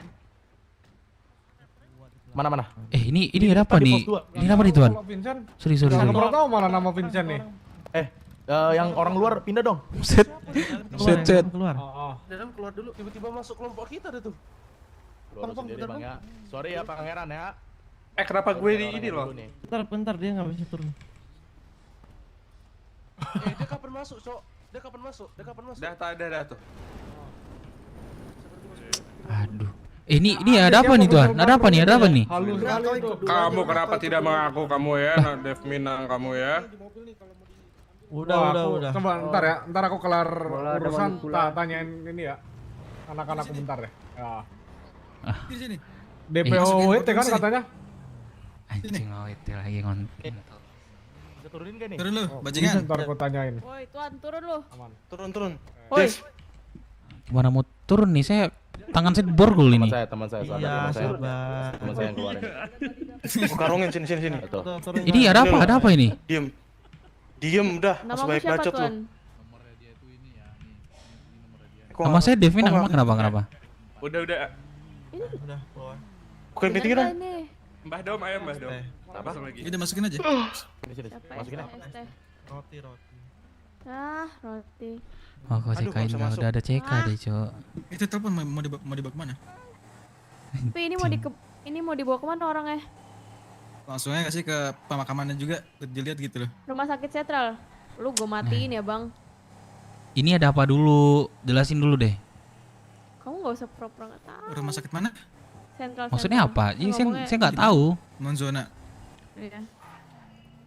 Mana? Ini ada apa nih? Ini apa nih, Tuan? Sorry. Nggak pernah tahu malah nama Vincent nih. Yang orang luar pindah dong. Set. Keluar. Dalam keluar dulu, tiba-tiba masuk kelompok kita deh tuh. Keluar sendiri bang ya. Sorry ya pangeran ya. Kenapa gue di ini loh? Bentar dia nggak bisa turun. Dia kapan masuk, Cok? Dia kapan masuk? Dah tuh. Aduh. Ini ada apa nih, Tuan? Ada apa nih? Halus sekali itu. Kamu kenapa tidak mengaku kamu ya, Dev Minang kamu ya? Udah. Coba ntar aku kelar urusan tanyain ini ya. Anak-anakku bentar ya. Di sini. DPO WT kan katanya. Anjing WT lagi ngonten. Bisa turunin gak nih? Turun lu, bajingan. Ntar aku tanyain. Woi, Tuan, turun lu. Turun. Woi. Gimana mau turun nih? Tangan saya borgol ini. Teman saya, Iya, sabar. sabar. Teman saya yang keluarin. Karungin sini. Ini ada apa ini? Diem udah, Namamu masuk baik siapa, bacot lu. Tuan? Nama saya Devin, kenapa? Udah. Udah, keluar. Bukan meeting dong. Mbah Dom, Mbah Dom. Apa? Udah masukin aja. Sini. Masukin aja. Roti. Roti. Oh, kok CK-in udah ada CK deh, Cok. Itu telepon mau dibawa kemana? Tapi ini mau dibawa kemana orangnya? Langsung aja sih ke pemakamannya juga, dilihat gitu loh. Rumah sakit sentral. Lu gue matiin ya, Bang. Ini ada apa dulu? Jelasin dulu deh. Kamu nggak usah pura-pura nggak tahu. Rumah sakit mana? Sentral. Maksudnya apa? Ini saya nggak tahu. Monzona. Iya.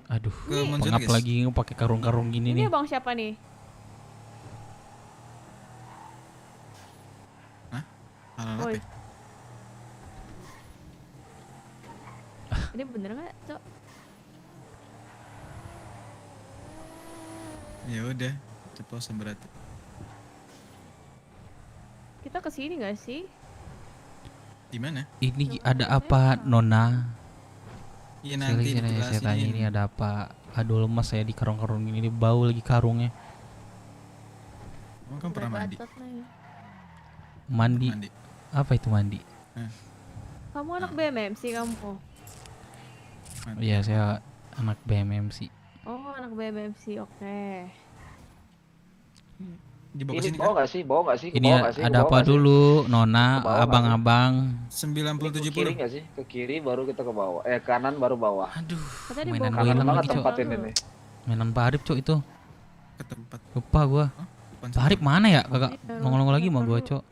Aduh, Ke Monzona, pengap guys. lagi pakai karung-karung gini Ini nih. Bang siapa nih? Woi. Ini bener nggak, Cok? Ya udah. Ceplosan berarti. Kita kesini nggak sih? Di mana? Ini ada apa, Nona? Iya nanti saya tanya ini ada apa? Aduh lemas saya di karung-karung ini bau lagi karungnya. Oh, kan pernah mandi. Mandi. Apa itu mandi? Kamu anak BMMC kamu? Iya saya anak BMMC. Oh anak BMMC, oke. Dibawa Ini kesini bawa kan? nggak sih? Bawa nggak sih? Ini ada apa dulu, Nona, abang-abang? 90-70. Ke kiri nggak sih? Ke kiri baru kita ke bawah. Kanan baru bawah. Aduh. Katanya Mainan dibawa gue hilang ke lagi, Cok. tempat ini nih. Mainan Pak Arif, Cok, itu. Ke tempat. Lupa gua. Pak Arif mana ya? Kagak nongol-nongol lagi mah gua, Cok.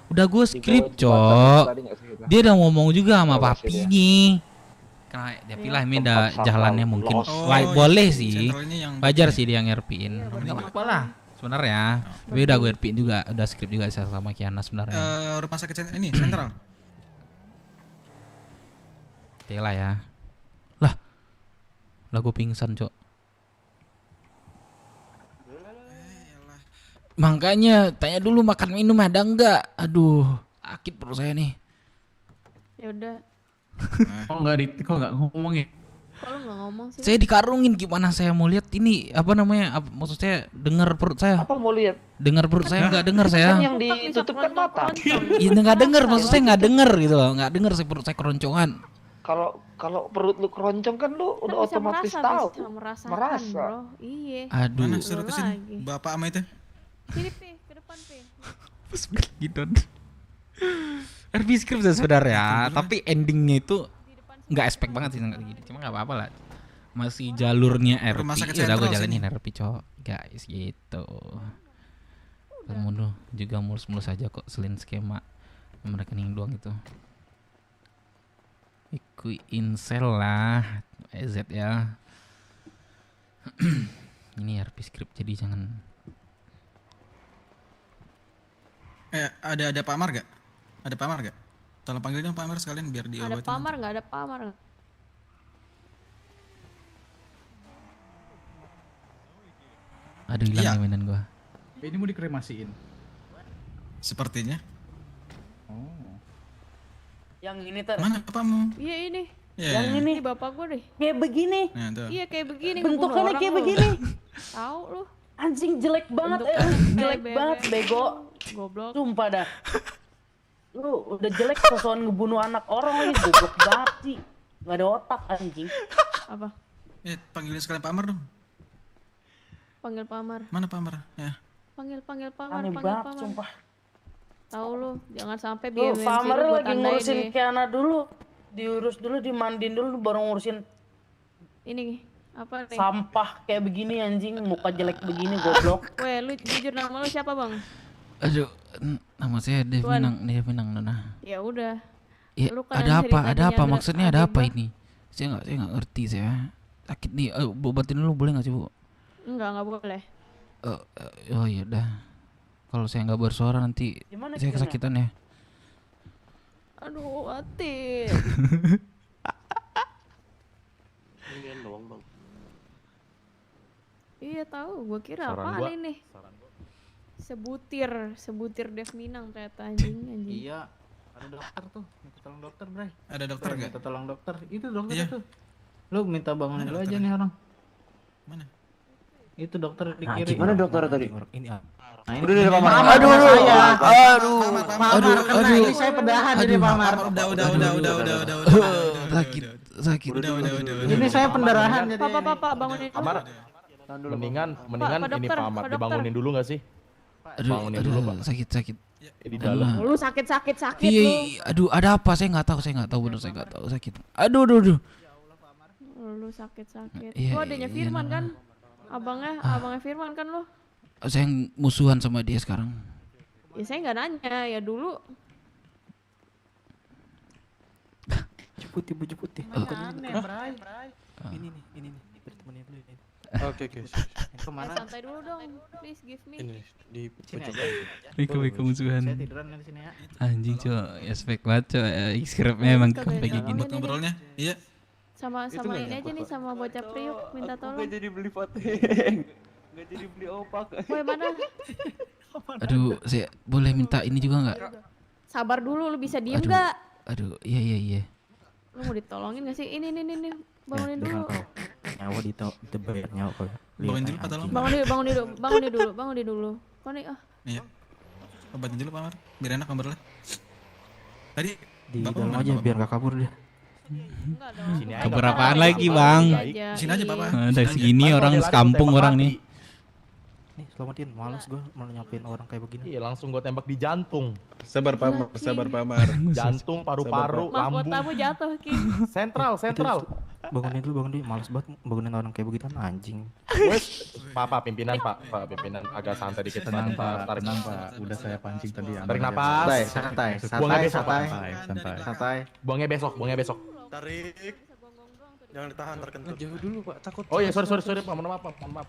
Udah gue skrip, Cok. Dia udah ngomong juga sama papi nih. Karena dia pilih ini ada jalannya mungkin boleh sih. Wajar sih dia ngerpin. Enggak apa-apa lah sebenarnya. Tapi udah gue ngerpin juga, udah skrip juga sama Kiana sebenarnya. Rumah sakit ini sentral. Tela ya. Lah gue pingsan, Cok. Makanya tanya dulu makan minum ada enggak? Aduh, sakit perut saya nih. Ya udah. Kok nggak ngomong ya? Kalau nggak ngomong sih. Saya dikarungin gimana saya mau lihat ini apa namanya? Maksud saya dengar perut saya. Apa mau lihat? Dengar perut saya nggak dengar saya. Kan yang ditutup kan mata. Iya nggak dengar, maksud saya nggak dengar gitu loh, nggak dengar saya perut saya keroncongan. Kalau perut lu keroncong kan lu udah Bisa otomatis merasa, tahu. bisa merasakan, Merasa. bro. Iya. Aduh. Mana suruh ke sini? Bapak ama itu. Sini Pi, ke depan Pi. Pas gitu. RP script sebenarnya, tapi endingnya itu nggak expect banget sih nggak gini. Cuma nggak apa-apa lah. Masih jalurnya RP. Rumah sakit Ya udah gue sentral jalanin sini. RP, Cok. Guys, gitu. Kamu juga mulus-mulus aja kok selain skema nomor rekening doang itu. Iku insel lah, EZ ya. Ini RP script jadi jangan. Ada Pak Amar gak? Ada Pak Amar gak? Tolong panggil dong Pak Amar sekalian biar Ada diobatin. pamar nggak? Ada pamar nggak? Aduh hilang Iya. nih mainan gua. Ini mau dikremasiin. Sepertinya. Oh. Yang ini ter. Mana bapakmu? Iya ini. Ya. Yang ini. Ini bapak gue deh. Kayak begini. Nah, tuh. Iya kayak begini. Bentukannya ngebunuh kayak orang begini. lu. Tahu lu. Anjing jelek banget. Jelek banget bego. Goblok. Sumpah dah. Lu udah jelek sosokan ngebunuh anak orang lagi, goblok banget sih. Gak ada otak anjing. Apa? Panggilin sekalian Pak Amar dong. Panggil pamar. Mana Pak Amar? Ya. Panggil pamar. Aneh Panggil banget pamar. sumpah. Tahu lu, jangan sampai Lu BMMC Famar lu gua lagi tandain ngurusin deh. Kiana dulu. Diurus dulu, dimandiin dulu baru ngurusin Ini apa nih? sampah kayak begini anjing, muka jelek begini goblok. Weh, lu jujur nama lu siapa, Bang? Aduh, nama saya Dev Tuan. Minang Nona. Ya udah. Ya, Lu kan ada apa? ceritanya Ada apa? ada- Maksudnya ada ada apa Bang. ini? Saya nggak ngerti saya. Sakit nih. Obatin dulu boleh nggak sih, Bu? Enggak boleh. Oh iya udah. Kalau saya nggak bersuara nanti Gimana saya gimana? kesakitan ya. Aduh, hati. Ini doang bang. Iya tahu, gua kira Saran apaan gua- ini? Sebutir Dev Minang ternyata anjing. Iya, ada dokter tuh. Minta tolong dokter, Bray. Ada dokter Bray, nggak? minta tolong dokter. Itu dokter Iya. itu. Lu minta bangunin Mana dulu aja dokternya? nih orang. Mana? Itu dokter di Nah, kiri. gimana dokter tadi? Ini Nah, ini udah Pak Mar. Aduh, Ini saya pendahan ini Pak Mar. Udah. Sakit. Udah. Ini saya pendarahan jadi. Pak, bangunin dulu. Amar, mendingan Pak ini dokter, Pak Amar Pak dokter. dibangunin dulu nggak sih? Bangunin dulu Pak. Sakit. Di dalam. Lu sakit Iya, lu. aduh ada apa? Saya nggak tahu bener saya nggak tahu sakit. Aduh. Lu sakit. Iya, Lu adanya iya, Firman Nona. kan? Abangnya Firman kan lu? Saya musuhan sama dia sekarang. Ya saya nggak nanya, ya dulu. Baju putih. Aneh, Bray. Ini nih, bertemannya dulu ini. Oke. Kemana? Santai dulu dong, please give me. Ini di Sini pojok. aja. Riko musuhan. Saya tiduran di sini ya. Anjing, Cok. Ya spek banget, Cok. Scriptnya emang kayak gini. Buat ngobrolnya? Iya. Sama ini aja nih sama bocah Priuk minta tolong. Gak jadi beli pateng. Gak jadi beli opak. Woi mana? Aduh, saya boleh minta ini juga nggak? Sabar dulu, lu bisa diem Aduh, nggak? aduh, iya. Lu mau ditolongin gak sih? Ini bangunin dulu. Nyawa dibayar nyawa kau. Bangunin dulu kata lo. Bangunin dulu. Kau nih Iya. Obatin dulu Pak Amar. Biar enak gambarnya. Tadi di dalam aja biar gak kabur dia. Kabur apaan lagi, Bang? Sini aja Papa. Dari segini orang sekampung orang nih. Nih, selamatin, males gue mau nyampein orang kayak begini. Iya, langsung gue tembak di jantung. Sabar Pak Amar. Jantung, paru-paru, lambung. Mahkotamu jatuh, King. Sentral. Bangunin dulu, males banget bangunin orang kayak begitu anjing. Wes, Pak, pimpinan agak santai dikit. Tenang Pak, udah saya pancing tadi. Tarik napas. Santai. Buangnya besok. Tarik. Jangan ditahan, terkentut. Jauh dulu Pak, takut. Oh iya, sorry. Mohon maaf.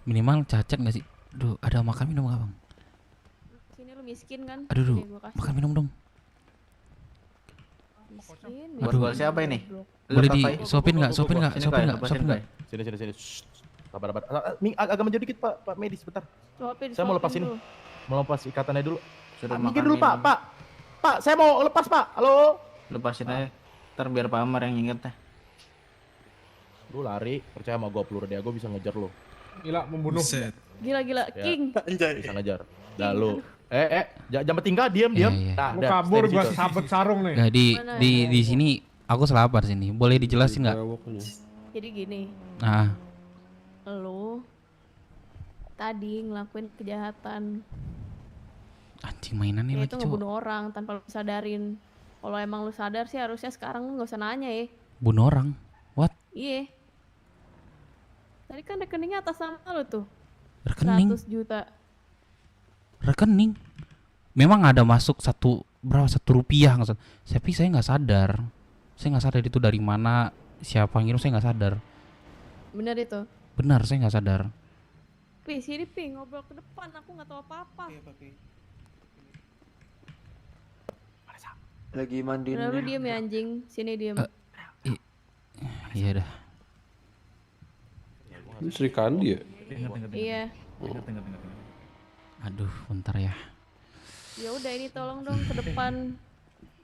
Minimal cacat nggak sih? Duh, ada makan minum nggak, Bang? Sini lu miskin kan? Aduh, Sini, gua kasih. makan minum dong. Miskin. Buat siapa ini? Boleh disuapin nggak? Suapin nggak? Sini. Sabar. Agak maju dikit Pak medis bentar. Saya mau lepas ini. Mau lepas ikatannya dulu. Minggir dulu Pak. Pak, saya mau lepas Pak. Halo. Lepasin aja. Ntar biar Pak Amar yang inget teh. Lu lari, percaya sama gua peluru dia, gua bisa ngejar lu. Gila, membunuh. Gila, King. Bisa ngejar. Dah lu. Jangan tinggal, diam. Nah, lu kabur gua sabet sarung nih. Nggak, di sini aku selapar sini. Boleh dijelasin nggak? Jadi gini. Nah. Lu tadi ngelakuin kejahatan. Anjing mainan nih Itu ngebunuh orang tanpa lu sadarin. Kalau emang lu sadar sih harusnya sekarang lu nggak usah nanya ya. Bunuh orang? What? Iya. Tadi kan rekeningnya atas nama lu tuh. Rekening? 100 juta. Rekening? Memang ada masuk $1 rupiah. Tapi saya nggak sadar. Saya nggak sadar itu dari mana, siapa ngirim, saya nggak sadar. Bener itu? Benar, saya nggak sadar. Sini ngobrol ke depan, aku nggak tahu apa-apa. Lagi mandiin. Lu diem ya anjing, sini diem. Iya dah. Sri Kandi ya? Iya. Aduh, bentar ya. Ya udah ini tolong dong ke depan.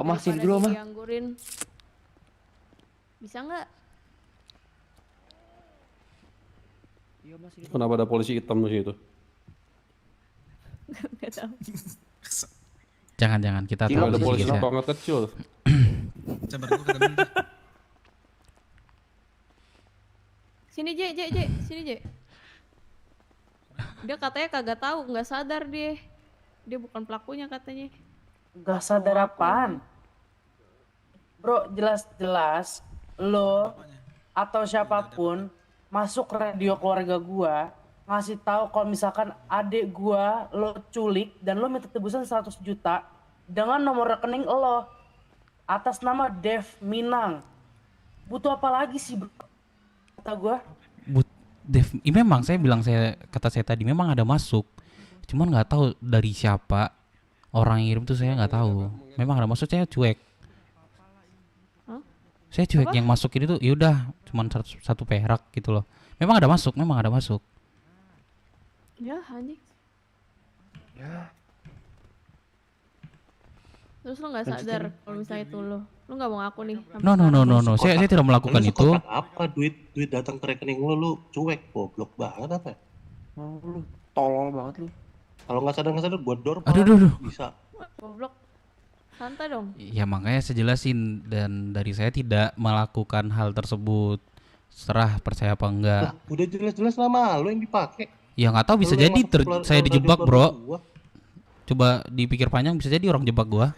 Omah sini dulu, Omah. Dianggurin. Bisa nggak? Kenapa ada polisi hitam di situ? Nggak tahu. Jangan kita tahu ada polisi ya. banget kecil. Sabar gua kata bener. Sini J. Dia katanya kagak tahu, nggak sadar dia. Dia bukan pelakunya katanya. Nggak sadar apaan? Bro, jelas-jelas lo atau siapapun masuk radio keluarga gua ngasih tahu kalau misalkan adik gua lo culik dan lo minta tebusan 100 juta dengan nomor rekening lo atas nama Dev Minang. Butuh apa lagi sih, bro? Kata gua. Memang kata saya tadi memang ada masuk. Cuman nggak tahu dari siapa orang yang ngirim tuh, saya nggak tahu. Memang ada masuk, saya cuek. Saya cuek apa? Yang masukin itu yaudah cuman satu perak gitu loh. Memang ada masuk. Ya anjing. Terus lo nggak sadar kalau misalnya itu lo nggak mau ngaku nih? No. Saya tidak melakukan itu. Apa duit datang ke rekening lu cuek, goblok banget apa? Lu tolol banget lu. Kalau nggak sadar gua dor. Aduh. Bisa. Goblok. Santai dong. Ya makanya saya jelasin, dan dari saya tidak melakukan hal tersebut. Serah percaya apa enggak. Lah, udah jelas-jelas nama lu yang dipakai. Ya nggak tahu, bisa jadi saya dijebak, bro. Coba dipikir panjang, bisa jadi orang jebak gua.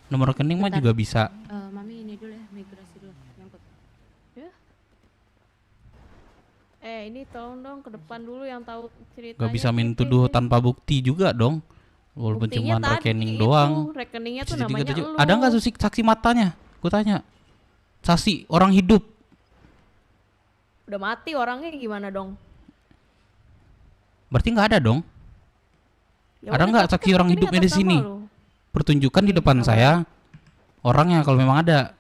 Nomor rekening mah juga bisa. Mami ini dulu ya, migrasi dulu. Nyangkut. Ya. Ini tolong dong ke depan dulu yang tahu ceritanya. Gak bisa main tuduh tanpa bukti juga dong. Walaupun cuma rekening doang. Rekeningnya tuh namanya lu. Ada nggak saksi matanya? Gue tanya. Saksi orang hidup. Udah mati orangnya, gimana dong? Berarti nggak ada dong? Ya Ada udah, nggak tapi saksi kan orang ini hidupnya di atas nama sini? lu. Pertunjukan di depan saya orangnya kalau memang ada.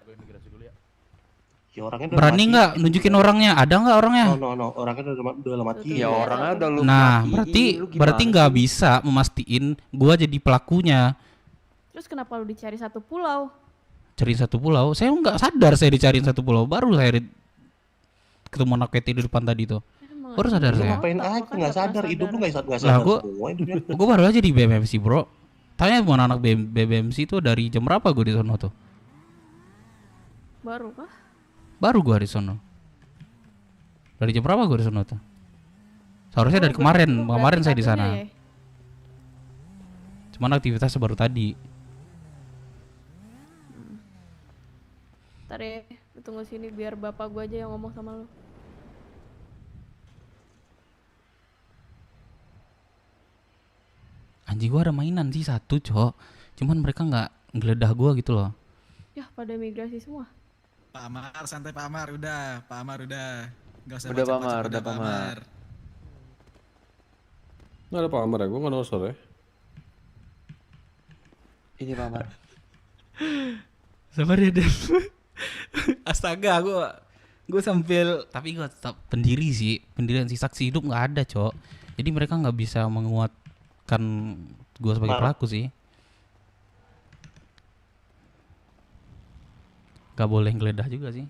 Ya orangnya udah Berani mati. nggak nunjukin orangnya? Ada nggak orangnya? No, orangnya udah mati. Ya, orangnya udah lu Nah, matiin, lu berarti gimana nggak sih? bisa memastiin gua jadi pelakunya. Terus kenapa lu dicari satu pulau? Cari satu pulau, saya nggak sadar saya dicariin satu pulau. Baru saya ketemu anak PT di depan tadi tuh. Baru sadar Lu saya. ngapain aja nggak sadar, hidup lu nggak sadar Lah gua, semua hidupnya. gua baru aja di BMMC bro. Tanya mana anak BMMC itu dari jam berapa gua di sono tuh? Baru kah? Baru gua di sono. Dari jam berapa gua di sono tuh? Seharusnya dari kemarin saya di sana. Ya? Cuman aktivitasnya baru tadi. Ntar ya, lu tunggu sini biar bapak gua aja yang ngomong sama lu. Anjing gua ada mainan sih satu cok. Cuman mereka nggak ngeledah gua gitu loh. Yah, pada migrasi semua. Pak Amar, santai Pak Amar, udah. Pak Amar udah. Gak usah Udah, Pak bacot-bacot, Amar, udah, Pak Amar. Nggak ada Pak Amar ya, gue nggak tahu sore. Ini Pak Amar. Sabar ya Dev. Astaga gue sambil tapi gue tetap pendiri sih, pendirian si saksi hidup nggak ada cok. Jadi mereka nggak bisa menguatkan gue sebagai pelaku sih. Gak boleh ngeledah juga sih.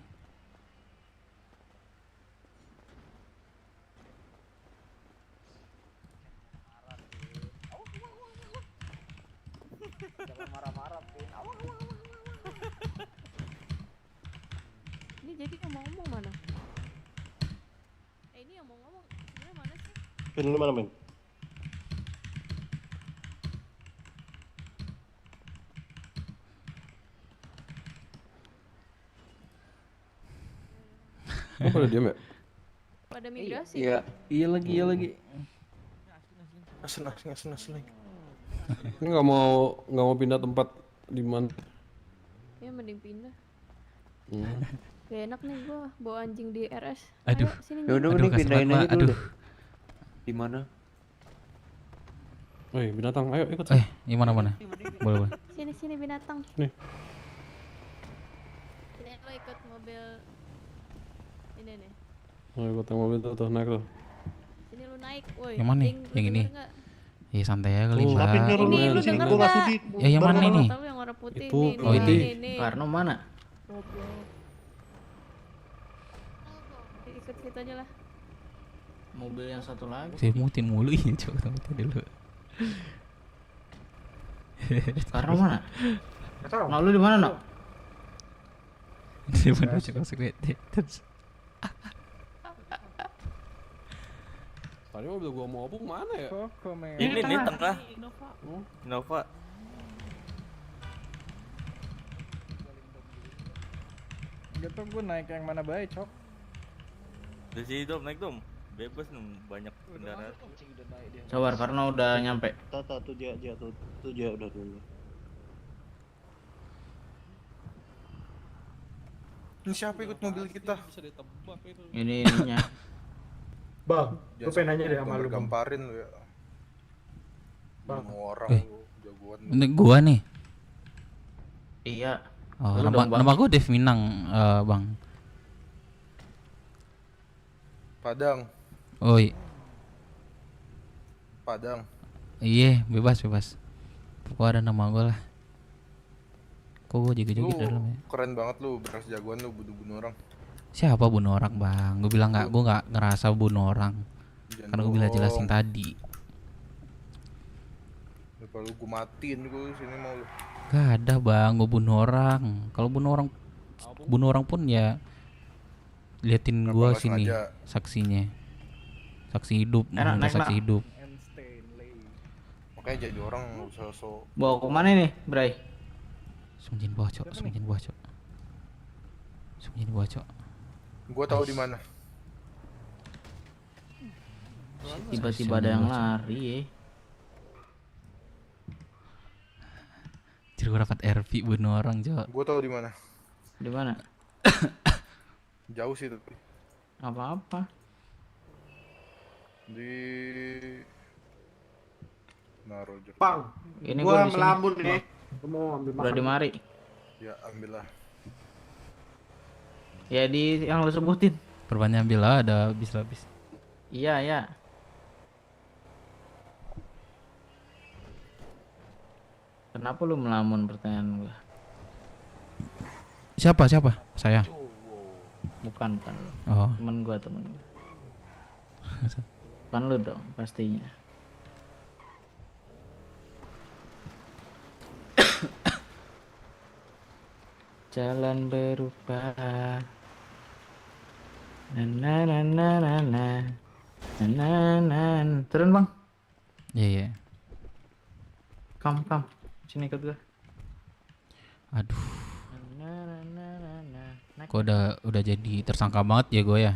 Ini jadi yang mau ngomong mana? Ini yang mau ngomong sebenarnya mana sih? Ben lu mana men? Oh, pada diam ya? Pada migrasi. Iya lagi. Asli. Ini nggak mau pindah tempat di mana? Ya mending pindah. Hmm. Gak enak nih gua bawa anjing di RS. Aduh. Ayo, sini. Ya udah Aduh, nih kasih pindahin banget, aja Pak. dulu. Aduh. Di mana? Woi binatang, ayo ikut. Di mana? Boleh. Sini binatang. Nih. Ini lo ikut mobil ini nih. Ayo ikut yang mobil tuh naik tuh. Sini lu naik, woi. Yang mana nih? Ding, lu Yang ini? denger nggak? Iya santai ya kali Tuh, Mbak. Tapi nih Ini lu sini denger gua nggak nggak? sudi. Ya yang mana ini? Tahu yang warna putih Itu, nih. oh, ini. Nih. Karno mana? Goblok. Ikut kita aja lah. Mobil yang satu lagi. Saya mutin mulu ini coba tadi dulu. Karno mana? Nah, lu di mana, Nok? Di mana coba sekret. Tadi mobil gua mau apa mana ya? Ini nih tengah. Innova. Gitu gue naik yang mana baik, Cok? Udah sini Dom, naik Dom. Bebas nih banyak kendaraan. Sabar, karena udah nyampe. Tuh dia udah dulu. Ini siapa ikut mobil kita? Ini ininya. Bang, gue pengen nanya deh sama lu. Bang. Gamparin lu ya. Bang. Semua orang lu jagoan. Ini gua nih. Iya. Oh, Lu dong, Bang. nama gua Dev Minang, Bang. Padang. Oi. Padang. Iya, bebas. Pokoknya ada nama gua lah. Kok gua Lu joget-joget dalam ya? keren banget lu, beras jagoan lu bunuh orang. Siapa bunuh orang bang? Gue bilang nggak, gue nggak ngerasa bunuh orang. Karena gue bilang jelasin tadi. Kalau lu gua matiin gua sini mau lu. Gak ada bang, gue bunuh orang. Kalau bunuh orang pun ya liatin gue nggak sini sengaja? saksinya. Saksi hidup, Enak, saksi hidup. Makanya jadi orang lu sosok. Bawa ke mana nih, Bray? Sembunyiin bawah cok. Gua tahu di mana. Tiba-tiba ada yang lari ya. Jadi gue dapat RV bunuh orang cok. Gua tahu di mana. Di mana? Jauh sih tapi. Apa-apa. Di Naruh jeruk. Bang, Ini gua gua di sini. melamun nih. Gua mau ambil Udah makan. di mari. Ya ambillah. Ya di yang lu sebutin. Perbanyak ambil lah, ada habis. Iya, ya. Kenapa lu melamun pertanyaan gua? Siapa? Saya. Bukan. Oh. Temen gua. Bukan lu dong, pastinya. Jalan berubah. Na. Turun bang. Iya. Kam. Sini ikut gua. Aduh. Kok udah jadi tersangka banget ya gue ya.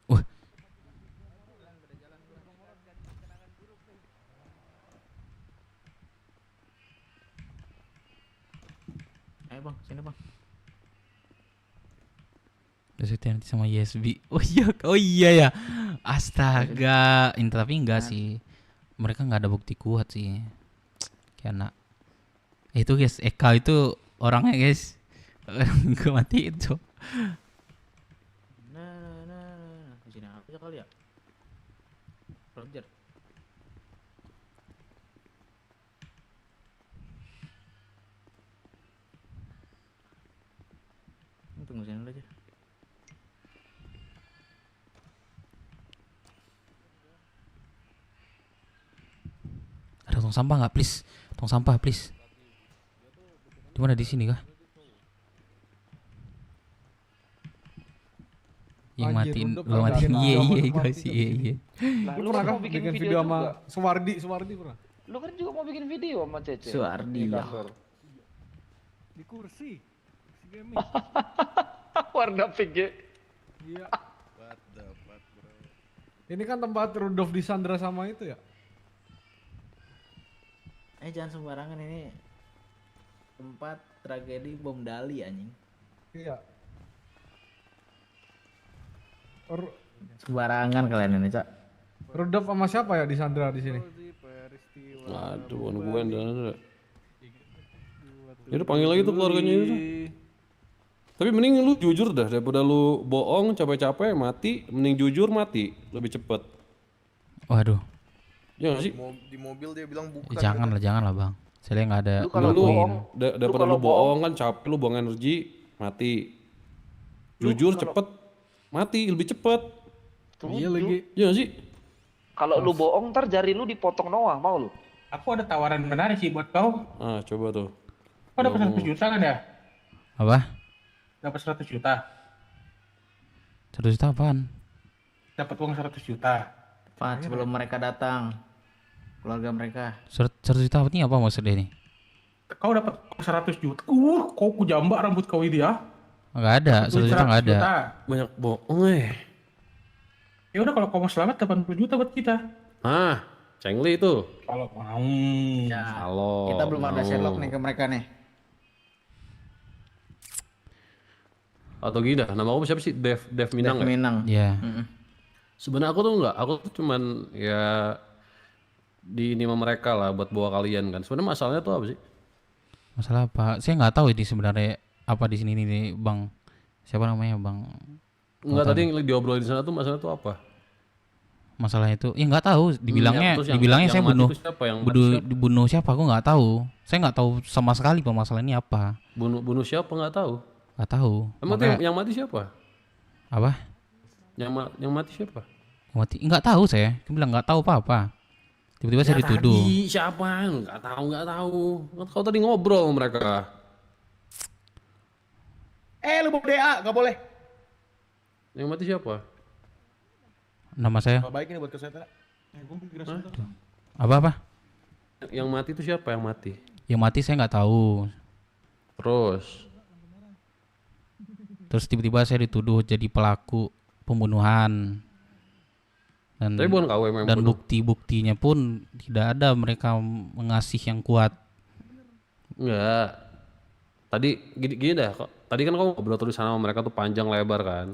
Wah. Ayo bang, sini bang. Terus itu nanti sama YSB. Oh iya ya. Astaga. Ini tapi enggak sih. Mereka nggak ada bukti kuat sih. Karena itu guys, Eka itu orangnya guys. Gue mati itu. Sini aja kali ya. Roger. Tunggu sini dulu aja. Ada tong sampah nggak, please? Tong sampah, please. Di mana, di sini kah? Yang matiin, lo matiin. Iya guys, iya. Lu pernah kan bikin video sama Suwardi pernah? Lu kan juga mau bikin video sama Cece. Suwardi ya. Di kursi gaming. Warna pink ya. Iya. Ini kan tempat Rudolf Disandra sama itu ya? Jangan sembarangan, ini tempat tragedi bom Dali anjing. Iya. Sembarangan kalian ini, Cak. Rudolf sama siapa ya Disandra di sini? Aduh, gue ada. Ya udah panggil lagi tuh keluarganya itu. Tapi mending lu jujur dah daripada lu bohong capek-capek mati, mending jujur mati lebih cepet. Waduh. Ya nggak sih? Di mobil dia bilang bukan. Jangan lah bang. Saya nggak ada. Lu kalau daripada lu bohong kan capek, lu buang energi mati. Jujur cepet mati lebih cepet. Iya lagi. Iya nggak sih? Kalau lu bohong ntar jari lu dipotong Noah, mau lu? Aku ada tawaran menarik sih buat kau. Ah, coba tuh. Kau dapat 100 juta kan ya? Apa? Dapat 100 juta. 100 juta apaan? Dapat uang 100 juta. Pak, sebelum mereka datang, keluarga mereka. 100 juta ini apa maksudnya ini? Kau dapat 100 juta. Kau kujambak rambut kau ini ya? Nggak ada, 100 juta nggak ada. Banyak bohong Ya udah kalau kau mau selamat 80 juta buat kita. Ah, Cengli itu. Kalau mau. Ya. Halo. Kita belum ada Sherlock nih ke mereka nih. Atau gini dah, nama aku siapa sih? Dev Minang. Dev Minang. Iya. Sebenarnya aku tuh enggak, aku tuh cuman ya di ini sama mereka lah buat bawa kalian kan. Sebenarnya masalahnya tuh apa sih? Masalah apa? Saya nggak tahu ini sebenarnya apa di sini nih bang. Siapa namanya bang? Enggak, tadi yang diobrolin di sana tuh masalahnya tuh apa? Masalah itu, ya nggak tahu. Dibilangnya, terus dibilangnya yang saya mati bunuh, itu siapa? Yang mati siapa? dibunuh siapa? Aku nggak tahu. Saya nggak tahu sama sekali permasalahan ini apa. Bunuh siapa nggak tahu? Nggak tahu. Emang Makanya- yang mati siapa? Apa? Yang mati siapa? Mati? Nggak tahu saya. Dia bilang nggak tahu apa-apa. Tiba-tiba saya dituduh. Tadi siapa? Nggak tahu. Kau tadi ngobrol sama mereka. Lu mau DA, nggak boleh. Yang mati siapa? Nama saya Baik ini buat kesehatan. apa? Yang mati itu siapa yang mati? Yang mati saya nggak tahu. Terus tiba-tiba saya dituduh jadi pelaku pembunuhan. Tapi bukan kau yang dan bunuh. bukti-buktinya pun tidak ada mereka mengasih yang kuat. Enggak. Tadi gini dah, tadi kan kamu ngobrol tuh di sana sama mereka tuh panjang lebar kan.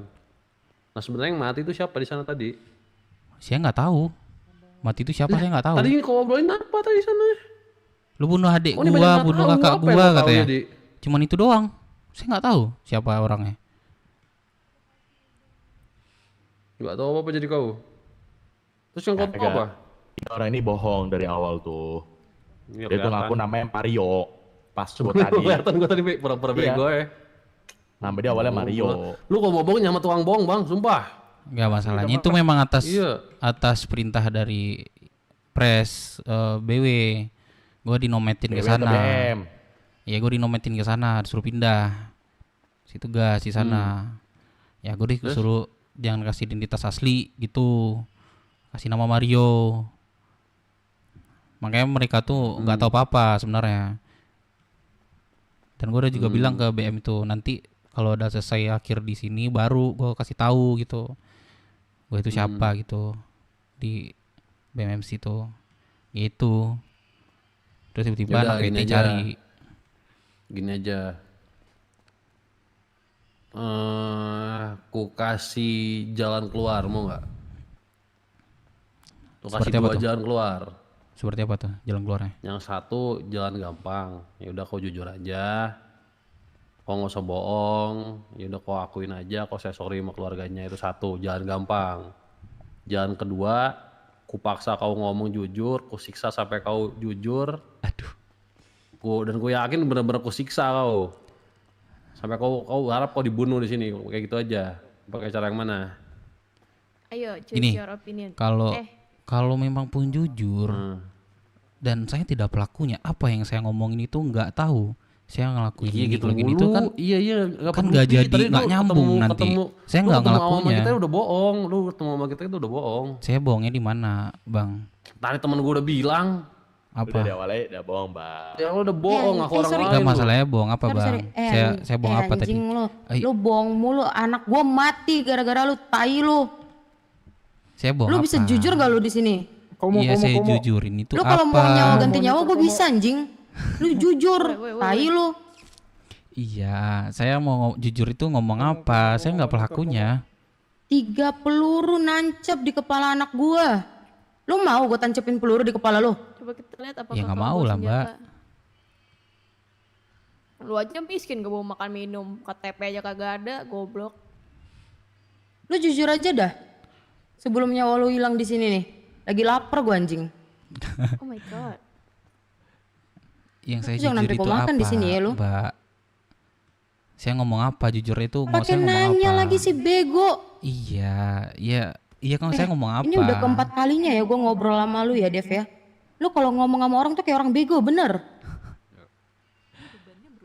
Nah sebenarnya yang mati itu siapa di sana tadi? Saya nggak tahu. Mati itu siapa saya nggak tahu. Tadi kau ngobrolin apa tadi sana? Lu bunuh adik Oh, ini gua, banyak bunuh tahu, kakak apa yang gua lo tahu katanya. ya, Di? Cuman itu doang. Saya nggak tahu siapa orangnya. Gak tahu apa jadi kau. Terus yang kau tahu apa? Ini orang ini bohong dari awal tuh. Iya, Dia tuh kelihatan. ngaku namanya Mario. Pas gua tadi. Kelihatan gua tadi pura-pura Iya. bego ya. Nama dia awalnya Mario. Lu kok bohong sama tukang bohong bang, sumpah. Nggak masalahnya itu memang atas Iya. atas perintah dari pres BW. Gua dinometin ke BW atau sana. BM? Ya gua dinometin ke sana, disuruh pindah. Situ gas di sana. Ya gua disuruh jangan kasih identitas asli gitu. Kasih nama Mario. Makanya mereka tuh nggak tahu apa-apa sebenarnya. Dan gue udah juga bilang ke BM itu nanti kalau udah selesai akhir di sini baru gue kasih tahu gitu. Gue itu siapa gitu di BMMC itu. Gitu. Terus tiba-tiba Yaudah, anak gini PT aja. cari. Gini aja. Ku kasih jalan keluar, mau nggak? Ku kasih Seperti apa dua tuh? jalan keluar. Seperti apa tuh jalan keluarnya? Yang satu jalan gampang, ya udah kau jujur aja, kau nggak usah bohong, ya udah kau akuin aja, kau say sorry sama keluarganya, itu satu jalan gampang. Jalan kedua, ku paksa kau ngomong jujur, ku siksa sampai kau jujur. Aduh. Dan ku yakin bener-bener ku siksa kau, sampai kau harap kau dibunuh di sini, kayak gitu aja. Pakai cara yang mana? Ayo, choose Ini your opinion. kalau memang pun jujur dan saya tidak pelakunya, apa yang saya ngomongin itu nggak tahu saya ngelakuin Iya ini gitu gini mulu. itu kan Iya nggak kan perlu nggak Pi. jadi Tadi nggak lu nyambung nanti saya lu nggak ketemu sama ngelakuinnya. kita udah bohong, lu ketemu sama kita itu udah bohong. Saya bohongnya di mana bang? Tadi temen gue udah bilang apa? Udah di awalnya udah bohong bang. Ya lu udah bohong, aku orang lain. Nggak masalahnya bohong apa bang? Sorry. Saya bohong apa tadi? Anjing lu bohong mulu, anak gua mati gara-gara lu, tai lu. Saya bohong Lu apa? bisa jujur gak lu di sini? Iya saya jujurin itu Lu apa? kalau mau nyawa ganti nyawa gua bisa anjing. Lu jujur, tai lu. Iya, saya mau jujur itu ngomong apa? Saya nggak pelakunya. 3 peluru nancep di kepala anak gua. Lu mau gua tancepin peluru di kepala lu? Coba kita lihat apa. Ya nggak mau lah mbak. Lu aja miskin gak mau makan minum, KTP aja kagak ada, goblok. Lu jujur aja dah. Sebelum nyawa lu hilang di sini nih. Lagi lapar gua anjing. Oh my god. Yang saya Jangan jujur sampai itu gua makan apa, di sini ya lu. Mbak? Saya ngomong apa? Jujur itu mau Pakai saya ngomong nanya apa? lagi si bego. Iya kan saya ngomong apa? Ini udah keempat kalinya ya gua ngobrol sama lu ya Dev ya. Lu kalau ngomong sama orang tuh kayak orang bego, bener.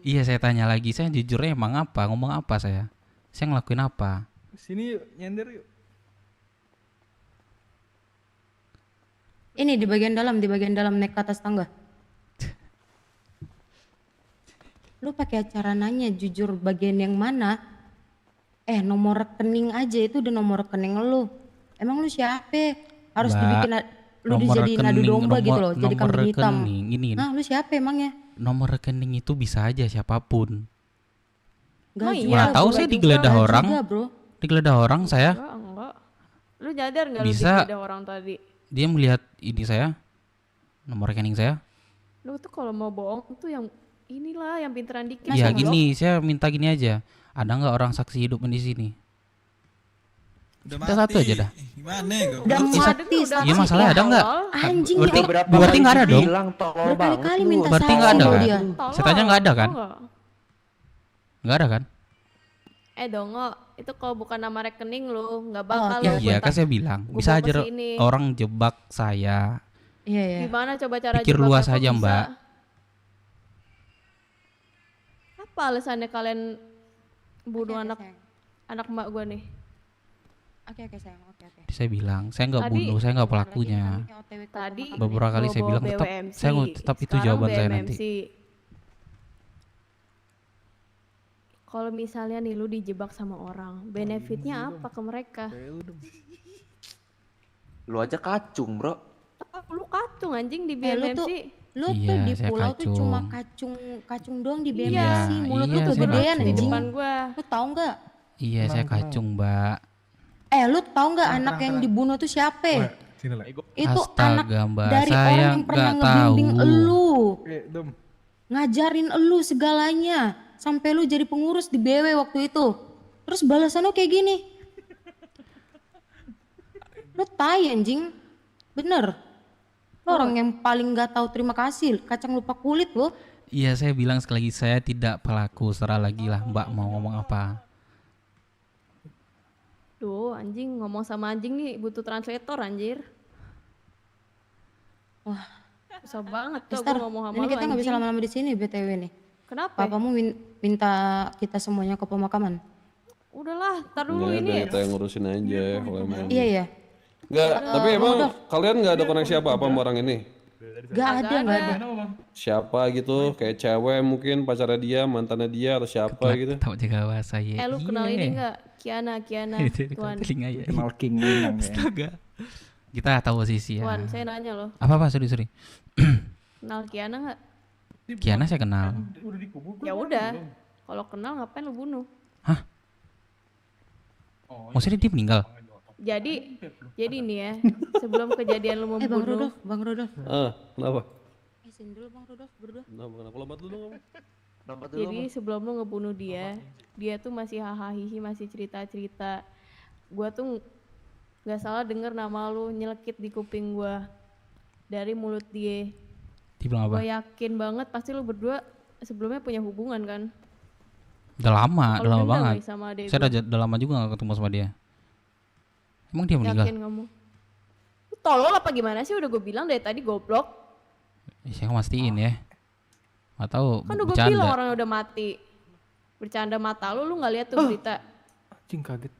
Iya saya tanya lagi, saya jujurnya emang apa? Ngomong apa saya? Saya ngelakuin apa? Sini yuk, nyender yuk. Ini di bagian dalam naik ke atas tangga. Lu pakai acara nanya jujur bagian yang mana? Nomor rekening aja itu udah nomor rekening lu. Emang lu siapa? Harus Mbak, dibikin lu nomor dijadiin adu rekening, domba gitu loh, jadi nomor kambing hitam. rekening, ini. Nah, lu siapa emangnya? Nomor rekening itu bisa aja siapapun. Enggak Nggak tahu saya digeledah orang. juga, bro. Digeledah orang saya. Enggak. Lu nyadar gak Bisa. lu digeledah orang tadi? Dia melihat ini saya, nomor rekening saya. Lu tuh kalau mau bohong tuh yang inilah yang pinteran dikit. Ya goblok. gini, saya minta gini aja. Ada nggak orang saksi hidup di sini? Kita satu aja dah. Gimana gua? Udah mati. Iya masalahnya ada nggak? Anjing Berarti nggak ada dong. Berkali-kali minta Berarti nggak ada saksi kan? dia. Saya tanya nggak ada kan? Nggak ada kan? Dongo, itu kalau bukan nama rekening lu nggak bakal lu. Iya kan saya bilang Gua bisa bawa aja kesini. orang jebak saya. Iya. Gimana coba cara Pikir jebaknya luas kok aja bisa? mbak. Apa alasannya kalian bunuh anak emak gua nih? Oke sayang, oke. Saya bilang saya nggak Tadi- bunuh, saya nggak pelakunya. Tadi Beberapa kali gua saya bawa bilang BWMC, tetap itu sekarang jawaban saya BMMC. nanti. Kalau misalnya nih lu dijebak sama orang, benefitnya apa ke mereka? Lu aja kacung, bro. Lu kacung anjing di Lu tuh BMMC. Lu tuh Iya, di saya pulau tuh cuma kacung. kacung doang di Iya, BMC. Mulut lu iya, saya kegedean kacung. Di anjing. depan gua. Lu tahu nggak? Iya, saya kacung, Mbak. Lu tahu nggak anak yang dibunuh tuh siapa? Sini lah. Itu anak Astaga, Mbak, dari saya orang yang pernah nggak tahu. ngebimbing elu. Dom. Ngajarin elu segalanya. Sampai lu jadi pengurus di BW waktu itu. Terus balasan lu kayak gini. Lu tai anjing. Bener. Lu orang yang paling gak tahu terima kasih. Kacang lupa kulit lu. Iya, saya bilang sekali lagi saya tidak pelaku. Serah lagi lah Mbak mau ngomong apa. Duh, anjing ngomong sama anjing nih butuh translator anjir. Wah, susah banget tuh Mister, gua ngomong sama ini lu, kita nggak bisa anjing. lama-lama di sini BTW nih. Kenapa? Papamu minta kita semuanya ke pemakaman. Udahlah, tar dulu Nggak ini. ada, kita yang ngurusin aja kalau emang. Iya ya. Nggak, tapi emang Udah. kalian nggak ada koneksi apa-apa sama orang ini? Gak ada, gak ada. Siapa gitu, kayak cewek mungkin, pacarnya dia, mantannya dia, atau siapa gitu? Tahu jaga bahasa ya. Lu kenal ini enggak? Kiana Tuan. Telinga ya. Kenal King Minang ya. Astaga. Kita tahu posisi ya. Tuan, saya nanya loh. Apa sorry. Kenal Kiana enggak? Kiana saya kenal. Ya udah. Kalau kenal ngapain lu bunuh? Maksudnya dia meninggal? Jadi nih ya, sebelum kejadian lu membunuh. Bang Rudolf. Kenapa? Sini dulu Bang Rudolf berdua. Kenapa lambat dulu dong? Jadi sebelum lu ngebunuh dia tuh masih hahaha, masih cerita-cerita. Gua tuh nggak salah denger nama lu nyelekit di kuping gua dari mulut dia. Dibilang apa? Gua yakin banget pasti lu berdua sebelumnya punya hubungan kan? Udah lama Kalau dendam banget. nih sama adek Saya gua. udah lama juga gak ketemu sama dia. Emang dia meninggal? Yakin kamu? Lu tolol apa gimana sih? Udah gue bilang dari tadi goblok. Saya mastiin ya. Gak tahu Kan udah gue bilang orangnya udah mati. Bercanda mata lu nggak lihat tuh berita. Anjing kaget.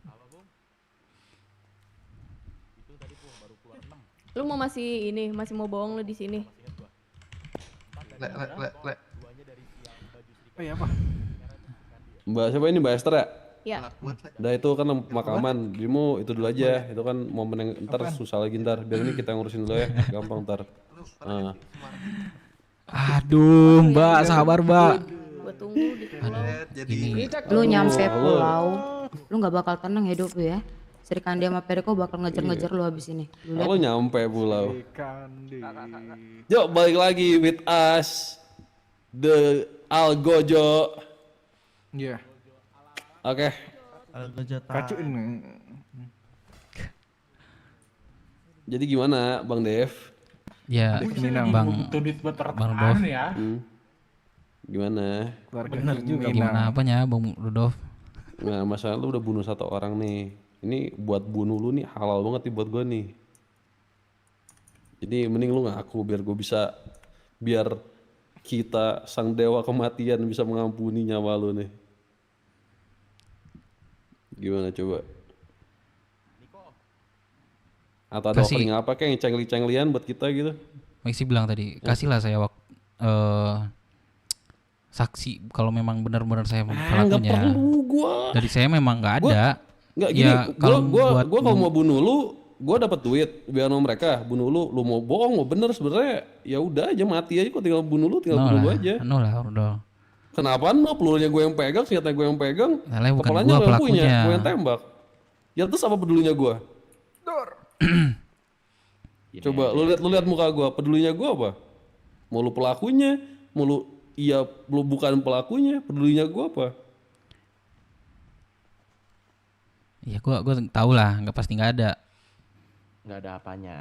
Lu mau masih mau bohong lu di sini? Le. Oh iya apa? Mbak siapa ini, Mbak Esther ya? Ya. Udah itu kan pemakaman, dirimu itu dulu aja. Itu kan momen yang ntar susah lagi ntar. Biar ini kita ngurusin dulu ya, gampang ntar. Aduh, Mbak, sabar, Mbak. Gua tunggu di pulau. Ini Lu nyampe pulau, lu nggak bakal tenang hidup lu ya. Sri Kandi sama Periko bakal ngejar-ngejar lu habis ini. Lu lihat. Kalau nyampe pulau. Yuk balik lagi with us, the Algojo. Iya. Oke. Kacuin. Jadi gimana, Bang Dev? Ya, Bang Rudolf. ya. Gimana? Bener juga. Gimana apanya, Bang Rudolf? Nah, masalah lu udah bunuh satu orang nih. Ini buat bunuh lu nih halal banget nih buat gua nih. Jadi mending lu ngaku biar kita sang dewa kematian bisa mengampuni nyawa lu nih. Gimana coba? Atau ada offering apa kayak yang cengli-cenglian buat kita gitu? Maxi bilang tadi, kasihlah saya saksi kalau memang benar-benar saya pelakunya. Nggak perlu gua. Dari saya memang nggak ada. Nggak gini, gua kalau mau bunuh lu, gua dapat duit biar sama mereka bunuh lu mau bohong mau bener sebenarnya ya udah aja mati aja kok, tinggal bunuh lu bunuh aja. No lah, udah. Kenapa no? Pelurunya gue yang pegang, senjata gue yang pegang, kepalanya gue yang punya, gue yang tembak. Ya terus apa pedulinya gue? Coba lu lihat muka gue, pedulinya gue apa? Mau lu pelakunya, mau lu bukan pelakunya, pedulinya gue apa? Ya gue tahu lah, pasti nggak ada. Nggak ada apanya.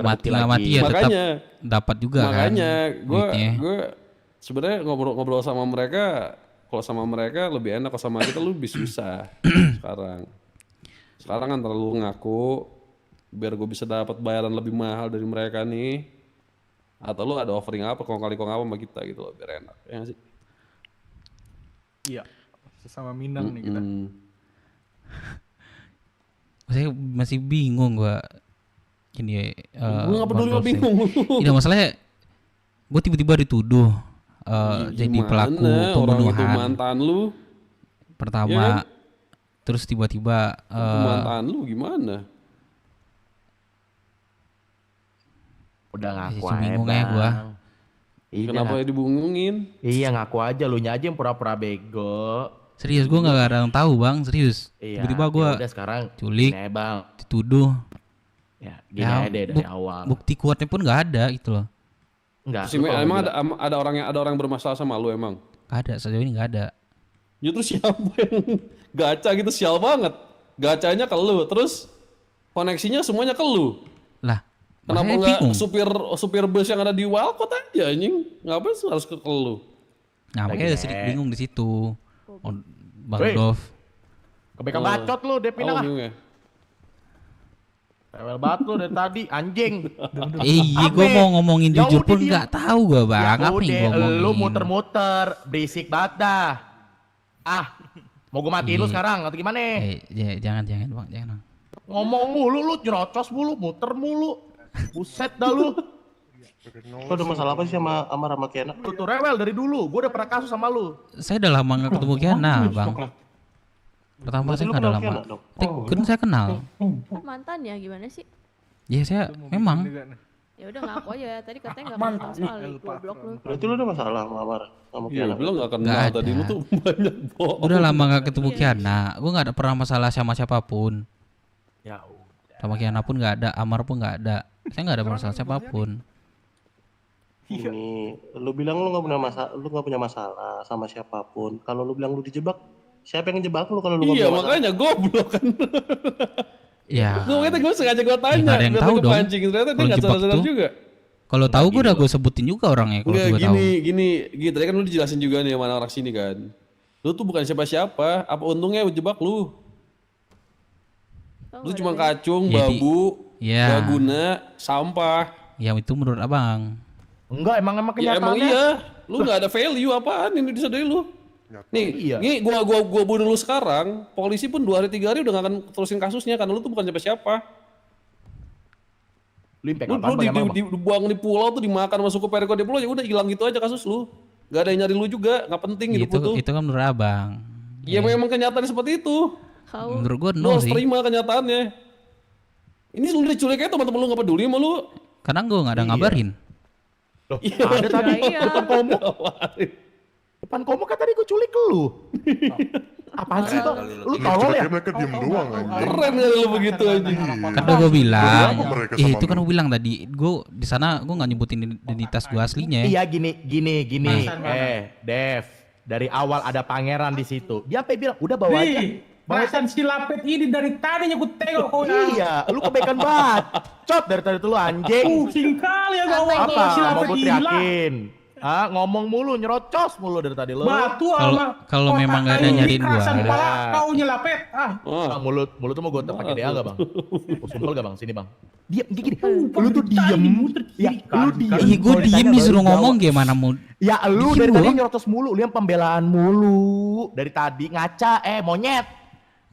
Mati nggak mati ya tetap dapat juga makanya kan. gue sebenarnya ngobrol sama mereka, kalau sama mereka lebih enak, kalau sama kita lu lebih susah. sekarang antara lu ngaku biar gue bisa dapat bayaran lebih mahal dari mereka nih, atau lu ada offering apa kong apa sama kita gitu loh, biar enak ya gak sih? Iya, sesama Minang nih kita. Saya masih bingung gue. Gini gue gak peduli lo bingung. Tidak masalahnya gue tiba-tiba dituduh jadi pelaku pembunuhan. Orang itu mantan lu pertama ya kan? Terus tiba-tiba mantan lu gimana? Udah ngaku Masih aja bingung ya bang. gua. Iya, Kenapa dibungungin? Iya ngaku aja, lu nya aja yang pura-pura bego. Serius gue nggak ada yang tahu bang, serius. Iya, Tiba-tiba gue ya udah sekarang culik, gini aja, Bang. dituduh. Ya, gini aja deh dari awal. Bukti kuatnya pun nggak ada gitu loh. Enggak. Si emang ada orang yang bermasalah sama lu emang? Gak ada, sejauh ini nggak ada. Ya terus siapa yang gacha gitu, sial banget. Gacanya ke lu, terus koneksinya semuanya ke lu. Lah, kenapa makanya nggak bingung. supir bus yang ada di Walcott aja anjing? Ngapain harus ke lu? Nah, makanya sedikit bingung di situ. Bang Weh. Dov. Kebeka bacot lu, Depina lah. Ya? Rewel banget lu dari tadi, anjing. Iya, gue mau ngomongin Ya jujur udah, pun diam. nggak tahu gue bang. Ya Apa yang gue udah, lu ngomongin? muter-muter, berisik banget dah. Ah, mau gue matiin lu Iya. sekarang atau gimana? Jangan bang, jangan. Ngomong mulu lu, nyerocos mulu, muter mulu. Buset dah lu. Lo ada masalah apa sih sama Rama Kiana? Lu tuh rewel dari dulu, gue udah pernah kasus sama lu. Saya udah lama nggak ketemu Kiana bang. Pertama Berarti saya lu nggak ada kenal lama. Kiana dong? Kan saya kenal. Mantan ya gimana sih? Ya saya memang. Ya udah ngaku aja. Tadi katanya nggak mantan sekali. Goblok lu. Berarti lu ada masalah sama Iya, Kiana? bilang nggak kenal Nggak tadi ada. lu tuh banyak bohong. Udah lama nggak ketemu Kiana. Gue nggak ada pernah masalah sama siapapun. Ya Sama Kiana pun nggak ada, Amar pun nggak ada. Saya nggak ada masalah siapapun. Ini, lu bilang lu nggak punya masalah sama siapapun. Kalau lu bilang lu dijebak, siapa yang ngejebak lu kalau lu nggak Iya punya masalah? makanya goblok kan. Ya. Gue sengaja gue tanya. Nggak ada yang biar tahu lu dong. kepancing. Ternyata dia Kalau nggak jebak sadar-sadar tuh, juga. Kalau tahu gue udah gue sebutin juga orangnya. Kalau Enggak, gue tahu. gini, tadi kan lu dijelasin juga nih sama orang sini kan. Lu tuh bukan siapa-siapa, apa untungnya jebak lu? Lu cuma kacung, Jadi, babu, ya. gak guna, sampah. Ya itu menurut abang. Enggak, emang Ya emang kenyataannya. iya, lu nggak ada value apaan ini bisa dari lu. Nih, Iya. nih gua bunuh lu sekarang, polisi pun 2 hari 3 hari udah gak akan terusin kasusnya karena lu tuh bukan siapa-siapa. Lu impact Lu apaan, Bang, emang, Bang? dibuang di pulau tuh dimakan masuk ke periko di pulau ya udah hilang gitu aja kasus lu. Gak ada yang nyari lu juga, nggak penting hidup lu tuh. Itu kan menurut abang. Ya memang kenyataannya seperti itu. Menurut gue Lu no harus sih. terima kenyataannya. Ini lu diculik aja teman-teman lu gak peduli sama lu. Karena gue nggak ada ngabarin. Loh, ada tadi depan komo. Depan komo kan tadi gue culik lu. Apaan sih Bang? Lu tolol ya? Mereka diem doang anjing. Keren kali lu begitu anjing. Kan udah gue bilang. Apa mereka Itu sama kan gue bilang tadi. Gue di sana gue nggak nyebutin identitas gue aslinya. Iya gini. Dev, dari awal ada pangeran di situ. Dia sampai bilang, udah bawa aja. Perasaan si Lapet ini dari tadi aku tengok kau Iya, lu kebaikan banget. Cot dari tadi tuh lu anjing. Pusing kali ya kau Apa? si Mau Lapet gue gila. teriakin? Ah, ngomong mulu, nyerocos mulu dari tadi lu. Batu Kalau memang nggak ada nyariin gue. Kerasan pala kau nyelapet. Bang, mulut tuh mau gue pakai DA gak bang? Mau sumpel gak bang? Sini bang. Diam, gini. Lu tuh diem. Ya, lu diem. Iya gue diem disuruh ngomong gimana mau. Ya lu Diem dari gua. tadi nyerocos mulu, lu yang pembelaan mulu. Dari tadi ngaca, monyet.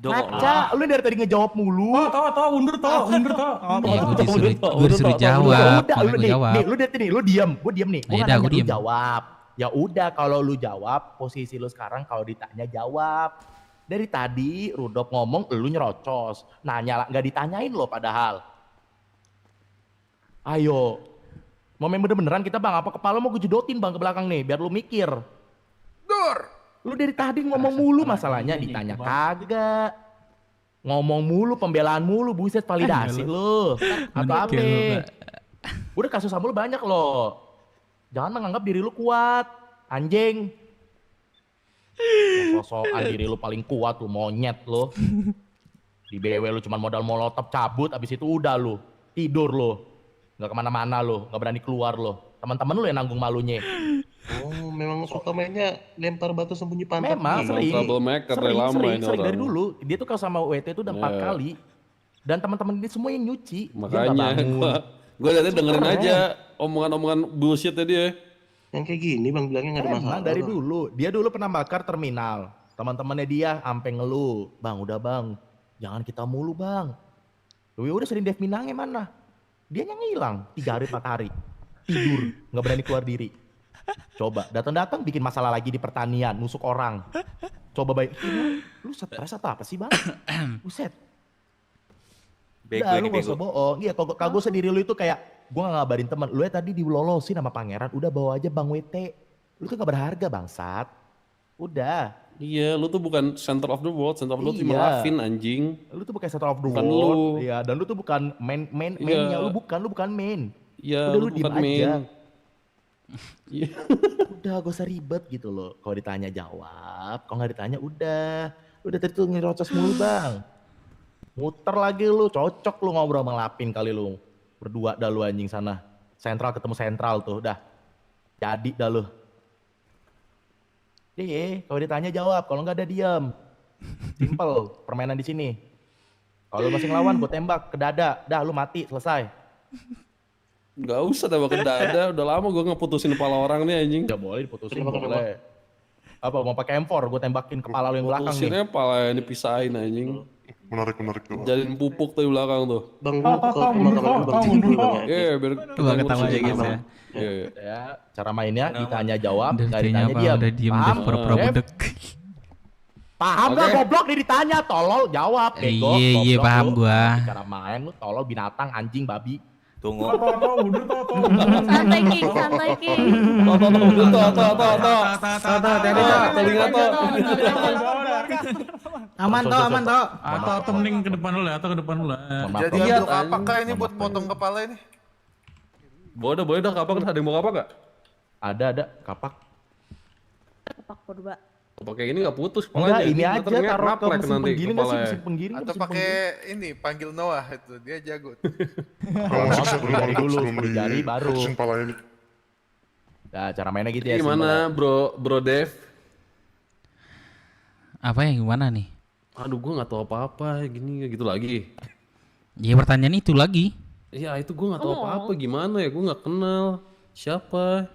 Ngaca, lu dari tadi ngejawab mulu. Toh, mundur toh. Gue disuruh jawab. Udah, makanya lu gue jawab. nih, lu dari tadi, lu diem, gue diem nih. Gua Ya nggak udah, nanya, gua lu diem. jawab. Ya udah, kalau lu jawab, posisi lu sekarang kalau ditanya jawab. Dari tadi Rudolf ngomong, lu nyerocos. Nanya lah, nggak ditanyain lo padahal. Ayo, mau main beneran kita bang, apa kepala mau gue jedotin bang ke belakang nih, biar lu mikir. Lu dari tadi ngomong mulu masalahnya, ditanya kagak. Ngomong mulu, pembelaan mulu, buset validasi lu. Atau apa? Gue udah kasus sama lu banyak loh. Jangan menganggap diri lu kuat, anjing. Sosokan diri lu paling kuat lu, monyet lu. Di BW lu cuma modal molotov cabut, abis itu udah lu. Tidur lu. Gak kemana-mana lu, gak berani keluar lu. Teman-teman lu yang nanggung malunya. Oh, memang suka mainnya lempar batu sembunyi pantat. Memang sering. troublemaker dari lama ini Sering dari orang. dulu. Dia tuh kalau sama WT itu udah 4 Ya. kali. Dan teman-teman ini semua yang nyuci. Dia nggak Makanya bangun. gue dari dengerin Keren. aja omongan-omongan bullshit tadi ya. Yang kayak gini bang bilangnya nggak ada Emang masalah. dari Bang. dulu. Dia dulu pernah bakar terminal. Teman-temannya dia ampe ngeluh. Bang udah bang. Jangan kita mulu bang. Lu udah sering Dev Minangnya mana? Dia yang hilang 3 hari 4 hari. Tidur. Nggak berani keluar diri. Coba datang-datang bikin masalah lagi di pertanian. Nusuk orang. Coba baik. Lu stres atau apa sih bang? Buset. Bego Udah, ini lu gak usah bego. bohong. Iya, kagak sendiri lu itu kayak gua gak ngabarin teman. Lu ya tadi dilolosin sama pangeran, udah bawa aja Bang WT. Lu tuh gak berharga bangsat. Udah. Iya, lu tuh bukan center of the world, center of the world cuma Iya. Lavin anjing. Lu tuh bukan center of the Bukan world. lu. Iya, dan lu tuh bukan mainnya. Iya. Lu bukan main. Iya, Udah lu lu diem bukan aja. main. Iya. Udah gak usah ribet gitu loh. Kalau ditanya jawab, kalau nggak ditanya udah. Udah tadi tuh ngerocos mulu bang. Muter lagi lu, cocok lu ngobrol sama Lapin kali lu. Berdua dah lu anjing sana. Sentral ketemu sentral tuh, dah. Jadi dah lu. Kalau ditanya jawab, kalau nggak ada diam. Simple, permainan di sini. Kalau lu masih ngelawan, gue tembak ke dada. Dah lu mati, selesai. Gak usah tembak ke dada, udah lama gue ngeputusin kepala orang nih anjing. Gak boleh diputusin, boleh. Apa mau pakai M4, gue tembakin kepala lu yang belakang nih. Putusinnya kepala yang dipisahin anjing. Menarik tuh. Jadiin pupuk tuh di belakang tuh. Bang, lu ke kamar Bang Cipul Bang ya? Iya, biar Coba ketawa aja gitu ya. Iya. Ya, cara mainnya ditanya jawab, Udah nggak kayaknya ditanya apa, diam. udah diem, Paham? udah pura-pura Dev? budek. Paham Oke. gak goblok nih ditanya, tolol jawab, bego. Iya, iya, goblok paham lu. gua. Cara main lu tolol binatang anjing babi. Tunggu. Santai King, santai King. Aman toh, aman toh. Atau mending ke depan dulu ya, atau ke depan dulu. Jadi ambil apakah ini buat potong kepala ini? Boleh dah, kapak ada yang mau kapak gak? Ada kapak. Kepak purba. Pakai ini gak putus Enggak, kepalanya. ini aja taruh ke ngaplek mesin nanti penggiling nggak sih, kepalanya. mesin penggiling. Atau pakai ini panggil Noah itu dia jago. Dari dulu, 10 jari baru. ini. Nah, cara mainnya gitu ya. Gimana bro Dev? Apa yang gimana nih? Aduh gue gak tahu apa-apa gini gitu lagi. Ya pertanyaan itu lagi. Iya itu gue gak tahu apa-apa gimana ya, gue gak kenal siapa.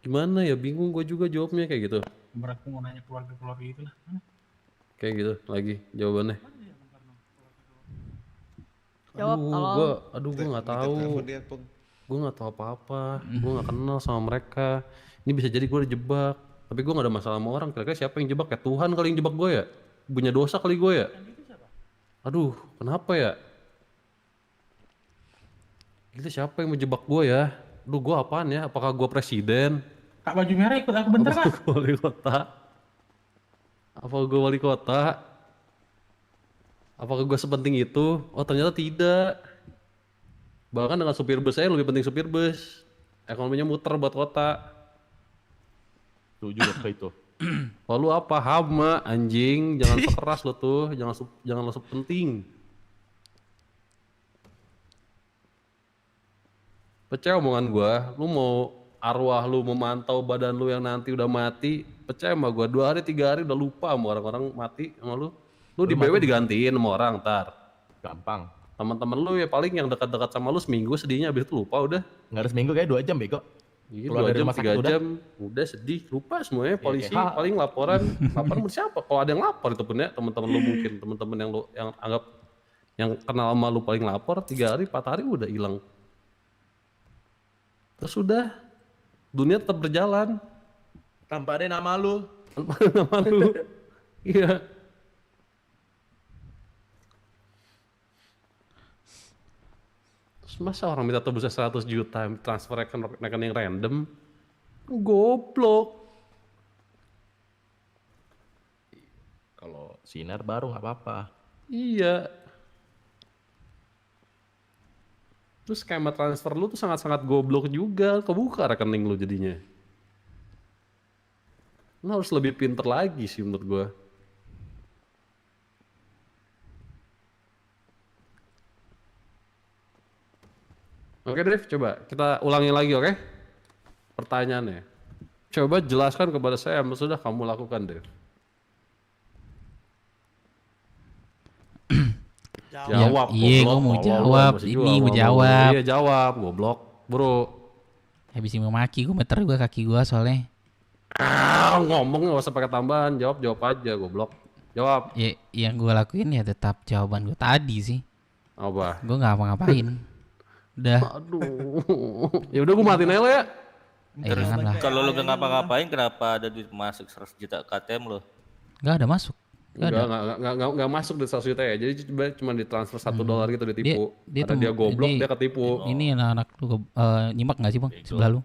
Gimana ya, bingung gue juga jawabnya kayak gitu. Berat mau nanya keluarga itu lah. Kayak gitu lagi jawabannya. Jawab, tolong. Gue nggak tahu. Gue nggak tahu apa-apa. Gue nggak kenal sama mereka. Ini bisa jadi gue dijebak. Tapi gue nggak ada masalah sama orang. Kira-kira siapa yang jebak? Ya Tuhan kali yang jebak gue ya. Punya dosa kali gue ya. Aduh, kenapa ya? Gitu siapa yang menjebak gue ya? Duh, gue apaan ya? Apakah gue presiden? Kak baju merah ikut aku bentar kak. Wali kota? Apa gue wali kota? Apakah gue sepenting itu? Oh ternyata tidak. Bahkan dengan supir bus saya lebih penting supir bus. Ekonominya muter buat kota. Setuju ke itu. Oh lu apa? Hama anjing. Jangan sekeras lo tuh. Jangan lo sepenting. Percaya omongan gue. Lu mau arwah lu memantau badan lu yang nanti udah mati, percaya sama gua 2 hari 3 hari udah lupa sama orang-orang mati sama lu. Lu di BW digantiin sama orang ntar. Gampang. Teman-teman lu ya paling yang dekat-dekat sama lu seminggu sedihnya, habis itu lupa udah. Nggak ada seminggu kayak 2 jam bego. Iya, Keluar 2 dari jam, rumah 3 sakit jam, udah sedih, lupa semuanya. Polisi kayak paling laporan sama siapa? Kalau ada yang lapor itu pun ya, teman-teman lu mungkin, teman-teman yang lu yang anggap yang kenal sama lu paling lapor 3 hari 4 hari udah hilang. Terus udah dunia tetap berjalan tanpa ada nama lu. Tanpa ada nama lu. Iya. Terus masa orang minta tebusnya 100 juta transfer rekening random? Goblok. Kalau sinar baru nggak apa-apa. Iya. Terus skema transfer lu tuh sangat-sangat goblok juga. Kebuka rekening lu jadinya. Lu harus lebih pinter lagi sih menurut gua. Oke Dev, coba kita ulangi lagi oke? Pertanyaannya. Coba jelaskan kepada saya apa sudah kamu lakukan Dev. Jawab, iya, gue mau jawab. Ini mau jawab. Iya jawab, goblok, bro. Habis memaki gue meter gue kaki gue soalnya. Ngomong nggak usah pakai tambahan, jawab aja, goblok. Jawab. Ya, yang gue lakuin ya tetap jawaban gue tadi sih. Apa? Gue nggak ngapain. Udah. Aduh. Ya udah gue matiin aja lo ya. Terus kalau lu gak ngapa-ngapain kenapa ada duit masuk 100 juta KTM lo? Gak ada masuk. Enggak masuk di 100 juta ya. Jadi cuma ditransfer $1 gitu ditipu. Karena dia goblok, dia ketipu. Ini anak-anak lu nyimak nggak sih bang sebelah lu?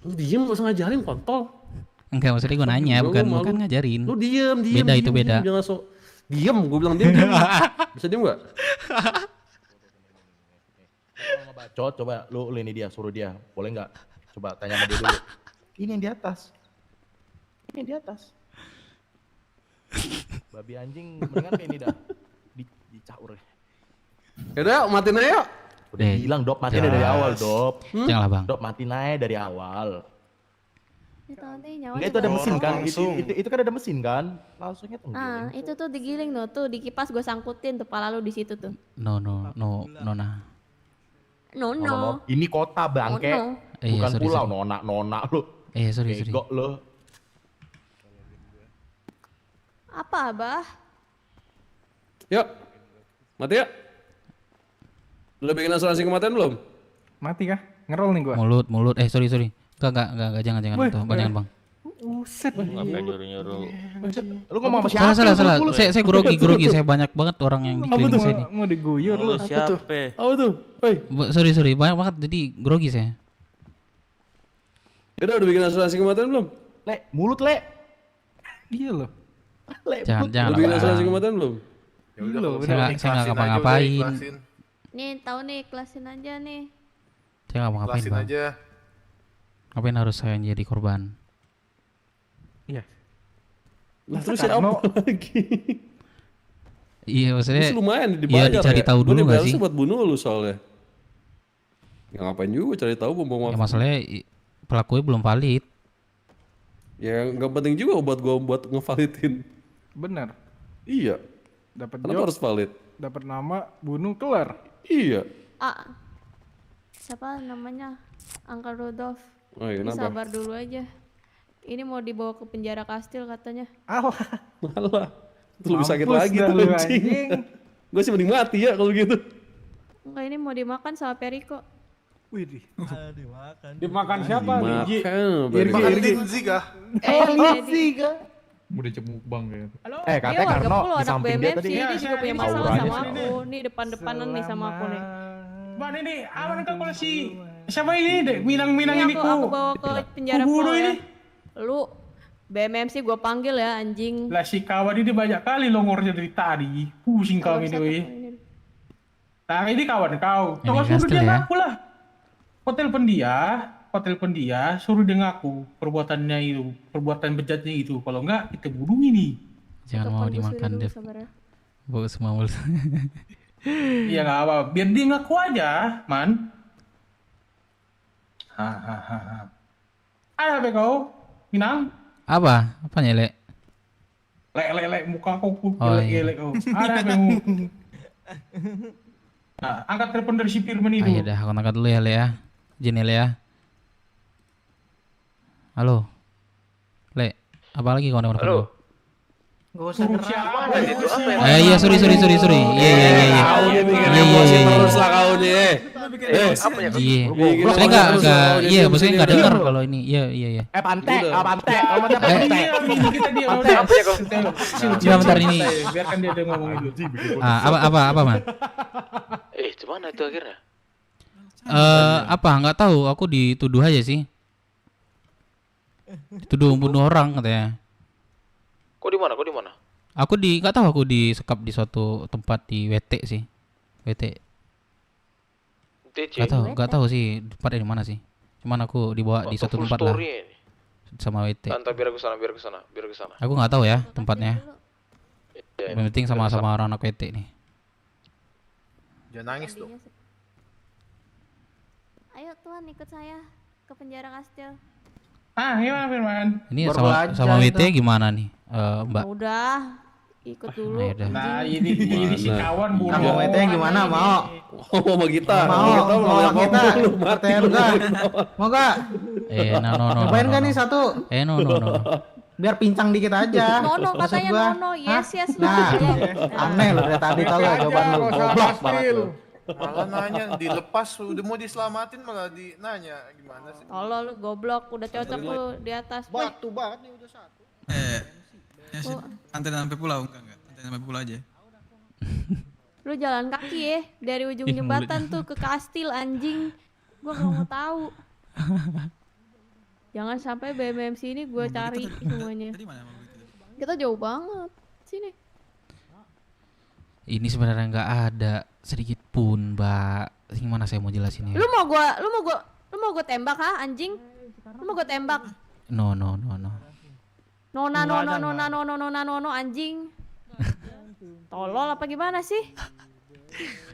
Lu diem gak usah ngajarin kontol. Enggak, maksudnya gue nanya, bukan ngajarin. Lu diem. Beda itu beda. Jangan sok diem, gue bilang diem. Bisa diem gak? Ngebacot, coba lu ini dia, suruh dia. Boleh nggak? Coba tanya sama dia dulu. Ini yang di atas. Ini yang di atas. Babi anjing mendingan kayak ini dah. Dicaur. Yaudah, matiin aja yuk. Udah bilang Dop, matiin dari awal Dop. Janganlah bang. Dop, matiin aja dari awal. Nyawa Enggak, itu ada mesin kan? Itu kan ada mesin kan? Langsungnya tuh. Ah, itu tuh digiling tuh di kipas gue sangkutin tuh pala lu di situ tuh. Nona. No. Ini kota bangke. No. Bukan sorry, pulau sorry. nona lu. Sorry. Bego lu. Apa abah? Yuk, mati ya. Udah bikin asuransi kematian belum? Mati kah? Ngerol nih gua. Mulut. Sorry. Enggak, jangan bang. Buset. Ngapain nyuruh-nyuruh? Lu ngomong apa siapa? Salah. Saya grogi. Saya banyak banget orang yang di klinik saya nih. Mau diguyur lu. Siapa? Apa tuh? Sorry. Banyak banget jadi grogi saya. Udah bikin asuransi kematian belum? Mulut le. Iya loh. Jangan. Udah bikin asuransi kematian belum? Saya nggak ngapa-ngapain. Nih tahu nih ikhlasin aja nih. Saya nggak mau ngapain bang. Ngapain harus saya yang jadi korban? Iya. Lah terus siapa lagi? Iya maksudnya. Terus lumayan dibayar. Iya dicari tahu dulu nggak sih? Buat bunuh lu soalnya. Ya ngapain juga cari tahu bom. Ya masalahnya pelakunya belum valid. Ya nggak penting juga buat ngevalidin. Bener. Iya. Dapat Kenapa harus valid? Dapat nama, bunuh, kelar. Iya. Siapa namanya? Uncle Rudolph. Oh iya, kenapa? Sabar dulu aja. Ini mau dibawa ke penjara kastil katanya. Malah. Itu lebih sakit lagi tuh anjing. Gue sih mending mati ya kalau gitu. Enggak, ini mau dimakan sama Periko. Widih. Dimakan. Dimakan siapa? Dimakan Lindsay kah? Lindsay kah? Udah cemuk bang kayaknya. Dia Katanya warga Karno pul, di anak samping dia BMFC, tadi. dia juga punya masalah auranya sama sih. aku. Nih depan-depanan nih sama aku nih. Bang ini aman kan kalau si siapa ini deh minang-minang ini aku bawa ke penjara bunuh pul ya. ini. Lu BMMC gue panggil ya anjing. Lah si kawan ini banyak kali longornya dari tadi. Pusing kau ini weh. Nah ini kawan kau. Coba suruh dia ngaku lah. Hotel pendia suruh dia ngaku perbuatannya itu, perbuatan bejatnya itu. Kalau enggak kita bunuh ini. Jangan mau dimakan Dev. Bawa semua mulut. Iya nggak apa, biar dia ngaku aja, man. Ada apa kau, Minang? Apa? Apanya lek? Lek, muka kau putih, Oh, iya. lek kau. Ada apa kau? Nah, angkat telepon dari si Firman itu. Iya dah, aku angkat dulu ya, Le ya. Izin ya, Le ya. Halo. Le, apa lagi kau nomor Halo. Gak usah gerak. Iya, sorry. Iya. Terus lah kau nih. Saya enggak, maksudnya enggak dengar kalau ini. Iya. Pantek. Bentar ini. Biarkan dia ngomong itu. Apa, Man? Gimana itu akhirnya? Nggak tahu, aku dituduh aja sih. Dituduh bunuh orang katanya. Kok di mana? Aku nggak tahu, aku disekap di suatu tempat di WT sih. WT. Nggak tahu sih tempatnya di mana sih. Cuman aku dibawa di suatu tempat lah. Sama WT. Nanti biar ke sana. Aku nggak tahu ya tempatnya. Ya, Yang penting sama-sama orang anak WT nih. Jangan nangis dong. Ayo Tuan ikut saya ke penjara kastil. Gimana Firman? Ini sama WT gimana nih, Mbak? Udah, ikut dulu. Nah, ini si kawan bunuh. Kamu WT gimana mau? Mau kita. Mau kita. Pertanyaan gak? Mau gak? No. Cobain gak nih satu? No. Biar pincang dikit aja. Nono katanya Nono. Yes. Nah, aneh loh dari tadi tau gak jawaban lu. Goblok banget lu. Malah nanya dilepas udah mau diselamatin malah nanya gimana sih? Tolol lu goblok, udah cocok lu di atas. Batu banget nih udah satu. Ya sih. Anterin sampai pulau enggak. Anterin sampai pulau aja. Lu jalan kaki ya dari ujung Ih, jembatan tuh ke kastil anjing. Gua nggak mau tahu. Jangan sampai BMMC ini gue cari semuanya. Kita jauh banget sini. Ini sebenarnya nggak ada sedikit pun, Mbak. Gimana saya mau jelasin ya? Lu mau gua tembak ha anjing? Lu mau gua tembak? No. No anjing. Tolol apa gimana sih?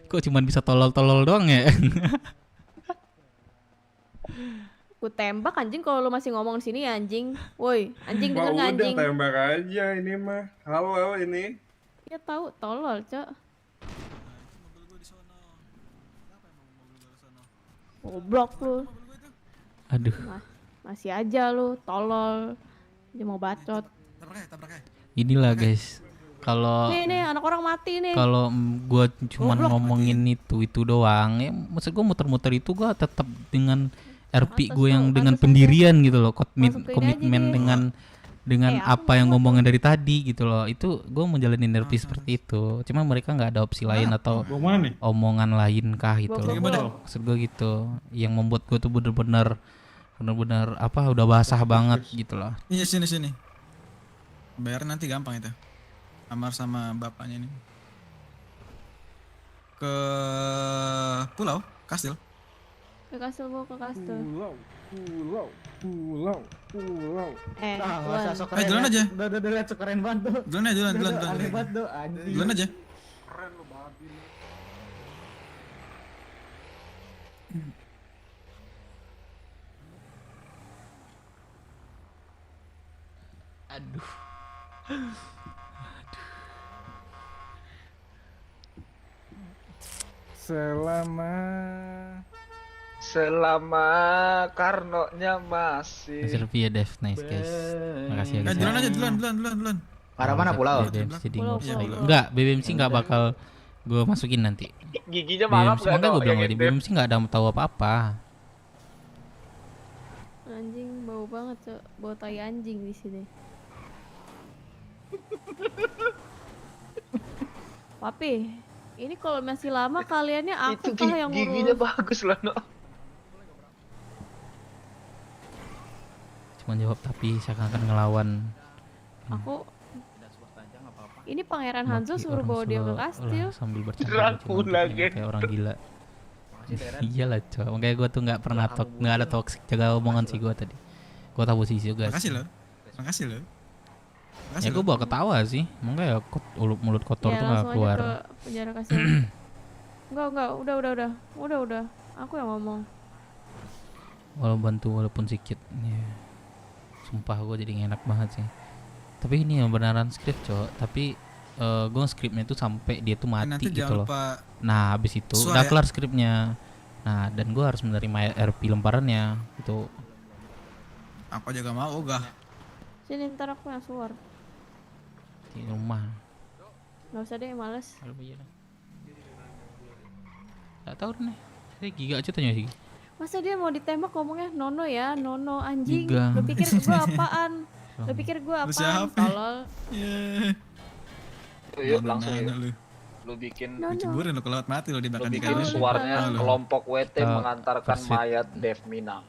Kok cuman bisa tolol-tolol doang ya? Gue tembak anjing kalau lu masih ngomong di sini ya anjing. Woi, anjing denger nggak anjing? Udah tembak aja ini mah. Halo ini. Ya tahu tolol, Cok. Goblok lu. Aduh. Masih aja lu tolol. Dia mau bacot. Inilah guys. Kalau Nih anak orang mati nih. kalau gue cuman Goblok. ngomongin itu doang ya, maksud gue muter-muter itu gue tetap dengan RP gue yang dengan pendirian gitu loh, komitmen dengan apa yang ngomongin dari tadi gitu loh. Itu gue menjalanin RP seperti itu. Cuma mereka nggak ada opsi lain atau omongan lain kah gitu loh. Maksud gue gitu, yang membuat gue tuh bener-bener apa udah basah banget gitu loh. Iya sini. Bayar nanti gampang itu. Amar sama bapaknya ini. Ke pulau, kastil. Ke kastil mau ke kastil. Pulau. Nah, nggak usah sok keren. Jalan aja. Udah lihat sok keren banget tuh. Jalan. Aneh banget tuh anjing. Jalan aja. Keren lu babi. Aduh. Selama Karno-nya masih. Hasil via Dev, nice guys. Makasih ya guys. Jalan aja, jalan. Arah mana pulau? Enggak, BBMC enggak bakal gue masukin nanti. Giginya malam BBMC, makanya gue bilang tadi BBMC enggak ada tahu apa-apa. Anjing bau banget, Cok. Bau tai anjing di sini. Papi, ini kalau masih lama kaliannya aku kah yang ngurus? Giginya bagus loh, no. Cuma jawab tapi saya akan ngelawan. Aku ini Pangeran Hanzo suruh bawa dia ke kastil. Sambil bercanda kayak orang gila. Iyalah coy, makanya gue tuh nggak ada toxic, jaga omongan sih gue tadi. Gue tahu posisi juga. Makasih loh. Ya gue bawa ketawa sih, makanya mulut kotor tuh nggak keluar. Ya langsung aja ke penjara kastil. Enggak, udah. Aku yang ngomong. Walaupun sedikit, ya. Sumpah gue jadi gak enak banget sih. Tapi ini yang beneran skrip cok, tapi gue skripnya tuh sampai dia tuh mati gitu loh. Nah habis itu udah kelar skripnya. Nah dan gue harus menerima RP lemparannya gitu. Aku aja gak mau ogah. Sini ntar aku yang suar. Di rumah. Gak usah deh, males. Gak tau nih. Saya Giga aja tanya sih. Masa dia mau ditembak ngomongnya Nono ya, Nono anjing. Giga. Lu pikir gue apaan? Lu pikir gue apaan? Tolol. Yuk langsung lu bikin Ceburin lu kelewat mati lu dimakan lu bikin suaranya kelompok WT mengantarkan mayat Dev Minang.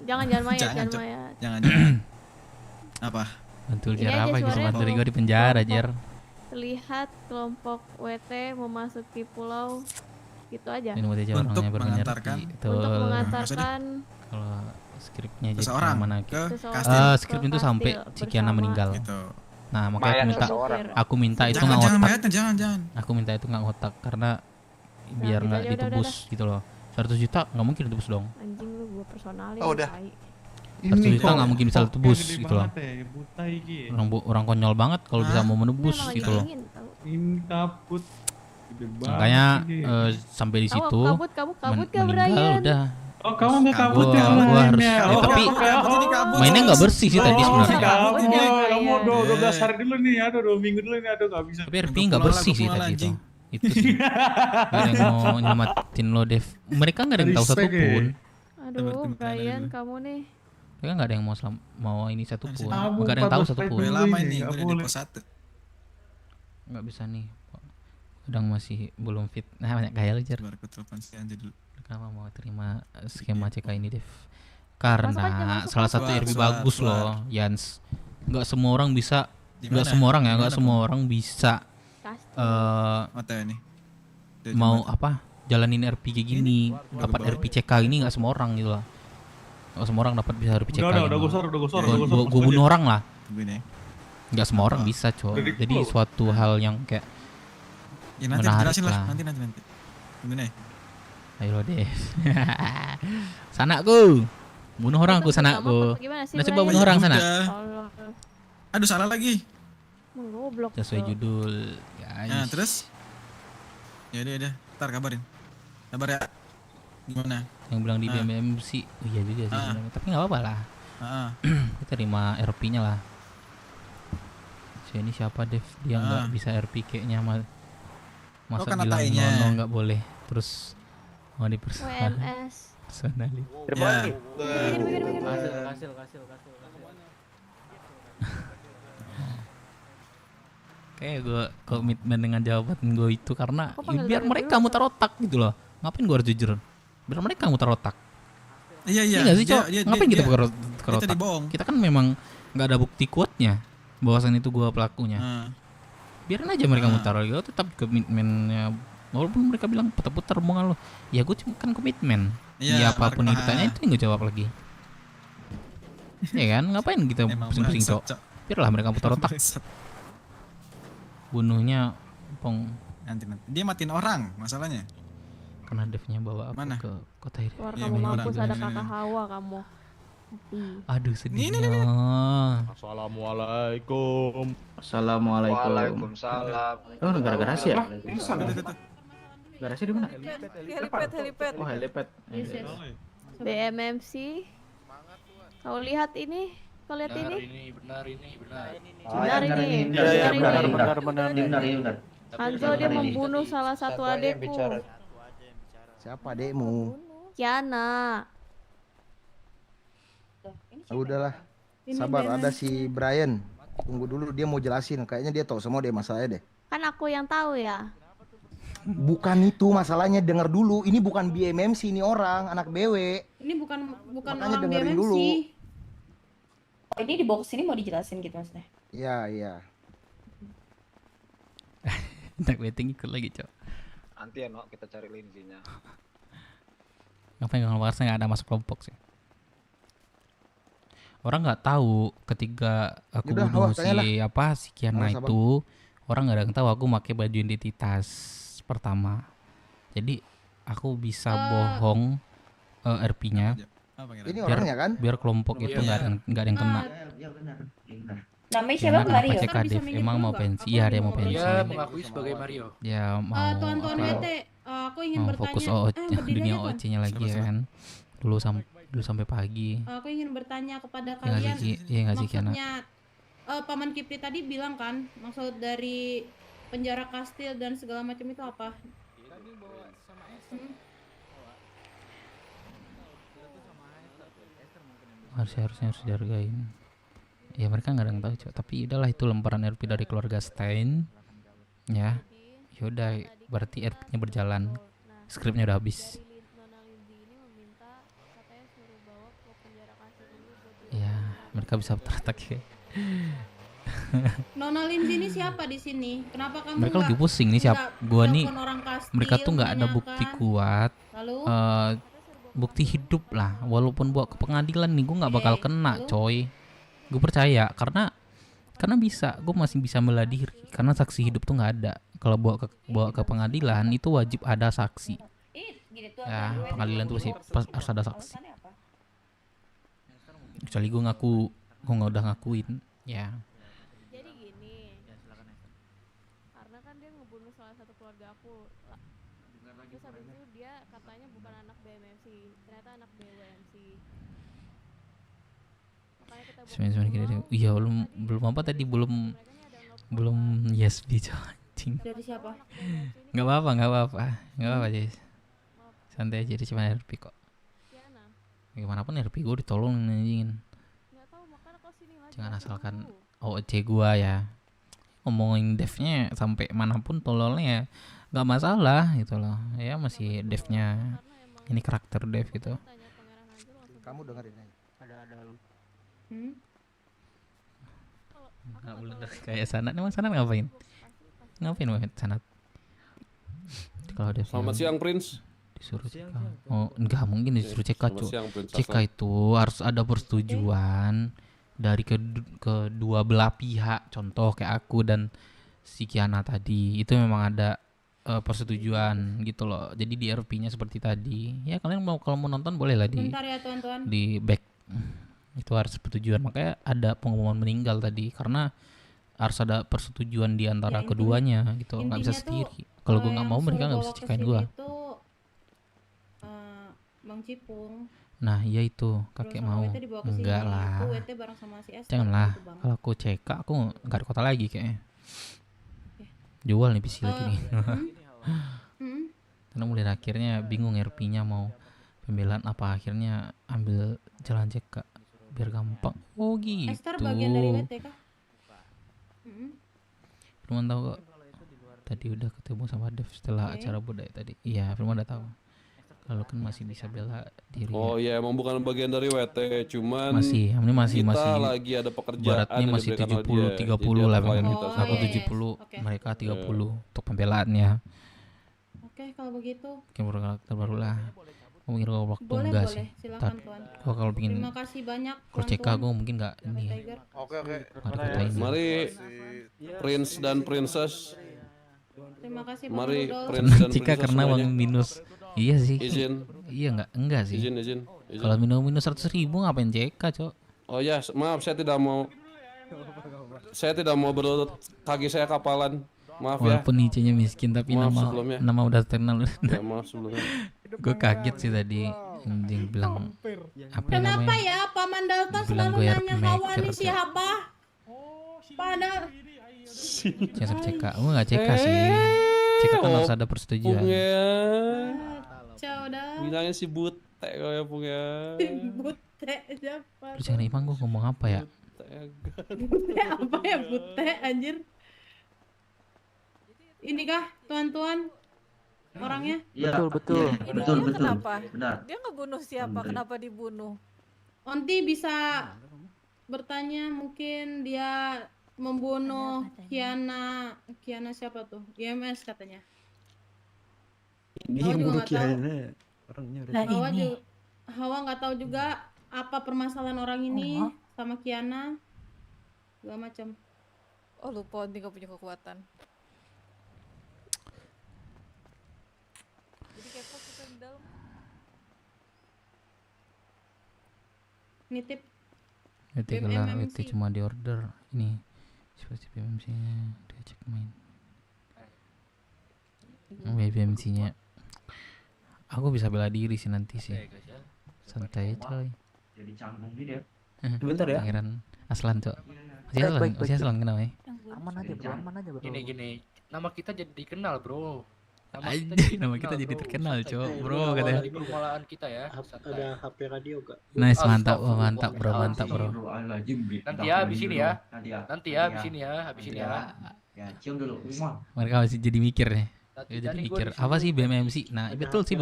Jangan mayat. Jangan. Apa? Bantul jar apa kisah dari gue di penjara jar. Lihat kelompok WT memasuki pulau gitu aja. Untuk mengantarkan kalau skripnya jadi seseorang mana ke skrip itu sampai Cikiana meninggal. Gitu. Nah makanya aku minta itu nggak ngotak. Jangan. Aku minta itu nggak ngotak karena biar nggak ditebus gitu loh. 100 juta nggak mungkin ditebus dong. Anjing lu gue personalin. Oh, udah. 100 juta nggak mungkin bisa ditebus gitu loh. Orang konyol banget kalau bisa mau menebus gitu loh. Ini kabut. Makanya sampai di situ meninggal udah. Oh kamu nggak kabut ya? Gua harus. Tapi mainnya nggak bersih sih tadi sebenarnya. Kamu 12 hari dulu nih, 2 minggu dulu nih, nggak bisa. Tapi RP nggak bersih sih tadi itu. Itu sih. Gak ada yang mau nyelamatin lo Dev. Mereka nggak ada yang tahu satupun. Aduh Brian kamu nih. Mereka nggak ada yang mau ini satupun, Tabung nggak ada yang tahu 14 satupun. dulu Lama ini, ini, nggak gue udah di boleh. pos 1. Nggak bisa nih, kadang masih belum fit. Nah banyak gaya lu Jer. Baru aku telepon si Anji dulu. Kenapa mau terima skema CK ini Dev? Karena salah satu Suar, RP suar, bagus suar. loh, Yans. Nggak semua orang bisa, nggak Dimana? semua orang ya, nggak Dimana, semua orang bisa Hotel ini. Dari mau jembatan. apa jalanin RP kayak gini, dapat RP CK ini nggak semua orang gitu lah. Nggak semua orang dapat bisa RP CK. Udah gosor, udah gosor. Gue bunuh orang lah. Begini. Nggak semua orang bisa coy. Udah Jadi di-flow. suatu hal yang kayak Ya nanti menarik dijelasin lah, lah. nanti. Gimana ya? Ayo deh. Sanakku. Bunuh orang aku sanakku. Gimana sih, Udah coba Bray? bunuh orang sana. Udah. Allah. Aduh salah lagi. Menggoblok. Sesuai tuh. judul. Guys. Nah terus? Ya udah, ntar kabarin. Kabar ya. Gimana? Yang bilang di BMMC, oh iya juga sih sebenarnya. Tapi nggak apa-apa lah. Kita terima RP-nya lah. Ini siapa Dev? Dia nggak bisa RP kayaknya masa kan bilang atainya. nono nggak boleh. Terus mau dipersonal. WMS. Personalin. Ya. Kasih. Kayak gue komitmen dengan jawaban gue itu karena Kok panggil biar dari mereka dulu, muter otak gitu loh. Ngapain gue harus jujur? Biar mereka muter otak. Iya. Nggak sih cowok? Ngapain kita dia muter tadi otak? bohong. Kita kan memang nggak ada bukti kuatnya bahwasan itu gue pelakunya. Biarin aja mereka muter lagi. Gue tetap komitmennya. Walaupun mereka bilang putar-putar omongan lo, ya gue cuma kan komitmen. Iya, Ya apapun yang Mark. ditanya itu yang gue jawab lagi. Ya kan? Ngapain kita pusing-pusing cowok? Biarlah mereka putar otak. Bunuhnya pong. Nanti. Dia matiin orang masalahnya. Karena Devnya bawa aku Mana? ke kota ini. Keluar Iya, kamu bener, mampus bener, ada bener. kakak Hawa kamu. Mati. Aduh sedihnya. Assalamualaikum. Assalamualaikum. Waalaikumsalam. Oh, negara garasi ya? Tuh. Garasi di mana? Helipad. Oh, helipad. BMMC. Kau lihat ini? Kau lihat ini? Benar ini. Benar. Hanzo dia membunuh salah satu adekku. Siapa adekmu? Kiana. Udahlah. Sabar, ada si Brian. Tunggu dulu, dia mau jelasin. Kayaknya dia tahu semua deh masalahnya deh. Kan aku yang tahu ya. Bukan itu masalahnya, dengar dulu. Ini bukan BMMC, ini orang, anak BW. Ini bukan Makanya orang dengerin BMMC. dulu. Oh, ini dibawa ke sini mau dijelasin gitu maksudnya. Iya. Anak waiting ikut lagi cok. Nanti ya no, kita cari linzinya. Ngapain kalau Warsa nggak ada masuk kelompok sih? Orang nggak tahu ketika aku Yaudah, bunuh awas, tanyalah. si Kiana Awas, abang. itu, orang nggak ada yang tahu aku pakai baju identitas pertama. Jadi aku bisa bohong RP-nya. Ini orangnya kan? Biar kelompok itu nggak ada yang kena. Namanya Kiana siapa? kenapa Mario? CK Dev? Emang mau pensi? Iya dia mau pensi. Dia mengakui sebagai Mario. Ya mau Tuan-tuan apa? WT, aku ingin Mau bertanya. fokus berdiri dunia aja, Tuan. OC-nya lagi ya kan. Dulu sampai pagi. Aku ingin bertanya kepada Iya nggak sih, kalian. Ki? Iya nggak sih, Kiana? Maksudnya Paman Kipri tadi bilang kan, maksud dari penjara kastil dan segala macam itu apa? Harusnya harus dihargain. Ya mereka nggak ada yang tahu cok. Tapi udahlah itu lemparan RP dari keluarga Stein. Ya, yaudah berarti RP-nya berjalan. Skripnya udah habis. Ya mereka bisa terletak ya. Nona Lindsay ini siapa di sini? Kenapa kamu Mereka lagi nggak- pusing nih siap. nggak Gua nih telepon orang kastil, mereka tuh nggak ada bukti menanyakan? kuat. Lalu? Bukti hidup lah. Walaupun bawa ke pengadilan nih, gue nggak bakal kena, coy. Gue percaya karena bisa, gue masih bisa bela diri karena saksi hidup tuh nggak ada. Kalau bawa ke pengadilan itu wajib ada saksi. Ya pengadilan tuh harus ada saksi. Kecuali gue nggak udah ngakuin, ya. Jadi gini. Karena kan dia ngebunuh salah satu keluarga aku. Terus habis itu dia katanya bukan anak BMMC, ternyata anak BWMC. Makanya kita Sebenarnya gini deh. Iya belum apa tadi belum yes di anjing. Dari siapa? Nggak apa-apa Jess. Santai aja dia cuma RP kok. Gimana pun RP gue ditolong anjingin. Jangan asalkan OC gua ya. Ngomongin devnya sampai manapun tololnya ya nggak masalah gitu loh. Ya masih devnya. Ini karakter dev gitu. Kamu dengerin aja. Ada lu. Nggak boleh kayak Sanat. Emang Sanat ngapain? Ngapain banget Sanat? Kalau dev Selamat siang Prince. disuruh CK. Oh, enggak mungkin disuruh CK, Selamat Cuk. siang, Prince CK Hasan. itu harus ada persetujuan dari kedua belah pihak. Contoh kayak aku dan si Kiana tadi. Itu memang ada persetujuan gitu loh. Jadi di RP-nya seperti tadi. Ya kalian kalau mau nonton boleh lah Bentar ya, tuan-tuan. di back. Itu harus persetujuan. Makanya ada pengumuman meninggal tadi karena harus ada persetujuan di antara Ya, keduanya gitu. Nggak bisa intinya tuh, sendiri. Kalau gue nggak yang mau mereka suruh nggak bawa bisa ke cekain sini gue. itu, Bang Cipung. Nah iya itu kakek Terus sama mau. WT dibawa ke sini. Enggak lah. Aku WT bareng sama si Esther Janganlah. gitu, Bang. Kalau aku CK aku nggak di kota lagi kayaknya. Jual nih PC lagi nih. Karena mulai akhirnya bingung RP-nya mau pembelaan apa, akhirnya ambil jalan CK biar gampang. Oh gitu. Esther bagian dari WT kah? Firman tahu kok. Tadi udah ketemu sama Dev setelah acara budaya tadi. Iya, Firman udah tahu. Kalau kan masih bisa bela diri. Oh iya, emang bukan bagian dari WT, cuman Masih, ini masih kita lagi ada pekerjaan baratnya yang masih diberikan oleh 70 dia. 30 Jadi lah ada klien Bang. kita Aku semua. 70, mereka 30 untuk pembelaannya. Oke, kalau begitu. Mungkin karakter baru lah. Mungkin kalau waktu Boleh, enggak boleh. sih. Silakan, Tuan. Kalau bikin Terima kasih banyak, kalau CK Tuan-tuan. gue mungkin enggak ini. Tiger. Oke. Nggak dikatain. Mari Prince dan Princess. Terima kasih Bang Mari Rudolf. Prince dan Cika Princess karena semuanya. uang minus. Iya sih. Izin. Iya enggak sih. Izin. Kalau minus 100.000 ngapain CK, Cok? Oh ya, maaf saya tidak mau berurut kaki saya kapalan. Maaf ya. Walaupun IC-nya miskin tapi Maaf nama sebelumnya. nama udah terkenal. Ya, maaf sebelumnya. Gue kaget sih tadi anjing bilang apa Kenapa namanya? ya Paman Dalton Bilang selalu gue nanya RP Hawa maker, nih Cok. siapa? Padahal Jangan CK. Gue enggak CK sih. CK kan harus ada persetujuan. Ciao dah. Bilangnya si Bute kok ya Pung ya. Bute siapa? Terus yang Iman gue ngomong apa ya? Bute apa ya Bute anjir? Inikah tuan-tuan orangnya? Iya, betul. Dia kenapa? Benar. Dia ngebunuh siapa? Kenapa dibunuh? Onti bisa bertanya, mungkin dia membunuh Kiana siapa tuh? IMS katanya. Ini yang bunuh Hawa juga nggak tahu. Kiana. Orangnya udah Hawa nggak tahu juga apa permasalahan orang ini sama Kiana. Gak macam. Oh lupa, Onti gak punya kekuatan. Jadi kepo kita di dalam. Nitip. WT kelar, WT cuma di order ini seperti BMMC-nya dia cek main. BMMC-nya aku bisa bela diri sih nanti sih. Santai coy. Jadi canggung gitu ya. Bentar ya. Pangeran Aslan, Cok. Masih Aslan kenapa ya? Aman aja bro. Gini, nama kita jadi dikenal bro. Nama kita jadi terkenal, Cok. Bro katanya. Di permulaan kita ya. Ada HP radio gak? Nice, mantap, mantap bro, mantap bro. Nanti ya habis ini ya. Nanti ya habis ini ya, habis ini ya. Ya cium dulu. Mereka masih jadi mikir nih. Jadi Jadi gua mikir di sini apa sih BMMC? Nah, betul sih.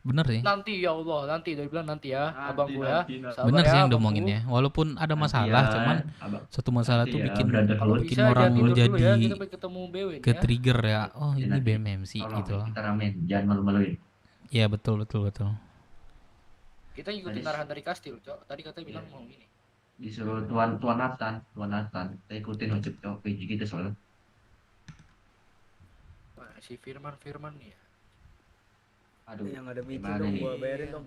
Bener sih. Nanti ya Allah, nanti udah bilang nanti ya, abang gue ya. Sabar Bener ya, sih yang abangku. diomongin ya. Walaupun ada masalah, cuman suatu masalah tuh bikin Kalau bikin bisa orang jangan tidur dulu ya, jadi kita pengen ketemu BW nih ke ya. trigger ya. Oh ini BMMC gitu loh. Kita ramein, jangan malu-maluin. Iya betul. Kita ikutin arahan dari Kastil, Cok. Tadi katanya bilang mau gini. Disuruh Tuan Nathan, kita ikutin ojek cowok kayak gitu soalnya. Wah, si Firman nih ya. Aduh, Yang ada Michi gimana dong, nih? gua bayarin dong.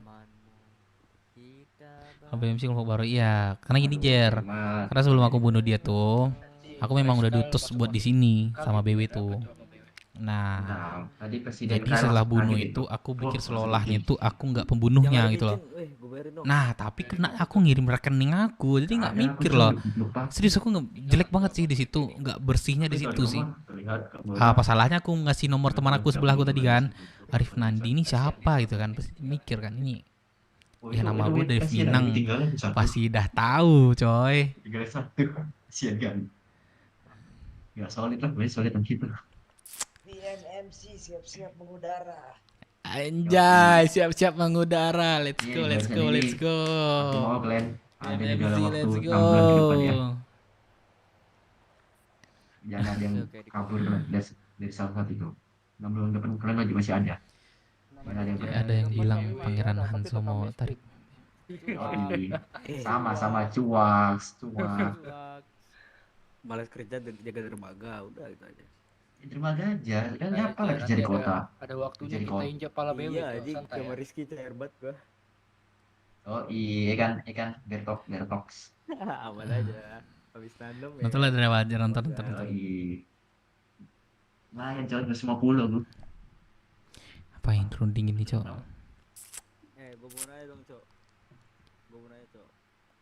Oh, BMMC kelompok baru iya. Karena gini Jer. Karena sebelum aku bunuh dia tuh, aku memang udah diutus buat di sini sama BW tuh. Nah, tadi presiden jadi kan setelah bunuh gini. itu aku pikir seolahnya itu aku nggak pembunuhnya gitu loh. Nah, tapi kena aku ngirim rekening aku, jadi nggak mikir loh. Serius aku nggak jelek banget sih di situ, nggak bersihnya di situ sih. Apa salahnya aku ngasih nomor teman aku sebelah aku tadi kan, Arif Nandi ini siapa gitu kan, pasti mikir kan ini Oh, Ya itu nama gue Dev kasihan, Minang. tinggalnya satu. Pasti dah tahu, coy. Tinggalnya satu. Kasihan kan. Gak solid lah, gue solid kan gitu. BMMC siap-siap mengudara. Anjay, siap-siap mengudara. Let's Iya, go, nggak let's usah go, jadi- let's go. Aku mau kalian ada di dalam BMMC, waktu let's 6 go. bulan ke depan ya. Jangan ada yang kabur dari salah satu itu. 6 bulan depan kalian masih ada. Jangan ada yang Ada yang bilang Pangeran Hanso mau tarik. Sama-sama cuak. Malas kerja dan jaga dermaga, udah itu aja. Dermaga aja, kan apa lagi kerja di kota? Ada waktunya Kerja di kita kota. injak pala BW. Iya, tuh, jadi santai sama ya. Rizky cair banget gua. Oh iya kan, Bertox. Aman aja. Habis tandem ya. Nonton lah dari wajar nonton. Nah, yang cowok 250 bu. Apain runding ini, Cok? Gua mau nanya dong, Cok.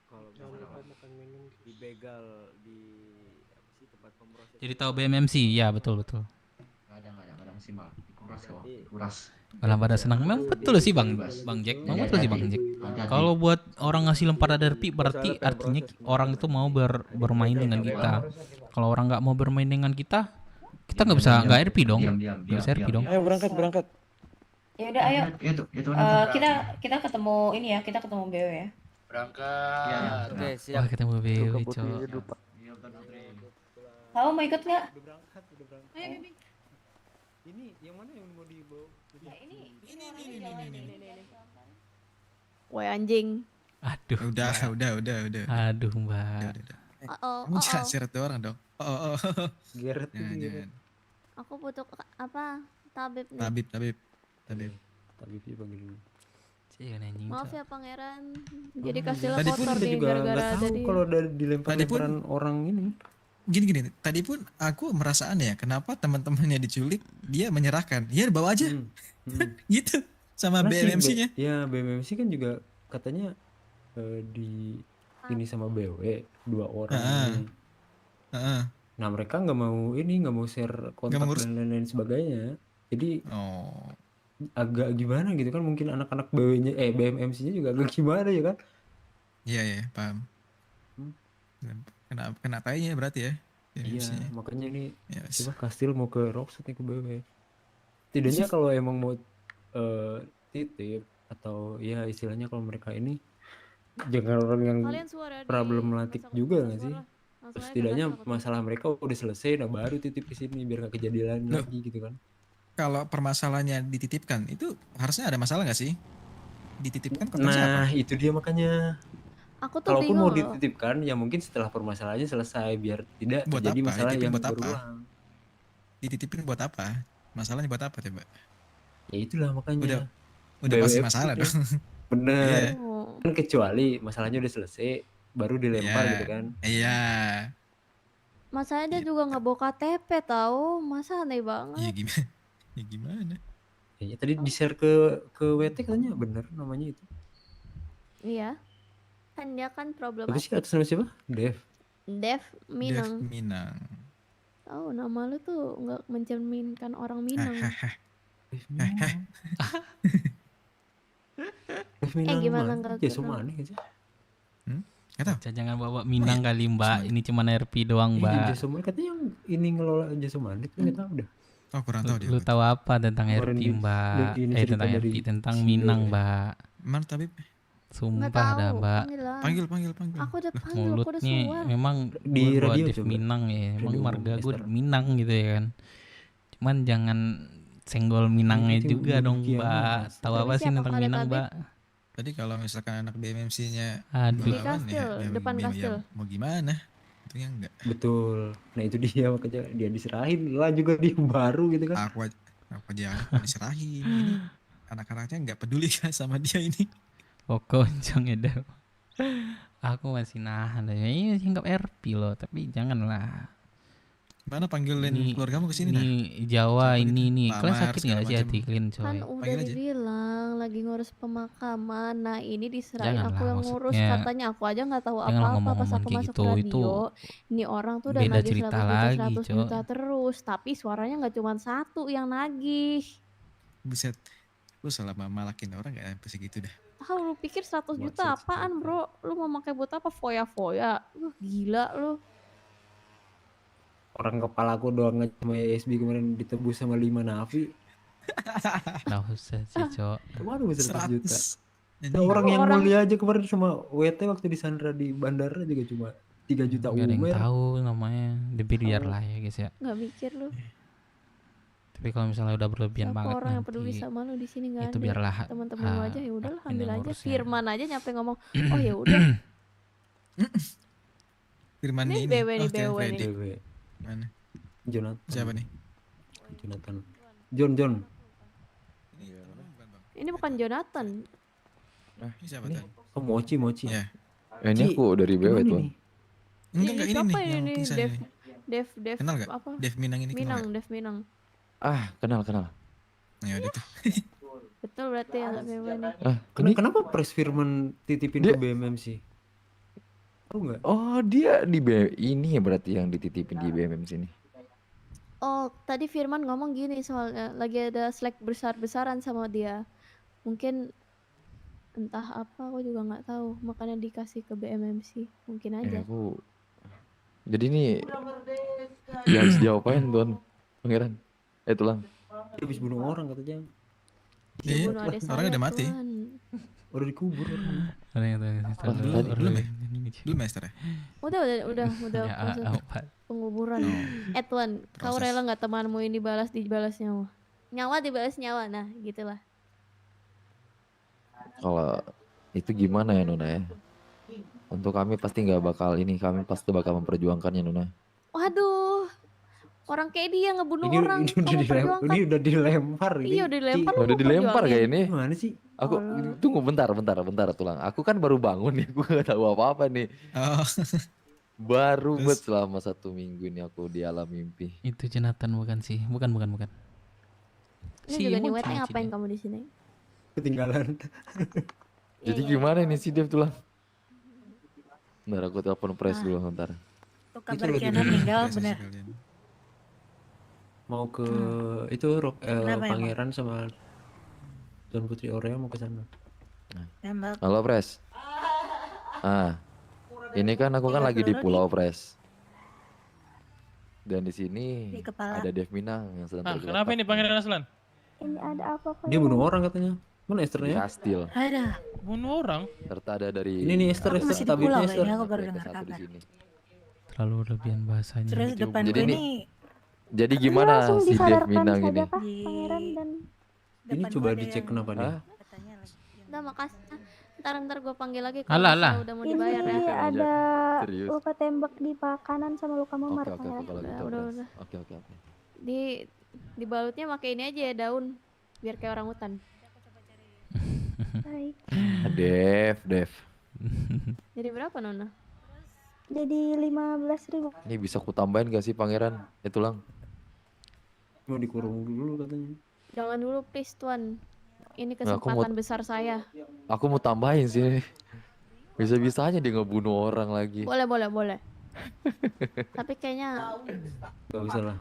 Kalau misalnya dibegal di apa sih tempat pemrosesan. Jadi tahu BMMC? Ya, betul. Gak ada maksimal. Dikuras. Malah pada senang. Memang betul sih Bang Jack. Memang betul sih Bang Jack. Kalau buat orang ngasih lempar ada RP berarti artinya orang itu mau bermain dengan kita. Kalau orang nggak mau bermain dengan kita nggak bisa nggak RP dong. Nggak bisa RP dong. Ayo berangkat. Ya udah ayo. Itu Kita ketemu ini ya, kita ketemu BW ya. Berangkat. Oke, Wah, siap. ketemu BW, Cok. Kamu mau ikut nggak? Ayo, Bibi. Ini yang mana yang mau dibawa? Ya, ini. Woi anjing. Aduh. Udah. Aduh, Mbak. Kamu jangan seret orang dong. Geret. Jangan. Aku butuh apa? Tabib nih. Tabib. Tapi panggil dulu. Maaf ya pangeran. Jadi kasihlah Tadi pun kotor kita nih juga gara-gara nggak tahu tadi. kalau udah dilempar-lemparan Tadi orang ini. Gini, tadi pun aku merasa aneh ya, kenapa teman-temannya diculik, dia menyerahkan. Ya bawa aja. Gitu. Sama BMMC-nya. Ya, BMMC kan juga katanya ini sama BW 2 orang ini. Nah, mereka nggak mau share kontak dan lain-lain sebagainya. Jadi agak gimana gitu kan, mungkin anak-anak BMMC-nya juga agak gimana ya kan? Iya, paham. Kena tainya berarti ya. Iya, makanya nih coba Kastil mau ke Rockset nih, ke BW. Tidaknya kalau emang mau titip atau ya istilahnya kalau mereka ini jangan orang yang problematik juga nggak sih? Terus setidaknya masalah mereka udah selesai, nah baru titip ke sini biar nggak kejadian lagi gitu kan? Kalau permasalahannya dititipkan, itu harusnya ada masalah nggak sih? Dititipkan konteksnya apa? Nah, itu dia makanya. Aku tuh Kalaupun bingung mau loh. dititipkan, ya mungkin setelah permasalahannya selesai biar tidak Buat terjadi apa? masalah Dititipin yang buat apa? berulang. Dititipin buat apa? Masalahnya buat apa coba? Ya itulah makanya. Udah pasti BWF masalah itu. dong. Bener. Iya. Kan kecuali masalahnya udah selesai, baru dilempar Iya. gitu kan. Iya. Masalahnya dia juga nggak bawa KTP tahu. Masa aneh banget. Ya gimana? Ya, tadi di-share ke WT katanya bener namanya itu. Iya. Kan dia kan Apa problematik. sih atas nama siapa? Dev. Dev Minang. Dev Minang. Tahu nama lu tuh nggak mencerminkan orang Minang. Dev Minang gimana mah? nggak Ya kenal? semua aneh aja. Jangan bawa Minang kali Mbak. Ini cuma RP doang Mbak. Jasa Marga katanya yang ini ngelola Jasa Marga tuh nggak tahu dah. Oh kurang tahu dia. Lu tahu apa tentang Kemarin RP di- Mbak? ini cerita Tentang dari RP, tentang si Minang BW. Mbak. Mana Tabib? Sumpah tahu, dah Mbak. panggil lah. Panggil. Aku udah panggil, aku udah Mulutnya suar. memang Di gua radio Dev coba. Minang ya. Emang Radio marga gue Esther. Minang gitu ya kan. Cuman jangan senggol Minangnya Itu juga dong Kiamat. Mbak. Tahu apa sih siapa tentang kali Minang Tabib? Mbak? Tadi kalau misalkan anak BMMC-nya Aduh. Di kastil, depan kastil. mau gimana? Untungnya enggak. Betul. Nah itu dia makanya dia diserahin lah juga dia baru gitu kan. Aku aja diserahin. Ini anak-anaknya nggak peduli kan sama dia ini. Pokoknya dah. Aku masih nahan. Ini anggap RP loh, tapi janganlah. Mana panggilin Ini- keluargamu kesini dah? Ini Jawa ini nih. Kalian Lamar, sakit nggak segala sih macam. hati kalian coy? Kan udah Panggil aja. dibilang lagi ngurus pemakaman. Nah ini diserahin Janganlah, aku yang ngurus. maksudnya Katanya aku aja nggak tahu janganlah apa-apa pas ngomong-ngomong aku kayak masuk gitu, radio. itu Ini orang tuh udah beda nagih cerita 100 juta, lagi, 100 Cok. juta terus. Tapi suaranya nggak cuma satu yang nagih. Buset. Lu salah malakin orang nggak sampai segitu dah. tahu, lu pikir 100 juta apaan bro? Lu mau pakai buat apa? Foya-foya? Gila lu. Orang kepalaku doang aja sama ESB kemarin ditebus sama 5 Navi. Nggak usah sih Cok. Kemana bisa 100 juta? Ini Nah, orang yang orang- mulia aja kemarin sama WT waktu di Sandra di bandara juga cuma 3 juta Gak ada yang UMR. tahu namanya. Biar lah ya guys ya. Nggak mikir lu. Tapi kalau misalnya udah berlebihan Siapa banget orang yang nanti, peduli sama lu di sini nggak itu ada. biarlah Teman-teman lu aja ya udahlah ini ambil aja. ngurusnya. Firman aja nyampe ngomong, oh ya udah. Firman Nih ini. BW nih, Oke, BW Freddy. nih. BW. Mana? Jonathan. Siapa nih? Jonathan. John. Ini bukan Jonathan. Ini siapa tadi? Oh, Mochi. Ya. Ini aku dari BW tuh. Enggak ini siapa nih yang ini? pingsan Dev, ini. Dev Kenal gak? apa? Dev Minang ini kenal Minang, gak? Dev Minang. Ah, kenal. Ya udah tuh. Betul berarti ya BW nih. Kenapa Pres Firman titipin ke BMMC? Tahu nggak? Oh, dia di ini ya berarti yang dititipin di BMM sini. Oh, tadi Firman ngomong gini soalnya lagi ada Slack besar-besaran sama dia. Mungkin entah apa, aku juga nggak tahu. Makanya dikasih ke BMMC, mungkin aja. Aku. Jadi ini ya harus diapain Don, Pangeran? Tulang. Dia habis bunuh orang katanya. Iya, Bunuh adik orangnya saya, udah mati. Tuhan. Udah dikubur orangnya. Belum ya? Belum ya, Esther ya? Udah Ya, proses apa? penguburan. Tuan, kau Proses. rela nggak temanmu ini dibalas nyawa? Nyawa dibalas nyawa, nah gitulah. Kalau itu gimana ya Nona ya? Untuk kami pasti nggak bakal ini, kami pasti bakal memperjuangkannya Nona. Waduh, orang kayak dia ngebunuh Ini orang. ini udah dilempar ini. Iya udah dilempar. lu Udah mau dilempar perjuangin. kayak ini. Gimana sih? Aku tunggu bentar Tulang. Aku kan baru bangun nih, aku nggak tahu apa-apa nih. Oh. Baru buat selama 1 minggu ini aku di alam mimpi. Itu Jonathan bukan sih? Bukan. Ini juga nih WT ngapain kamu di sini? Ketinggalan. Jadi gimana ini sih Dev Tulang? Bentar aku telepon Pres dulu bentar. Tuh kabar Kiana meninggal bener. Mau ke itu Kenapa emang? Pangeran sama Tuan Putri Oreo mau ke sana. Tembak. Halo Pres. Ini kan aku kan lagi di pulau Pres. Dan di sini Di kepala. ada Dev Minang yang sedang tergeletak. Kenapa ini Pangeran Aslan? Ini ada apa? Dia bunuh orang katanya. Mana Di Esthernya? Kastil. Ada. Bunuh orang? Serta ada dari Ini nih Esther, Aku masih di tabitnya pulau Esther. ini, aku baru Mereka dengar satu di kabar. sini. Terlalu berlebihan bahasanya. Terus depanku Jadi ini Jadi gimana si Dev Minang ini? Pangeran dan Ini coba dicek kenapa nih. udah makasih. Ntar gue panggil lagi Alah. misalnya udah mau dibayar ya. Ada serius. Luka tembak di kanan sama luka memar. Oke kalau gitu. Udah. Oke. Dibalutnya pakai ini aja ya, daun biar kayak orang hutan. Baik. Dev. Jadi berapa Nona? Jadi 15.000. Ini bisa aku tambahin gak sih Pangeran? Tulang. Mau dikurung dulu katanya. Jangan dulu please Tuan. Ini Nah, aku kesempatan mau- besar saya. Aku mau tambahin sih. Bisa-bisanya dia ngebunuh orang lagi. Boleh. Tapi kayaknya Gak usah lah.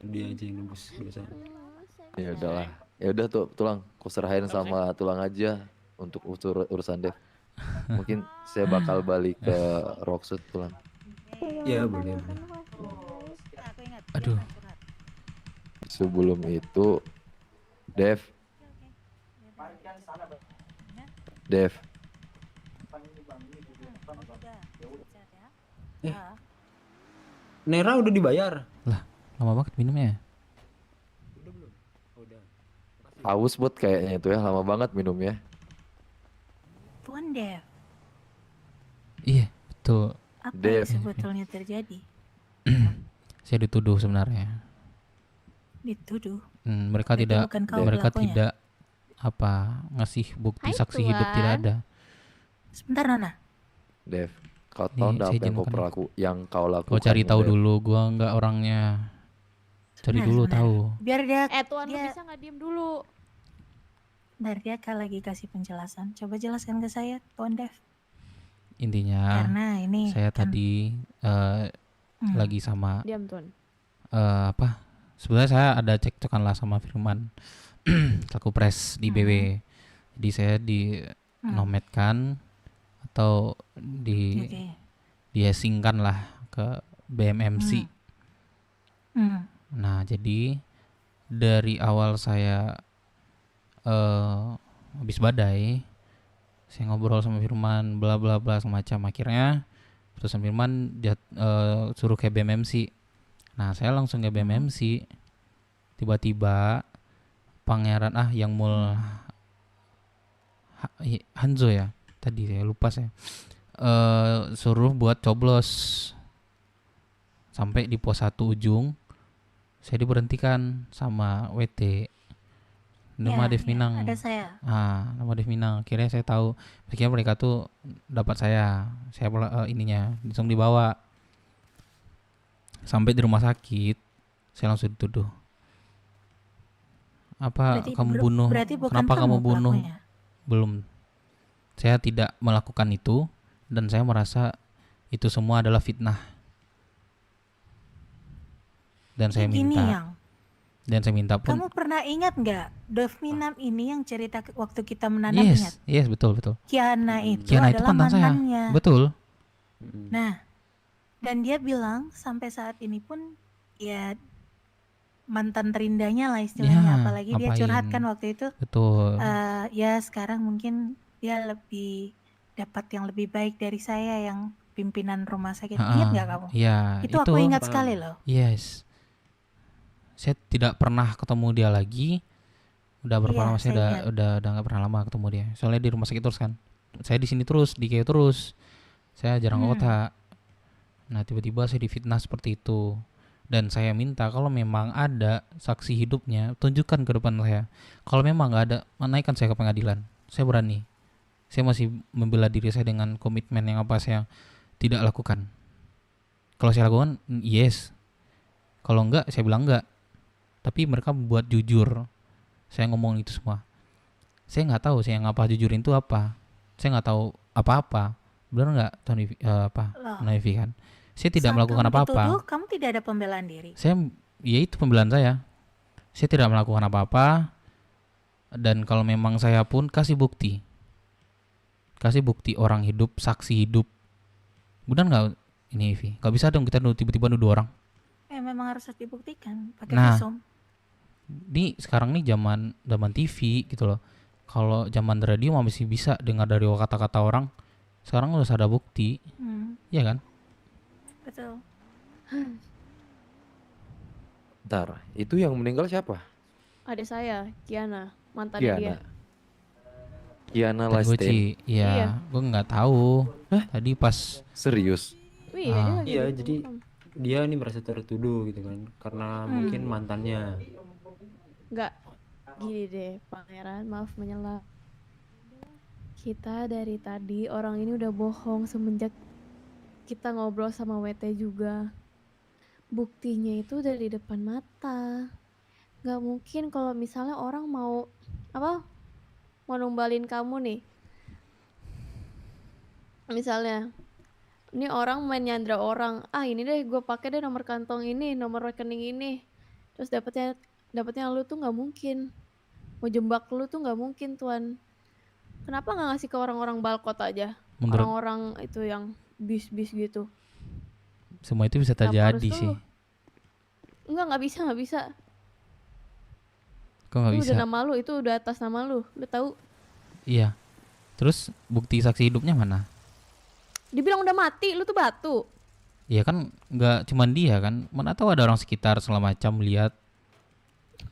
Dia aja yang nembus dosa. Ya udahlah. Ya udah tuh Tulang, aku serahin sama Tulang aja untuk urusan Dev. Mungkin saya bakal balik ke Rocksuit Tulang. Ya boleh. Aduh. Sebelum itu Dev. Nera udah dibayar. Lah, lama banget minumnya. Aus buat kayaknya itu ya, lama banget minumnya. Tuan Dev, Iya, betul. apa Dev. yang sebetulnya terjadi? Saya dituduh sebenarnya. Dituduh. Mereka Berarti tidak bukan kau mereka pelakunya? tidak ngasih bukti Hai, saksi hidup Tuan. tidak ada. Sebentar Nana. Dev, kau Nih, tahu nggak saya apa yang izin makan. kau lakukan? Kau cari tahu Dev? dulu, gua nggak orangnya. Cari dulu Sebentar. tahu. Biar dia Tuan lu bisa nggak diem dulu? Bentar, dia kan lagi kasih penjelasan. Coba jelaskan ke saya, Tuan Dev. Intinya Karena ini saya kan- tadi lagi sama Diam Tuan. apa? Sebenarnya saya ada cekcokan lah sama Firman selaku pres di BW. Jadi saya nomad kan, atau diasingkan lah ke BMMC. Nah, jadi dari awal saya habis badai, saya ngobrol sama Firman bla bla bla semacam, akhirnya perusahaan Firman suruh ke BMMC. Nah, saya langsung ke BMMC. Tiba-tiba pangeran yang Hanzo ya, tadi saya lupa saya, suruh buat coblos. Sampai di pos 1 ujung saya diberhentikan sama WT. Nama Dev Minang. Ada saya. Nama Dev Minang. Akhirnya saya tahu, akhirnya mereka tuh dapat saya ininya langsung dibawa. Sampai di rumah sakit saya langsung dituduh. Kenapa kamu bunuh? Pelakunya? Belum. Saya tidak melakukan itu dan saya merasa itu semua adalah fitnah. Dan saya minta pun. Kamu pernah ingat nggak Dev Minam ini yang cerita waktu kita menanam, ingat? Yes, betul. Kiana itu Kiana itu adalah saya. mantannya. Betul. Nah, dan dia bilang sampai saat ini pun ya mantan terindahnya lah istilahnya, apalagi dia curhatkan waktu itu. Betul. Ya sekarang mungkin dia lebih dapat yang lebih baik dari saya yang pimpinan rumah sakit. Ingat nggak kamu? Iya. Itu aku ingat sekali loh. Yes. Saya tidak pernah ketemu dia lagi. Udah berapa lama saya udah nggak pernah lama ketemu dia. Soalnya di rumah sakit terus kan. Saya di sini terus, di KU terus. Saya jarang ke kota. Nah, tiba-tiba saya difitnah seperti itu. Dan saya minta kalau memang ada saksi hidupnya, tunjukkan ke depan saya. Kalau memang nggak ada, naikkan saya ke pengadilan. Saya berani. Saya masih membela diri saya dengan komitmen yang apa saya tidak lakukan. Kalau saya lakukan, yes. Kalau enggak, saya bilang enggak. Tapi mereka buat jujur. Saya ngomong itu semua. Saya nggak tahu saya ngapa jujurin itu apa. Saya nggak tahu apa-apa. Benar nggak, Tony? Naivi kan? Saya tidak melakukan apa-apa. Kamu tidak ada pembelaan diri. Ya itu pembelaan saya. Saya tidak melakukan apa-apa. Dan kalau memang saya pun kasih bukti orang hidup, saksi hidup. Benar nggak ini, Ivi? Nggak bisa dong kita tiba-tiba nuduh orang. Memang harus dibuktikan pakai visum. Ini sekarang nih zaman TV gitu loh. Kalau zaman radio masih bisa dengar dari kata-kata orang. Sekarang harus ada bukti. Iya kan? Betul. Bentar, itu yang meninggal siapa? Adik saya, Kiana, mantannya dia. Kiana Lasten. Iya, gue nggak tahu. Tadi pas serius. Iya, jadi dia ini merasa tertuduh gitu kan, karena mungkin mantannya. Enggak, gini deh, Pangeran, maaf menyela. Kita dari tadi orang ini udah bohong semenjak kita ngobrol sama WT juga. Buktinya itu dari depan mata. Gak mungkin kalau misalnya orang mau numbalin kamu nih. Misalnya, ini orang main nyandra orang. Ini deh gue pakai deh nomor kantong ini, nomor rekening ini. Terus dapatnya lu tuh nggak mungkin. Mau jembak lu tuh nggak mungkin, Tuan. Kenapa nggak ngasih ke orang-orang balkot aja? Orang-orang itu yang bis-bis gitu. Semua itu bisa terjadi sih. Nggak bisa. Kok nggak bisa? Udah nama lu, itu udah atas nama lu tahu? Iya. Terus bukti saksi hidupnya mana? Dibilang udah mati, lu tuh batu. Iya kan, nggak cuman dia kan. Mana tahu ada orang sekitar segala macam lihat.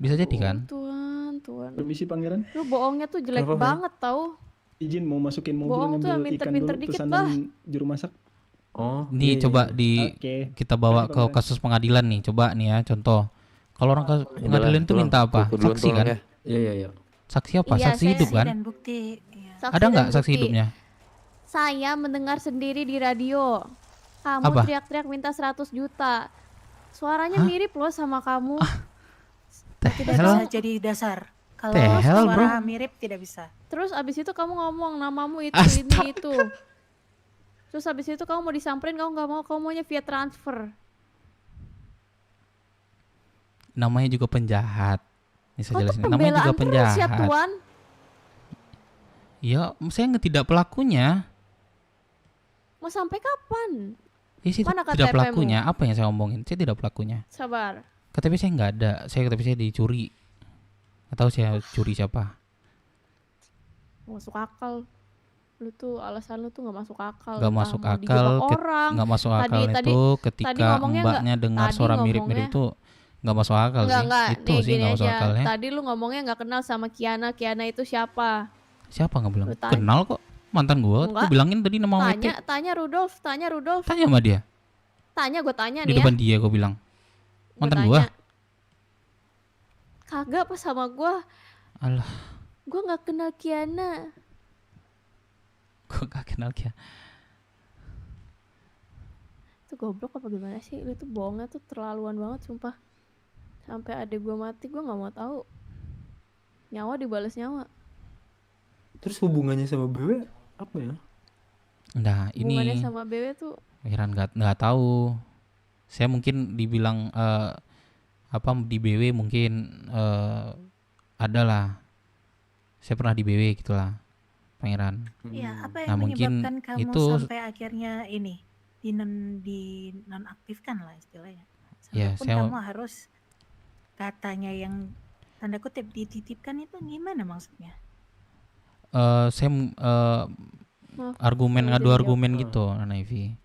Bisa jadi kan? Tuan. Permisi Pangeran. Lu bohongnya tuh jelek banget tau. Izin mau masukin mobil bohong ngambil ikan dulu pesanan juru masak. Nih coba kita bawa ke kasus pengadilan nih. Coba nih ya contoh. Kalau orang pengadilan itu minta apa? Saksi kan? Iya. Saksi apa? Saksi hidup kan? Dan bukti. Ada nggak saksi hidupnya? Saya mendengar sendiri di radio. Kamu teriak-teriak minta 100 juta. Suaranya mirip loh sama kamu. Tidak bisa jadi dasar. Kalau suara mirip tidak bisa. Terus abis itu kamu ngomong namamu itu ini itu. Terus abis itu kamu mau disamperin, kamu nggak mau, kamu maunya via transfer. Namanya juga penjahat. Ini saya jelasin. Namanya juga penjahat. Ya, Tuan? Ya, saya tidak pelakunya. Mau sampai kapan? Ya, saya Mana tidak KTP-mu? pelakunya. Apa yang saya omongin? Saya tidak pelakunya. Sabar. KTP saya nggak ada. KTP saya dicuri. Atau saya curi siapa? Masuk akal. Lu tuh alasan lu tuh nggak masuk akal. Nggak Entah masuk mau akal. dijebak orang. Nggak masuk akal Tadi itu ketika ngomongnya mbaknya dengar tadi suara ngomongnya- mirip-mirip itu nggak masuk akal sih. Enggak. Itu Nih sih gini nggak masuk aja. akalnya. Tadi lu ngomongnya nggak kenal sama Kiana. Kiana itu siapa? Siapa nggak bilang? Lu tanya. Kenal kok. Mantan gua. Enggak. Aku bilangin tadi nama WT. Tanya Rudolf. Tanya Rudolf. Tanya sama dia. Gue tanya Di nih ya. depan dia gua bilang. Mantan tanya. gua. Kagak pas sama gua. Alah, Gua nggak kenal Kiana. gua gak kenal dia. Itu goblok apa gimana sih? Lu tuh bohongnya tuh terlaluan banget sumpah. Sampai adek gua mati gua nggak mau tahu. Nyawa dibalas nyawa. Terus hubungannya sama BW apa ya? Nah, Hubungannya ini sama BW tuh Heran nggak tahu. Saya mungkin dibilang apa di BW mungkin ada lah. Saya pernah di BW gitulah, Pangeran. Ya, apa Nah, yang mungkin menyebabkan kamu itu sampai akhirnya ini dinonaktifkan lah istilahnya. Ya, Sampai pun saya kamu harus katanya yang tanda kutip dititipkan itu gimana maksudnya? saya argumen ngadu argumen gitu, Nana Ivy.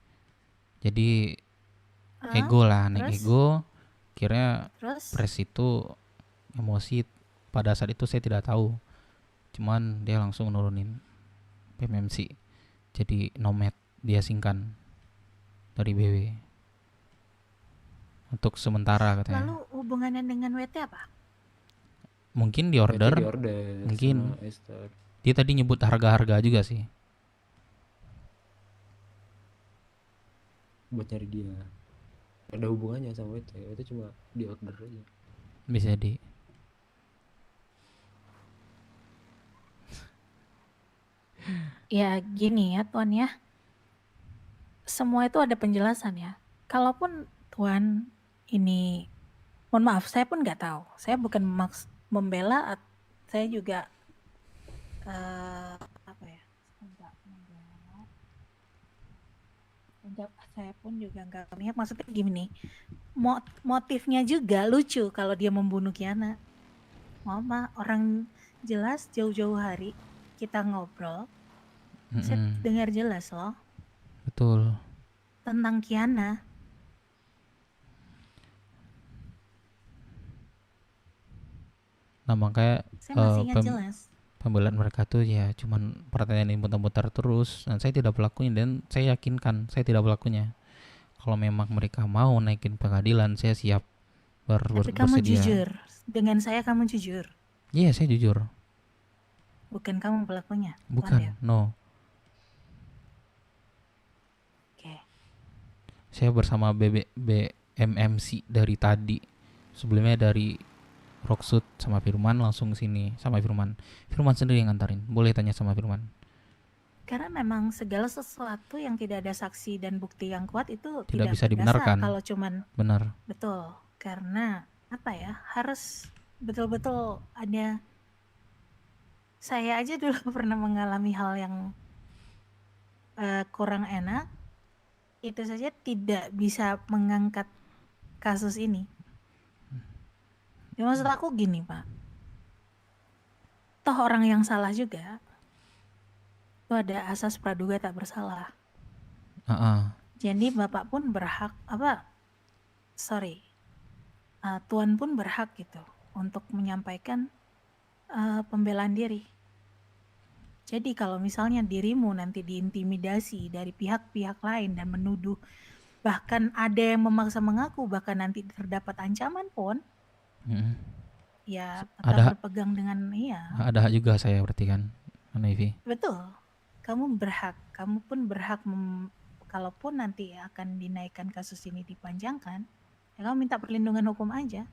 Jadi ego lah, naik terus? ego. Kira Terus? pres itu emosi. Pada saat itu saya tidak tahu. Cuman dia langsung nurunin PMMC. Jadi nomad dia singkan dari BW. Untuk sementara katanya. Lalu hubungannya dengan WT apa? Mungkin di order. Mungkin. sama Esther. Dia tadi nyebut harga-harga juga sih. Buat nyari dia. Ada hubungannya sama WT. WT cuma di order aja. Bisa di. Ya gini ya Tuan ya. Semua itu ada penjelasan ya. Kalaupun Tuan ini, mohon maaf saya pun nggak tahu. Saya bukan membela, saya juga apa ya? Enggak membela. Saya pun juga nggak memihak. Maksudnya gini, motifnya juga lucu kalau dia membunuh Kiana. Mama orang jelas jauh-jauh hari kita ngobrol, saya dengar jelas loh Betul. tentang Kiana. Nah makanya Saya masih ingat jelas. pembelaan mereka tuh ya cuman pertanyaan ini muter-muter terus. Dan saya tidak pelakunya dan saya yakinkan saya tidak pelakunya. Kalau memang mereka mau naikin pengadilan, saya siap Tapi kamu bersedia. jujur dengan saya, kamu jujur, Iya, saya jujur. bukan kamu pelakunya. Tuan Bukan, ya? no. Oke. Saya bersama BMMC dari tadi. Sebelumnya dari Rocksud sama Firman langsung sini sama Firman. Firman sendiri yang ngantarin. Boleh tanya sama Firman. Karena memang segala sesuatu yang tidak ada saksi dan bukti yang kuat itu Tidak bisa berdasar. dibenarkan. Kalau cuman Benar. betul, karena apa ya, harus betul-betul ada. Saya aja dulu pernah mengalami hal yang kurang enak, itu saja tidak bisa mengangkat kasus ini. Ya, maksud aku gini Pak, toh orang yang salah juga itu ada asas praduga tak bersalah. Jadi Bapak pun berhak Tuan pun berhak gitu untuk menyampaikan pembelaan diri. Jadi kalau misalnya dirimu nanti diintimidasi dari pihak-pihak lain dan menuduh, bahkan ada yang memaksa mengaku, bahkan nanti terdapat ancaman pun, ya tetap berpegang dengan Ada hak juga saya berarti kan, Navy. betul. Kamu pun berhak kalaupun nanti akan dinaikkan kasus ini dipanjangkan, ya kamu minta perlindungan hukum aja.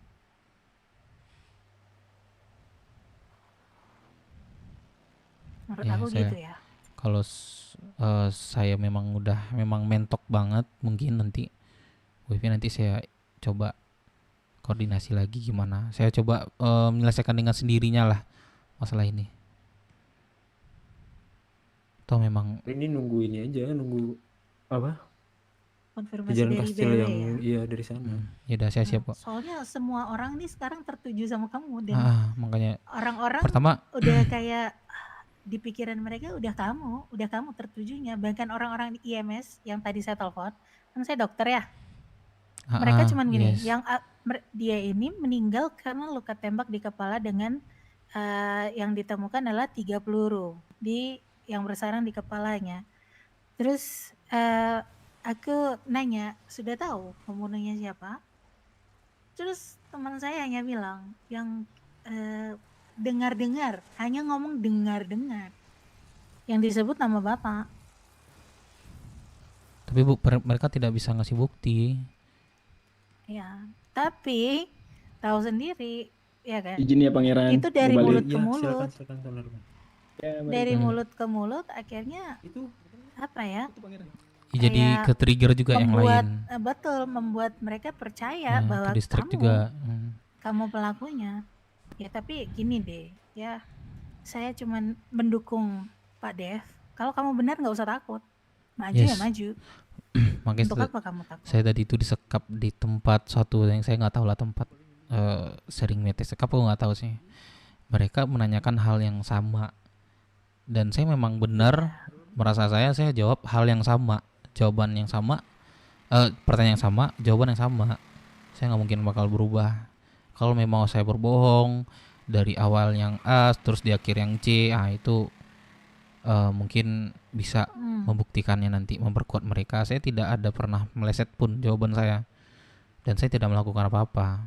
Menurut aku gitu ya. Kalau saya memang mentok banget, mungkin nanti Wifi nanti saya coba koordinasi lagi gimana. Saya coba menyelesaikan dengan sendirinya lah masalah ini. Atau memang Ini nunggu ini aja, nunggu apa? Konfirmasi Kejadian dari kastil BW yang ya. iya dari sana. ya udah saya siap kok. Soalnya semua orang nih sekarang tertuju sama kamu dan Makanya orang-orang pertama udah kayak di pikiran mereka udah kamu tertujunya. Bahkan orang-orang di IMS yang tadi saya telepon, kan saya dokter ya. Mereka cuman gini, yes. yang dia ini meninggal karena luka tembak di kepala dengan yang ditemukan adalah 3 peluru di yang bersarang di kepalanya. Terus aku nanya, sudah tahu pembunuhnya siapa? Terus teman saya hanya bilang yang dengar-dengar, hanya ngomong dengar-dengar. Yang disebut nama bapak. Tapi mereka tidak bisa ngasih bukti. Ya, tapi tahu sendiri, ya kan? Izin ya Pangeran. Itu dari Mau mulut balik. ke mulut. Silakan. Ya, mari. Dari mulut ke mulut akhirnya apa ya? Jadi Kayak ke trigger juga yang membuat, lain. betul, membuat mereka percaya bahwa Ke distract kamu juga. kamu pelakunya. Ya tapi gini deh, ya saya cuman mendukung Pak Dev. Kalau kamu benar nggak usah takut, maju ya Yes. maju. Makanya Untuk apa kamu takut? saya tadi itu disekap di tempat suatu yang saya nggak tahu lah tempat sering meet sekap, aku nggak tahu sih. Mereka menanyakan hal yang sama dan saya memang benar merasa saya jawab hal yang sama, jawaban yang sama, pertanyaan yang sama, jawaban yang sama. Saya nggak mungkin bakal berubah. Kalau memang saya berbohong dari awal yang A terus di akhir yang C, itu mungkin bisa membuktikannya nanti, memperkuat mereka. Saya tidak ada pernah meleset pun jawaban saya dan saya tidak melakukan apa-apa.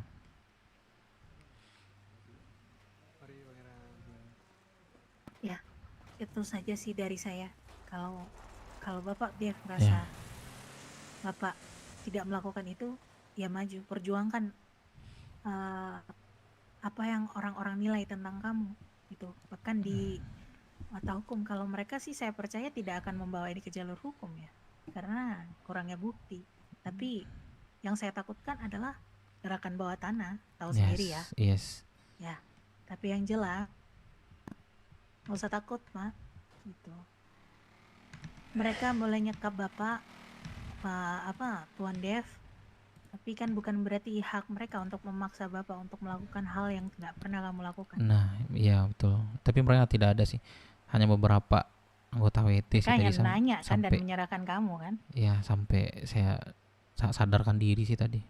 Ya, itu saja sih dari saya. Kalau Bapak dia merasa Bapak tidak melakukan itu, ya maju, perjuangkan apa yang orang-orang nilai tentang kamu itu. Bahkan di mata hukum, kalau mereka sih saya percaya tidak akan membawa ini ke jalur hukum ya, karena kurangnya bukti. Tapi yang saya takutkan adalah gerakan bawah tanah, tahu sendiri ya. Yes. Ya, tapi yang jelas nggak usah takut, Mak. Gitu. Mereka boleh nyekap Bapak, Tuan Dev, tapi kan bukan berarti hak mereka untuk memaksa Bapak untuk melakukan hal yang tidak pernah kamu lakukan. Nah, iya betul. Tapi mereka tidak ada sih. Hanya beberapa anggota WT sih Mereka tadi hanya nanya kan dan sampai menyerahkan kamu kan. ya sampai saya sadarkan diri sih tadi.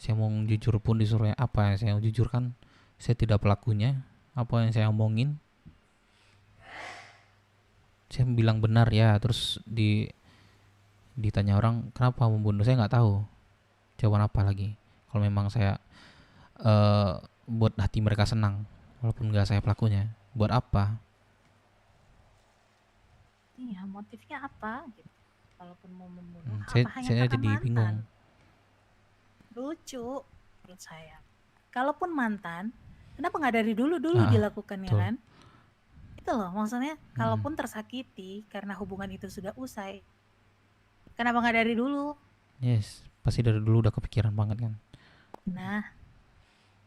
Saya mau jujur pun disuruhnya apa yang saya jujur kan saya tidak pelakunya. Apa yang saya omongin saya bilang benar ya, terus ditanya orang kenapa membunuh, saya nggak tahu jawaban apa lagi. Kalau memang saya buat hati mereka senang walaupun nggak saya pelakunya, buat apa? Iya, motifnya apa gitu. Kalaupun mau membunuh, saya hanya jadi karena mantan? bingung. Lucu menurut saya. Kalaupun mantan, kenapa nggak dari dulu dilakukan ya betul. kan? Itu loh maksudnya, kalaupun tersakiti karena hubungan itu sudah usai, kenapa nggak dari dulu? Yes, pasti dari dulu udah kepikiran banget kan. Nah,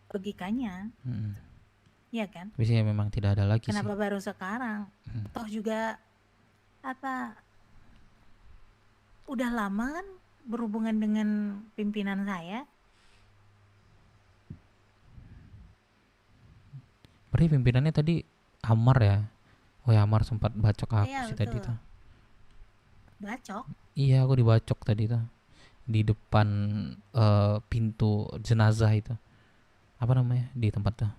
logikanya, iya kan? Tapi sih memang tidak ada lagi Kenapa sih. baru sekarang? Toh juga udah lama kan berhubungan dengan pimpinan saya. Berarti pimpinannya tadi Amar ya? Oh ya, Amar sempat bacok aku Iya, sih tadi betul. tuh. Bacok? Iya, aku dibacok tadi tuh di depan pintu jenazah itu. Apa namanya di tempat tuh?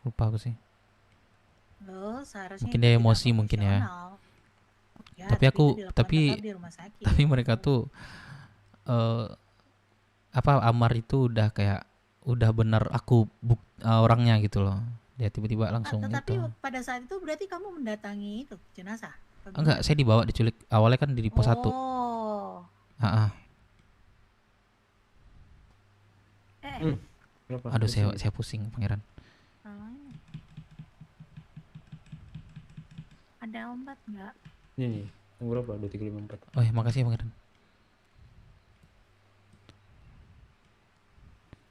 Lupa aku sih. Loh, seharusnya Mungkin itu dia tidak emosi mungkin ya. profesional. Ya, Tapi aku itu dilakukan tapi tetap di rumah sakit. tapi mereka tuh Amar itu udah kayak udah bener aku orangnya gitu loh. Dia tiba-tiba langsung Tetapi gitu. pada saat itu berarti kamu mendatangi itu jenazah? Apa Enggak, gimana? saya dibawa diculik. Awalnya kan di pos 1. Oh. Aduh, saya pusing, Pangeran. Ada obat nggak? Nih, tunggu berapa? 2354. Oh ya, makasih ya, Pangeran.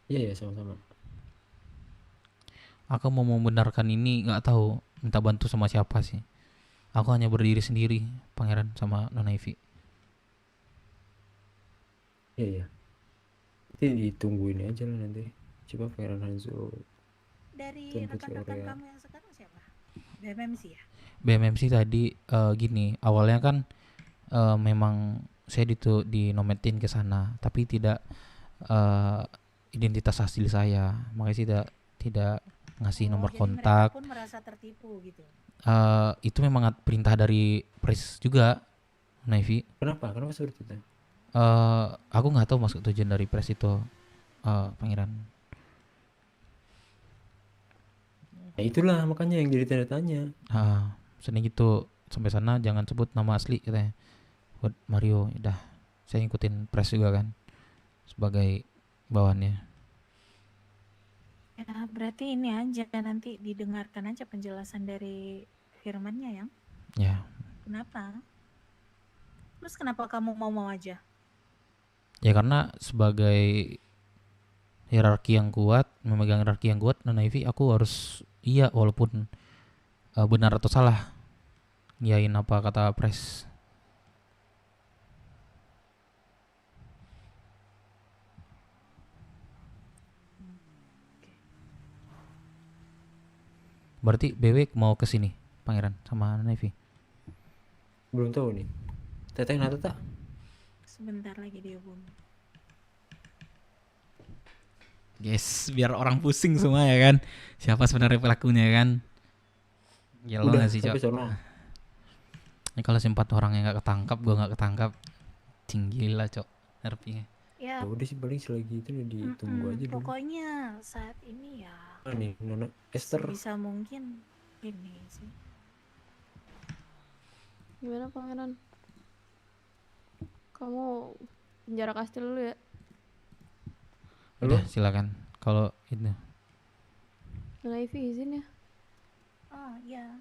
Iya ya, sama-sama. Aku mau membenarkan ini nggak tahu minta bantu sama siapa sih. Aku hanya berdiri sendiri, Pangeran sama Nona Ivy. Iya. Nanti ditunggu ini aja lah nanti. Coba Pangeran Hanzo. Dari jemput si rekan-rekan Aurea. kamu yang sekarang siapa? BMMC ya? BMMC tadi gini, awalnya kan memang saya dinometin ke sana, tapi tidak identitas asli saya, makanya tidak ngasih nomor Jadi kontak. mereka pun merasa tertipu gitu. Itu memang perintah dari Pres juga, Navy. Kenapa seperti itu? Aku nggak tahu maksud tujuan dari Pres itu, Pangeran. Nah itulah makanya yang jadi tanda tanya. Seni gitu, sampai sana jangan sebut nama asli katanya. Buat Mario, udah saya ngikutin Pres juga kan sebagai bawahannya. Ya, berarti ini aja nanti didengarkan aja penjelasan dari firmannya yang. Ya. Kenapa? Terus kenapa kamu mau aja? Ya karena sebagai hierarki yang kuat, memegang hierarki yang kuat, Nona Ivy, aku harus iya walaupun benar atau salah. Iyain apa kata Pres. Berarti BW mau ke sini, Pangeran sama Navy? Belum tahu nih. Teteh Nata tak? Sebentar lagi dihubungi. Yes, biar orang pusing semua ya kan. Siapa sebenarnya pelakunya kan? Gila Udah, gak sih, Cok? sampai sono. Ini kalau sempat orang yang gak ketangkap, gue gak ketangkap, tinggi lah, Cok. Nerpinya. Ya. Udah sih paling selagi itu udah ditunggu aja dulu. Pokoknya saat ini ya. Nih, Nona Esther. Bisa mungkin ini sih. Gimana Pangeran? Kamu penjara kastil dulu ya? Udah, silakan. Kalau itu. Nona Ivy izin ya? Oh iya.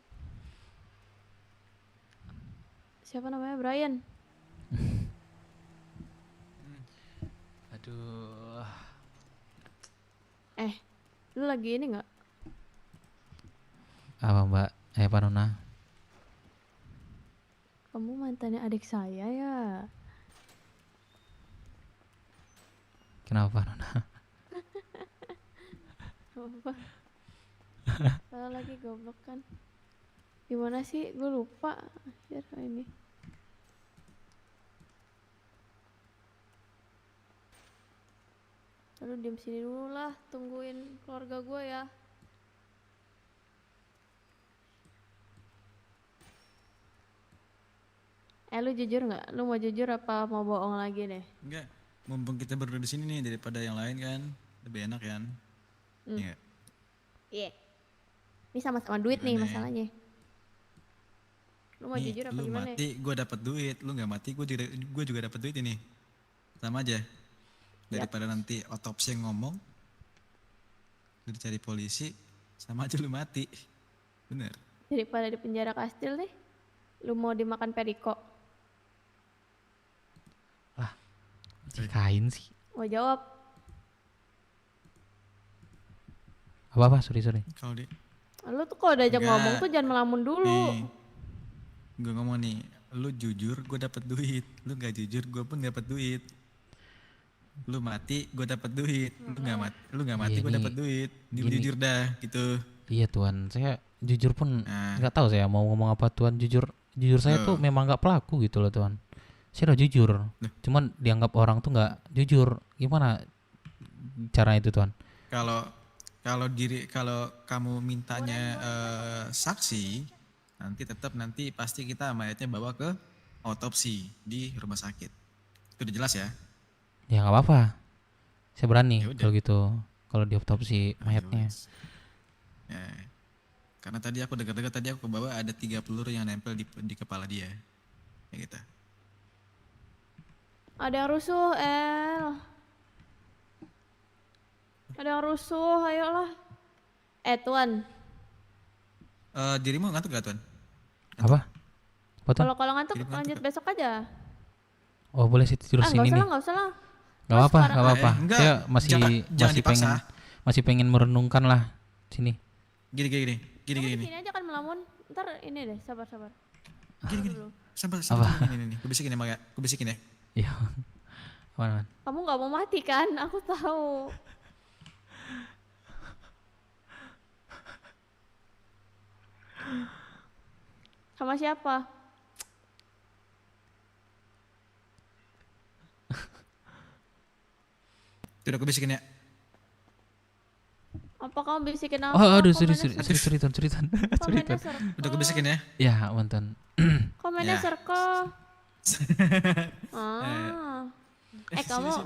Siapa namanya? Brian. Aduh. Lu lagi ini nggak? Apa Mbak? Pak Nona? Kamu mantannya adik saya ya? Kenapa Nona? Apa? Salah lagi goblok kan? Gimana sih? Gue lupa. Ya ini. Lalu diam sini dulu lah, tungguin keluarga gue ya. Lu jujur nggak? Lu mau jujur apa mau bohong lagi deh? Enggak, mumpung kita berdua di sini nih daripada yang lain kan, lebih enak kan? Iya. Iya. Ini sama-sama duit nih Gimana ya? masalahnya. Lu mau Nih, jujur apa lu gimana? mati, gue dapat duit. Lu nggak mati, gue juga dapat duit ini. Sama aja. Daripada nanti otopsi yang ngomong, lu dicari polisi, sama aja lu mati. Bener. Daripada di penjara kastil nih, lu mau dimakan periko? Kain sih. Mau jawab? Apa? Sorry. Kalau di Lu tuh kalau diajak Enggak. ngomong tuh jangan melamun dulu. nih, gue ngomong nih, lu jujur, gue dapat duit. Lu nggak jujur, gue pun dapat duit. Lu mati, gue dapat duit. Lu nggak mati, Iya gue nih, dapat duit. gini. Jujur dah, gitu. Iya Tuan, saya jujur pun nggak tahu saya mau ngomong apa Tuan. Jujur saya tuh memang nggak pelaku gitu loh Tuan. Saya udah jujur, cuman dianggap orang tuh nggak jujur. Gimana cara itu Tuan? Kalau kamu mintanya saksi, nanti pasti kita mayatnya bawa ke otopsi di rumah sakit. Itu udah jelas ya? Ya nggak apa-apa, saya berani Ya udah. kalau gitu. Kalau di otopsi mayatnya. Ya. Karena tadi aku dekat-dekat tadi aku bawa ada 3 peluru yang nempel di kepala dia. Kayak gitu. Ada yang rusuh, El. Ada yang rusuh, ayolah. Tuan. Dirimu ngantuk gak Tuan? Apa? Apa Tuan? Kalau ngantuk lanjut besok aja. Oh boleh sih tidur sini nih. Nggak usah lah. Nggak apa-apa. Enggak, Saya jangan dipaksa. masih pengen merenungkan lah sini. Gini. Kamu di sini aja kan melamun. Ntar ini deh, sabar. Gini. Dulu. Sabar. Ini. Gue bisikin ya, Mak ya. Gue bisikin ya. Iya. Aman. Kamu nggak mau mati kan? Aku tahu. Sama siapa? Udah gue bisikin ya. Apa kamu bisikin apa? Oh, aduh, Komennya sorry, Ton. Komennya circle. Udah gue bisikin ya. Ya, mantan. Komennya Ya. circle.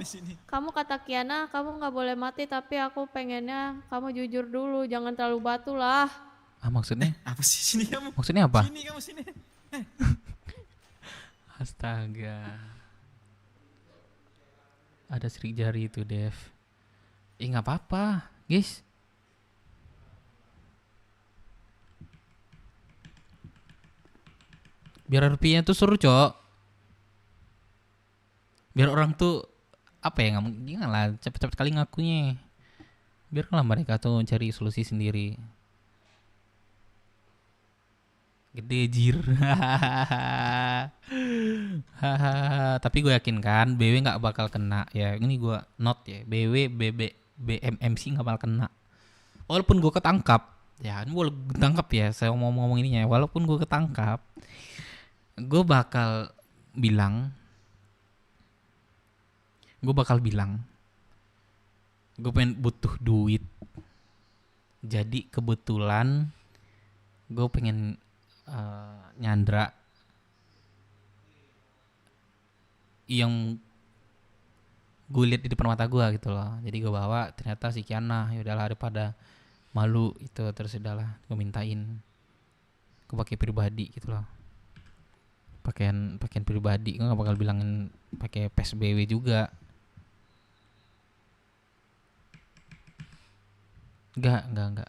Sini. Kamu kata Kiana, kamu nggak boleh mati, tapi aku pengennya kamu jujur dulu, jangan terlalu batu lah. Maksudnya? Apa sih sini kamu? Maksudnya apa? Sini kamu sini. Astaga. Ada sidik jari itu, Dev. Nggak apa-apa, guys. Biar RP-nya tuh seru, Cok. Biar orang tuh apa ya, jangan lah cepet-cepet kali ngakunya. Biarlah mereka tuh cari solusi sendiri. Gede jir. Tapi gue yakin kan BW nggak bakal kena ya. Ini gue not ya. BW BMMC nggak bakal kena. Walaupun gue ketangkap. Ya ini gue ketangkap ya. Saya ngomong ininya. Walaupun gue ketangkap, gue bakal bilang gue pengen butuh duit. Jadi kebetulan gue pengen nyandra yang gue lihat di depan mata gue gitu loh. Jadi gue bawa, ternyata si Kiana. Ya udahlah, daripada malu itu, terus udahlah gue mintain. Gue pakai pribadi gitu loh. Pakaian pribadi. Gue gak bakal bilangin pakai PSBW juga. Enggak.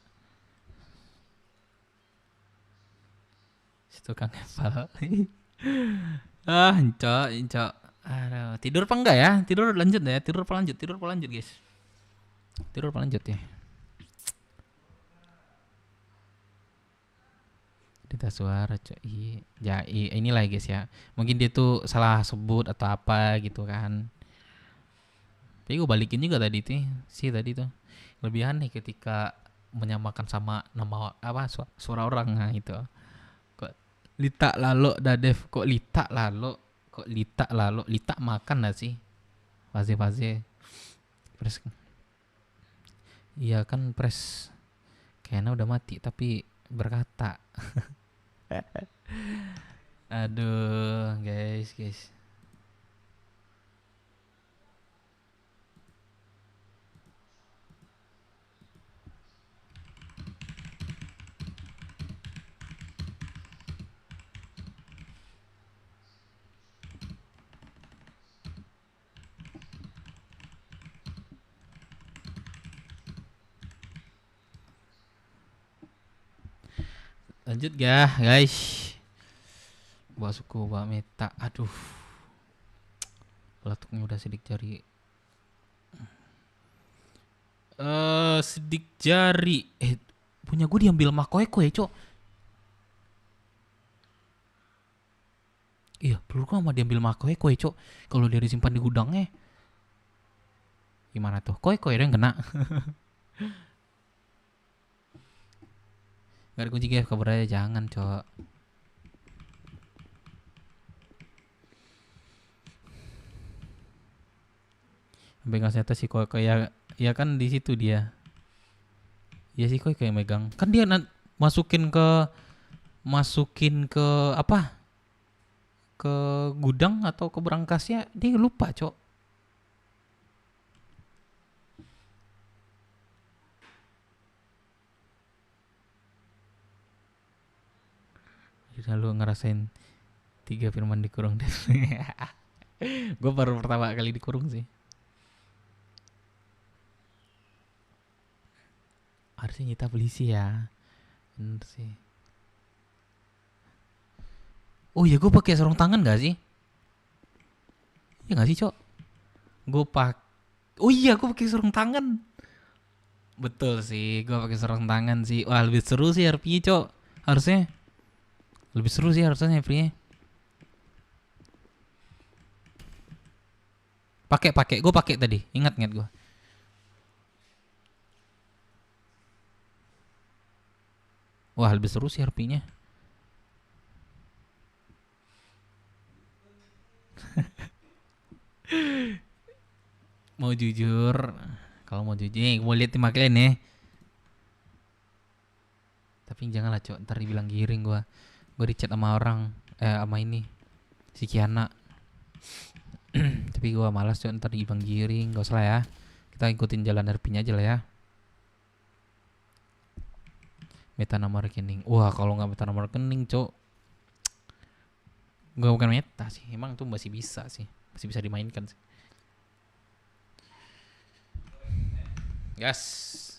Situ Kang Eval. Encok. Aduh, tidur apa enggak ya? Tidur lanjut ya. Tidur apa lanjut, guys? Tidur apa lanjut ya? Dita suara, Cok. Ya, inilah guys ya. Mungkin dia tuh salah sebut atau apa gitu kan. Tapi gue balikin juga tadi tuh. Lebih aneh ketika menyamakan sama nama apa suara orang, nah itu. Kok Lita Lalo Dadev, kok Lita Lalo, Lita makan gak sih? Faze. Pres. Iya kan Pres. Kayaknya udah mati tapi berkata. Aduh, guys. Lanjut guys. Buat suku, buat meta. Aduh. Pelatuknya udah sidik jari. Sidik jari. Punya gue diambil sama Koe, Cok. Iya, perlu gue sama diambil sama Koe, Cok. Kalau dia disimpan di gudangnya. Gimana tuh? Koe yang kena. Gak ada kunci, kabar aja, jangan, Cok. Sampai nggak nyata si Koe ya kan di situ dia. Ya si Koe kayak megang. Kan dia masukin ke apa? Ke gudang atau ke berangkasnya, dia lupa, Cok. Lalu ngerasain 3 Firman dikurung deh. Gue baru pertama kali dikurung sih. Harusnya nyita polisi ya. Bener sih. Oh iya, gue pakai sarung tangan gak sih? Iya gak sih, Cok? Oh iya, gue pakai sarung tangan. Betul sih, gua pakai sarung tangan sih. Wah, lebih seru sih RP, Cok. Harusnya. Lebih seru sih harusnya RP-nya. Pakai, gua pakai tadi. Ingat gua. Wah, lebih seru sih RP-nya. Mau jujur, kalau mau jujur nih, mau lihat tim kalian nih. Tapi janganlah, Cok, ntar dibilang giring gua di chat sama orang, sama ini si Kiana. Tapi gua malas, Cok, ntar dibilang giring. Gak usah lah ya, kita ikutin jalan RP-nya aja lah ya. Meta nama rekening. Wah, kalau nggak meta nama rekening, Cok, gua bukan meta sih, emang tuh masih bisa dimainkan sih. Yes.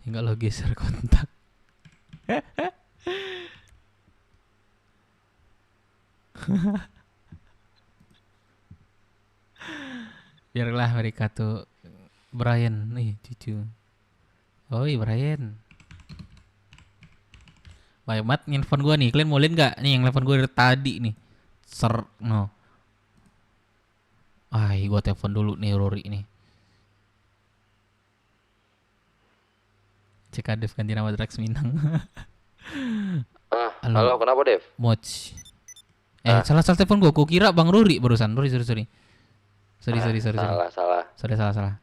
Enggak lo geser kontak. Biarlah mereka tuh. Brian nih cucu. Oi Brian. Baik banget nelfon gua nih. Kalian mau lihat nggak? Nih yang nelfon gua dari tadi nih. No. Gua telepon dulu nih Rory nih. Cek Dev ganti nama Drax Minang. Halo, kenapa Dev? Moch. Salah telepon gua kira Bang Rory barusan. Sorry. Sorry. Salah. Salah.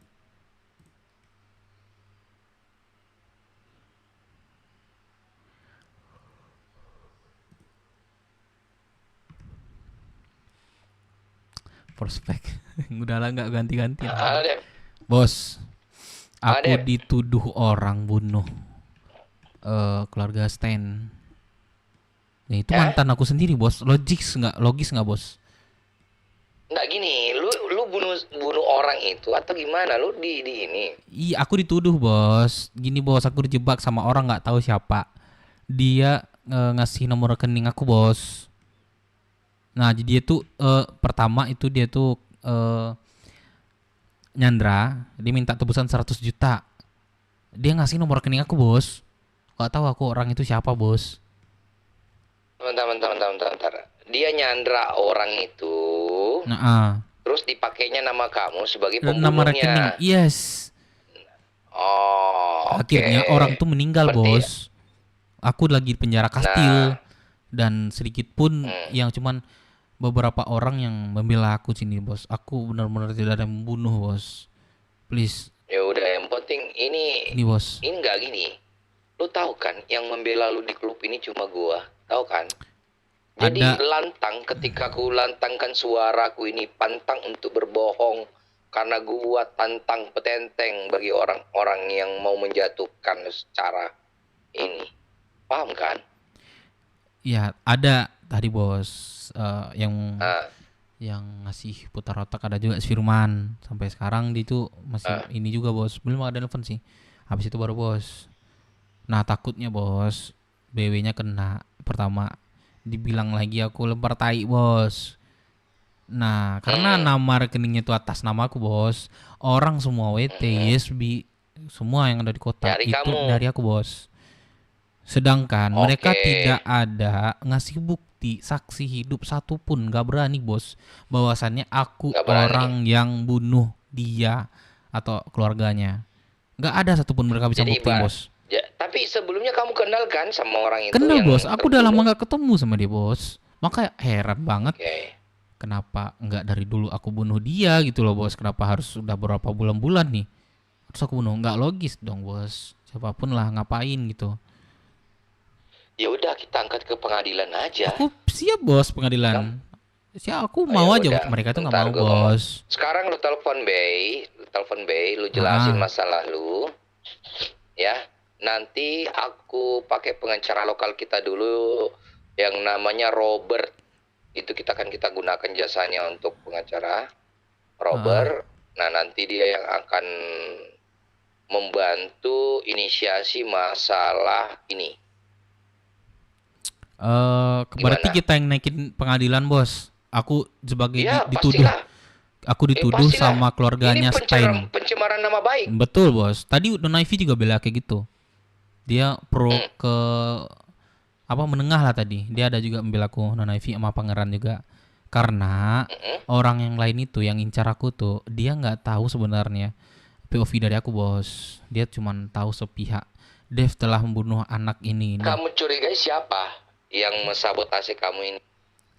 Prospek. Udah lah nggak ganti-ganti. Bos. Aku dituduh orang bunuh keluarga Stan. Nah, itu mantan aku sendiri, Bos. Logis nggak, Bos? Nggak gini, lu bunuh orang itu atau gimana? Lu di ini? Iya, aku dituduh, Bos. Gini, Bos, aku dijebak sama orang nggak tahu siapa. Dia ngasih nomor rekening aku, Bos. Nah, jadi dia tuh pertama itu dia tuh Nyandra, dia minta tebusan 100 juta. Dia ngasih nomor rekening aku, Bos. Gak tahu aku orang itu siapa, Bos. Bentar. Dia nyandra orang itu. Terus dipakainya nama kamu sebagai pembunuhnya. Nama rekening, yes. Akhirnya orang tuh meninggal, Bos. Aku lagi di penjara kastil. Dan sedikit pun yang cuman beberapa orang yang membela aku sini, Bos. Aku benar-benar tidak ada yang membunuh, Bos. Please. Ya udah, yang penting ini Bos. Ini enggak gini. Lu tahu kan yang membela lu di klub ini cuma gua, tahu kan? Jadi lantang ketika aku lantangkan suaraku ini pantang untuk berbohong karena gua tantang petenteng bagi orang-orang yang mau menjatuhkan secara ini. Paham kan? Ya, ada tadi, Bos. Yang ngasih putar otak ada juga Firman. Sampai sekarang dia itu masih ini juga, Bos. Belum ada nelfon sih. Habis itu baru, Bos. Nah, takutnya, Bos, BW-nya kena. Pertama dibilang lagi aku lempar tai, Bos. Nah, karena nama rekeningnya itu atas nama aku, Bos. Orang semua WT, YSB, semua yang ada di kota dari itu kamu. dari aku, Bos. Sedangkan mereka tidak ada ngasih bukti saksi hidup satupun, gak berani, Bos, bahwasannya aku orang yang bunuh dia atau keluarganya. Gak ada satupun mereka bisa bukti, Bos. Ya, tapi sebelumnya kamu kenal kan sama orang itu? Kenal, Bos. Aku udah lama gak ketemu sama dia, Bos. Maka heran banget. Kenapa nggak dari dulu aku bunuh dia gitu loh, Bos. Kenapa harus udah berapa bulan-bulan nih terus aku bunuh? Nggak logis dong, Bos. Siapapun lah ngapain gitu. Ya udah, kita angkat ke pengadilan aja. Aku siap, Bos, pengadilan. Aku mau aja, mereka tuh nggak mau, Bos. Sekarang lu telepon Bay, lu jelasin masalah lu. ya. Nanti aku pakai pengacara lokal kita dulu yang namanya Robert. Itu kita gunakan jasanya untuk pengacara Robert. Nah, nanti dia yang akan membantu inisiasi masalah ini. Berarti kita yang naikin pengadilan, Bos. Aku sebagai Ya, dituduh. pastilah. Aku dituduh pastilah. sama keluarganya Ini Stein. pencemaran nama baik. Betul, Bos. Tadi Nona Ivy juga bela kayak gitu. Dia pro ke apa menengah lah tadi. Dia ada juga membela aku, Nona Ivy sama Pangeran juga. Karena orang yang lain itu yang incar aku tuh, dia nggak tahu sebenarnya POV dari aku, Bos. Dia cuma tahu sepihak. Dev telah membunuh anak ini. Kamu curigai siapa yang mensabotase kamu ini?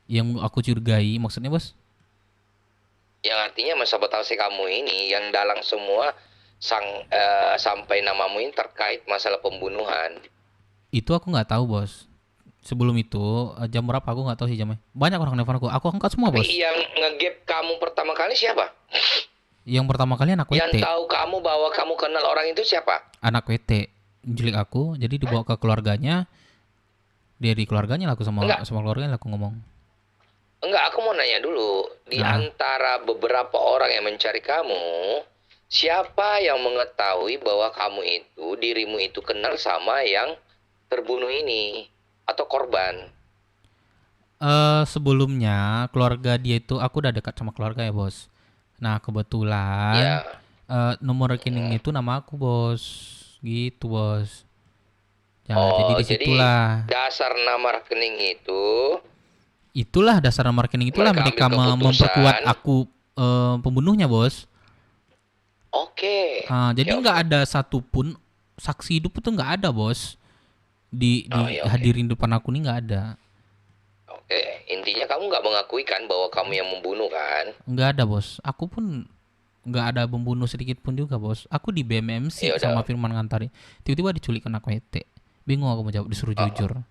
Yang aku curigai maksudnya, Bos? Yang artinya mensabotase kamu ini yang dalang semua sampai namamu ini terkait masalah pembunuhan. Itu aku nggak tahu, Bos. Sebelum itu jam berapa aku nggak tahu sih jamnya. Banyak orang nelfon aku. Aku angkat semua, Bos. Tapi yang nge-gap kamu pertama kali siapa? Yang pertama kali anak Yang WT. tahu kamu bahwa kamu kenal orang itu siapa? Anak WT menculik aku, jadi dibawa ke keluarganya. Dia di keluarganya lah aku sama keluarganya lah aku ngomong. Enggak, aku mau nanya dulu. Di antara beberapa orang yang mencari kamu, siapa yang mengetahui bahwa dirimu itu kenal sama yang terbunuh ini atau korban? Sebelumnya keluarga dia itu aku udah dekat sama keluarga ya, Bos. Nah, kebetulan nomor rekening itu nama aku, Bos. Gitu, Bos. Ya, jadi disitulah. Dasar nama rekening itu itulah dasar nama rekening itulah mereka memperkuat aku pembunuhnya, Bos. Oke. Jadi nggak ada satupun saksi hidup itu nggak ada, Bos. Hadirin depan aku nih nggak ada. Oke, intinya kamu nggak mengakui kan bahwa kamu yang membunuh kan? Nggak ada, Bos. Aku pun nggak ada membunuh sedikit pun juga, Bos. Aku di BMMC sama Firman Ngantari. Tiba-tiba diculik anak WT. Bingung aku mau jawab, disuruh jujur.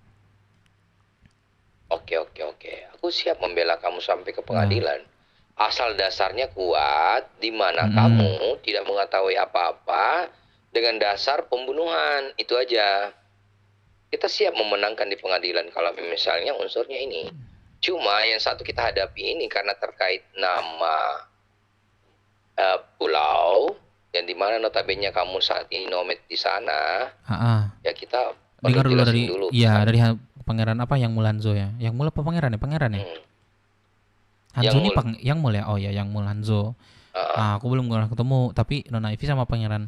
Oke. Aku siap membela kamu sampai ke pengadilan. Asal dasarnya kuat, di mana kamu tidak mengetahui apa-apa dengan dasar pembunuhan. Itu aja. Kita siap memenangkan di pengadilan kalau misalnya unsurnya ini. Cuma yang satu kita hadapi ini karena terkait nama pulau yang dimana notabene kamu saat ini nomad di sana. Ya kita dengar dulu dari dulu. Iya, dari Pangeran apa yang Mulanzo ya? Yang Mul apa Pangeran ya? Pangeran ya? Hanzo ini yang Mul ya? Oh ya, yang Mul Hanzo. Aku belum pernah ketemu, tapi Nona Ivy sama Pangeran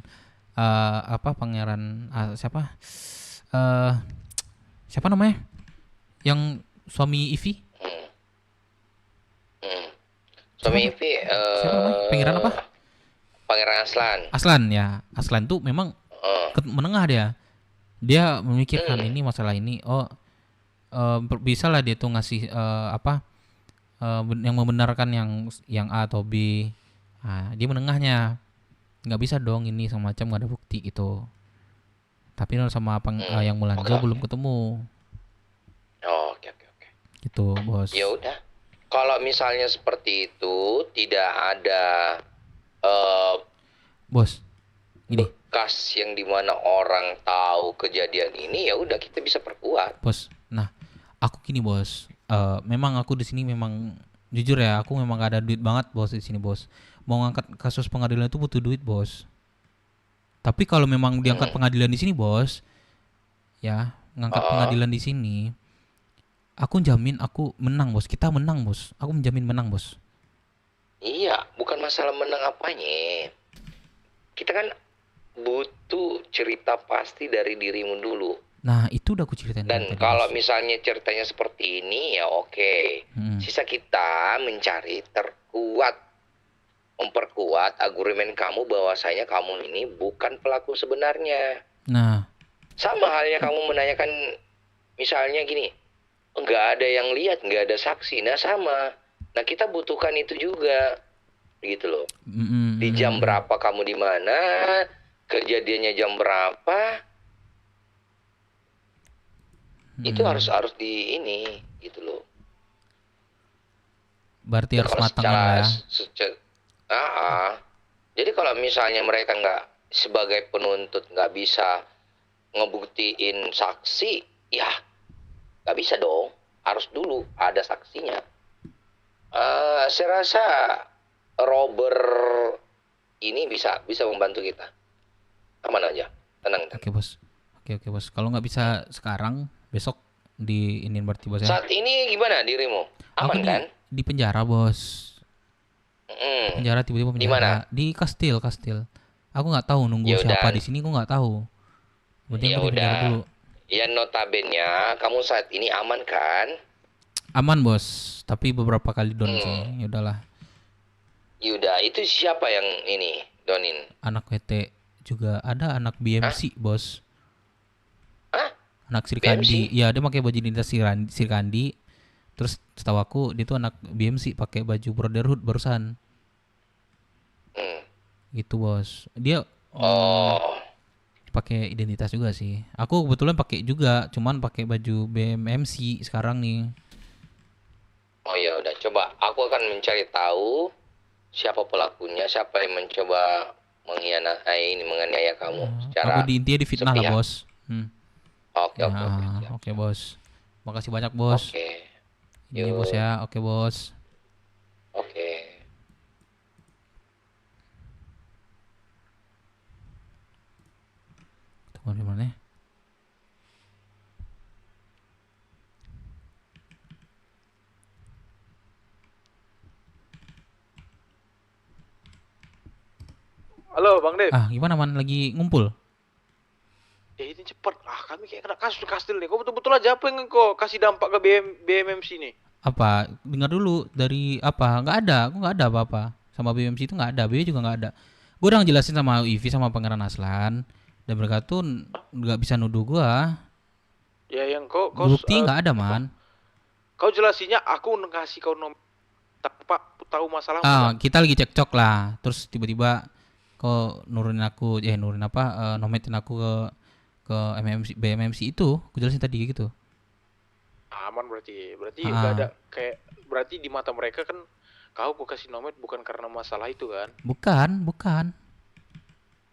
Pangeran siapa? Siapa namanya? Yang suami Ivy? Suami Ivy siapa namanya? Pangeran apa? Pangeran Aslan. Aslan ya. Aslan tuh memang menengah dia. Dia memikirkan ini masalah ini. Bisa lah dia tuh ngasih yang membenarkan yang A atau B. Dia menengahnya. Nggak bisa dong ini semacam nggak ada bukti gitu. Tapi sama yang Mulanzo belum ketemu. Oke. Gitu, Bos. Ya udah. Kalau misalnya seperti itu tidak ada Bos. Ini bekas yang dimana orang tahu kejadian ini, ya udah kita bisa perkuat. Bos. Nah, aku gini, Bos. Memang aku di sini memang jujur ya, aku memang gak ada duit banget, Bos, di sini, Bos. Mau ngangkat kasus pengadilan itu butuh duit, Bos. Tapi kalau memang diangkat pengadilan di sini, Bos, ya, ngangkat pengadilan di sini, aku jamin aku menang, Bos. Kita menang, Bos. Aku menjamin menang, Bos. Iya, bukan masalah menang apanya. Kita kan butuh cerita pasti dari dirimu dulu. Nah, itu udah aku ceritain. Dan kalau misalnya ceritanya seperti ini, ya oke. Sisa kita mencari memperkuat argumen kamu bahwasanya kamu ini bukan pelaku sebenarnya. Nah, sama halnya kamu menanyakan misalnya gini, nggak ada yang lihat, nggak ada saksi. Nah sama. Nah kita butuhkan itu juga, gitu loh. Di jam berapa kamu di mana, kejadiannya jam berapa, itu harus di ini, gitu loh. Berarti harus matang ya. Jadi kalau misalnya mereka nggak sebagai penuntut nggak bisa ngebuktiin saksi, ya nggak bisa dong. Harus dulu ada saksinya. Saya rasa Robert ini bisa membantu kita. Aman aja, tenang. Oke bos. Oke bos. Kalau nggak bisa sekarang, besok diinin berarti bos ya. Saat ini gimana dirimu? Aman Aku kan? di penjara bos. Penjara tiba-tiba penjara. Di mana? Di kastil. Aku nggak tahu nunggu Yaudah. siapa di sini, aku nggak tahu. Penting Ya aku di penjara udah. dulu. Ya notabene kamu saat ini aman kan? Aman bos, tapi beberapa kali down sih. Ya udahlah. Yuda, itu siapa yang ini donin? Anak WT juga ada, anak BMC bos. Anak Sirkandi. Ya dia pakai baju dindas Sirkandi. Terus setahu aku dia tuh anak BMC pakai baju Brotherhood barusan. Gitu bos. Dia pakai identitas juga sih. Aku kebetulan pakai juga, cuman pakai baju BMMC sekarang nih. Oh ya udah, coba aku akan mencari tahu siapa pelakunya, siapa yang mencoba menganiaya kamu secara Aku di intinya difitnah lah sepihak. bos. Oke. Oke bos. Makasih banyak bos. Oke. Ini bos ya. Oke bos. Oke. Tunggu di mana? Halo Bang Dev. Gimana man? Lagi ngumpul? Ya ini cepet. Kami kayak kena kasus di kastil nih. Kau betul-betul aja apa yang kau kasih dampak ke BMMC nih? Apa? Dengar dulu dari apa? Nggak ada. Aku nggak ada apa-apa. Sama BMC itu nggak ada. BW juga nggak ada. Gue udah ngejelasin sama Ivi sama Pangeran Aslan. Dan mereka tuh nggak bisa nuduh gua. Ya yang kau Bukti nggak ada man. Kau jelasinnya aku ngasih kau nomor tanpa tahu masalah. Kita lagi cekcok lah. Terus tiba-tiba kok nometin aku ke BMMC itu. Aku jelasin tadi gitu. Aman berarti nggak ada kayak berarti di mata mereka kan kau kasih nomor bukan karena masalah itu kan? Bukan.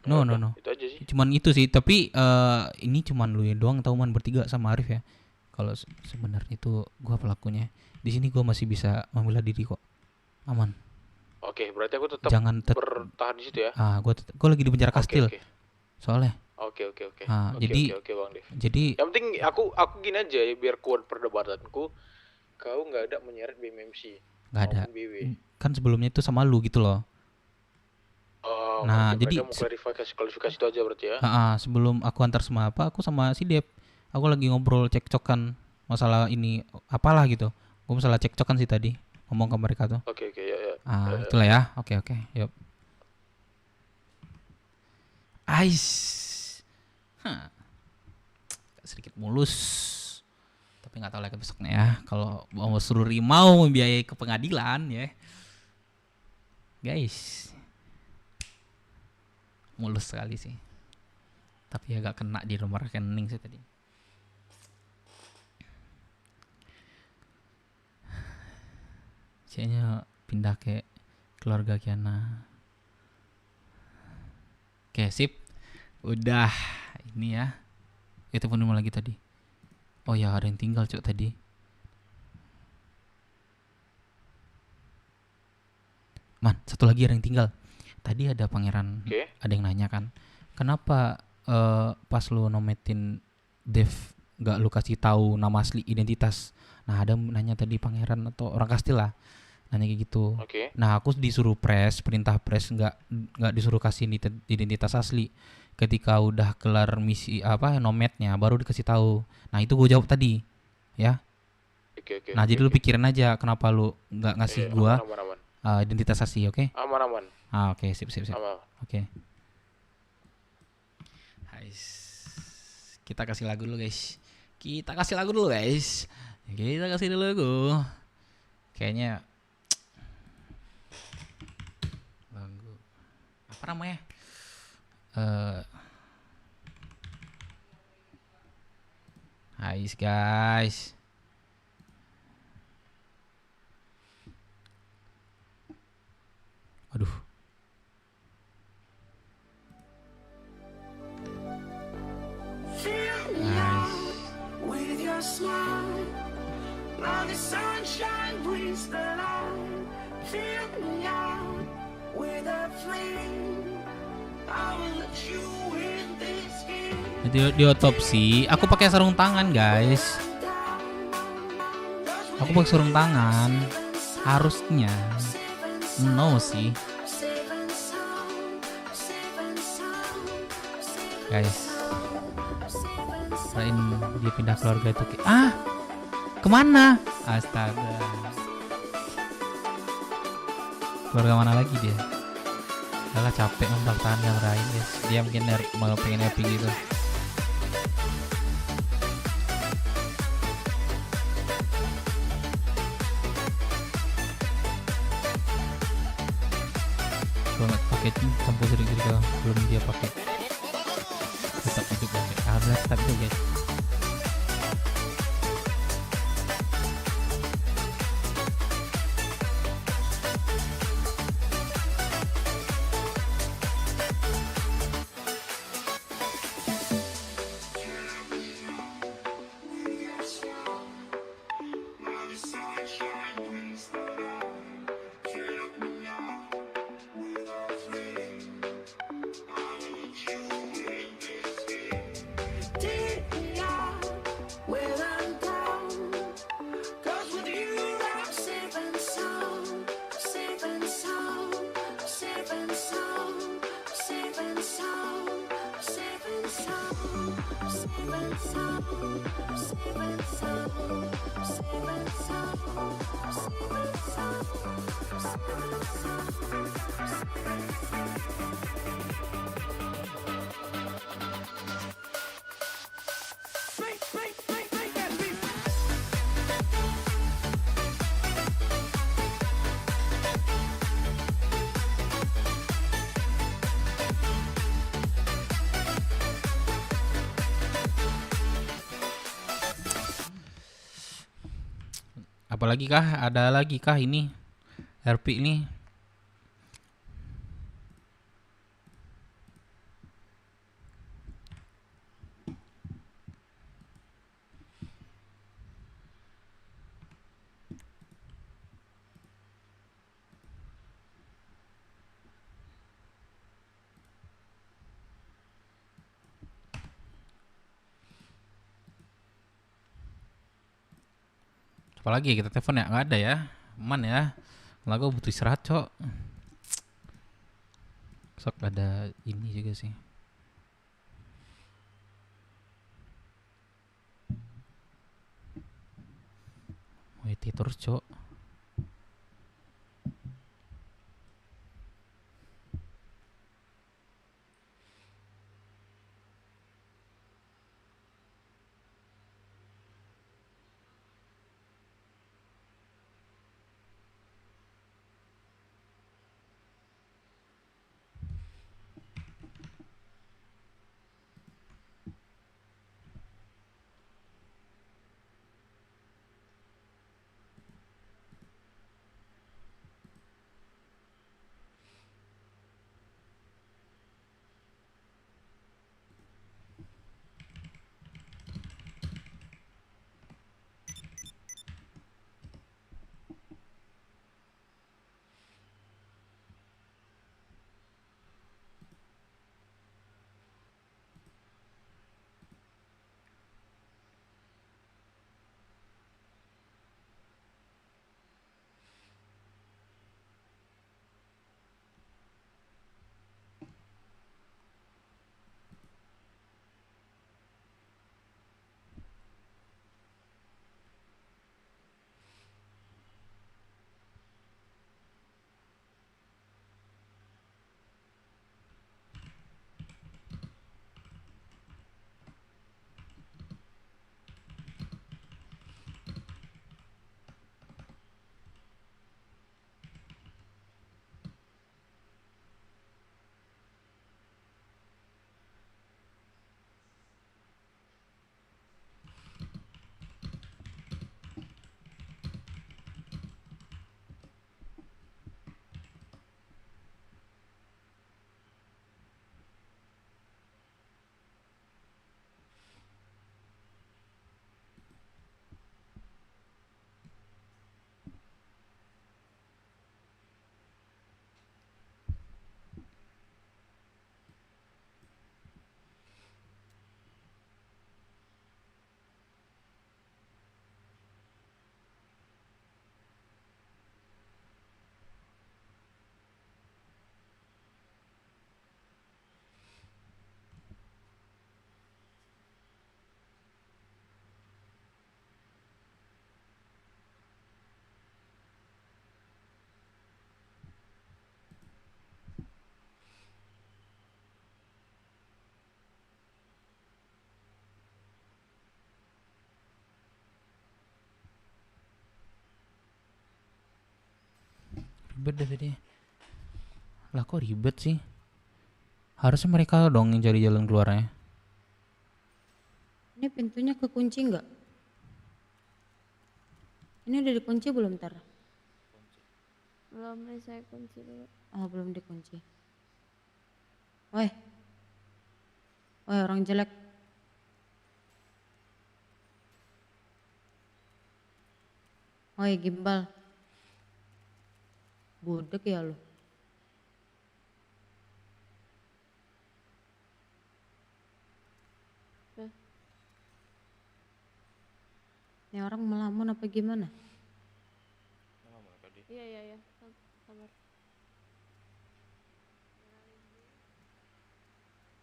No. Itu aja sih. Cuman itu sih, tapi ini cuman lu doang tahu man bertiga sama Arif ya. Kalau sebenarnya itu gua pelakunya. Di sini gua masih bisa membela diri kok. Aman. Oke, berarti aku tetap bertahan di situ ya. Gua lagi di penjara kastil. Soalnya. Oke. Jadi Bang Dev. Jadi yang penting aku gini aja ya biar kuat perdebatanku. Kau nggak ada menyeret BMMC. nggak ada. BW. Kan sebelumnya itu sama lu gitu loh. Nah, jadi mau klarifikasi itu aja berarti ya. Sebelum aku antar sama aku sama si Dep, aku lagi ngobrol cekcokan masalah ini apalah gitu. Gue masalah cekcokan sih tadi ngomong ke mereka tuh. Oke ya. Itulah ya. Oke. Yuk. Sedikit mulus. Tapi nggak tahu lagi besoknya ya. Kalau mau suruh Rimau membiayai ke pengadilan ya. Guys. Mulus sekali sih. Tapi agak kena di nomor rekening sih tadi. Kayaknya pindah ke keluarga Kiana. Oke, sip. Udah ini ya. Telepon rumah lagi tadi. Oh ya, ada yang tinggal cok tadi. Man, satu lagi ada yang tinggal. Tadi ada pangeran, ada yang nanya kan, kenapa pas lu nometin Dev gak lu kasih tahu nama asli identitas? Nah ada nanya tadi pangeran atau orang kastil lah, nanya kayak gitu. Nah aku disuruh perintah press nggak disuruh kasih identitas asli. Ketika udah kelar misi nomadnya baru dikasih tahu. Nah itu gue jawab tadi, ya. Nah jadi lu pikirin aja kenapa lu nggak ngasih gua identitas asli, oke? Aman. Oke, sip. Oke. Kita kasih lagu dulu, guys. Kayaknya lagu apa namanya? Guys. Aduh. See Di otopsi, aku pakai sarung tangan, guys. Aku pakai sarung tangan. Harusnya. No sih. Guys. Kirain dia pindah keluarga itu. Kemana? Astaga. Keluarga mana lagi dia? Udah capek mempertahankan Ryan, guys. Dia mungkin mau pengen happy gitu. Pakai campur juga belum dia pakai. Tetap hidup pakai. Tetap hidup, guys. Apalagi kah? Ada lagi kah ini RP ini? Apalagi kita telepon ya? Nggak ada ya? Aman ya? Lagu butuh istirahat, cok. Sok ada ini juga sih. Wait terus, cok. Ribet deh tadi. Lah kok ribet sih? Harusnya mereka dong yang cari jalan keluarnya. Ini pintunya kekunci nggak? Ini udah dikunci belum Tar? Belum nih, saya kunci dulu. Oh belum dikunci. Woi. Woi orang jelek. Woi gimbal. Budek ya lu. Ini orang melamun apa gimana? Iya. Sabar.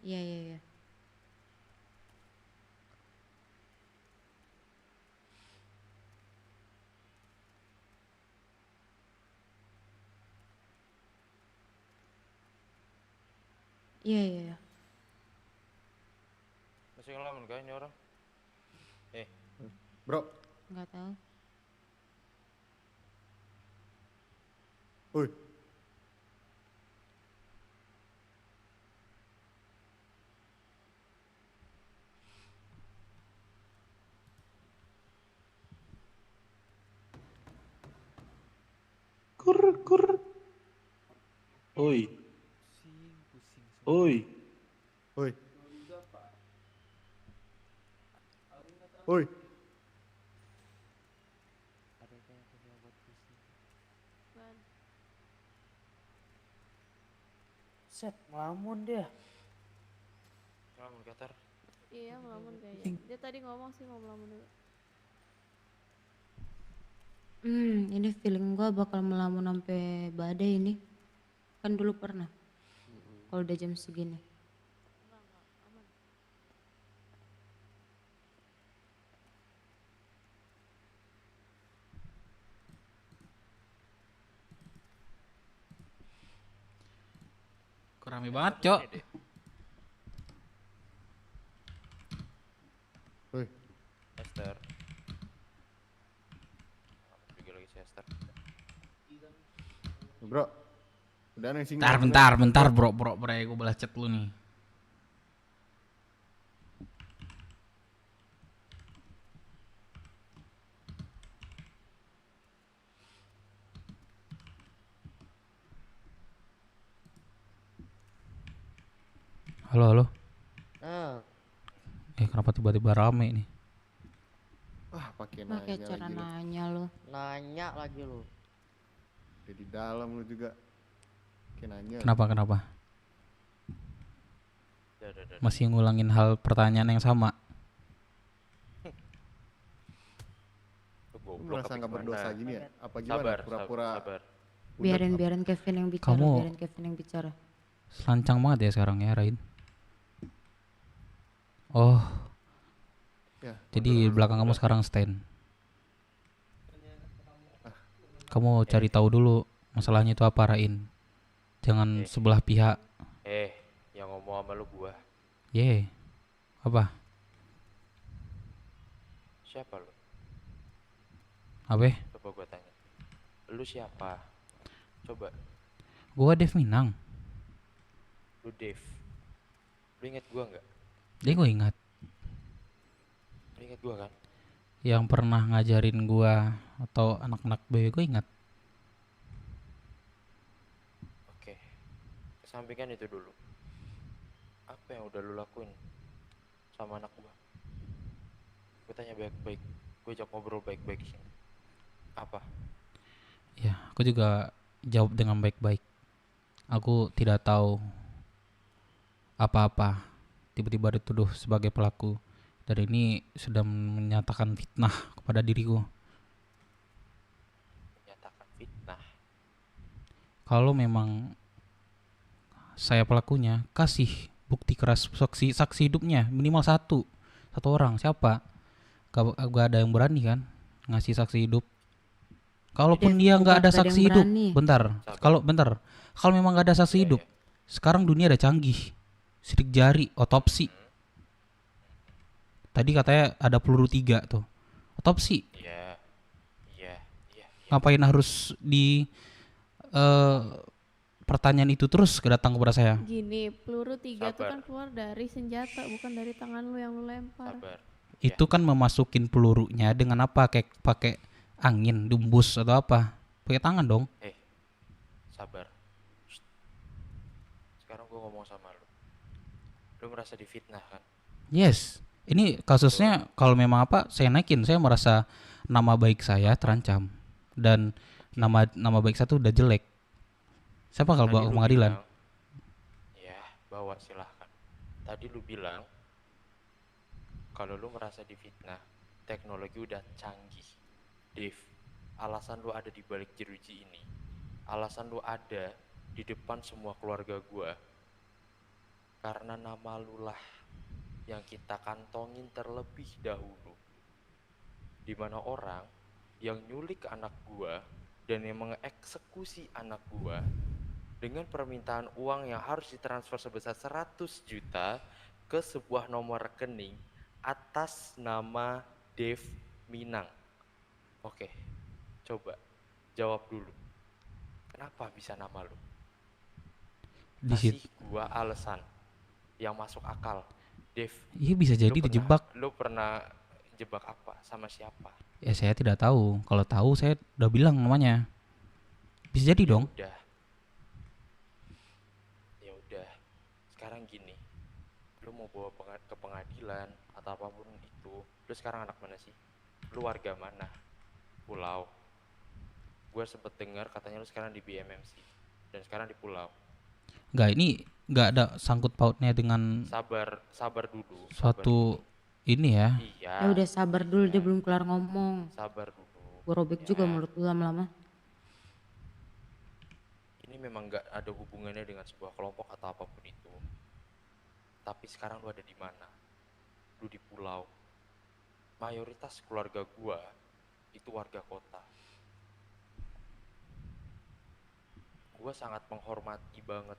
Iya. Iya. Masih ngelamun kah ini orang? Bro. Nggak tahu. Woi. Kur. Oi. Oi. Oi. Oi. Set, ngelamun dia. Ngelamun Qatar. Iya, melamun kayaknya. Dia tadi ngomong sih mau melamun dulu. Ini feeling gua bakal melamun sampai badai ini. Kan dulu pernah. Kalau udah jam segini. Rame banget, Cok. Woi. Esther. Pergi lagi si Esther. Bro. Udah nih sini. Bentar, bro, gue balas chat lu nih. Halo. Kenapa tiba-tiba rame nih? Wah, pakai cara nanya lu. Nanya lagi lu. Di dalam lu juga. Nanya. Kenapa? Masih ngulangin hal pertanyaan yang sama. Lu merasa nggak berdosa gini ya? Apa gimana? Pura-pura. Biarin Kevin yang bicara. Selancang banget ya sekarang ya, Rain. Oh. Ya, jadi belakang kamu sekarang stand. Kamu cari tahu dulu masalahnya itu apa, Rain. Jangan sebelah pihak. Yang ngomong sama lu gua. Apa? Siapa lu? Apa? Coba gua tanya. Lu siapa? Coba. Gua Dev Minang. Lu Dev. Lu inget gua nggak? Gue ingat. Lu inget gua kan? Yang pernah ngajarin gua atau anak-anak BW gue ingat. Oke. Kesampingkan itu dulu. Apa yang udah lu lakuin sama anak gua? Gue tanya baik-baik. Gue ajak ngobrol baik-baik sini. Apa? Ya, aku juga jawab dengan baik-baik. Aku tidak tahu apa-apa. Tiba-tiba dituduh sebagai pelaku. Dan ini sudah menyatakan fitnah kepada diriku. Menyatakan fitnah? Kalau memang saya pelakunya, kasih bukti keras saksi hidupnya. Minimal satu orang. Siapa? Gak ada yang berani kan ngasih saksi hidup. Kalaupun dia nggak ada saksi hidup, Kalau memang nggak ada saksi hidup, sekarang dunia udah canggih, sidik jari, otopsi. Tadi katanya ada peluru 3 tuh, otopsi. Iya. Ngapain harus pertanyaan itu terus datang kepada saya. Gini, peluru 3 tuh kan keluar dari senjata, bukan dari tangan lu yang lu lempar. Itu kan memasukin pelurunya dengan apa? Kayak pakai angin, dumbus atau apa? Pakai tangan dong. Sabar. Shh. Sekarang gue ngomong sama lu. Lu merasa difitnah kan? Yes. Ini kasusnya kalau memang apa? Saya naikin. Saya merasa nama baik saya terancam dan nama baik saya tuh udah jelek. Siapa kalau bawa ke pengadilan? Ya, bawa silahkan. Tadi lu bilang kalau lu merasa difitnah, teknologi udah canggih. Dave, alasan lu ada di balik jeruji ini, alasan lu ada di depan semua keluarga gua, karena nama lu lah yang kita kantongin terlebih dahulu. Dimana orang yang nyulik anak gua dan yang mengeksekusi anak gua dengan permintaan uang yang harus ditransfer sebesar 100 juta ke sebuah nomor rekening atas nama Dave Minang. Oke, coba jawab dulu. Kenapa bisa nama lu? Kasih gua alasan yang masuk akal. Dave, iya bisa jadi dijebak. Lu pernah jebak apa? Sama siapa? Ya saya tidak tahu. Kalau tahu saya udah bilang namanya. Bisa jadi dong. Ya udah. Sekarang gini. Lu mau bawa ke pengadilan atau apapun itu. Lu sekarang anak mana sih? Lu warga mana? Pulau. Gue sempet dengar katanya lu sekarang di BMMC dan sekarang di Pulau. Enggak, ini enggak ada sangkut pautnya dengan sabar dulu. Suatu ini ya. Iya. Ya udah sabar dulu, dia belum kelar ngomong. Sabar dulu. Gue robek juga mulut lu lama-lama. Ini memang nggak ada hubungannya dengan sebuah kelompok atau apapun itu. Tapi sekarang lu ada di mana? Lu di pulau. Mayoritas keluarga gua itu warga kota. Gua sangat menghormati banget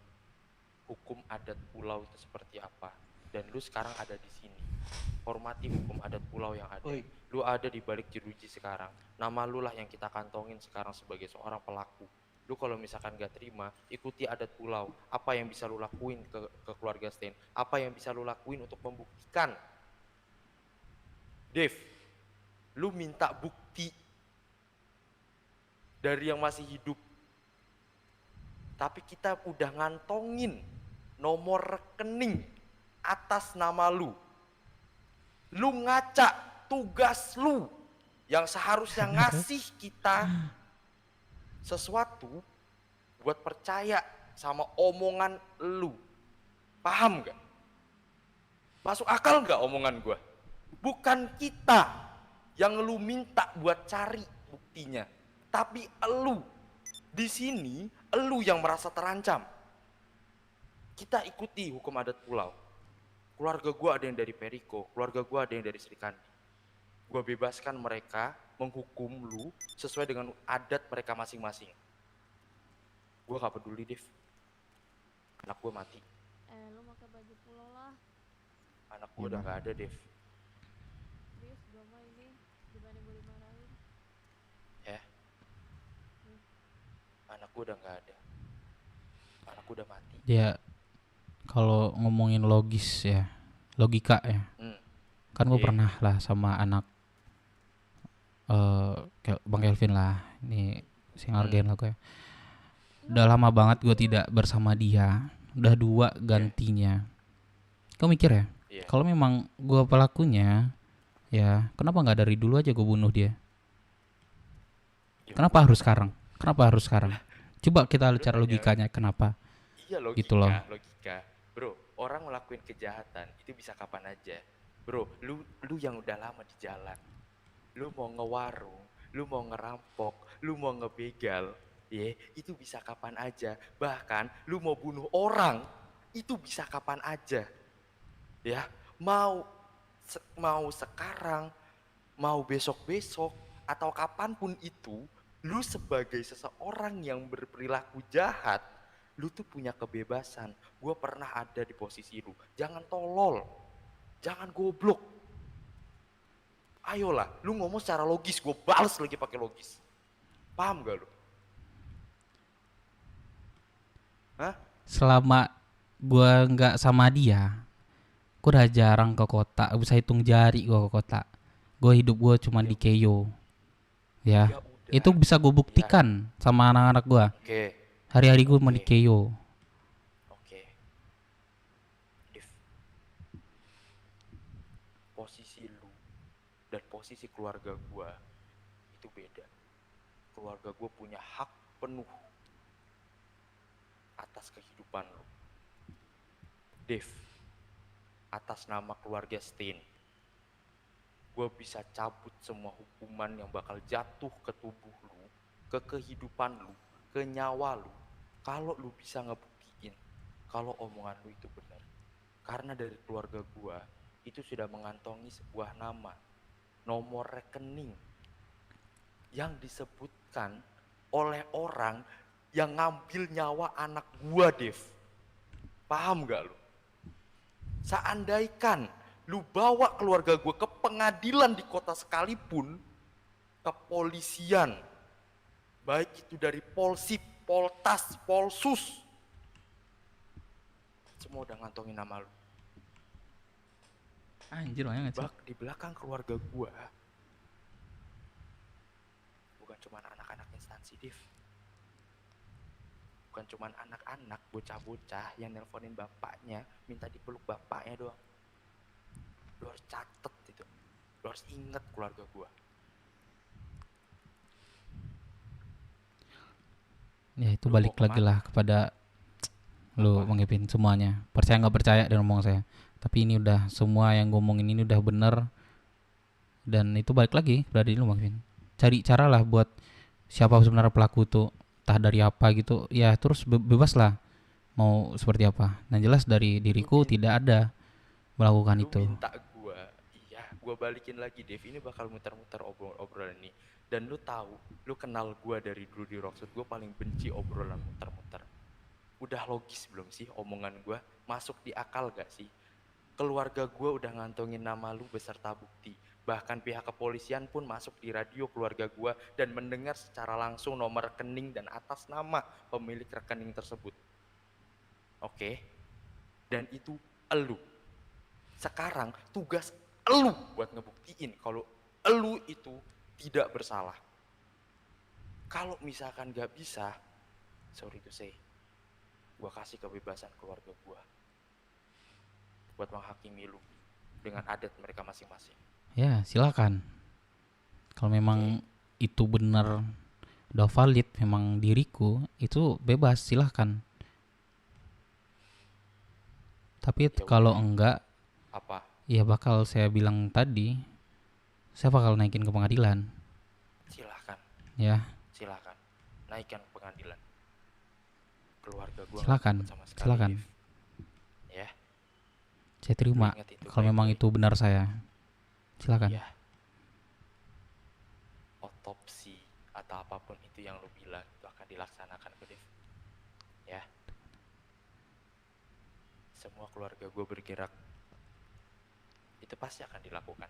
hukum adat pulau itu seperti apa. Dan lu sekarang ada di sini. Hormati hukum adat pulau yang ada. Lu ada di balik jeruji sekarang. Nama lu lah yang kita kantongin sekarang sebagai seorang pelaku. Lu kalau misalkan gak terima, ikuti adat pulau. Apa yang bisa lu lakuin ke keluarga Stain? Apa yang bisa lu lakuin untuk membuktikan? Dave, lu minta bukti dari yang masih hidup. Tapi kita udah ngantongin nomor rekening atas nama lu. Lu ngaca tugas lu yang seharusnya ngasih kita sesuatu buat percaya sama omongan lu. Paham gak? Masuk akal gak omongan gua? Bukan kita yang lu minta buat cari buktinya, tapi elu. Di sini elu yang merasa terancam. Kita ikuti hukum adat pulau. Keluarga gua ada yang dari Periko, keluarga gua ada yang dari Serikandi. Gua bebaskan mereka menghukum lu sesuai dengan adat mereka masing-masing. Gua gak peduli, Dev. Anak gua mati. Lu pakai baju pulau lah. Anak gua udah gak ada, Dev. Serius, gua mah ini gimana gue dimarahin. Ya. Anak gua udah gak ada. Anak gua udah mati. Ya kalau ngomongin logis ya, logika ya. Kan gue pernah lah sama anak Bang Kelvin lah. Ini saya ngargain lah gue. Udah lama banget gue tidak bersama dia. Udah 2 gantinya. Kau mikir ya? Kalau memang gue pelakunya, ya kenapa nggak dari dulu aja gue bunuh dia? Kenapa harus sekarang? Kenapa harus sekarang? Coba kita bicara logikanya kenapa? Iya, logika, gitu loh. logika. Bro, orang ngelakuin kejahatan itu bisa kapan aja. Bro, lu yang udah lama di jalan. Lu mau ngewarung, lu mau ngerampok, lu mau ngebegal, itu bisa kapan aja. Bahkan lu mau bunuh orang, itu bisa kapan aja. Ya, mau sekarang, mau besok-besok atau kapanpun itu, lu sebagai seseorang yang berperilaku jahat, lu tuh punya kebebasan. Gue pernah ada di posisi lu. Jangan tolol, jangan goblok. Ayolah, lu ngomong secara logis, gue balas lagi pakai logis. Paham gak lu? Hah? Selama gua nggak sama dia, gua udah jarang ke kota. Bisa hitung jari gua ke kota. Gua hidup gua cuma di Keio. Ya. Itu bisa gue buktikan sama anak-anak gua. Oke. Hari-hari gua cuma di Keio. Oke. Div. Posisi lu dan posisi keluarga gua itu beda. Keluarga gua punya hak penuh atas kehidupan lu. Dev, atas nama keluarga Stein, gue bisa cabut semua hukuman yang bakal jatuh ke tubuh lu, ke kehidupan lu, ke nyawa lu, kalau lu bisa ngebuktiin kalau omongan lu itu benar. Karena dari keluarga gue itu sudah mengantongi sebuah nama, nomor rekening yang disebutkan oleh orang yang ngambil nyawa anak gue, Dev. Paham gak lu? Seandaikan lu bawa keluarga gue ke pengadilan di kota sekalipun, kepolisian, baik itu dari Polsip, Poltas, Polsus, semua udah ngantongin nama lu. Anjir, banyak sih. Di belakang keluarga gue bukan cuma anak-anak instansi, Div. Bukan cuma anak-anak, bocah-bocah yang nelponin bapaknya, minta dipeluk bapaknya doang. Lu harus catet itu. Lu harus inget keluarga gua. Ya itu balik lagi lah kepada lu Bang Ipin semuanya. Percaya nggak percaya dengan ngomong saya. Tapi ini udah semua yang ngomongin ini udah bener. Dan itu balik lagi berada di lu Bang Ipin. Cari cara lah buat siapa sebenarnya pelaku tuh. Entah dari apa gitu. Ya terus bebas lah. Mau seperti apa. Nah jelas dari diriku tidak ada melakukan Lu itu. minta gua, iya, gua balikin lagi, Dev. Ini bakal muter-muter obrolan ini. Dan lu tahu, lu kenal gua dari dulu di Rockset, gua paling benci obrolan muter-muter. Udah logis belum sih omongan gua? Masuk di akal gak sih? Keluarga gua udah ngantongin nama lu beserta bukti. Bahkan pihak kepolisian pun masuk di radio keluarga gua dan mendengar secara langsung nomor rekening dan atas nama pemilik rekening tersebut. Oke? Dan itu elu. Sekarang tugas elu buat ngebuktiin kalau elu itu tidak bersalah. Kalau misalkan gak bisa, sorry to say, gua kasih kebebasan keluarga gua buat menghakimi lu dengan adat mereka masing-masing. Ya silakan. Kalau memang itu benar udah valid memang diriku, itu bebas silahkan. Tapi kalau enggak, apa? Ya bakal saya bilang tadi, saya bakal naikin ke pengadilan. Silahkan. Ya. Silahkan. Naikkan ke pengadilan. Keluarga gua silakan. sama sekali. Silakan. Ya. Saya terima. Kalau memang itu benar saya. Silakan. Ya. Otopsi atau apapun itu yang lu bilang itu akan dilaksanakan, Dev. Ya. Semua keluarga gue bergerak, itu pasti akan dilakukan.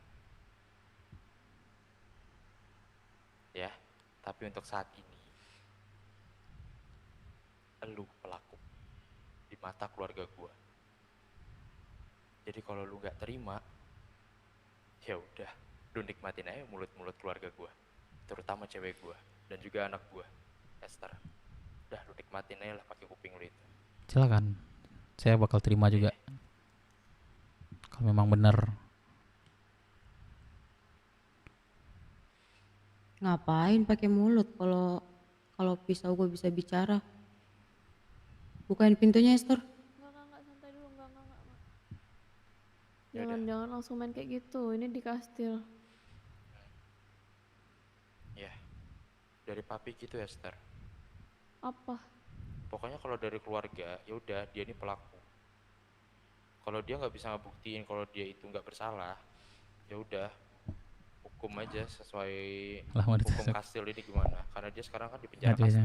Ya, tapi untuk saat ini, elu pelaku di mata keluarga gue. Jadi kalau lu nggak terima, ya udah, lu nikmatin aja mulut-mulut keluarga gue, terutama cewek gue dan juga anak gue, Esther. Udah, lu nikmatin aja lah pakai kuping lu itu. Silakan. Saya bakal terima juga. Kalau memang benar. Ngapain pakai mulut kalau pisau gue bisa bicara? Bukain pintunya, Esther. Enggak, santai dulu, enggak. Jangan langsung main kayak gitu, ini di kastil. Ya, dari papi gitu, Esther. Apa? Pokoknya kalau dari keluarga, ya udah dia ini pelaku. Kalau dia nggak bisa ngebuktiin kalau dia itu nggak bersalah, ya udah hukum aja sesuai hukum kastil ini gimana? Karena dia sekarang kan di penjara kastil.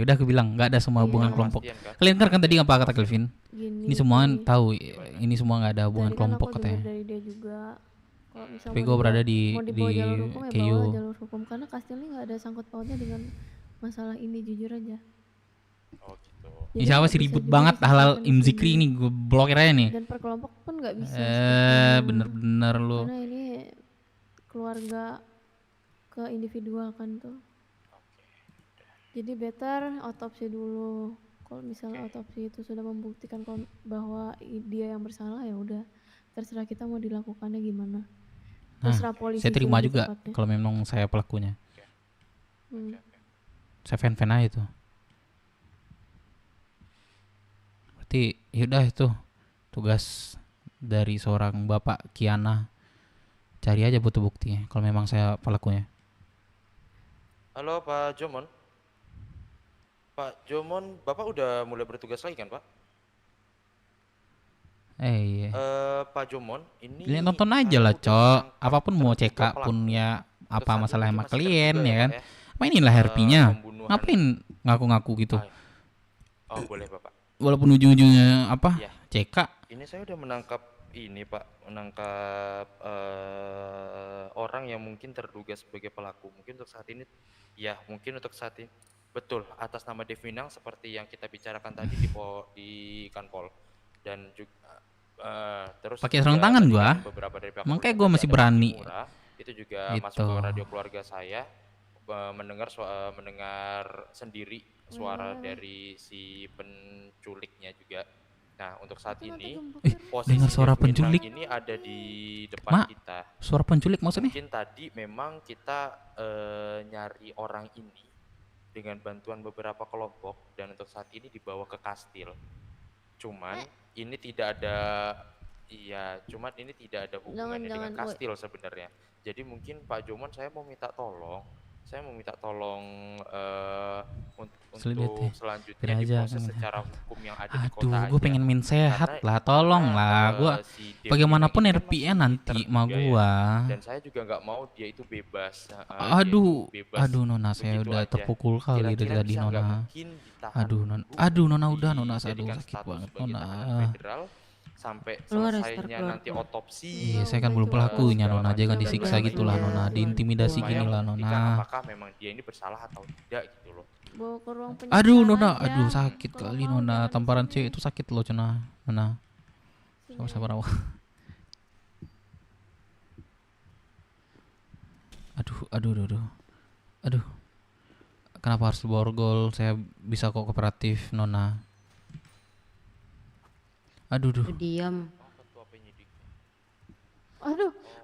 Udah aku bilang nggak ada semua hubungan kelompok. Kan? Kalian kan tadi apa kata Kelvin? Ini semua tahu. Ini semua nggak ada hubungan kelompok katanya. Dari dia juga. Tapi gue berada di Keio. Jalur hukum karena kastil ini nggak ada sangkut pautnya dengan masalah ini, jujur aja. Oh gitu. Ini siapa sih ribut banget halal Imzikri ini, gue blokir aja nih. Dan per kelompok pun nggak bisa. Bener-bener lu. Karena ini keluarga ke individual kan tuh. Jadi better otopsi dulu. Kalau misalnya otopsi itu sudah membuktikan bahwa dia yang bersalah, ya udah terserah kita mau dilakukannya gimana. Terserah polisi. Saya terima juga kalau memang saya pelakunya. Saya fan-fan aja tuh. Berarti yaudah itu tugas dari seorang Bapak Kiana, cari aja bukti-buktinya kalau memang saya pelakunya. Halo Pak Jomon. Pak Jomon, Bapak udah mulai bertugas lagi kan Pak? Iya. Pak Jomon, ini Kalian nonton aja lah, Cok. Apapun mau CK pun ya, apa masalah sama klien ya kan. Mainin lah RP-nya. Ngapain ngaku-ngaku gitu? Oh, boleh Bapak. Walaupun ujung-ujungnya apa? Ya. CK. Ini saya udah menangkap ini Pak, menangkap orang yang mungkin terduga sebagai pelaku. Mungkin untuk saat ini, ya mungkin untuk saat ini. Betul, atas nama Dev Minang seperti yang kita bicarakan tadi di Kanpol. Dan juga terus pakai sarung tangan gua. Beberapa dari pihak makanya gua masih berani. Itu juga gitu. masuk ke radio keluarga saya, mendengar sendiri suara dari si penculiknya juga. Nah, untuk saat ini posisi dengar suara penculik ini ada di depan kita. Suara penculik maksudnya? Mungkin tadi memang kita nyari orang ini dengan bantuan beberapa kelompok dan untuk saat ini dibawa ke kastil. Cuman ini tidak ada hubungannya dengan kastil sebenarnya. Jadi mungkin Pak Jomon saya mau minta tolong untuk selanjutnya diproses secara hukum yang ada di kota aja. Gue pengen main sehat lah, tolong lah. Gue bagaimanapun RPN nanti sama gue. Dan saya juga nggak mau dia itu bebas. Aduh Nona, saya udah terpukul kali dari tadi Nona. Aduh Nona udah Nona, saya sakit banget Nona. Sampai selesainya nanti otopsi. Iya, saya kan belum pelakunya Nona, jangan disiksa gitulah Nona, diintimidasi gini lah Nona. Apakah memang dia ini bersalah atau tidak gitu loh. Bawa ke ruang penyiksaan. Aduh Nona, aduh sakit kali Nona, tamparan C itu sakit loh Nona. Sama-sama rawat. Aduh. Kenapa harus borgol? Saya bisa kok kooperatif Nona. Aduh. Diam.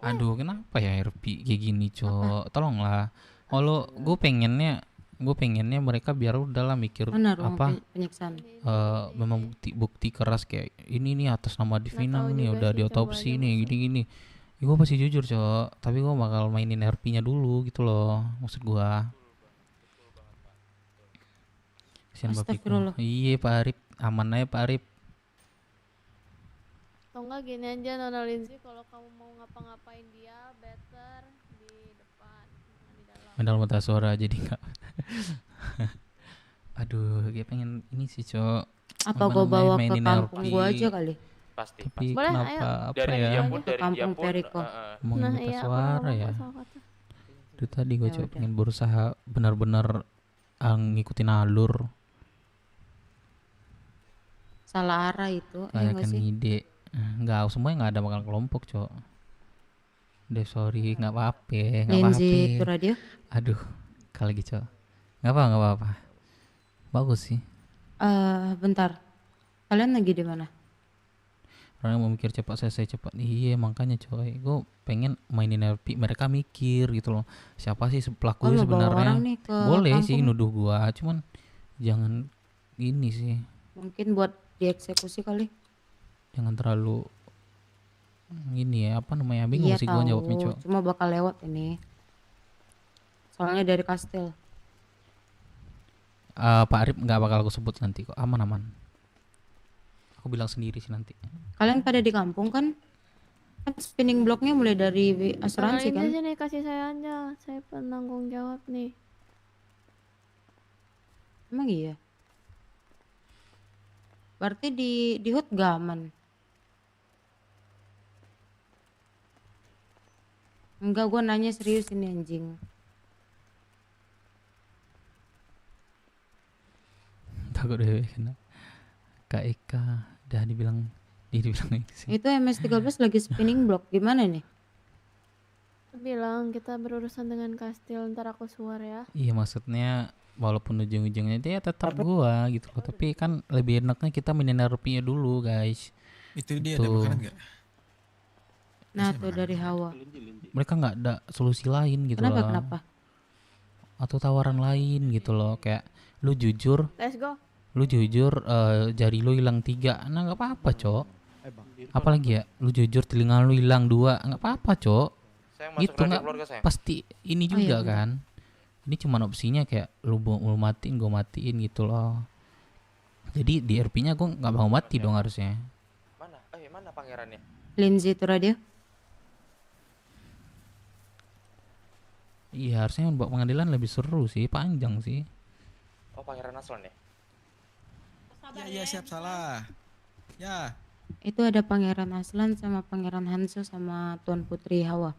Aduh, kenapa ya RP kayak gini, Cok? Tolonglah. Kalau gue pengennya mereka biar udahlah mikir penyiksaan. Memang bukti keras kayak ini nih atas nama Divinang nih udah diotopsi nih gini-gini. Ya, gue pasti jujur, Cok. Tapi gue bakal mainin RP-nya dulu gitu loh. Maksud gue. Kasian Bapiku. Iya, Pak Arif. Aman aja Pak Arif. Atau enggak gini aja Nona Lindsay, kalau kamu mau ngapa-ngapain dia better di depan, di dalam. Padahal mata suara jadi enggak. Aduh, gue pengen ini sih, Cok. Apa gue bawa ke kampung gue aja kali? Pasti. Tapi boleh, kenapa ayo. apa Dari ya? dia pun Ke kampung Periko. Ngomongin mata suara ya. Itu tadi gue coba pengen berusaha benar-benar ngikutin alur. Salah arah itu, kayak kan ide. Enggak, semuanya nggak ada bakal kelompok, Cok. Deh sorry, nggak apa-apa, nggak apa-apa. Radio. Aduh, kali gitu, Cok. Nggak apa-apa. Bagus sih. Bentar. Kalian lagi di mana? Orang mau mikir cepat selesai cepat. Iya, makanya coy, gue pengen mainin RP, mereka mikir gitu loh. Siapa sih pelaku sebenarnya? Boleh kampung sih nuduh gua, cuman jangan ini sih. Mungkin buat dieksekusi kali. Jangan terlalu ini ya, apa namanya, bingung sih gue jawabnya, Cok. Cuma bakal lewat ini. Soalnya dari kastil. Pak Arif nggak bakal aku sebut nanti kok, aman-aman. Aku bilang sendiri sih nanti. Kalian pada di kampung kan? Kan spinning blocknya mulai dari asuransi kan? Aja nih, kasih saya aja, saya penanggung jawab nih. Emang iya? Berarti di HUT gak aman? Enggak, gue nanya serius ini anjing. Aku udah kena Kak Eka dah dibilang sih. Itu MS13 lagi spinning block gimana nih? Bilang kita berurusan dengan kastil, ntar aku suar ya. Iya maksudnya walaupun ujung-ujungnya dia tetap gua gitu loh, tapi kan lebih enaknya kita mainin RP-nya dulu guys. Itu dia ada makanan nggak? Nah tuh dari Hawa. Mereka nggak ada solusi lain gitu loh. Kenapa? Atau tawaran lain gitu loh, kayak lu jujur. Let's go. Lu jujur jari lu hilang 3, nah nggak apa-apa cok. Apalagi ya, lu jujur telinga lu hilang 2, nggak apa-apa cok. Itu nggak pasti ini juga kan. Ini cuma opsinya kayak lu matiin, gue matiin gitu loh. Jadi di RP-nya gue nggak mau mati dong harusnya. Mana pangerannya? Lindsay itu radio. Iya harusnya buat pengadilan lebih seru sih, panjang sih. Oh pangeran Aslan ya? Ya siap salah. Ya. Itu ada Pangeran Aslan sama Pangeran Hanso sama Tuan Putri Hawa.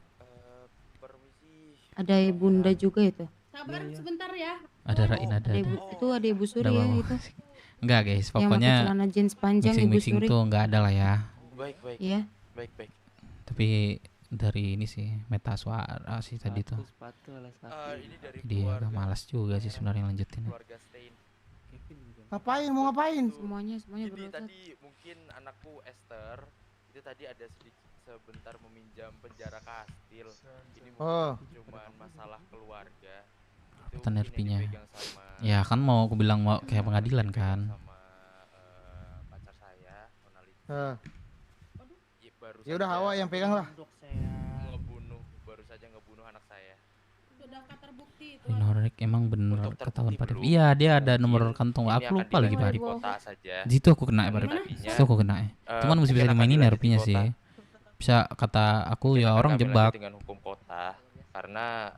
Ada Bunda juga itu. Sabar sebentar ya. Ada Rain ada. Itu ada Ibu Suri ya itu. Enggak guys, pokoknya yang celana jeans panjang Ibu Suri. tuh enggak ada lah ya. Baik. Iya. Baik. Tapi dari ini sih meta suara sih tadi tuh. Ini dari Dia agak malas juga sih sebenarnya lanjutin. Ngapain? Mau ngapain? Semuanya Jadi berurusan. tadi mungkin anakku Esther itu tadi ada sebentar meminjam penjara kastil. Ini mungkin cuma masalah keluarga. Itu Petan mungkin RP-nya. yang dipegang sama Ya kan mau aku bilang mau kayak pengadilan kan. pacar saya, Nona Lisa. Ya udah Hawa yang pegang lah. Baru saja ngebunuh anak saya. Sudah terbukti itu. Norek emang bener ketahuan Pak Rip. Iya dia ada nomor kantong. Aku lupa lagi Pak Rip. Di situ aku kena ya Pak Rip. Di situ aku kena ya. Cuman masih bisa dimainin RP-nya sih. Bisa kata aku ya orang jebak. Dengan hukum kota karena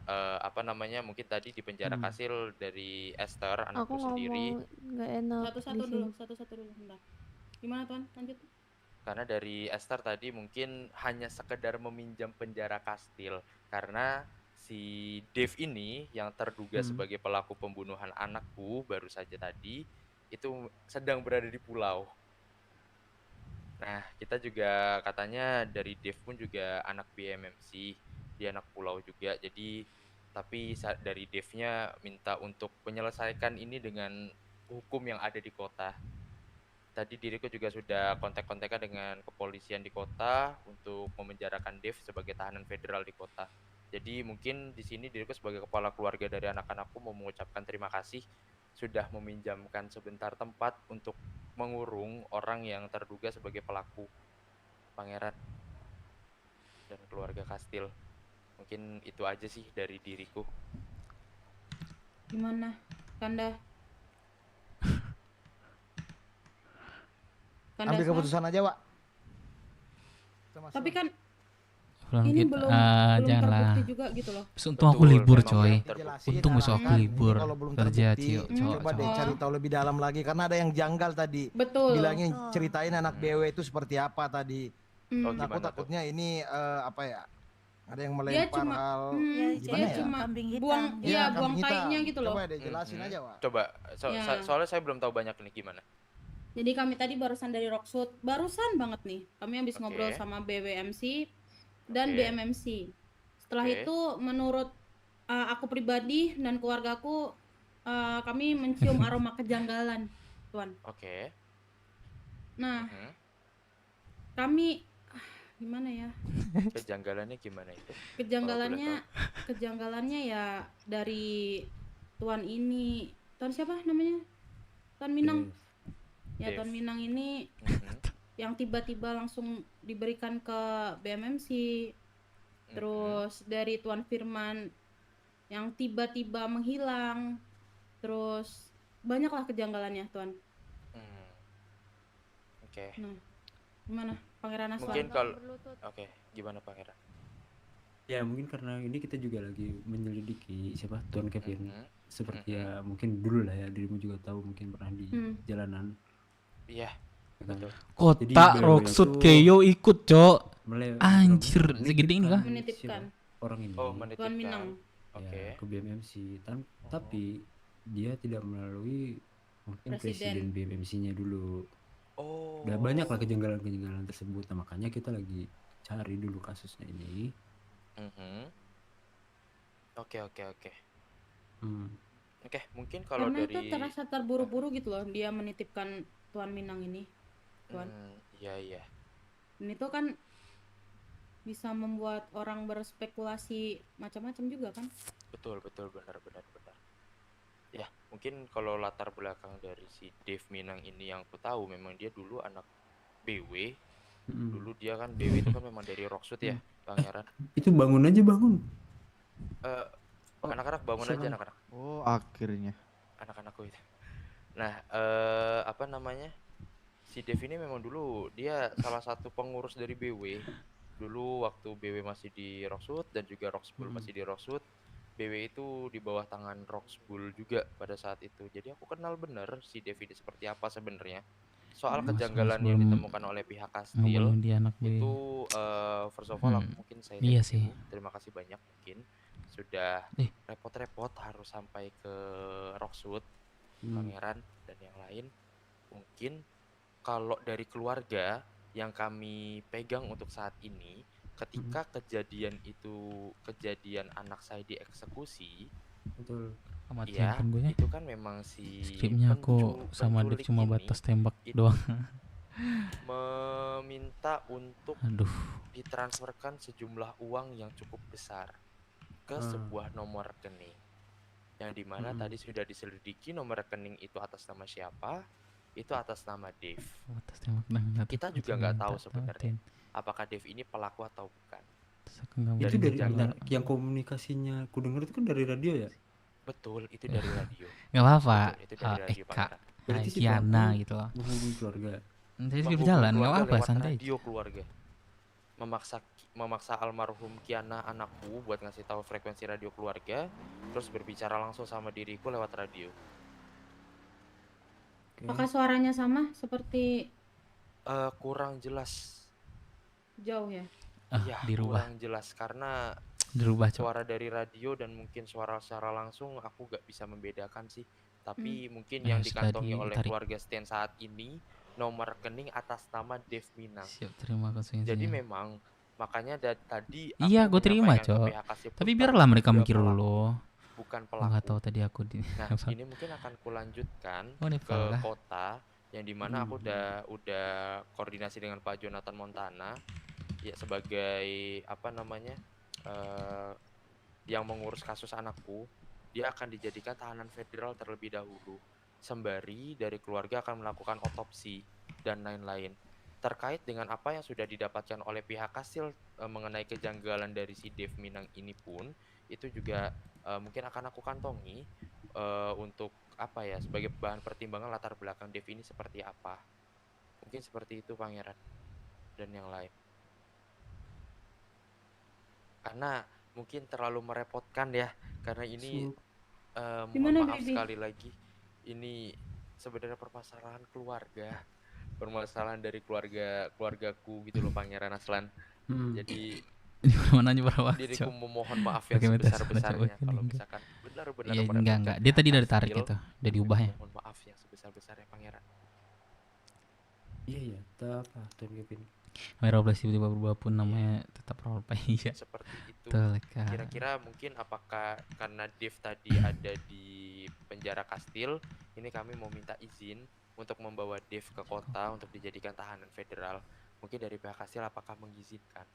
mungkin tadi di penjara kastil dari Esther anakku sendiri. Nggak enak. Satu-satu dulu bentar. Gimana Tuan? Lanjut. Karena dari Esther tadi mungkin hanya sekedar meminjam penjara kastil karena si Dave ini yang terduga sebagai pelaku pembunuhan anakku baru saja tadi itu sedang berada di pulau. Nah, kita juga katanya dari Dave pun juga anak BMMC, dia anak pulau juga. Jadi tapi dari Dave-nya minta untuk menyelesaikan ini dengan hukum yang ada di kota. Tadi diriku juga sudah kontak-kontakan dengan kepolisian di kota untuk memenjarakan Dave sebagai tahanan federal di kota. Jadi mungkin di sini diriku sebagai kepala keluarga dari anak-anakku mau mengucapkan terima kasih sudah meminjamkan sebentar tempat untuk mengurung orang yang terduga sebagai pelaku pangeran dan keluarga kastil. Mungkin itu aja sih dari diriku. Gimana, Kanda? Ambil keputusan aja, Wak. Tapi kan Pulang ini gitu. belum Janganlah. terbukti juga gitu loh. Untung aku libur coy. Dijelasin, Untung besok aku arahan. libur. Kalau belum Kerja terbukti, Cio. coba deh cari tahu lebih dalam lagi karena ada yang janggal tadi. Betul. Bilangnya ceritain anak BW itu seperti apa tadi. Oh, Nah, aku gimana takutnya ini apa ya? Ada yang Dia melempar cuma hal dia gimana ya? cuma Kambing hitam. buang Iya, buang kambing hitam. tainya gitu loh. Coba deh jelasin aja, Wak. Coba Ya. soalnya saya belum tahu banyak nih gimana. Jadi kami tadi barusan dari Rockshoot, barusan banget nih. Kami habis ngobrol sama BWMC dan BMMC. Setelah itu menurut aku pribadi dan keluargaku kami mencium aroma kejanggalan, Tuan. Oke. Nah, kami gimana ya? Kejanggalannya gimana itu? Kejanggalannya ya dari Tuan ini. Tuan siapa namanya? Tuan Minang. Ya, Dave. Tuan Minang ini yang tiba-tiba langsung diberikan ke BMMC. Terus dari Tuan Firman yang tiba-tiba menghilang. Terus banyaklah kejanggalannya, Tuan. Oke. Nah, gimana Pangeran Aslan? Mungkin kalau gimana Pangeran? Ya mungkin karena ini kita juga lagi menyelidiki siapa Tuan Kevin. Seperti ya mungkin dulu lah ya dirimu juga tahu mungkin pernah di jalanan. Iya. Betul. Kota Rockshoot Keyo ikut cok. Anjir segede ini kah? Menitipkan orang ini. Oh, menitipkan. Tuan Minang. Ya, ke BMMC. Tapi dia tidak melalui Mungkin Presiden. presiden BMMC-nya dulu. Oh. Udah banyak lah kejanggalan-kejanggalan tersebut. Nah, makanya kita lagi cari dulu kasusnya ini. Oke. Hmm. Oke, mungkin kalau Karena dari itu terasa terburu-buru gitu loh dia menitipkan Tuan Minang ini. Tuan. Iya. Dan itu kan bisa membuat orang berspekulasi macam-macam juga kan? Betul, benar. Ya, mungkin kalau latar belakang dari si Dave Minang ini yang aku tahu memang dia dulu anak BW. Dulu dia kan BW itu kan memang dari Rockshoot ya, Pangeran. Itu bangun aja bangun. Anak-anak bangun aja anak-anak. Oh, akhirnya. Anak-anakku itu. Nah, apa namanya? Si Dev ini memang dulu dia salah satu pengurus dari BW. Dulu waktu BW masih di Rockshoot dan juga Roxbull masih di Rockshoot. BW itu di bawah tangan Roxbull juga pada saat itu. Jadi aku kenal bener si Dev ini seperti apa sebenarnya. Soal kejanggalan yang ditemukan oleh pihak Kastil itu first of all mungkin saya terima kasih banyak mungkin sudah repot-repot harus sampai ke Rockshoot, Pangeran dan yang lain. Mungkin kalau dari keluarga yang kami pegang untuk saat ini, ketika kejadian anak saya dieksekusi, betul. Ya, itu kan memang si skripnya aku sama Dev cuma batas tembak doang. Meminta untuk ditransferkan sejumlah uang yang cukup besar ke sebuah nomor rekening yang dimana tadi sudah diselidiki nomor rekening itu atas nama siapa. Itu atas nama Dave. Kita juga nggak tahu sebenarnya apakah Dave ini pelaku atau bukan. Itu dari yang komunikasinya aku dengar itu kan dari radio ya. Betul, itu dari radio. Nggak apa-apa. Itu dari radio, Eka, berarti si Kiana gitu loh. Menghubungi keluarga. Nanti berjalan, nggak apa-apa, santai. Radio keluarga memaksa almarhum Kiana anakku buat ngasih tahu frekuensi radio keluarga, terus berbicara langsung sama diriku lewat radio. Apakah suaranya sama seperti kurang jelas. Jauh ya? Iya, dirubah. kurang jelas karena dirubah suara dari radio dan mungkin suara secara langsung aku gak bisa membedakan sih. Tapi mungkin yang dikantongi oleh keluarga Stan saat ini nomor rekening atas nama Dave Minang. Siap, terima kasih. Jadi memang makanya tadi iya, gue terima, Cok. Tapi biarlah mereka mikir dulu. Bukan pelaku. Nggak tahu tadi aku di. Nah, ini mungkin akan kulanjutkan ke kota yang dimana aku udah koordinasi dengan Pak Jonathan Montana ya sebagai apa namanya yang mengurus kasus anakku. Dia akan dijadikan tahanan federal terlebih dahulu sembari dari keluarga akan melakukan otopsi dan lain-lain terkait dengan apa yang sudah didapatkan oleh pihak Kastil mengenai kejanggalan dari si Dave Minang ini pun itu juga mungkin akan aku kantongi untuk apa ya sebagai bahan pertimbangan latar belakang Dave ini seperti apa. Mungkin seperti itu Pangeran dan yang lain. Karena mungkin terlalu merepotkan ya karena ini mohon maaf sekali lagi ini sebenarnya permasalahan keluarga, permasalahan dari keluargaku gitu loh Pangeran Aslan. Jadi mana berapa? Diriku memohon maaf yang sebesar-besarnya kalau misalkan benar-benar enggak. Dia tadi dari tarik itu, dari ubahnya. Mohon maaf yang sebesar-besarnya Pangeran. Iya, apa Kevin. Merah belas tiba-tiba berubah pun namanya tetap roleplay ya. Seperti itu. Teleka. Kira-kira mungkin apakah karena Dave tadi ada di penjara Kastil, ini kami mau minta izin untuk membawa Dave ke kota untuk dijadikan tahanan federal. Mungkin dari pihak Kastil apakah mengizinkan?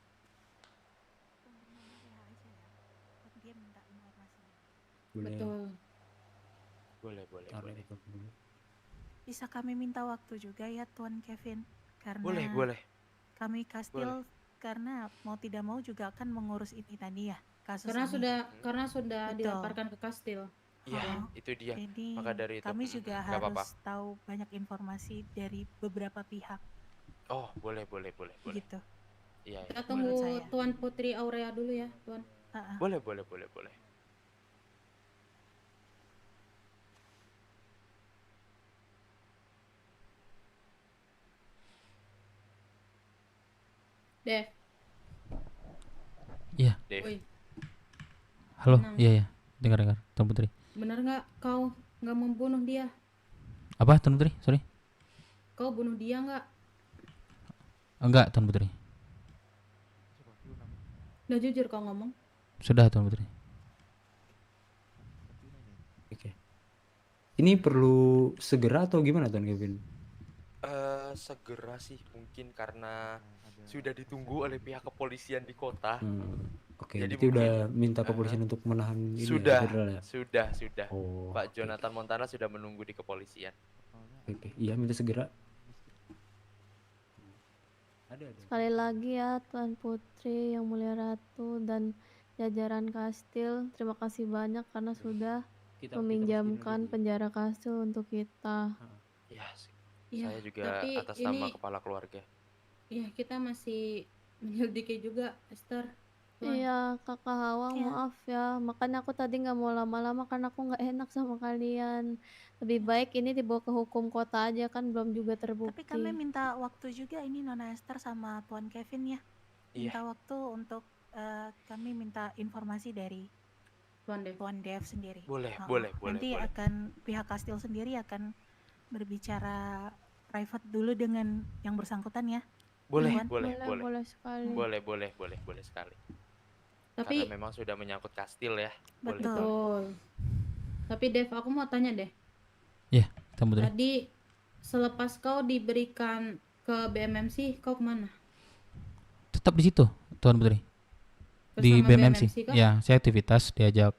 Betul. Boleh. Bisa kami minta waktu juga ya Tuan Kevin karena boleh. Kami Kastil karena mau tidak mau juga akan mengurus ini tadi ya kasus karena sudah dilaporkan ke Kastil. Iya, itu dia. Jadi maka dari itu kami juga harus tahu banyak informasi dari beberapa pihak. Oh, boleh. Gitu. Iya. Kita tunggu Tuan Putri Aurea dulu ya, Tuan. Boleh. Dev. Iya. Halo, iya. Dengar, Tuan Putri. Benar nggak kau nggak membunuh dia? Apa Tuan Putri? Sorry. Kau bunuh dia nggak? Enggak Tuan Putri. Udah jujur kau ngomong. Sudah Tuan Putri. Oke. Ini perlu segera atau gimana Tuan Kevin? Segera sih mungkin karena sudah ditunggu oleh pihak kepolisian di kota. Oke, Jadi berarti udah mungkin, minta kepolisian untuk menahan ini sudah, ya, federal ya? sudah. Oh, Pak Jonathan Montana sudah menunggu di kepolisian. Oke, iya minta segera. Sekali lagi ya Tuan Putri, Yang Mulia Ratu, dan jajaran kastil, terima kasih banyak karena sudah meminjamkan penjara kastil untuk kita. Iya, Saya juga tapi atas nama ini kepala keluarga. ya kita masih menyelidiki juga, Esther. Tuan. Iya, Kakak Hawang, maaf ya. Makanya aku tadi nggak mau lama-lama karena aku nggak enak sama kalian. Lebih baik ini dibawa ke hukum kota aja kan belum juga terbukti. Tapi kami minta waktu juga ini Nona Esther sama Tuan Kevin ya. Minta waktu untuk kami minta informasi dari Tuan Dev sendiri. Boleh. Nanti akan pihak kastil sendiri akan berbicara private dulu dengan yang bersangkutan ya. Boleh sekali. Boleh sekali. Tapi Karena memang sudah menyangkut kastil ya. betul. Tapi Dev, aku mau tanya deh. Iya, Tuan Putri. Tadi selepas kau diberikan ke BMMC, kau kemana? Tetap di situ Tuan Putri. Di Bersama BMMC. BMMC kah? Ya, saya aktivitas diajak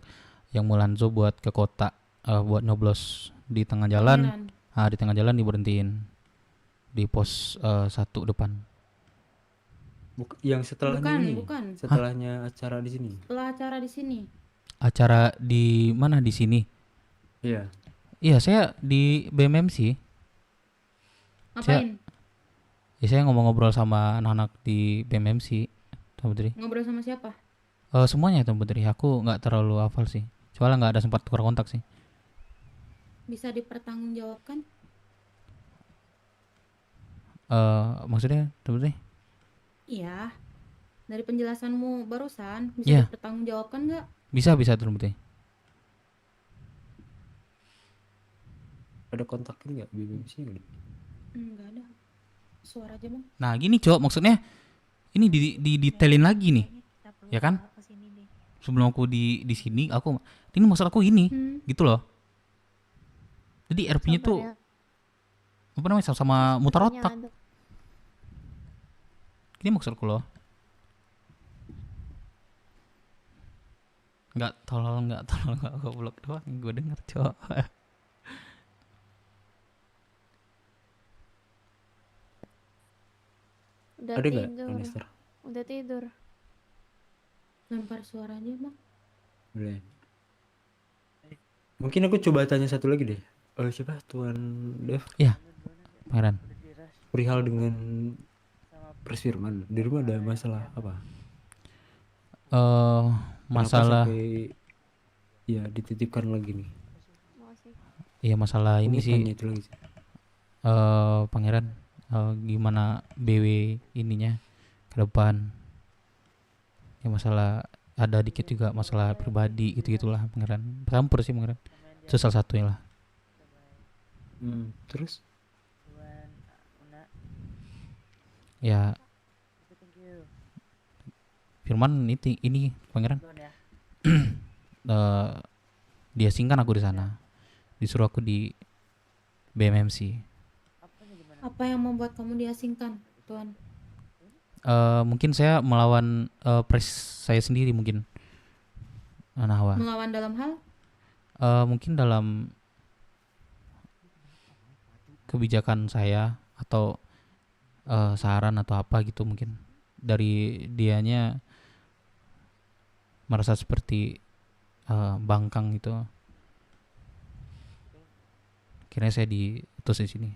yang Mulanzo buat ke kota, buat nyoblos di tengah jalan. Di tengah jalan diberhentiin di pos 1 depan. Yang setelahnya ini. Bukan. Setelahnya acara di sini. Setelah acara di sini. Acara di mana di sini? Iya. Iya, saya di BMMC. Ngapain? Saya ngobrol sama anak-anak di BMMC, Tuan Putri. Ngobrol sama siapa? Semuanya Tuan Putri. Aku nggak terlalu hafal sih. Soalnya nggak ada sempat tukar kontak sih. Bisa dipertanggungjawabkan? Maksudnya Tuan Putri? Iya. Dari penjelasanmu barusan bisa Iya. dipertanggungjawabkan nggak? Bisa Tuan Putri. Ada kontaknya nggak BMMC nggak? Nggak ada. Suara aja bang. Nah gini Cok, maksudnya ini di detailin lagi nih, ya kan? Sebelum aku di sini, ini maksud aku ini, gitu loh. Jadi RP-nya tuh apa namanya sama mutar otak. Ini maksudku loh. Nggak tolong goblok doang gue denger Cok. Udah Ada nggak, tidur. Minister? Udah tidur. Lempar suara aja bang. Boleh. Mungkin aku coba tanya satu lagi deh. Siapa Tuan Dev? Iya, Pangeran. Perihal dengan Pres Firman, di rumah ada masalah apa? Masalah. Kenapa sampai ya dititipkan lagi nih? Iya masalah ini sih. Itu lagi sih. Pangeran, gimana BW ininya ke depan? Ya masalah ada dikit juga masalah pribadi gitu-gitulah Pangeran. Campur sih Pangeran. Itu salah satunya lah. Terus? Ya Firman ini Pangeran. Dia singkan aku di sana. Disuruh aku di BMMC. Apa yang membuat kamu diasingkan, Tuan? Mungkin saya melawan pres saya sendiri mungkin. Nahwa. Melawan dalam hal? Mungkin dalam kebijakan saya atau saran atau apa gitu mungkin dari dianya merasa seperti bangkang gitu. Akhirnya saya diutus di sini.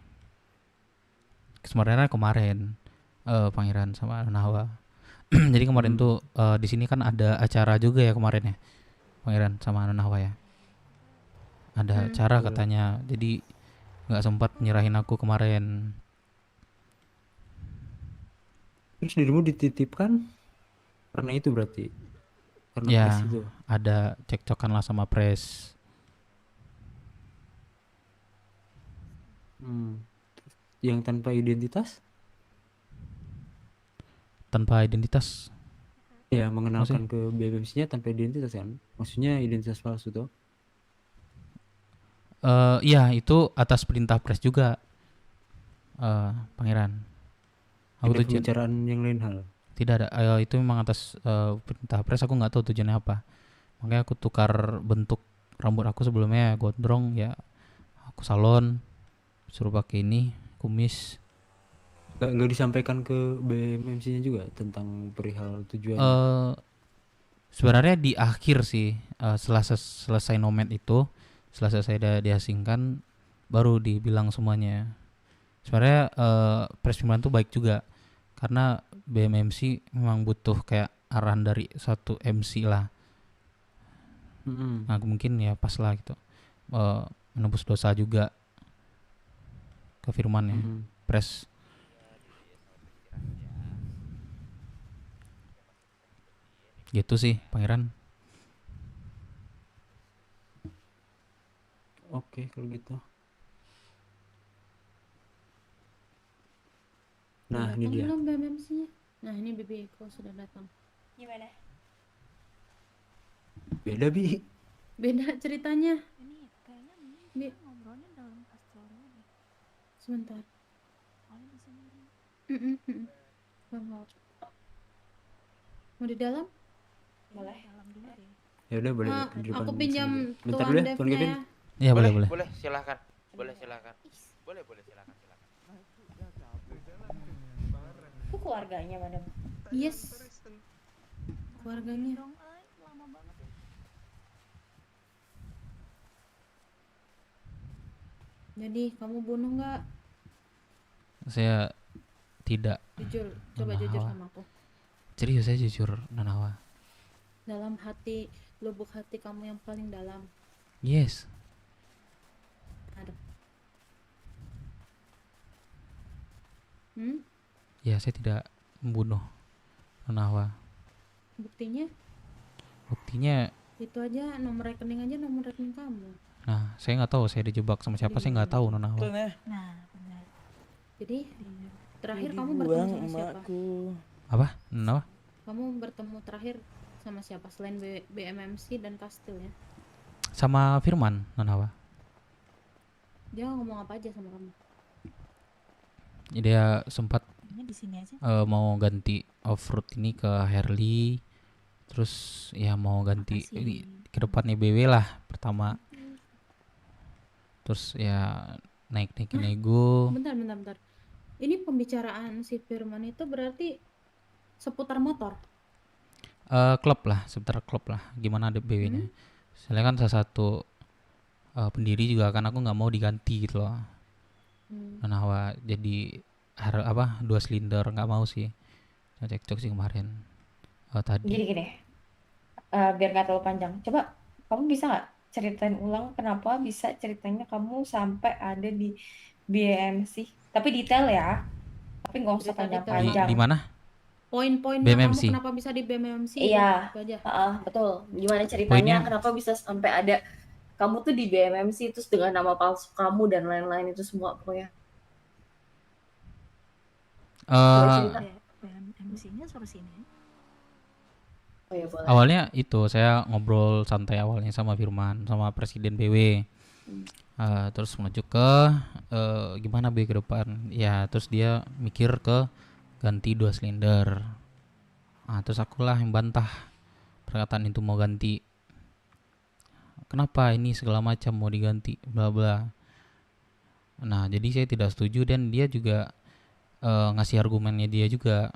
Kemarin Pangeran sama Nahwa. Jadi kemarin tuh di sini kan ada acara juga ya kemarin ya, Pangeran sama Nahwa ya. Ada acara katanya, jadi nggak sempat nyerahin aku kemarin. Terus dirimu dititipkan karena itu berarti? Karena Ya, pres itu? ada cekcokan lah sama pres. Yang tanpa identitas? Tanpa identitas. Ya, mengenalkan ke BMMC-nya tanpa identitas kan? Maksudnya identitas palsu tuh? Iya, itu atas perintah pres juga, Pangeran. Aku Ada pembicaraan yang lain hal? Tidak ada. Itu memang atas perintah pres. Aku nggak tahu tujuannya apa. Makanya aku tukar bentuk rambut aku sebelumnya gondrong ya. Aku salon, suruh pakai ini kumis. Nggak disampaikan ke BMMC-nya juga tentang perihal tujuan? Sebenarnya di akhir sih, setelah selesai nomad itu, setelah selesai diasingkan, baru dibilang semuanya. Sebenarnya Pres 9 tuh baik juga, karena BMMC memang butuh kayak arahan dari satu MC lah. Nah mungkin ya pas lah gitu, menembus dosa juga ke firman ya, Pres. Gitu sih Pangeran. Oke kalau gitu. Nah ini dia. Belum BMMC-nya. Nah ini Bibi Eko sudah datang. Gimana? Beda Bi. Beda ceritanya. Ini kayaknya Bi ngobrolnya dalam kastil deh. Sebentar. Soalnya di sini. Mau di dalam? Boleh. Dalam dulu deh. Ya udah boleh di depan. Aku pinjam bentar tuan dulu ya, Devnya Tuan Kevin. ya. Iya boleh. Boleh, silakan. Boleh, silakan. Boleh, silakan. Itu keluarganya, Madam. Yes. Keluarganya. Lama banget. Jadi kamu bunuh nggak? Saya tidak. Jujur, coba Nona jujur Hawa. sama aku. Serius saya jujur, Nona Hawa. Dalam hati, lubuk hati kamu yang paling dalam. Yes. Ada. Ya saya tidak membunuh Nona Hawa. Buktinya? Buktinya, Itu aja nomor rekening kamu. nah saya nggak tahu saya dijebak sama siapa, saya nggak tahu Nona Hawa. Nah, benar. Jadi terakhir Jadi kamu buang bertemu sama siapa? emakku. Apa? Nona Hawa? Kamu bertemu terakhir sama siapa selain BMMC dan Kastil ya? Sama Firman, Nona Hawa. Dia ngomong apa aja sama kamu? Dia sempat Ini di sini aja. mau ganti off-road ini ke Harley, terus ya mau ganti Makasih. ini ke depannya BW lah pertama, terus ya naikin ego. Bentar. Ini pembicaraan si Firman itu berarti seputar motor. Klub lah, sebentar klub lah, gimana ada BW-nya. Soalnya kan salah satu pendiri juga kan, aku nggak mau diganti gitu loh. Nona Hawa jadi 2 silinder, nggak mau sih. Cekcok sih kemarin tadi. Gini. Biar nggak terlalu panjang. Coba kamu bisa nggak ceritain ulang kenapa bisa ceritanya kamu sampai ada di BMC? Tapi detail ya. Tapi nggak usah panjang-panjang. Di mana? Poin-poinnya BMMC. kamu kenapa bisa di BMMC? Iya. Itu aja. Betul. Gimana ceritanya? Poinnya- Kenapa bisa sampai ada kamu tuh di BMMC terus dengan nama palsu kamu dan lain-lain itu semua pokoknya. BMMC-nya suruh sini. Oh ya boleh. Awalnya itu saya ngobrol santai awalnya sama Firman, sama Presiden BW. Terus menuju ke gimana BW ke depan. Ya terus dia mikir ke ganti 2 silinder. Terus akulah yang bantah perkataan itu mau ganti. Kenapa ini segala macam mau diganti bla bla. Nah jadi saya tidak setuju dan dia juga ngasih argumennya dia juga.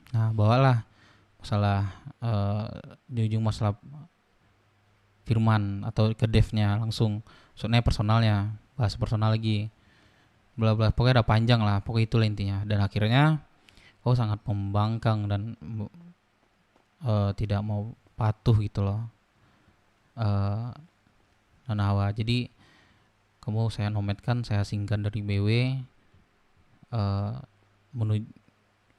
Nah bawalah masalah di ujung masalah Firman atau ke devnya langsung, soalnya personalnya, bahas personal lagi bla bla, pokoknya udah panjang lah, pokoknya itulah intinya. Dan akhirnya sangat membangkang dan tidak mau patuh gitu loh, Nona Hawa. Jadi kamu saya nomadkan, saya asingkan dari BW,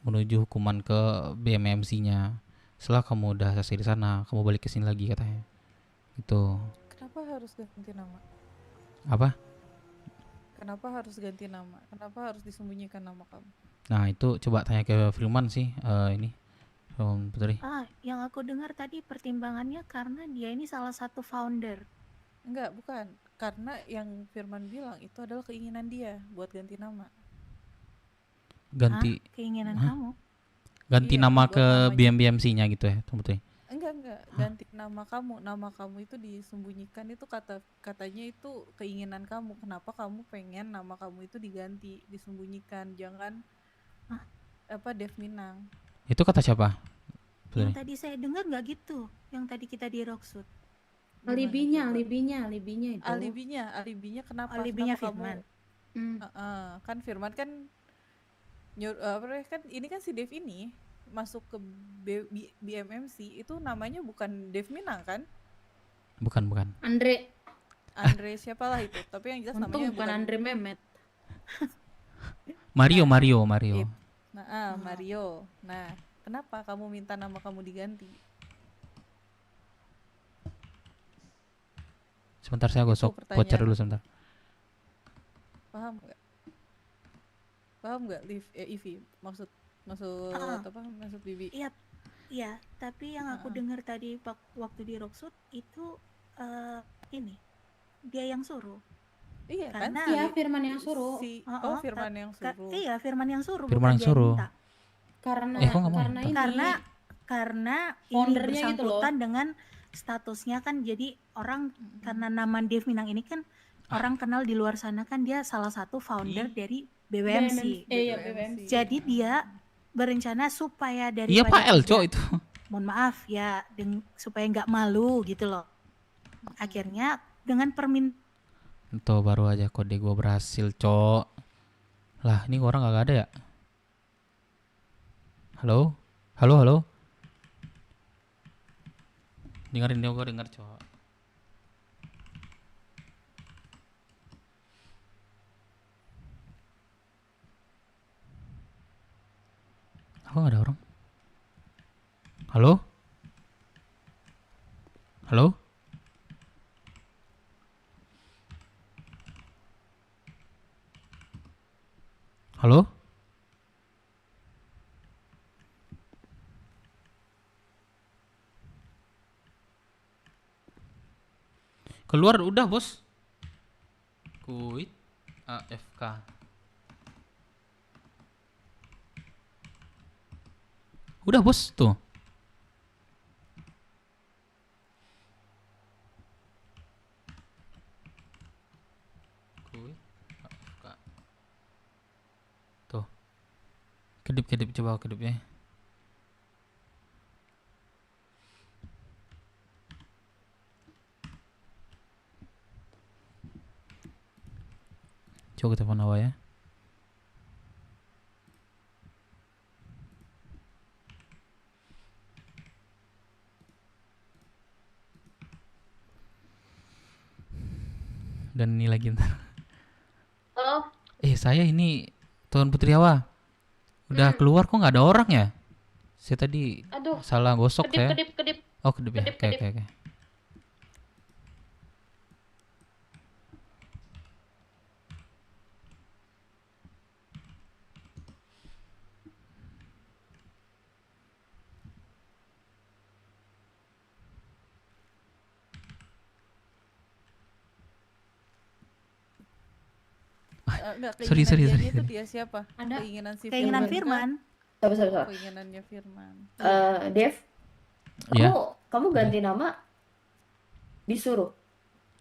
menuju hukuman ke BMMC-nya. Setelah kamu udah selesai di sana, kamu balik ke sini lagi katanya. Gitu. Kenapa harus ganti nama? Apa? Kenapa harus ganti nama? Kenapa harus disembunyikan nama kamu? Nah itu coba tanya ke Firman sih ini Putri. Yang aku dengar tadi pertimbangannya karena dia ini salah satu founder. Enggak, bukan. Karena yang Firman bilang itu adalah keinginan dia buat ganti nama. Ganti Keinginan Hah? kamu? ganti Iya, nama buat ke namanya. BMBMC-nya gitu ya Putri. Enggak, ganti nama kamu. Nama kamu itu disembunyikan, itu katanya itu keinginan kamu. Kenapa kamu pengen nama kamu itu diganti, disembunyikan, jangan Dev Minang. Itu kata siapa? Yang Putri. tadi saya dengar nggak gitu. Yang tadi kita di Rockshoot. Alibinya itu. Alibinya kenapa? Alibinya Kenapa Firman. Kan Firman kan kan ini kan si Dev ini masuk ke BMMC itu namanya bukan Dev Minang kan? Bukan. Andre siapalah itu, tapi yang jelas untung namanya bukan Andre Mehmet. Mario. Mario. Nah, kenapa kamu minta nama kamu diganti? Sebentar saya gosok voucher dulu sebentar. Paham nggak Ivi maksud Bibi? Iya, tapi yang aku dengar tadi waktu di Rockshoot itu ini dia yang suruh. Iya kan? Karena Iya, Firman yang suruh. Firman yang suruh. Iya, Firman yang suruh. Firman bukan yang dia suruh. minta. Karena ini Foundernya gitu loh. bersangkutan dengan statusnya kan, jadi orang karena nama Dev Minang ini kan orang kenal di luar sana kan dia salah satu founder dari BWMC. BWMC. Jadi dia berencana supaya dari Iya Pak El Cok itu. mohon maaf ya, supaya nggak malu gitu loh. Akhirnya dengan Tuh baru aja kode gua berhasil Cok. Lah ini orang gak ada ya? Halo? Dengerin dia, gua denger Cok. Apa gak ada orang? Halo? Keluar udah bos. Quit AFK. Udah bos tuh. Quit AFK. Tuh. Kedip coba kedipnya. Coba kita telepon Hawa ya. Dan ini lagi ntar. Halo? Saya ini Tuan Putri Hawa. Udah keluar kok nggak ada orang ya? Saya tadi salah gosok saya. Kedip. Oh kedip ya. Oke. Sorry. Itu dia siapa? Ada Keinginan Firman. Sabar. Keinginannya Firman. Dev, Ya. kamu ganti nama disuruh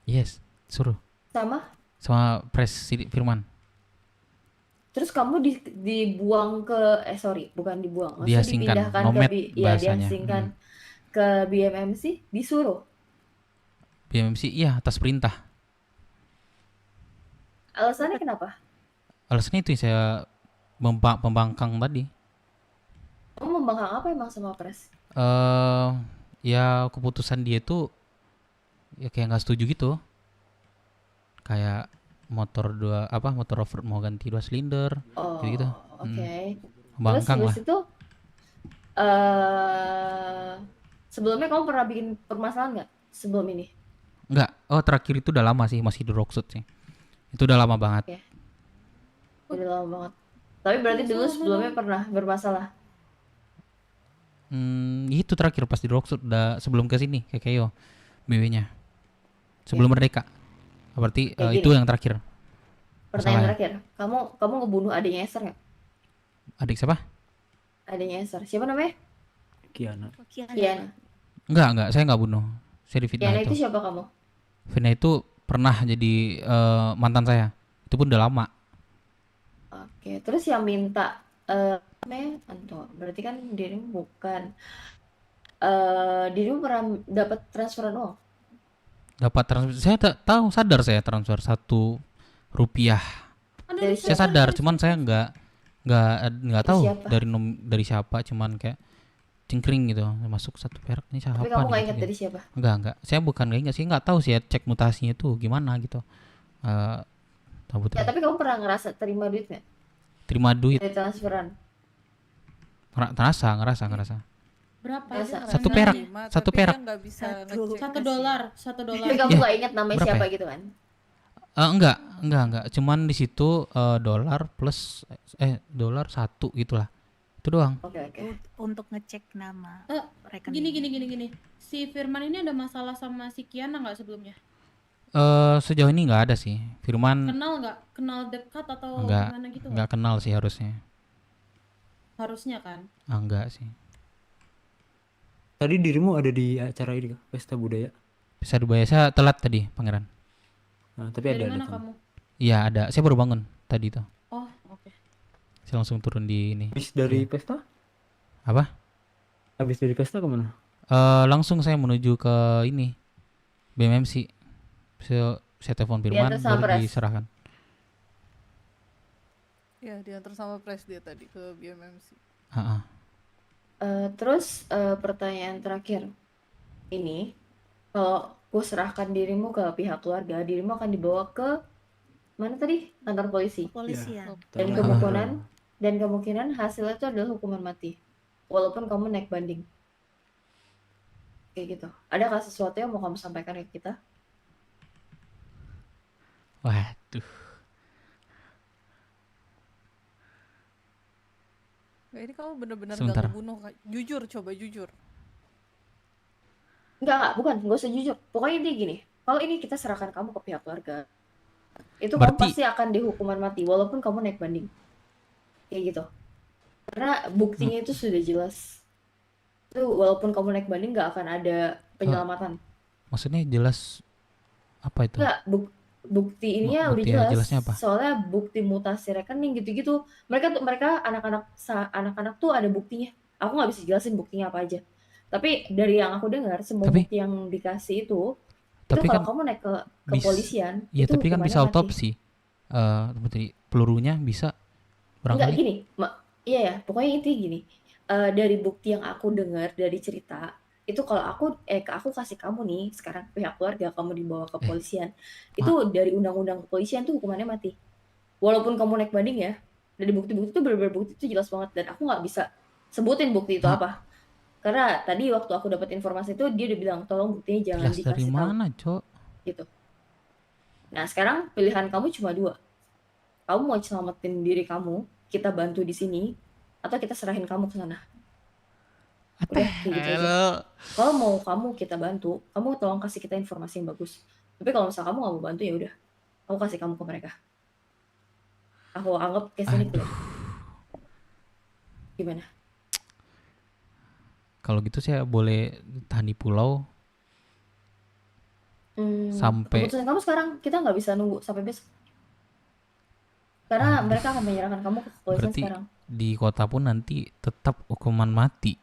Yes, suruh. Sama Firman. Terus kamu dibuang ke bukan dibuang, maksudnya Diasingkan, dipindahkan nomad ke bahasanya. diasingkan ke BMMC, disuruh. BMMC iya atas perintah. Alasannya kenapa? Alasannya itu saya pembangkang tadi. Kamu membangkang apa emang sama Pres? Ya keputusan dia tuh ya kayak nggak setuju gitu. Kayak motor off-road mau ganti 2 silinder gitu. Oke. Bangkang lah. Terus itu sebelumnya kamu pernah bikin permasalahan nggak sebelum ini? Enggak. Terakhir itu udah lama sih, masih di Rockshoot sih. Itu udah lama banget. Udah lama banget. Tapi berarti dulu sebelumnya pernah bermasalah. Itu terakhir pas di Rockwood, udah sebelum ke sini ke Keio BW-nya. Sebelum Merdeka. Berarti Kayak itu gini. yang terakhir. Pertanyaan Masalahnya. terakhir, kamu ngebunuh adiknya Esther nggak? Adik siapa? Adiknya Esther, siapa namanya? Kiana. Kiana. Enggak, saya enggak bunuh. Saya difitnah Kiana itu. itu siapa kamu? Fitnah itu pernah jadi mantan saya. Itu pun udah lama. Oke, terus yang minta namanya Anto, berarti kan dirimu bukan dirimu pernah dapat transferan uang? Dapat transfer. Saya tahu, sadar saya transfer 1 rupiah. Dari Saya siapa? sadar, cuman saya nggak tahu siapa? dari siapa, cuman kayak cingkring gitu masuk 1 perak ini siapa Tapi kamu nggak nih, ingat gitu. dari siapa? Enggak, saya bukan nggak ingat sih, nggak tahu sih ya cek mutasinya tuh gimana gitu. Tahu Ya, tapi kamu pernah ngerasa terima duit nggak? terima duit, Dari transferan? ngerasa Berapa? Ngerasa. 1 perak, 1 perak. Nggak bisa $1, $1. Tapi kamu Ya, nggak ingat namanya berapa siapa ya? gitu kan? Enggak, cuman di situ dolar plus dolar 1 gitulah, itu doang. Oke. Untuk ngecek nama Gini. Si Firman ini ada masalah sama si Kiana nggak sebelumnya? Sejauh ini nggak ada sih, Firman. Kenal nggak? Kenal dekat atau Enggak, gimana gitu? enggak kenal sih harusnya. Harusnya kan. Enggak sih. Tadi dirimu ada di acara ini kah? Pesta budaya? Bisa dibayar, saya telat tadi, Pangeran. Nah, tapi Dari ada mana datang. kamu? Iya ada, saya baru bangun tadi tuh. Oh, oke. Saya langsung turun di ini. Habis dari Iya. pesta? Apa? Habis dari pesta kemana? Langsung saya menuju ke ini BMMC. Saya telepon Firman Diantar sama baru Pres. diserahkan. Ya, diantar sama Pres dia tadi ke BMMC. Terus pertanyaan terakhir ini, kalau aku serahkan dirimu ke pihak keluarga, dirimu akan dibawa ke mana tadi? Kantor polisi. Kepolisian. Dan kemungkinan hasilnya itu adalah hukuman mati, walaupun kamu naik banding. Kayak gitu. Adakah sesuatu yang mau kamu sampaikan ke kita? Waduh. Nggak, ini kamu bener-bener Sebentar. gak ngebunuh. Jujur, coba jujur. Enggak, bukan. Gak usah jujur. Pokoknya intinya gini. Kalau ini kita serahkan kamu ke pihak keluarga, itu kamu Berarti- pasti akan dihukuman mati, walaupun kamu naik banding. Kayak gitu. Karena buktinya itu sudah jelas. Itu walaupun kamu naik banding gak akan ada penyelamatan. Maksudnya jelas apa itu? Enggak, bukti ininya udah Bukti ya, jelas. jelasnya apa? Soalnya bukti mutasi rekening gitu-gitu. Mereka anak-anak tuh ada buktinya. Aku nggak bisa jelasin buktinya apa aja. Tapi dari yang aku dengar, semua Tapi- bukti yang dikasih itu Tapi kalau kan kamu naik ke bis- kepolisian, Iya, itu tapi kan bisa hukumannya mati. autopsi. Seperti pelurunya bisa Enggak barangkali. gini, iya ya, pokoknya intinya gini. Dari bukti yang aku dengar dari cerita itu, kalau aku kasih kamu nih sekarang pihak keluarga, kamu dibawa ke kepolisian, itu dari undang-undang kepolisian tuh hukumannya mati. Walaupun kamu naik banding ya, dari bukti-bukti itu benar-benar bukti itu jelas banget, dan aku nggak bisa sebutin bukti itu apa. Karena tadi waktu aku dapat informasi itu dia udah bilang tolong buktinya jangan Jelas dari dikasih tahu mana, Cok? gitu. Nah sekarang pilihan kamu cuma 2. Kamu mau selamatin diri kamu, kita bantu di sini, atau kita serahin kamu ke sana. Udah kayak gitu aja. Kalau mau kamu kita bantu, kamu tolong kasih kita informasi yang bagus. Tapi kalau misal kamu nggak mau bantu, ya udah, aku kasih kamu ke mereka. Aku anggap case ini clear. Gimana? Kalau gitu saya boleh tahan di pulau sampai Keputusan kamu sekarang, kita nggak bisa nunggu sampai besok. Karena mereka akan menyerahkan kamu ke kepolisian berarti sekarang. di kota pun nanti tetap hukuman mati.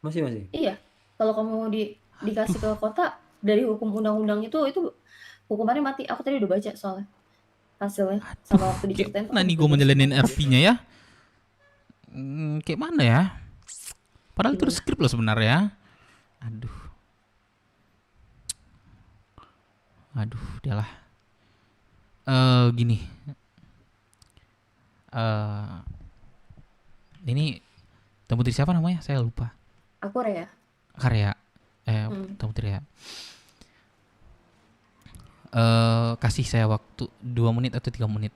Masih. Iya, kalau kamu dikasih ke kota dari hukum undang-undang itu hukumannya mati. Aku tadi udah baca soalnya hasilnya sama waktu diceritain. Nah nih gue menjalanin RP-nya ya. Kayak mana ya? Padahal itu skrip loh sebenarnya. Aduh, dialah. Gini. Ini Temu Putri siapa namanya? Saya lupa. Aku Rea. Karya. Temu Putri ya. Kasih saya waktu 2 menit atau 3 menit.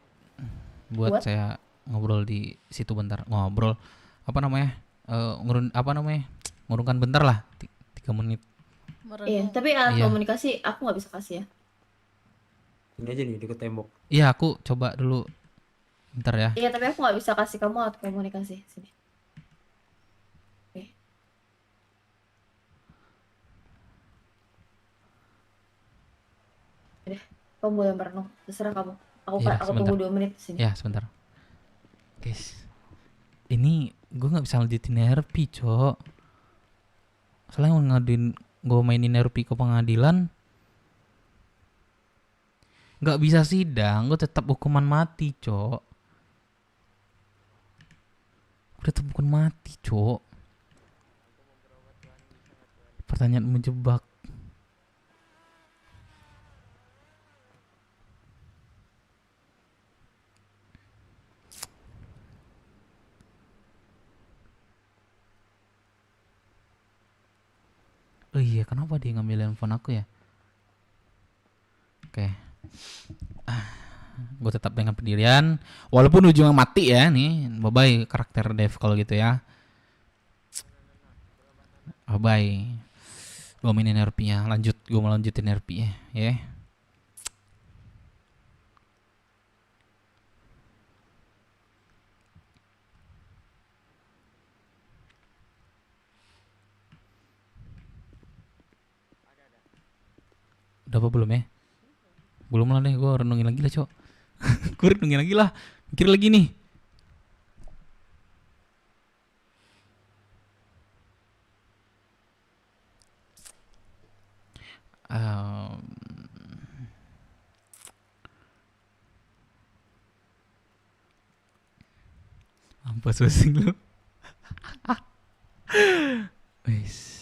buat Buat? saya ngobrol di situ bentar. Ngobrol apa namanya? Ngurungkan bentar lah. 3 menit. Iya, tapi alat Iya. komunikasi aku nggak bisa kasih ya. Ini aja nih deket tembok. Iya, aku coba dulu. Bentar ya. Iya, tapi aku nggak bisa kasih kamu alat komunikasi. Sini. Oke. Udah, kamu boleh merenung. Terserah kamu. Aku Iya, aku sebentar. tunggu 2 menit di sini. Ya, sebentar. Guys. Ini gue nggak bisa lanjutin RP, Cok. Soalnya gue mainin RP ke pengadilan nggak bisa sidang, gue tetap hukuman mati, Cok. Gue tetap hukuman mati, Cok. Pertanyaan menjebak. Oh iya, kenapa dia ngambil handphone aku ya? Oke. Gue tetap dengan pendirian walaupun ujungnya mati ya nih. Bye bye karakter Dev kalau gitu ya. Bye bye. Gue mainin RP-nya. Gue mau lanjutin RP-nya ya. Udah apa belum ya? Belum lah deh, gue renungin lagi lah, Cok. Gue renungin lagi lah. Mikir lagi nih. Ampas pusing lu. Wis.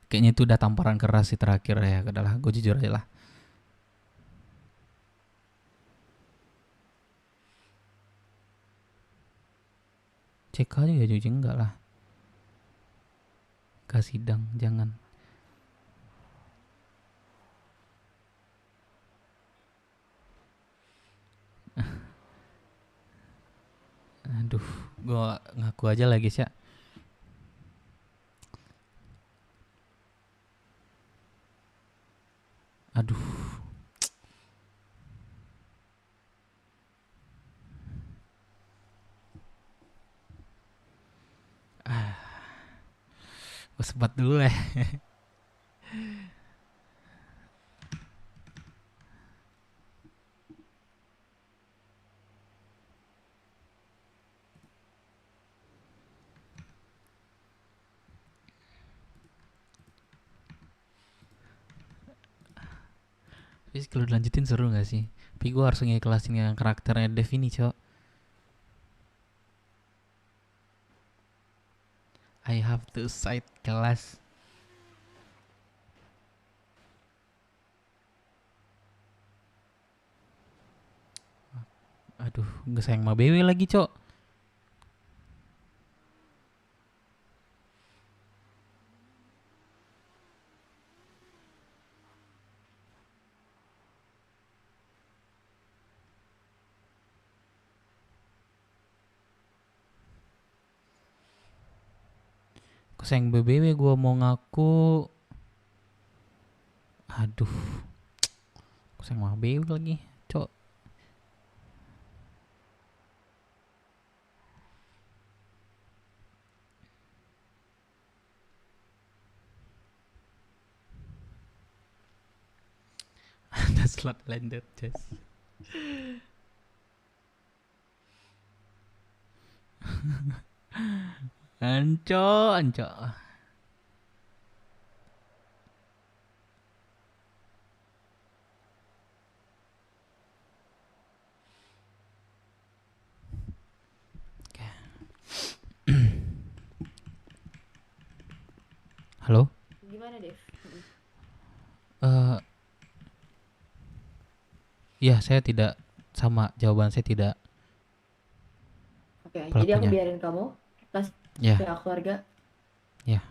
Kayaknya itu udah tamparan keras sih terakhir ya. Adalah gue jujur aja lah. CK juga jujur enggak lah. Gak sidang, jangan. Aduh, gue ngaku aja lah guys ya. Aduh. Gue sempat dulu ya. Tapi kalau dilanjutin seru gak sih? Tapi gue harus ngikhlasin yang karakternya Dev ini, Cok. I have to side kelas. Aduh, gak sayang sama BW lagi, Cok. Sayang BBW gue mau ngaku. Aduh. Sayang sama BBW lagi, Cok. Ada slot landed, Jess. Anco. Halo? Gimana, Dev? Ya, saya tidak sama, jawaban saya tidak. Oke, jadi aku Pelakunya. biarin kamu kasih Ya. pihak keluarga. Ya.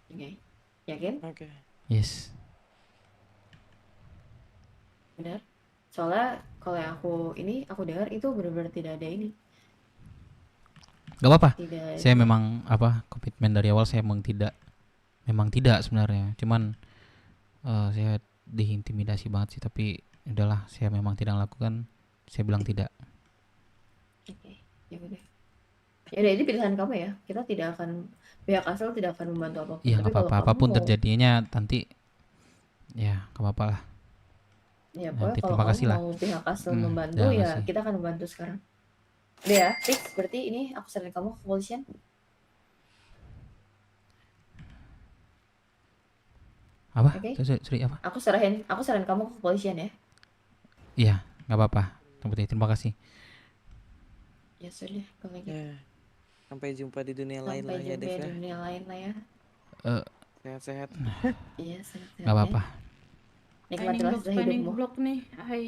Oke. Yakin? Oke. Yes. Benar? Soalnya kalau yang aku dengar itu benar-benar tidak ada ini. Gak apa-apa. Tidak Saya ada. memang komitmen dari awal saya memang tidak sebenarnya. Cuman saya diintimidasi banget sih, tapi udahlah, saya memang tidak lakukan. Saya bilang tidak. Oke, ya udah. Ya udah, ini pilihan kamu ya. Kita tidak akan, pihak asal tidak akan membantu apapun. Iya, Tapi nggak kalau apa-apa. kamu Apapun mau, terjadinya nanti, ya nggak apa-apa lah. ya Nanti pokoknya kalau terima kamu kasih lah. mau pihak asal membantu Jangan ya sih. kita akan membantu sekarang. Udah ya, fix. Berarti ini aku serahin kamu ke kepolisian. Apa? Oke. Sorry, apa? Aku serahin kamu ke kepolisian ya. Iya, nggak apa-apa. Yang penting terima kasih. Ya sudah, kalau gitu. Ya, sampai jumpa di dunia lain Sampai lah ya jumpa Dev di ya. dunia lain lah ya. Sehat-sehat. Iya, sehat-sehat Nggak ya. apa-apa. Nikmatilah sisa hidupmu. blok nih. Hai.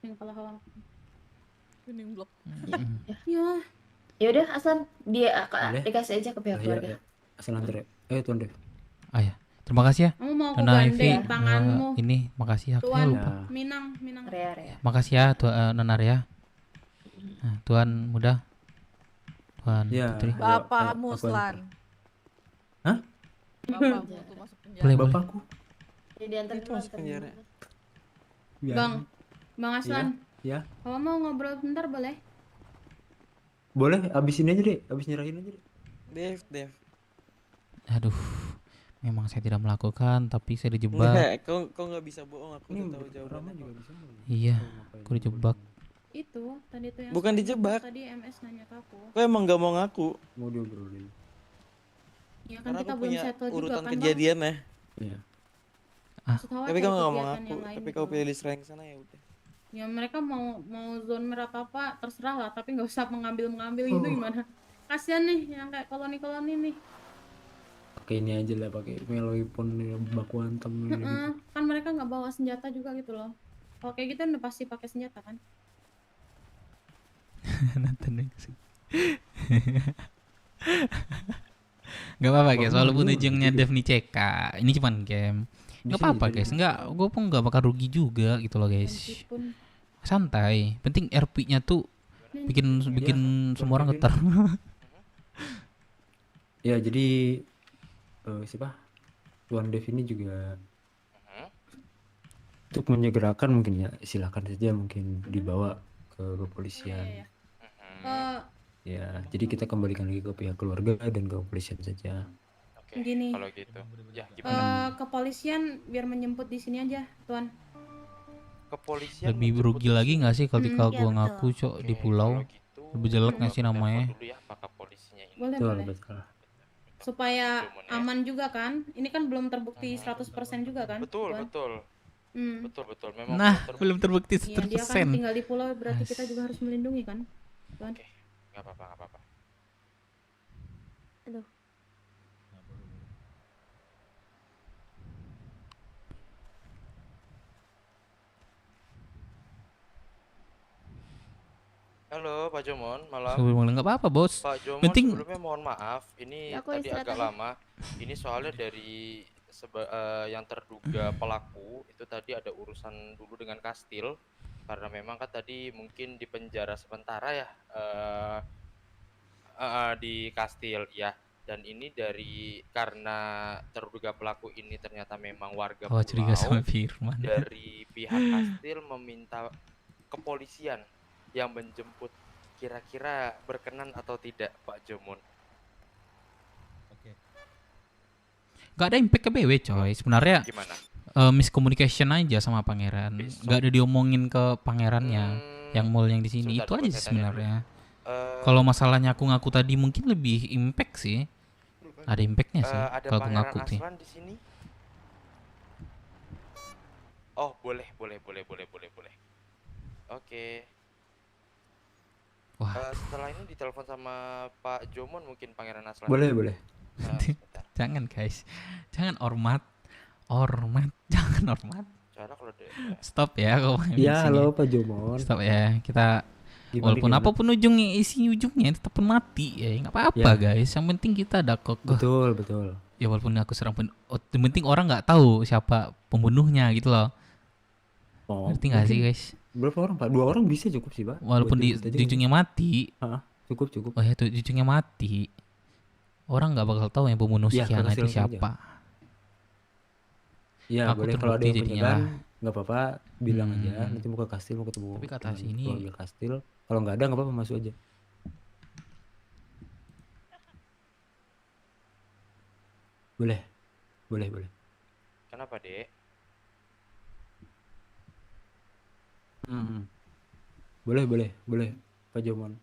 Yang kalah halang. Kuning blok. Ya. Ya udah, Aslan Boleh? dikasih aja ke pihak keluarga. Asal antar ya. Tuan Dev. Ah ya, terima kasih ya. Kamu mau aku Nona gandeng Ivy, tanganmu. ini makasih ya. Kayaknya Tuan, lupa. Minang. Rea. Makasih ya Nona Rea. Nah, Tuan muda. Tuan Ya, Putri. Bapakmu, aku Slan. Hah? Bapakmu tuh masuk penjara. Boleh, Bapakku. Ya diantar dulu. Masuk penjara. Ya. Bang Aslan. Ya. Kamu mau ngobrol bentar boleh? Boleh, abis ini aja deh. Abis nyerahin aja deh. Dev. Aduh, memang saya tidak melakukan, tapi saya Enggak, dijebak. kau nggak bisa bohong, aku udah tahu jawabannya. juga bisa. Iya, aku dijebak. Itu tadi tuh yang Bukan dijebak. Tadi MS nanya ke aku. Kau emang nggak mau ngaku. Mau diobrolin. Ya kan Karena kita aku belum punya settle juga urutan kan, kejadian ya. Iya. Maksud khawatir Tapi kau nggak mau kegiatan ngaku. yang lain Tapi gitu kau loh. pilih sering sana ya udah. Ya mereka mau zone merah apa terserah lah, tapi nggak usah mengambil gitu gimana? Kasian nih yang kayak koloni nih. Pakai ini aja lah, pakai Meloy pun baku hantam ini. Heeh, kan mereka nggak bawa senjata juga gitu loh. Kalau kayak gitu udah pasti pakai senjata kan? Gak apa-apa guys, Bang, walaupun lu ujungnya gitu. Dev nih CK, ini cuman game. Gak Bisa apa-apa jadi. guys, gue pun gak bakal rugi juga gitu loh guys. Meskipun Santai, penting RP-nya tuh bikin semua orang getar. Ya jadi siapa? Tuan Dev ini juga untuk menyegerakan mungkin ya, silakan saja mungkin dibawa ke kepolisian. Ya, jadi kita kembalikan lagi ke pihak keluarga dan ke kepolisian saja. Gini. Kalau gitu, ya gimana? Kepolisian biar menjemput di sini aja, Tuan. Kepolisian Lebih rugi lagi nggak sih ketika Iya, gue betul. ngaku cok di pulau? Lebih jelek nggak sih namanya? dulu ya apakah polisinya ini. Boleh, Betul, boleh. betul. Supaya aman juga kan? Ini kan belum terbukti 100% juga kan? Betul, Tuan? betul. Hmm. Betul. Memang Nah, belum terbukti Iya, dia kan 100%. tinggal di pulau, berarti kita juga harus melindungi kan? Tuan. Gak apa-apa. Aduh. Halo Pak Jomon, malam. Sebelum nggak apa-apa bos. Pak Jomon Penting sebelumnya mohon maaf, ini Ya, aku tadi istirahat agak aja. lama. Ini soalnya dari yang terduga pelaku itu tadi ada urusan dulu dengan Kastil, karena memang kan tadi mungkin di penjara sementara ya di Kastil ya. Dan ini karena terduga pelaku ini ternyata memang warga Oh, curiga pulau. sama Firman. Dari pihak Kastil meminta kepolisian yang menjemput, kira-kira berkenan atau tidak Pak Jomon? Gak ada impact ke BW coy. Sebenarnya Gimana? miscommunication aja sama pangeran. Gak ada diomongin ke pangerannya yang mall yang di sini. Itu sebentar, aja coba sih saya tanya sebenarnya. Kalau masalahnya aku ngaku tadi mungkin lebih impact sih. Ada impactnya sih Ada kalau aku Pangeran ngaku sih. Aslan di sini? Oh, boleh. Oke. Setelah ini ditelepon sama Pak Jomon mungkin Pangeran Aslan. Boleh. Jangan guys. Jangan hormat. Jangan hormat. Soalnya kalau Stop ya kalau main di Ya, sini. halo Pak Jomon. Stop ya. Kita Gimana, walaupun gimana? apapun ujungnya tetap pun mati ya. Nggak apa-apa guys. Yang penting kita ada kokoh. Betul. Ya walaupun aku serang yang penting orang nggak tahu siapa pembunuhnya gitu loh. Oh, Ngerti nggak sih mungkin- guys? Berapa orang Pak? 2 orang bisa cukup sih Pak. Walaupun Buat jemput aja di ujungnya mati. Cukup. Oh ya, tuh di ujungnya mati. Orang nggak bakal tahu yang pembunuh si Iya, Kiana itu kastil aja. siapa. Iya Aku boleh kalau ada terbukti yang jadinya penjagaan lah. nggak apa-apa bilang aja nanti mau ke kastil mau ketemu Tapi kata dengan si ini- keluarga kastil. Kalau nggak ada nggak apa-apa masuk aja. Boleh. Kenapa, Dek? Boleh Pak Jomon.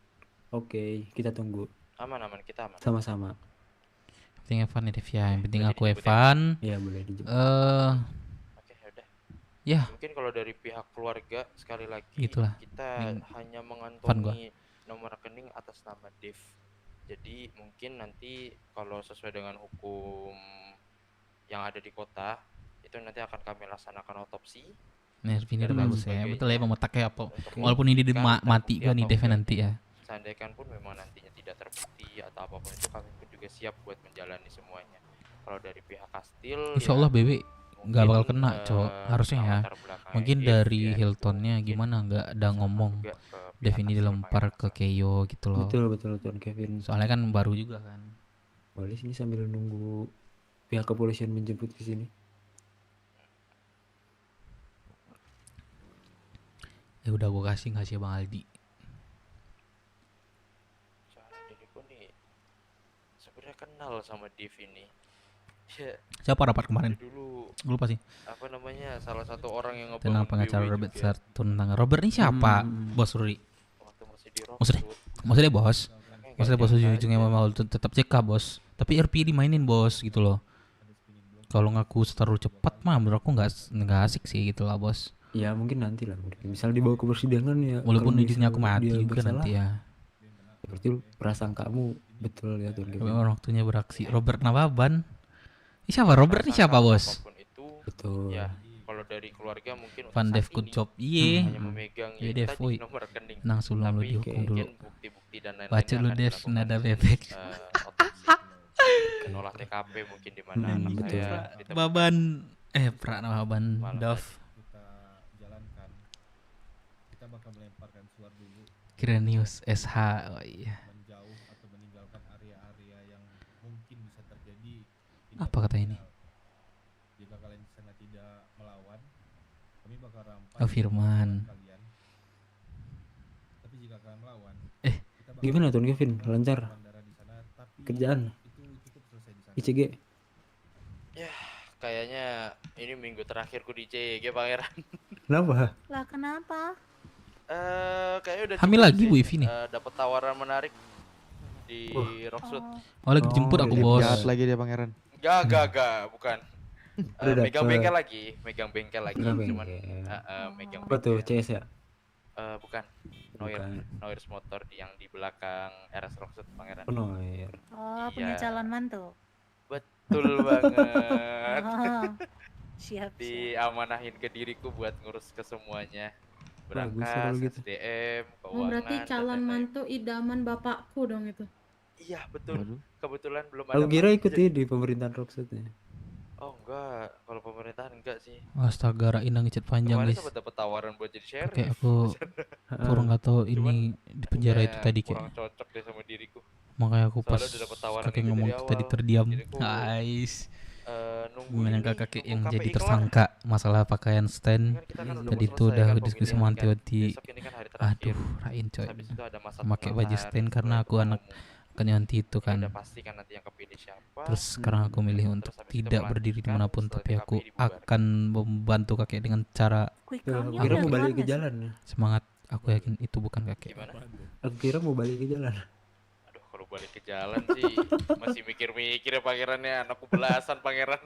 Oke, kita tunggu. Aman, kita aman. Sama-sama. Penting Evan ya Dev ya. Yang penting aku Evan. Iya boleh dijemput. Oke, yaudah. Ya. Mungkin kalau dari pihak keluarga sekali lagi Itulah. kita Ini hanya fun gua. mengantongi nomor rekening atas nama Dev. Jadi mungkin nanti kalau sesuai dengan hukum yang ada di kota itu nanti akan kami laksanakan otopsi. Nih, ini udah bagus ya. sebagainya. Betul ya memetaknya apa. Untuk Walaupun ini membuktikan mati terbukti gua nih atau Dev enggak. nanti ya. Seandainya pun memang nantinya tidak terbukti atau apapun itu kami pun juga siap buat menjalani semuanya. Kalau dari pihak kastil Insya Allah BB nggak bakal mungkin, kena cowok harusnya ya. latar belakangnya Mungkin Dev dari ya, Hiltonnya gimana nggak ada ngomong juga ke Dev ini dilempar ke Keio gitu loh. Betul Kevin. Soalnya kan baru juga kan. Boleh sini sambil nunggu pihak kepolisian menjemput ke sini. Ya udah gua kasih Bang Aldi. soalnya diriku nih sebenarnya kenal sama Dev ini. Ya, Siapa rapat kemarin? dulu Gua lupa sih. apa namanya salah satu orang yang Tentang ngebangun pengacara BW Robert juga. Tentang Robert ini siapa? Bos Ruri. Waktu masih di Maksudnya bos. Maksudnya bos ujungnya memang tetap CK bos. Tapi RP dimainin bos gitu loh. Kalau ngaku terlalu cepat mah menurut aku nggak asik sih gitu lah bos. Ya mungkin nanti lah mungkin. Misal dibawa ke persidangan ya. Walaupun kalau ujungnya aku misal mati dia juga bersalah, nanti ya. Berarti prasangkamu betul ya Tuan Kevin. Memang waktunya beraksi. Robert Nawaban. Ini siapa? Robert ini siapa bos? Apapun itu Betul. ya kalau dari keluarga mungkin untuk Van saat Dev good ini job. Iye. hanya memegang Iya ya Dev, tadi woi. nomor rekening. Nang sebelum lu Tapi dihukum dulu. mungkin bukti-bukti dan lain-lainnya Baca lu akan Dev dilakukan, nada bebek. otopsi dan olah TKP mungkin di mana anak betul. saya ditemukan. Baban Pranawaban Dov. Kita jalankan. Kita bakal melemparkan suar dulu. Kirenius SH. Oh iya. Menjauh atau meninggalkan area-area yang mungkin bisa terjadi. Apa kata ini? Jika kalian di sana tidak melawan, kami bakal rampas Oh, Firman. kalian. Tapi jika kalian melawan, Gimana Tuan Kevin? Lancar. Kerjaan. ICG. Ya, kayaknya ini minggu terakhirku di CG Pangeran. Kenapa? Lah kenapa? Kayaknya udah Hamil cukup lagi, sih. Bu Ivi nih? Dapat tawaran menarik di Rocksuit. Oh lagi jemput aku bos. Jahat lagi dia pangeran. Gak, bukan. Udah Megang dapet. bengkel lagi, Megang cuman bengkel. megang Apa tuh bengkel. CS ya? Bukan. Noirs motor yang di belakang RS Rocksuit Pangeran. Oh, Noir. Oh, punya Iya. calon mantu. Betul banget. Oh, siap. Diamanahin ke diriku buat ngurus ke semuanya. Bagus Berangkas, kalau gitu. SDM, Oh, keuangan. berarti dan calon lain-lain. mantu idaman bapakku dong itu. Iya, betul. Kebetulan belum ada. Aku kira mantu, ikut jadi- ya di pemerintahan Rocksetnya. Oh enggak, kalau pemerintahan enggak sih. Astaga, Raina ngechat panjang Kemarin guys. sempat dapat tawaran buat jadi sheriff. Kayak aku kurang nggak tahu ini di penjara itu tadi kurang kayak. cocok deh sama diriku. Makanya aku pas Soalnya udah dapet tawaran kakek itu ngomong dari tadi awal. terdiam. Jadi aku, Guys. nunggu Menyangka ini, kakek nunggu yang KPI jadi kelar. tersangka masalah pakaian stand. kita kan udah Tadi mau itu selesai udah kan diskusi pemilihan sama kan. Antiwati. Besok ini kan hari terakhir. Aduh, Rain coy. Habis itu ada masa Pakai baju tenang, stand hari karena sebelum aku anak Antiwati itu kan. udah pasti kan nanti yang kepilih siapa. Terus sekarang aku milih untuk tidak berdiri dimanapun, tapi aku akan membantu kakek dengan cara Quick Ya, count-nya aku kira udah mau keluar balik ke nggak sih? jalan ya. semangat. Aku yakin itu bukan kakek. Aku kira mau balik ke jalan. Aduh, kalau balik ke jalan sih masih mikir-mikir ya pangerannya, anakku belasan pangeran.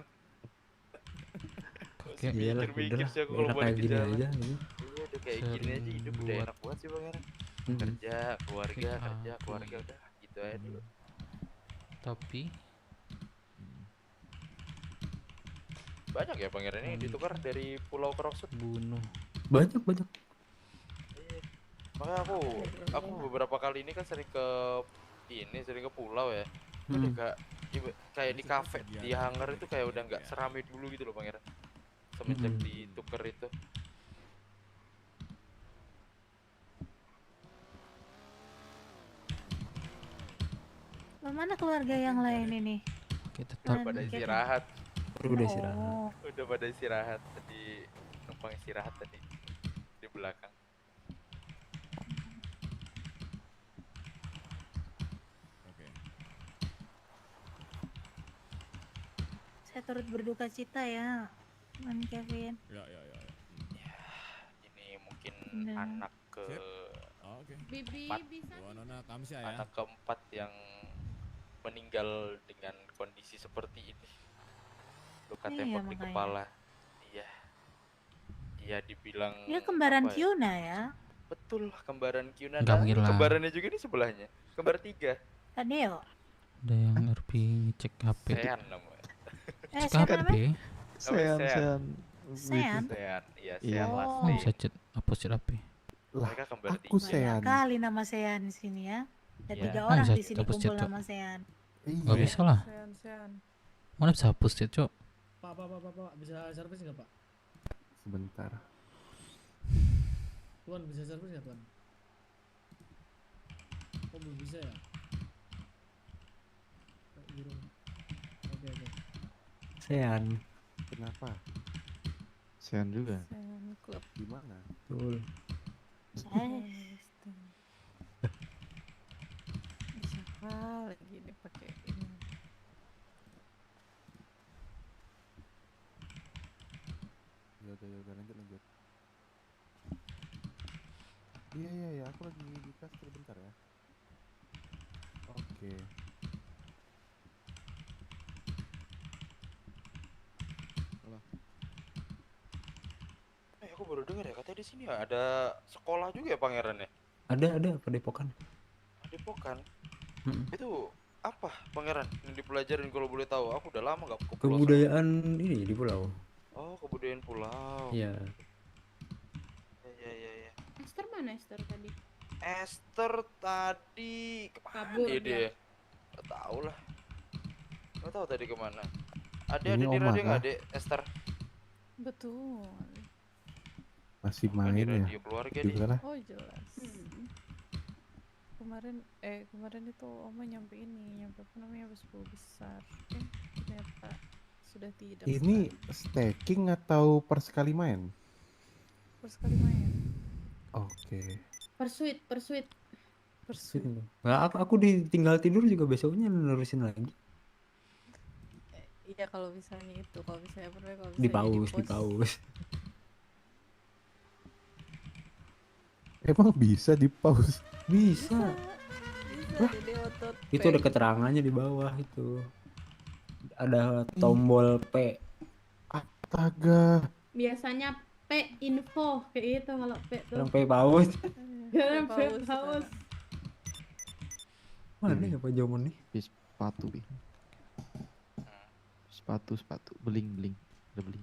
Masih Iyalah, mikir-mikir udahlah, sih aku kalau enak balik kayak ke gini jalan. aja, gitu. Iya, udah kayak gini aja hidup udah enak banget sih pangeran. Kerja, keluarga udah gitu aja dulu. Tapi Banyak ya pangeran ini ditukar dari pulau ke Rocksuit. Bunuh. Banyak. Makanya aku beberapa kali ini kan sering ke pulau ya. Udah kayak di kafe di hangar itu kayak udah nggak seramai dulu gitu loh pangeran. Semenjak ditukar itu. Bagaimana keluarga yang lain ini? Kita Kalian Pada pikir- istirahat. Udah istirahat. Oh, Udah pada istirahat tadi, numpang istirahat tadi di belakang. Oke. saya turut berduka cita ya, Man Kevin. Ya. Ini mungkin Bener. anak ke Oke. Bibi empat, bisa Gua Nona Kamsia ya. anak keempat yang meninggal dengan kondisi seperti ini. Luka Iya, tembak di makanya. kepala. Iya. Dia dibilang Dia kembaran apa ya? Kyuna ya. Betul, kembaran Kyuna. Nggak mungkin lah. Kembarannya juga di sebelahnya. Kembar 3. Tadeo. Ada yang RP ngecek HP. Sean namanya. Eh, Cek siapa HP. namanya? Sean. Sean. Sean. Iya, Iya. Sean Oh, Lasri. bisa chat hapus chat HP. Lah, Mereka kembar aku 3. Sean. Banyak kali nama Sean di sini ya. Ada Iya. 3 Ah, orang bisa di sini hapus kumpul chat, Cok. nama Sean. Gak bisa lah. Sean. Mana bisa hapus chat, Cok? Pak, bisa servis nggak Pak? Sebentar. Tuan bisa servis nggak Tuan? Oh belum bisa ya? Oke. Sean. Kenapa? Sean juga. Sean Club. Gimana? Betul. Siapa lagi nih pakai ini? Ya udah lanjut. Iya, aku lagi di kastil bentar ya. Oke. Halo. Aku baru dengar ya katanya di sini ya ada sekolah juga ya pangeran ya. Ada padepokan. Padepokan. Mm-mm. Itu apa pangeran yang dipelajarin kalau boleh tahu? Aku udah lama gak ke pulau. Kebudayaan ini di pulau. Oh, kebudayaan pulau. Iya. Ya. Esther mana Esther tadi? Esther tadi Kabur kemana dia. dia? Gak tahu lah. Gak tahu tadi kemana. Ada Ini di Oma radio nggak kah? Dek Esther? Betul. Masih Bukan main di ya? radio keluarga Juga lah. Oh jelas. Kemarin itu Oma nyampe apa namanya habis besar. Ternyata sudah tidak. Ini staking atau per sekali main? Terus sekali main. Oke. Pursuit. Nah, aku ditinggal tidur juga besoknya nerusin lagi. Iya kalau misalnya kalau misalnya Di paus. Emang bisa di pause? Bisa. Jadi otot Itu ada keterangannya di bawah itu. Ada tombol P. Astaga. Biasanya P info kayak gitu kalau P tuh. Orang P paus. Sekarang P paus. Mana ya Pak Jomon nih? Sepatu, Bi. Sepatu, beling. Udah beli.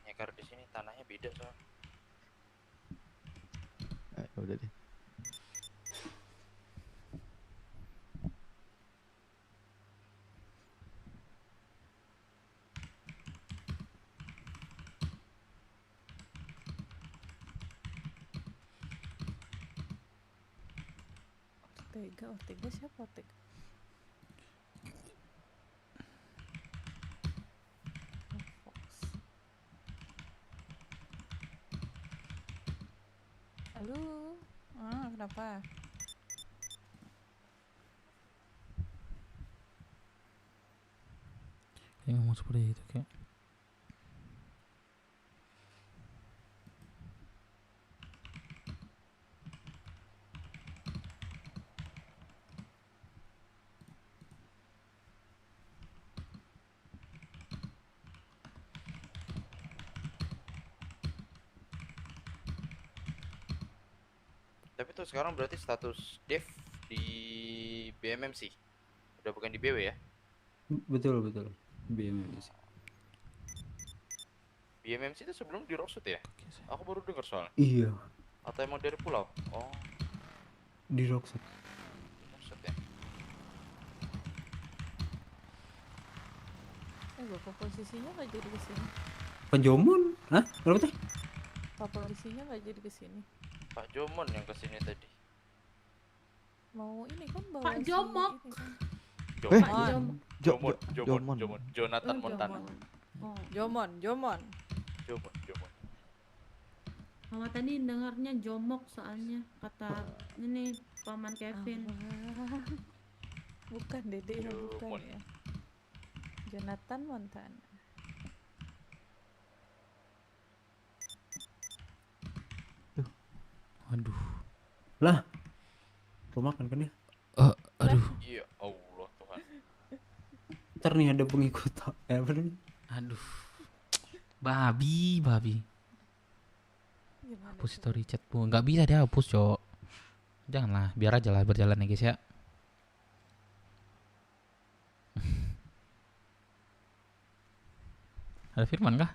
Nyekar di sini tanahnya beda soalnya. Udah deh. Ortega siapa Ortega? Halo, kenapa? Kayak ngomong seperti itu kayak. Tapi tuh sekarang berarti status Dev di BMMC. Udah bukan di BW ya? Betul. BMMC. BMMC itu sebelum di Rocksud ya? Aku baru dengar soalnya. Iya. Atau emang dari pulau? Oh, Di Rocksud. Rocksud ya. Bapak posisinya nggak jadi kesini. Pak Jomon? Hah? Kenapa teh? Bapak posisinya nggak jadi kesini. Pak Jomon yang kesini tadi. mau ini kan bawa Pak Jomok. ini kan. Jomon. Jonathan Montana. Oh, Jomon. Mama tadi dengarnya Jomok soalnya kata ini paman Kevin. Bukan Dede ya, bukan ya. Jonathan Montana. Aduh. Lah. Rumah kan ya? Aduh. Iya, Allah Tuhan. Ntar nih ada pengikut apa nih? Aduh. Babi. Hapus story chatmu. Nggak bisa dihapus, Cok. Janganlah, biar aja lah berjalan ya, guys ya. Ada Firman kah?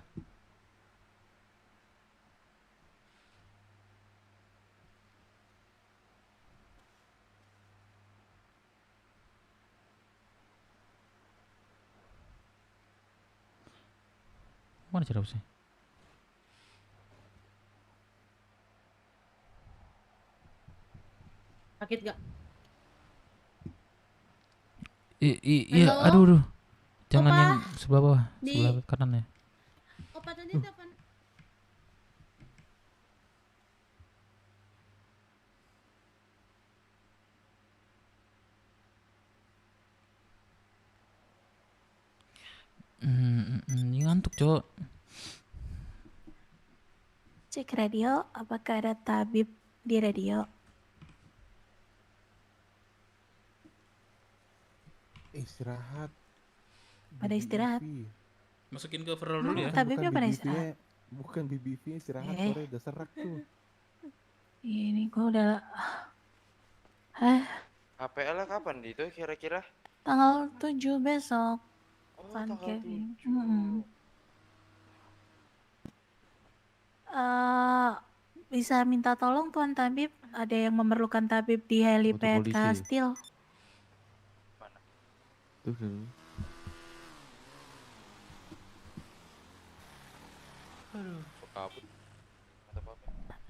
Mana cara hapusnya? Sakit gak? Iya, aduh. Jangan yang sebelah bawah, sebelah kanan ya. Opa tadi telepon. Ini ngantuk, Cok. Cek radio, apakah ada tabib di radio? Istirahat. Pada istirahat. Masukin ke overall dulu ya. Tabibnya pada istirahat. Bukan BBV istirahat, sore udah serak tuh. Ini gua udah HPL -nya kapan itu kira-kira? tanggal 7 besok. Pan tanggal Kevin. 7. Bisa minta tolong Tuan Tabib, ada yang memerlukan tabib di helipad polisi. Kastil. Tuh. Aduh, kabut.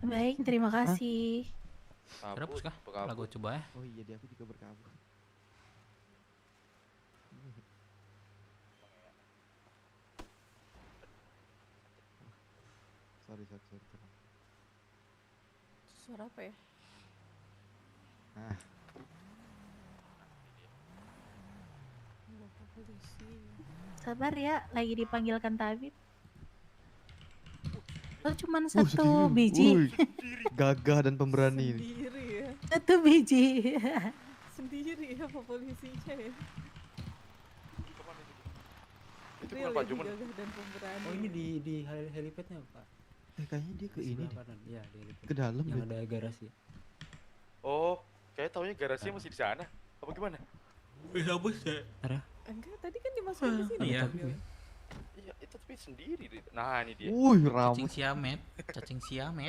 Baik, terima kasih. Terhapus kah? Lah gue coba ya. Oh iya, dia aku juga berkabut. Sorry. Suara apa ya? Nah, Bapak polisi. Sabar ya, lagi dipanggilkan tabib. Oh, cuman satu setuju. biji. Wuih, gagah dan pemberani. Sendiri ya. Satu biji. Sendiri ya Pak polisinya ya. Itu Real bukan Pak ya, Jumen. gagah dan pemberani. Oh, ini di helipadnya, Pak. Kayaknya dia ke Di ini sebelah deh. kanan. Iya, di helipad. Ke dalam Yang deh. ada garasi. Oh, kayak taunya garasinya masih di sana. Apa gimana? Hapus ya. Enggak, tadi kan dimasukin ke sini. Iya. Iya, itu tapi sendiri. Nah, ini dia. Cacing siamet.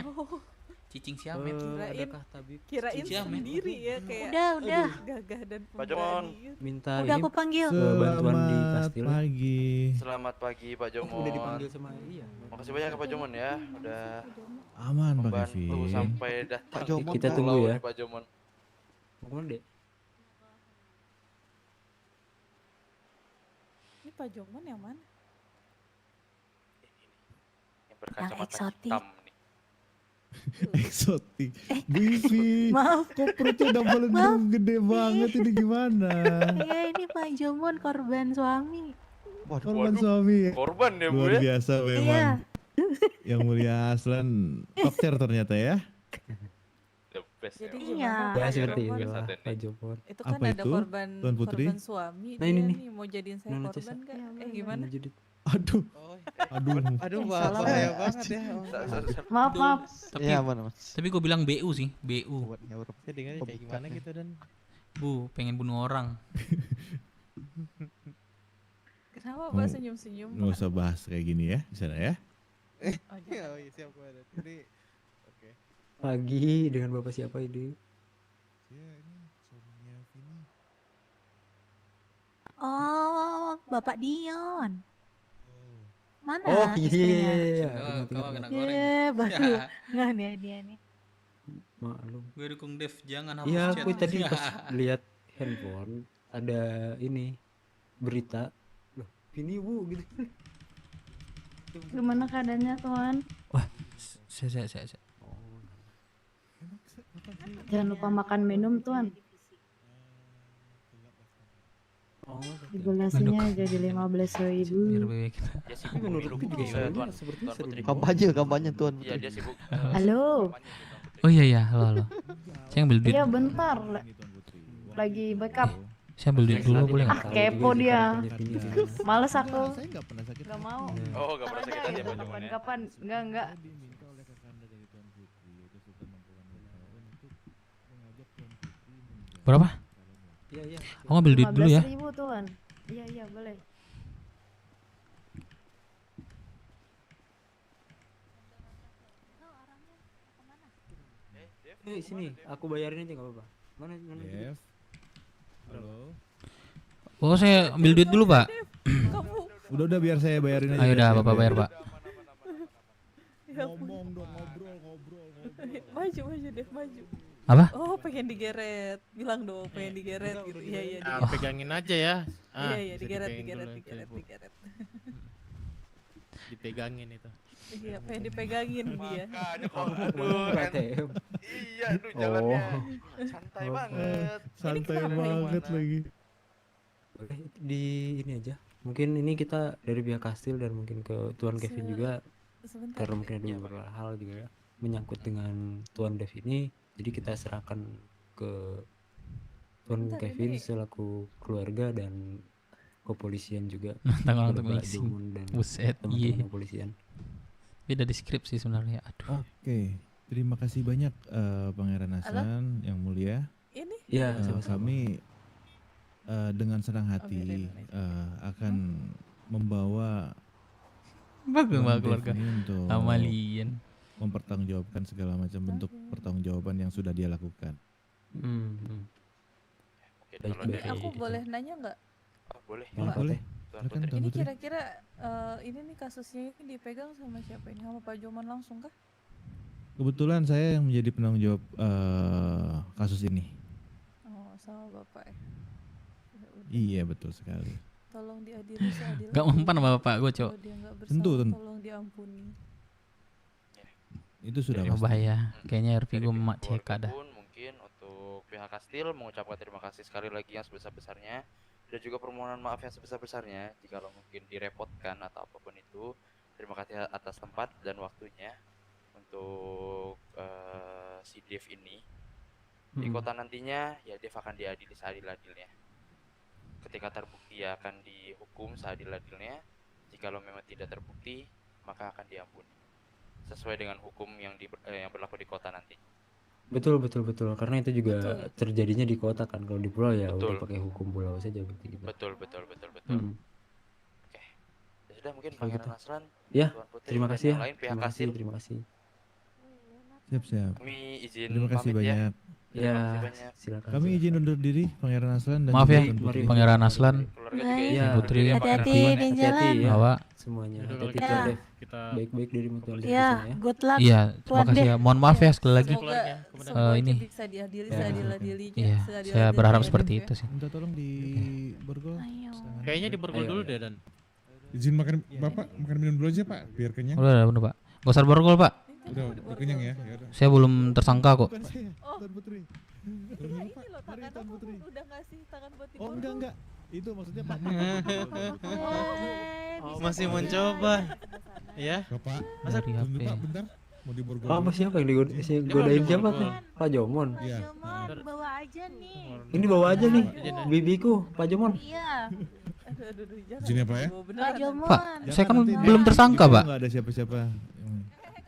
Oh, Cicing siamet. kirain Siamet. sendiri ya kayak Udah. gagah dan Pak Jomon. pemberani. Minta Udah ini aku panggil. bantuan di Kastil. Selamat pagi Pak Jomon. Udah dipanggil sama iya. Makasih banyak ya Pak Jomon ya, udah Aman Pak membantu Kevin. sampai datang Pak di Jomon, kita pulau tunggu ya. nih, Pak Jomon. Mau kemana, Dek? Ini Pak Jomon yang mana? Yang berkacamata eksotik. hitam nih. Eksotik. Bibi. Maaf. Kok perutnya udah melendung gede banget ini gimana? Ya ini Pak Jomon korban suami. Korban suami. Korban ya Bu Luar ya. biasa memang. Iya. Yang mulia Aslan dokter ternyata ya. The best Jadi ya. Iya. gimana Ya Pak seperti Jomon? itu lah, Pak Jopon. Itu kan Apa ada itu, korban Tuan Putri? korban suami Nah, dia ini nih. nih mau jadiin saya Nona korban Cesa. kak? Gimana? Jadi Aduh. Aduh. Aduh, salah, bahaya Pak. banget ya. Maaf. Tapi Iya, aman. tapi gue bilang BU sih, BU. Saya dengarnya kayak gimana gitu dan Bu, pengen bunuh orang. Kenapa Oh, Pak senyum-senyum? Nggak usah bahas kayak gini ya di sana ya. Oh, oh iya siap Pak. Jadi oke. pagi dengan Bapak siapa ini? Ya ini suaminya Vini. Oh, Bapak Dion. Mana Oh iya. istrinya? Iya. Kau kena goreng. Baru Ya. nggak dia nih. Maklum. Gue dukung Dev, jangan Iya, hapus chat. aku tadi pas lihat handphone ada ini berita. Loh, ini Bu gitu. Gimana keadaannya Tuan? Wah, saya. Jangan lupa makan minum Tuan. Regulasinya jadi 15.000. Dia sibuk pemilu Tuan. Tuan Putri. Kampanye Tuan. Iya, dia sibuk. Halo. Oh iya, halo. Saya ambil duit. Iya bentar. Lagi backup. Saya ambil duit dulu boleh nggak? Kepo dia. Males aku. Gak mau. Oh, gak pernah sakit hati ya Pak Joman ya? Kapan? Enggak. Berapa? Iya. Aku ambil duit dulu ya. 15.000 Tuan. Iya boleh. Sini, aku bayarin aja nggak apa-apa. Mana? Dev. Halo. Oh, saya ambil duit dulu, Pak. Udah biar saya bayarin aja. Ayo udah, Bapak bayar, Pak. Ngomong dong, ngobrol. Maju Dev, maju. Apa? Oh, pengen digeret. Bilang dong, pengen digeret gitu. Iya. Pegangin aja ya. Iya, digeret. Dipegangin itu. Iya, pengen dipegangin dia. Aduh, iya, jalannya santai banget. Santai banget lagi. Boleh di ini aja. Mungkin ini kita dari pihak kastil dan mungkin ke Tuan Kevin juga. Sebentar. Karena mungkin ada beberapa hal juga menyangkut dengan Tuan Dev ini. Jadi kita serahkan ke Tuan Kevin selaku keluarga dan kepolisian juga. Tanggal untuk Bapak leasing. Dumon dan Buset, iya. teman-teman kepolisian. Beda deskripsi sebenarnya. Aduh. Oke, terima kasih banyak Pangeran Hasan yang mulia. Ini? Ya, sama-sama. Kami dengan senang hati akan membawa Bagus keluarga. ini untuk Amalien. mempertanggungjawabkan segala macam bentuk pertanggungjawaban yang sudah dia lakukan. Ini aku boleh nanya nggak? Boleh. Boleh. Tuan Silakan, Putri. Tuan Ini Putri. kira-kira ini nih kasusnya ini dipegang sama siapa ini? Sama Pak Joman langsung kah? Kebetulan saya yang menjadi penanggung jawab kasus ini. Oh, sama Bapak ya. Iya, betul sekali. Tolong diadili seadil. Gak mempan sama Bapak gue, Cok. Kalau dia nggak Tentu. bersalah, tolong diampuni. Itu sudah Oh, pasti. bahaya. Kayaknya RP Dari gue pihak mak CK keluarga dah. pun mungkin untuk pihak kastil mengucapkan terima kasih sekali lagi yang sebesar-besarnya dan juga permohonan maaf yang sebesar-besarnya jika mungkin direpotkan atau apapun itu. Terima kasih atas tempat dan waktunya untuk si Dev ini. Di kota nantinya ya Dev akan diadili seadil-adilnya. Ketika terbukti ya akan dihukum seadil-adilnya. Jika memang tidak terbukti maka akan diampuni sesuai dengan hukum yang berlaku di kota nanti. Betul. Karena itu juga terjadinya di kota kan. Kalau di pulau ya Betul. udah pakai hukum pulau saja berarti gitu. Betul. Ya sudah mungkin Kalau Pangeran gitu. Hasran, Ya, Tuan Putri, terima dan kasih yang ya. lain pihak Terima kasih, kastil. terima kasih. Siap. Kami izin Terima kasih pamit ya. banyak. Terima Ya, kasih banyak. silakan. Kami izin undur diri Pangeran Aslan dan Maaf juga ya, Tuan Putri. Pangeran Aslan, Keluarga juga Iya, Putri, hati-hati di jalan. ya. Bawa. Semuanya. Yaudah, Hati-hati kalau Tuan gitu Dev. kita Baik-baik dari Tuan Dev di Ya, sana ya. good luck. Iya, terima Tuan kasih Dev. ya. Mohon maaf ya sekali lagi. Semoga ini. itu bisa diadili Ya. seadil-adilinya. Iya, seadil-adilnya saya berharap ya, seperti Dev ya. itu sih. Minta tolong di borgol. kayaknya di borgol Ayo, dulu ayo. deh dan Izin makan Bapak makan minum dulu aja Pak biar kenyang. Udah, Pak. Gak usah borgol, Pak. Udah kenyang ya. Ya udah. Saya belum tersangka kok. Oh, Tuan Putri. iya ini loh tangan aku udah ngasih tangan buat di Oh, borgol. enggak. Itu maksudnya Pak. Oh, masih mencoba. Ya. Bapak. Masa Dari Tunggu HP. Pak bentar. Mau di borgol. Apa dulu. siapa yang digodain siapa tuh? Pak Jomon. Iya. Bawa aja nih. Ini bawa aja nih. Bibiku, Pak Jomon. Iya. Aduh, jangan. Izin ya Pak ya. Pak Jomon. Pak, saya kan nanti belum di- tersangka, di Pak. Enggak ada siapa-siapa.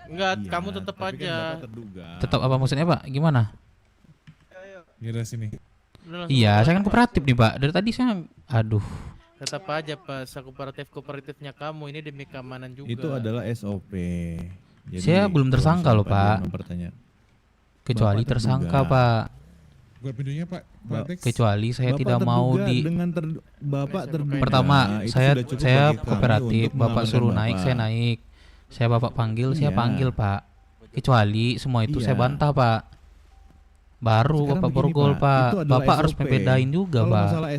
Enggak, Iya, kamu tetap tapi kan aja. Bapak terduga. Tetap apa maksudnya, Pak? Gimana? Ya udah sini. Udah langsung Iya, bawa saya kan aja. kooperatif nih, Pak. Dari tadi saya Aduh. Tetap aja Pak, kooperatifnya kamu ini demi keamanan juga. Itu adalah SOP. Jadi, Saya belum kalau tersangka misalnya loh, Pak. mempertanya- Kecuali Bapak tersangka, terduga. Pak. Gua pintunya Pak. Pak Dex. Kecuali saya Bapak tidak mau terduga di dengan Bapak terduga. Pertama, itu saya sudah cukup saya bagi kami kooperatif, untuk Bapak mengamankan suruh naik, Bapak. saya naik. Saya Bapak panggil, saya Iya. panggil, Pak. Kecuali semua itu saya Iya. bantah, Pak. Baru Sekarang Bapak begini, borgol, Pak. Itu adalah Bapak harus SOP. membedain juga, Kalau Pak. masalah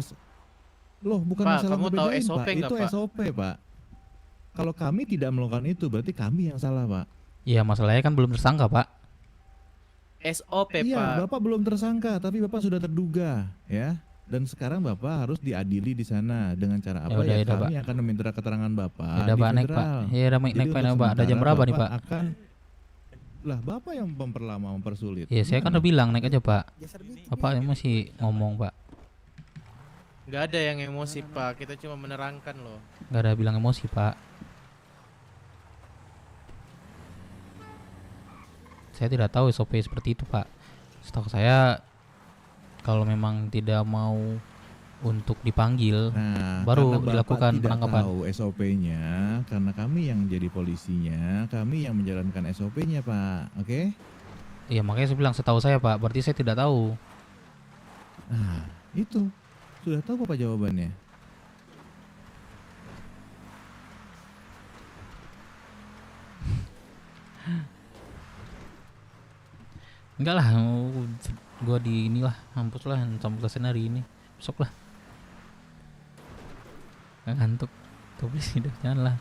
Loh, bukan Pak, masalah kamu tahu ngebedain, SOP Pak. nggak, Itu Pak? SOP, Pak. Kalau kami tidak melakukan itu, berarti kami yang salah, Pak. Iya, masalahnya kan belum tersangka, Pak. SOP, Iya, Pak. Bapak belum tersangka, tapi Bapak sudah terduga, ya. Dan sekarang Bapak harus diadili di sana dengan cara apa? Ya udah, Ya, ya udah, kami Pak. akan meminta keterangan Bapak Ya udah, di Pak, naik, Pak. federal. Ya udah, naik, Jadi Pak, untuk Pak. Ada jam sementara berapa nih, Bapak Pak? akan lah Bapak yang memperlama, mempersulit. Iya, saya kan Gimana? udah bilang naik aja, Pak. Bapak masih ngomong, Pak. Nggak ada yang emosi, Pak. Kita cuma menerangkan loh. Gak ada bilang emosi, Pak. Saya tidak tahu SOP seperti itu, Pak. Setahu saya kalau memang tidak mau untuk dipanggil, baru Karena Bapak dilakukan tidak penangkapan. tahu SOP-nya, karena kami yang jadi polisinya, kami yang menjalankan SOP-nya, Pak. Oke? Iya, makanya saya bilang setahu saya, Pak. Berarti saya tidak tahu. Nah, itu. Sudah tahu Bapak jawabannya? Enggak lah, gua di inilah, mampus lah, sampai selesai hari ini. Besok lah. Ngantuk. Tapi hidup jangan lah.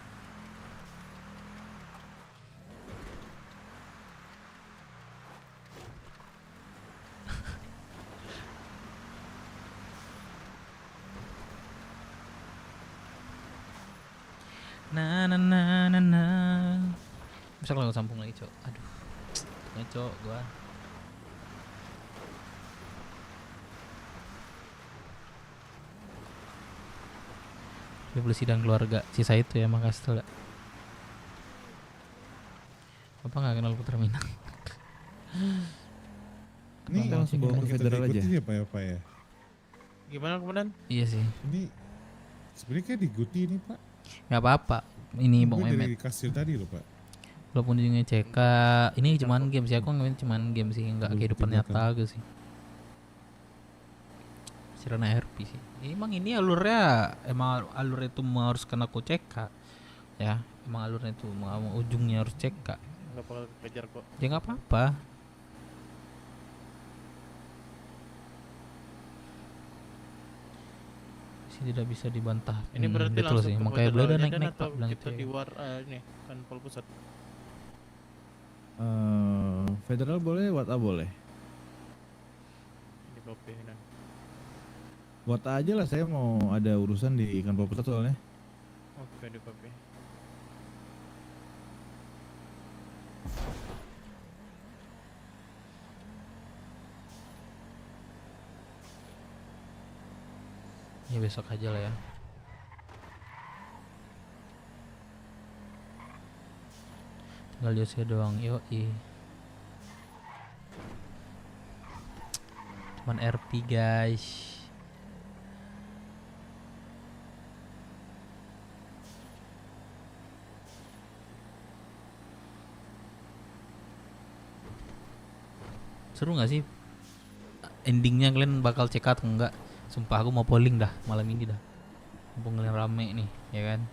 Na. Besok lah gua sambung lagi, Cok. Aduh. Cok, gua. Beli sidang keluarga sisa itu ya, makasih tuh. Apa nggak kenal Putra Minang? Ini Kita langsung bawa ke federal aja. Ya, Pak, ya, Pak ya. Gimana, Komandan? Iya sih. Ini sebenarnya kayak diguti ini, Pak. Nggak apa-apa. Ini Bang Gue Mehmet. dari kasir tadi loh, Pak. Walaupun ujungnya CK, ini cuman game sih. Aku ngomongin cuman game sih, nggak kehidupan nyata gitu sih. Sirena RP sih. Emang ini alurnya, emang alur itu harus kena ku CK. Ya, emang alurnya itu ujungnya harus CK. Nggak bakal kejar kok. Ya nggak apa-apa. Sih tidak bisa dibantah. Ini berarti betul langsung sih. ke Makanya beliau udah federalnya dan naik-naik, atau Pak, bilang kita itu. di war ini kan Pol Pusat. Federal boleh, WTA boleh. Di kopi dan WTA aja lah, saya mau ada urusan di kantor pusat soalnya. oke di kopi. Ya besok aja lah ya. Tinggal Jose doang, yoi. Cuman RP guys. Seru gak sih? Endingnya kalian bakal check out enggak? Sumpah aku mau polling dah malam ini dah. Mumpung kalian rame nih, ya kan?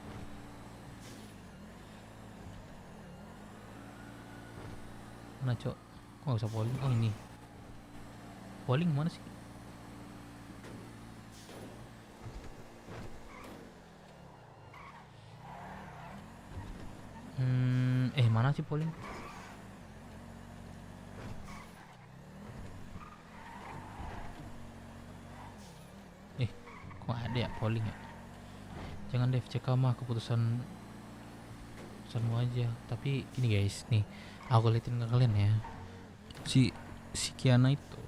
Mana cok? Kok gak usah polling? Oh ini. Polling mana sih? Mana sih polling? Kok ada ya polling ya? Jangan deh cek mah keputusanmu aja. Tapi ini guys, nih aku liatin ke kalian ya. Si Kiana itu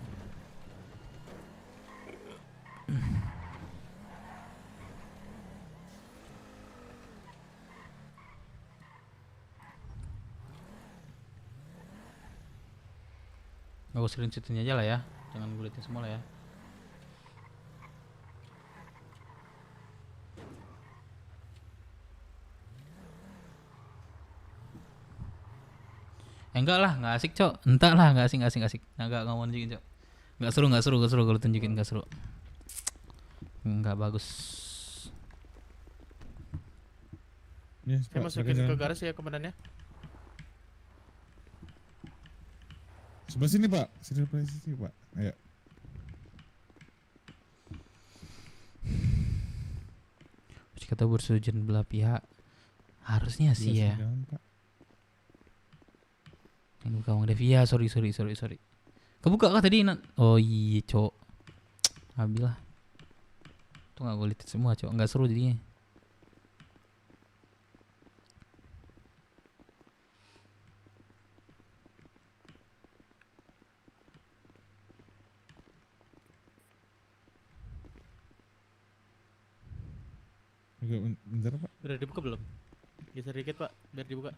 aku screenshotin aja lah ya, jangan gue liatin semua lah ya. Enggak lah, nggak asik cok. Entah lah, nggak asik. Nggak mau nunjukin cok. Nggak seru kalau tunjukin, nggak seru. Nggak bagus. Ya, Saya masukin ke garis ya komandannya. Sebelah sini Pak, sini Pak. Ayo. Terus kata persetujuan belah pihak harusnya sih ya. Ini buka Bang Dev. Iya, sorry. Kebuka kah tadi? Oh iya, Cok. Abilah. Tuh nggak gue lihat semua, Cok. Nggak seru jadinya. Bentar Pak. Udah dibuka belum? Geser dikit Pak, biar dibuka.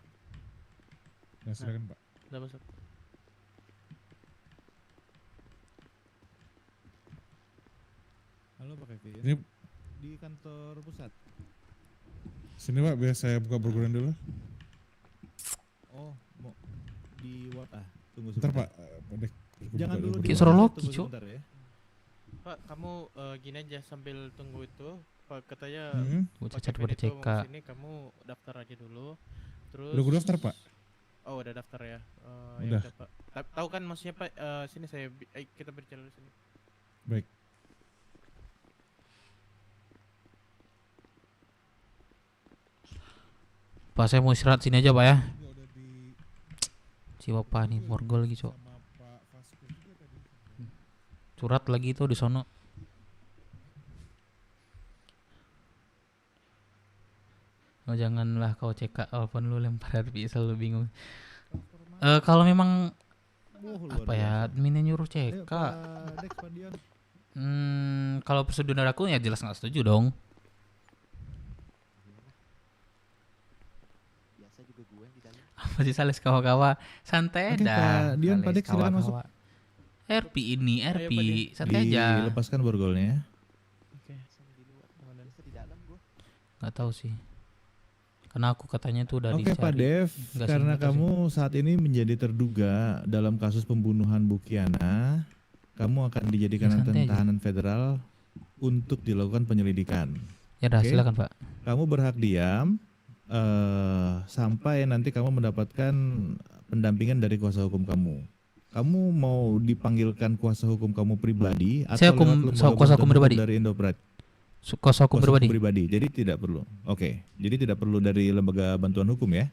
Nah, silakan Pak. Udah masuk. Halo Pak Kevin. Ini di kantor pusat. Sini Pak, biar saya buka perguruan dulu. Oh, mau di what Tunggu sebentar. Pak. Jangan dulu Kayak suara Loki, Cok. Ya. Pak, kamu gini aja sambil tunggu itu. Pak katanya Gua Pak cacat Kevin pada itu mau CK. kesini, kamu daftar aja dulu. Terus Udah gua daftar, Pak. Oh, udah daftar ya. Udah. Ya Pak. Tahu kan maksudnya Pak, sini kita berjalan di sini. Baik. Pak, saya mau istirahat sini aja Pak ya. Si Bapak nih morgol lagi, Cok. Curhat lagi tuh di sono. Oh, janganlah kau CK, walaupun lu lempar RP selalu bingung. Kalau memang apa ya, adminnya nyuruh CK. Kalau persetujuan dari aku ya jelas nggak setuju dong. Biasa juga gue yang di dalam. Apa sih Sales kawa-kawa? Santai Oke, dah. Pak Dion, Pak Sales Dek, silakan masuk. kawa-kawa. RP ini, RP, santai aja. Dilepaskan borgolnya. Oke, sama di luar. Biasa di dalam gue. Nggak tahu sih. Karena aku katanya tuh udah Oke dicari. Pak Dev, Nggak sih, karena nggak tahu kamu saat ini menjadi terduga dalam kasus pembunuhan Bukiana, kamu akan dijadikan Ya, santai aja. tahanan federal untuk dilakukan penyelidikan. Ya dah, Oke? silakan, Pak. Kamu berhak diam sampai nanti kamu mendapatkan pendampingan dari kuasa hukum kamu. Kamu mau dipanggilkan kuasa hukum kamu pribadi Saya atau hukum- lewat lembaga kuasa bantuan hukum pribadi. dari Indopret? Kuasa hukum pribadi. Jadi tidak perlu. Oke, jadi tidak perlu dari lembaga bantuan hukum ya?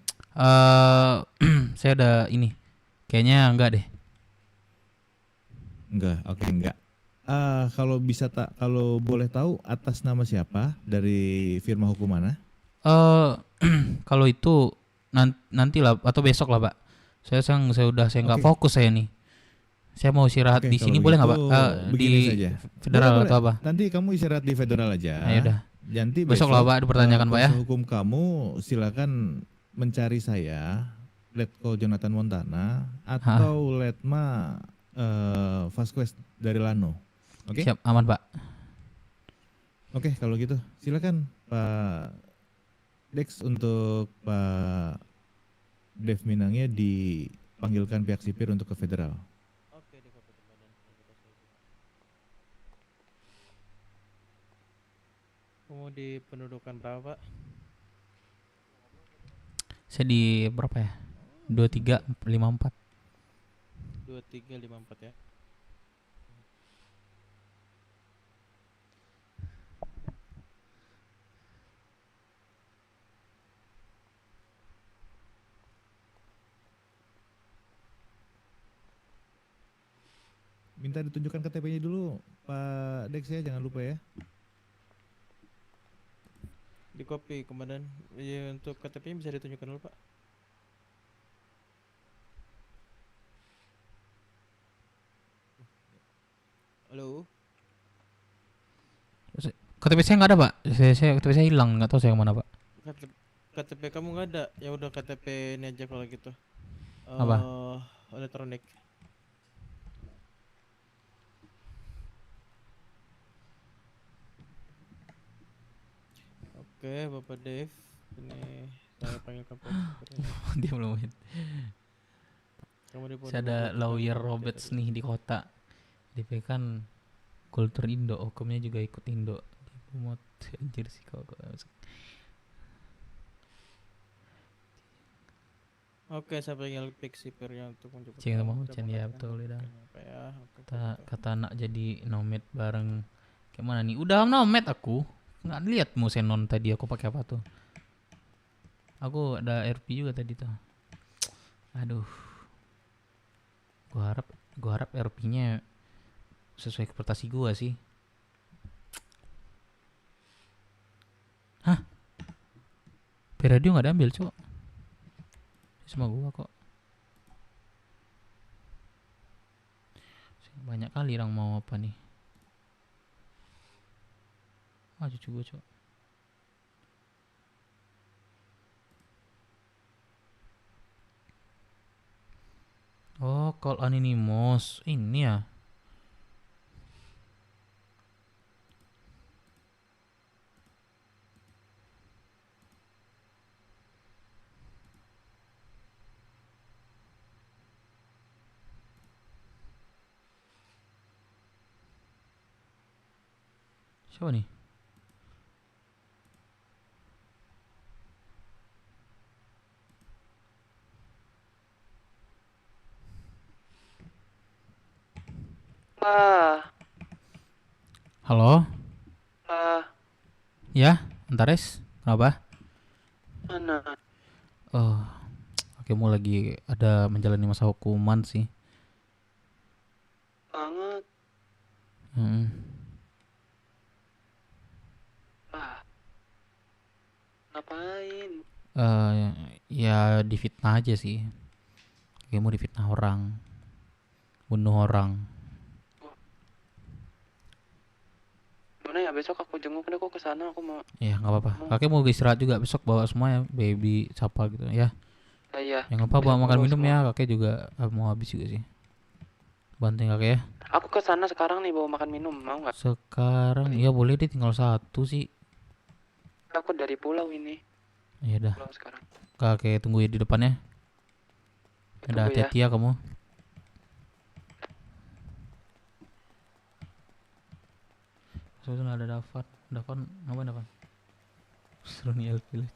Saya ada ini. Kayaknya enggak deh. Enggak, oke enggak. Kalau boleh tahu atas nama siapa dari firma hukum mana? Kalau itu nantilah atau besok lah, Pak. Saya nggak Oke. fokus saya nih. Saya mau istirahat Oke, di sini kalau boleh nggak, gitu Pak? begini Di saja. federal Boleh, atau boleh. apa? Nanti kamu istirahat di federal aja. Ayo dah. Nanti Besok lah, Pak, dipertanyakan, Pak, ya. kuasa hukum kamu silakan mencari saya, Letko Jonathan Montana atau Letma Vasquez dari Lano. Oke? Siap, aman, Pak. Oke, kalau gitu silakan Pak Dex untuk Pak Dev Minangnya dipanggilkan pihak sipir untuk ke federal. Oke, di Kabupaten Medan. Kamu di pendudukan berapa, Pak? Saya di berapa ya? 2354. 2354 ya. Minta ditunjukkan KTP-nya dulu, Pak Dex ya, jangan lupa ya. Di copy komandan. Ya, untuk KTP-nya bisa ditunjukkan dulu, Pak. Halo. KTP saya nggak ada, Pak. KTP saya hilang, nggak tahu saya yang mana, Pak. KTP kamu nggak ada? Ya udah KTP ini aja kalau gitu. Apa? Elektronik. Oke, Bapak Dev. Ini saya panggil Kapolres. Dia belum main. Kamu di Saya ada lawyer Roberts nih di kota. DP kan kultur Indo, hukumnya juga ikut Indo. Dia anjir sih kok. Oke, saya panggil Pik sipirnya untuk menjemput Cing kamu. mau Kita Cen ya mulai, betul kan? udah. Oke ya, oke, Kata anak jadi nomad bareng. Kayak mana nih? Udah nomad aku. Nggak lihat mau Xenon tadi aku pakai apa tuh. Aku ada RP juga tadi tuh. Aduh. Gua harap RP-nya sesuai ekspektasi gua sih. Hah? Peradio nggak diambil, Cok. Sama gua kok. Banyak kali orang mau apa nih. Ah, cucu gua, Cok. Oh, Call Anonymous. Ini ya. Siapa nih? Halo? Ya, Antares. Kenapa? Mana? Oh, mau lagi ada menjalani masa hukuman sih. Banget. Hmm. Ngapain? Ya difitnah aja sih. Mau difitnah orang, bunuh orang. Gimana ya, besok aku jenguk deh, aku kesana, aku mau. Ya nggak apa-apa. Kakek mau istirahat juga besok, bawa semua ya, baby, siapa gitu ya. Iya. Jangan lupa bawa Besok makan bawa minum semua. ya, kakek juga mau habis juga sih. Bantuin kakek ya. Aku kesana sekarang nih bawa makan minum, mau nggak? Sekarang ya boleh deh, tinggal satu sih. Aku dari pulau ini. Ya udah. Pulau sekarang. Kakek tunggu ya di depannya. Ada Tunggu ya. hati-hati ya kamu. Soalnya ada Dafan ngapain Dafan? Seru nih LP lah.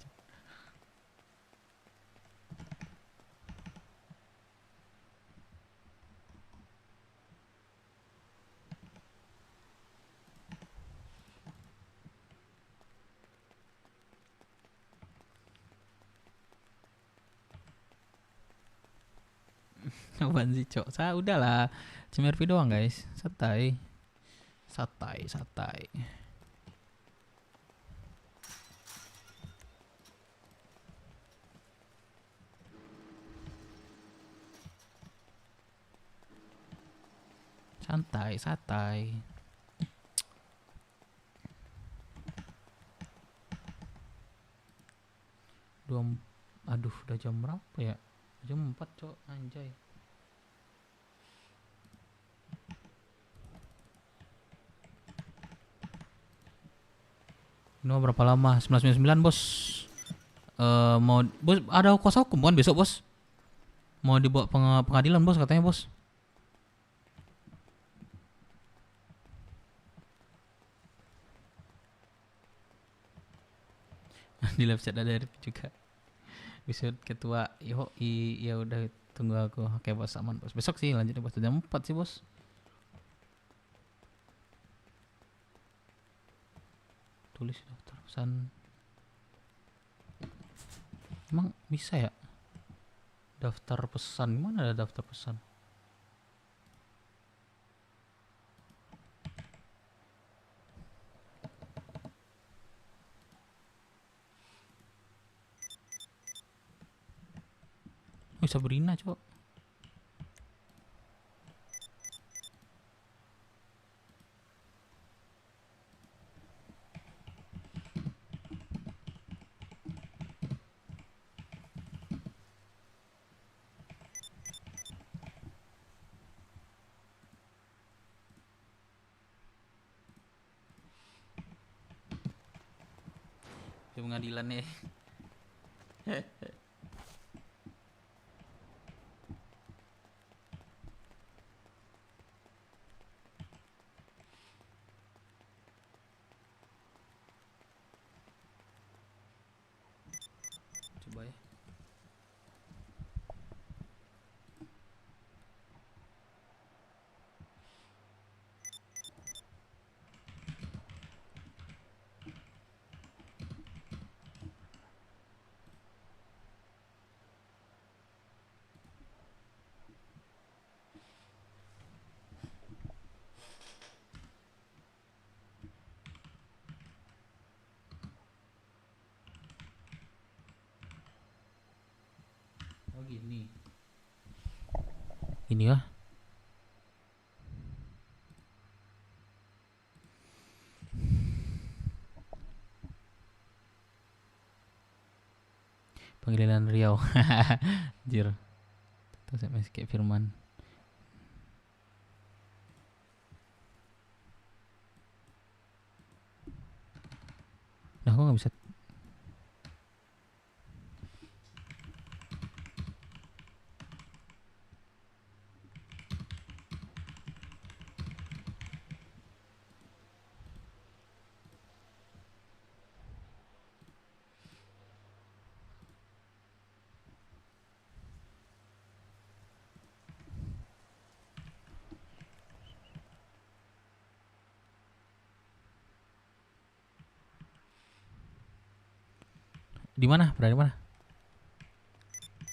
Apaan sih, Cok? Udahlah. Cuma RP doang, guys. Santai. Santai. Aduh, udah jam berapa ya? Jam 4, Cok. Anjay. Ini mau berapa lama? 1999, Bos. Mau Bos ada kuasa hukum kan besok, Bos? Mau dibawa pengadilan, Bos, katanya, Bos. Di live chat ada RP juga. Episode ketua ya udah tunggu aku. Oke, Bos, aman, Bos. Besok sih lanjutnya, Bos. Jam 4 sih, Bos. Tulis daftar pesan. Emang bisa ya? Daftar pesan. Gimana ada daftar pesan? Oh, Sabrina, Cok. Di pengadilan nih. Coba ya. Ini lah. Panggilan Riau. Anjir. Terus SMS kayak Firman. Nah, kok nggak bisa? Di mana? Berada di mana?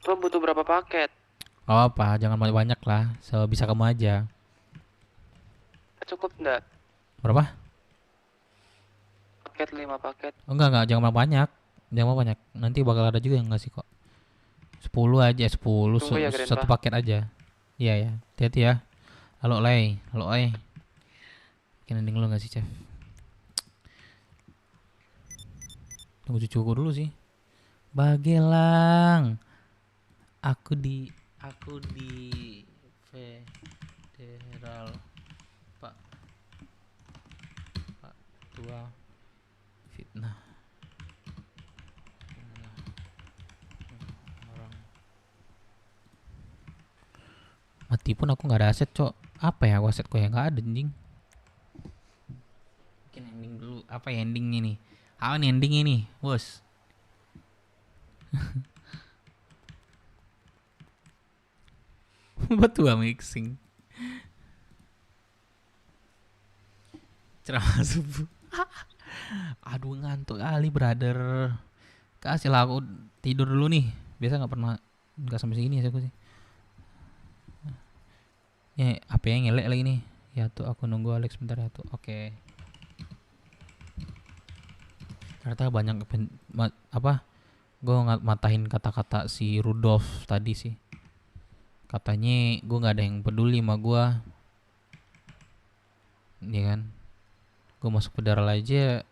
Lo butuh berapa paket? Gak apa, jangan banyak lah. Sebisa kamu aja. Cukup enggak? Berapa? Paket 5 paket. Oh, enggak, jangan banyak. Jangan banyak. Nanti bakal ada juga yang ngasih kok. 10 aja, 10 Tunggu ya, Grandpa. satu paket aja. Iya ya, hati-hati ya. Halo Lay, Bikin ending lu ngasih chef. Tunggu cucuku dulu sih. Bagelang. Aku di federal. Pak Tua fitnah. Orang. Mati pun aku nggak ada aset, Cok. Apa ya asetku yang nggak ada anjing. Bikin ending dulu. Apa ya ending ini? Apa nih ending ini, bos? Betul mixing. Ceramah subuh. Aduh ngantuk kali brother. Kasih lah aku tidur dulu nih. Biasa nggak sampai segini ya aku sih. Ya apa yang ngelek lagi nih? Ya tuh aku nunggu Alex bentar ya tuh. Oke. Ternyata banyak gue matahin kata-kata si Rudolf tadi sih. Katanya gue nggak ada yang peduli sama gue. Iya kan? Gue masuk federal aja.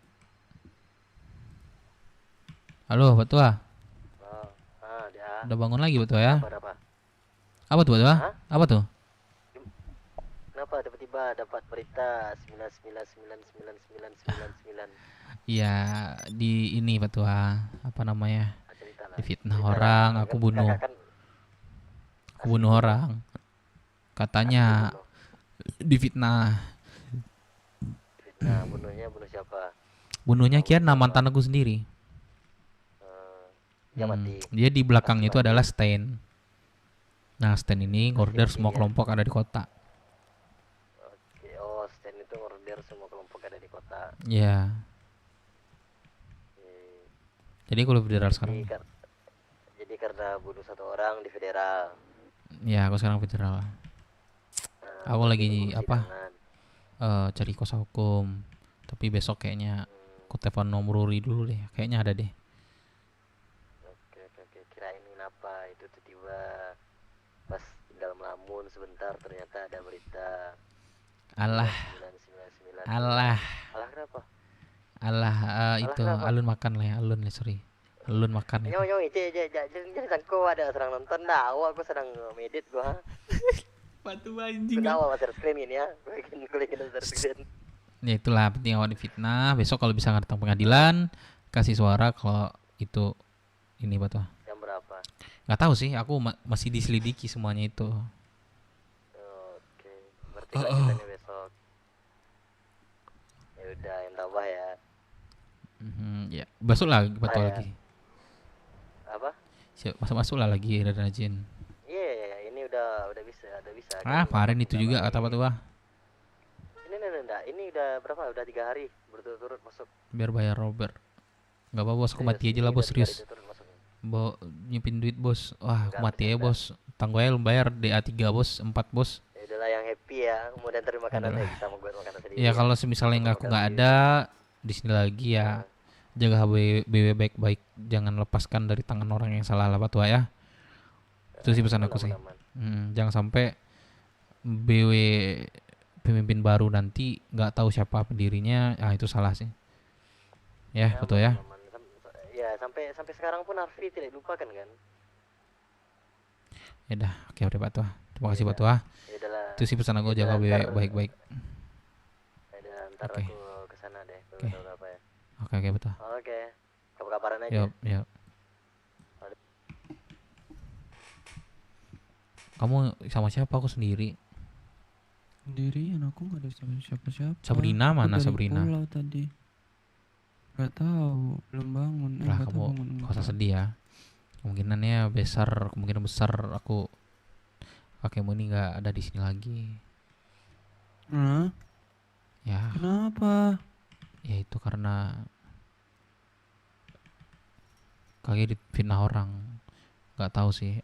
Halo Pak Tua. Udah bangun lagi Pak Tua ya? Apa tuh Pak Tua? Apa tuh? Kenapa tiba-tiba dapat berita 99999999? Iya di ini Pak Tua. Apa namanya? Difitnah orang, aku bunuh orang. Katanya difitnah. Nah, bunuh siapa? Bunuhnya Kiana, mantan aku sendiri. Dia mati. Dia di belakangnya itu adalah stand. Nah, stand ini ngorder semua kelompok ada di kota. Oke, oh stand itu ngorder semua kelompok ada di kota. Iya. Jadi aku lebih federal sekarang. Jadi karena bunuh satu orang di federal. Ya, aku sekarang federal. Aku lagi cari kuasa hukum. Tapi besok kayaknya aku telepon nomor Ruri dulu deh. Kayaknya ada deh. Oke. Kirain kenapa itu tiba-tiba pas dalam lamun sebentar ternyata ada berita. Alah Kenapa? Itu kenapa? Alun makan lah ya. Alun makan ya. Nyoy, jangan kau ada serang nonton dah. Aku sedang ngedit gua. Batu anjing. Kenapa share screen ini ya? Gue lagi share screen. Ya itulah penting awal difitnah. Besok kalau bisa datang pengadilan, kasih suara kalau itu ini Batu. Jam berapa? Nggak tahu sih, aku masih diselidiki semuanya itu. Oke, berarti lanjutannya besok. Ya udah, yang tabah ya. Ya, besok lah Batu lagi. Apa? Masuk lah lagi ada rajin. Iya, ini udah bisa. Kemarin itu juga kata Batu. Ini udah berapa? Udah 3 hari berturut-turut masuk. Biar bayar Robert. Enggak apa bos, aku mati aja lah bos, serius. Nyipin duit bos. Wah, aku mati ya bos. Tangguhnya lu bayar DA3 bos, 4 bos. Ya udahlah yang happy ya. Kemudian terima makanan bisa mau buat makanan sendiri. Ya kalau misalnya aku nggak ada di sini lagi ya. Jaga HBW baik-baik, jangan lepaskan dari tangan orang yang salah lah Pak Tua ya. Itu sih pesan aku sih. Jangan sampai BW pemimpin baru nanti nggak tahu siapa pendirinya, itu salah sih. Ya, betul ya. Ya, sampai sekarang pun Arfi tidak lupakan kan? Ya udah, oke udah Pak Tua. Terima kasih Pak Tua. Itu sih pesan aku, jaga BW baik-baik. Ntar Oke. aku kesana deh, Oke. tahu apa ya. Oke, betul. Oke, kabar-kabaran aja. Yuk. Kamu sama siapa? Aku sendiri. Sendirian, aku nggak ada sama siapa-siapa. Sabrina Aku mana dari Sabrina? pulau tadi. Gak tahu, belum bangun. Lah Nggak tahu kamu bangun gak usah enggak. sedih ya. Kemungkinan besar aku kakekmu ini nggak ada di sini lagi. Hah? Ya. Kenapa? Ya itu karena kakek difitnah orang. Nggak tahu sih.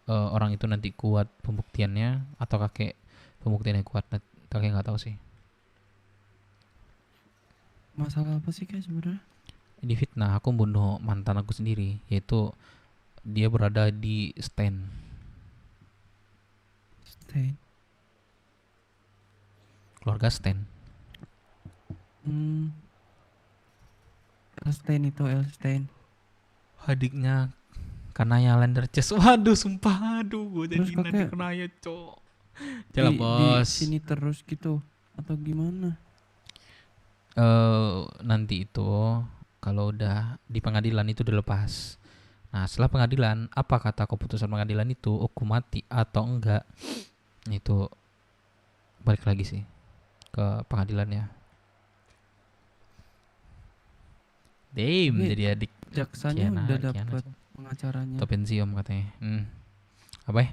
Orang itu nanti kuat pembuktiannya atau kakek pembuktiannya kuat, kakek nggak tahu sih. Masalah apa sih kayak sebenarnya? Ini fitnah, aku bunuh mantan aku sendiri, yaitu dia berada di stand. Stain. Keluarga stand. Elstein itu Elstein. Adiknya Kanaya Landerces. Waduh, sumpah, aduh, gue jadi Terus nanti kakek Kanaya, cok. Jalan di bos. sini terus gitu atau gimana? Nanti itu kalau udah di pengadilan itu dilepas. Nah, setelah pengadilan, apa kata keputusan pengadilan itu, hukum mati atau enggak, itu balik lagi sih ke pengadilannya. Damn, Tapi jadi adik jaksanya Kiana, udah Kiana. dapat pengacaranya. Atau pensiun katanya. Apa ya?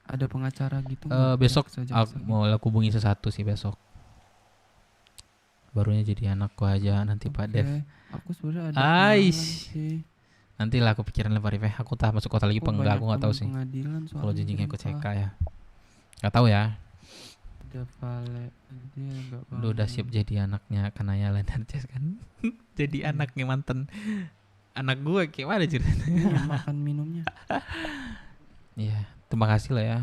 Ada pengacara gitu nggak? Besok Jaksa-jaksa gitu. mau aku hubungi satu sih besok. Barunya jadi anakku aja nanti Pak Dev. Aku sebenarnya ada kenalan Ais. sih. Nanti lah aku pikiran Pak Dev. Aku tak masuk kota lagi Aku enggak, aku banyak nggak tahu teman sih. pengadilan Kalau soalnya jinjingnya aku Grandpa. CK ya. Nggak tahu ya. Ada Vale dia nggak Lu udah bangun. siap jadi anaknya Kanaya Landerces kan? Jadi anaknya mantan anak gue, gimana ceritanya? Iya, makan minumnya. Iya, terima kasih lah ya.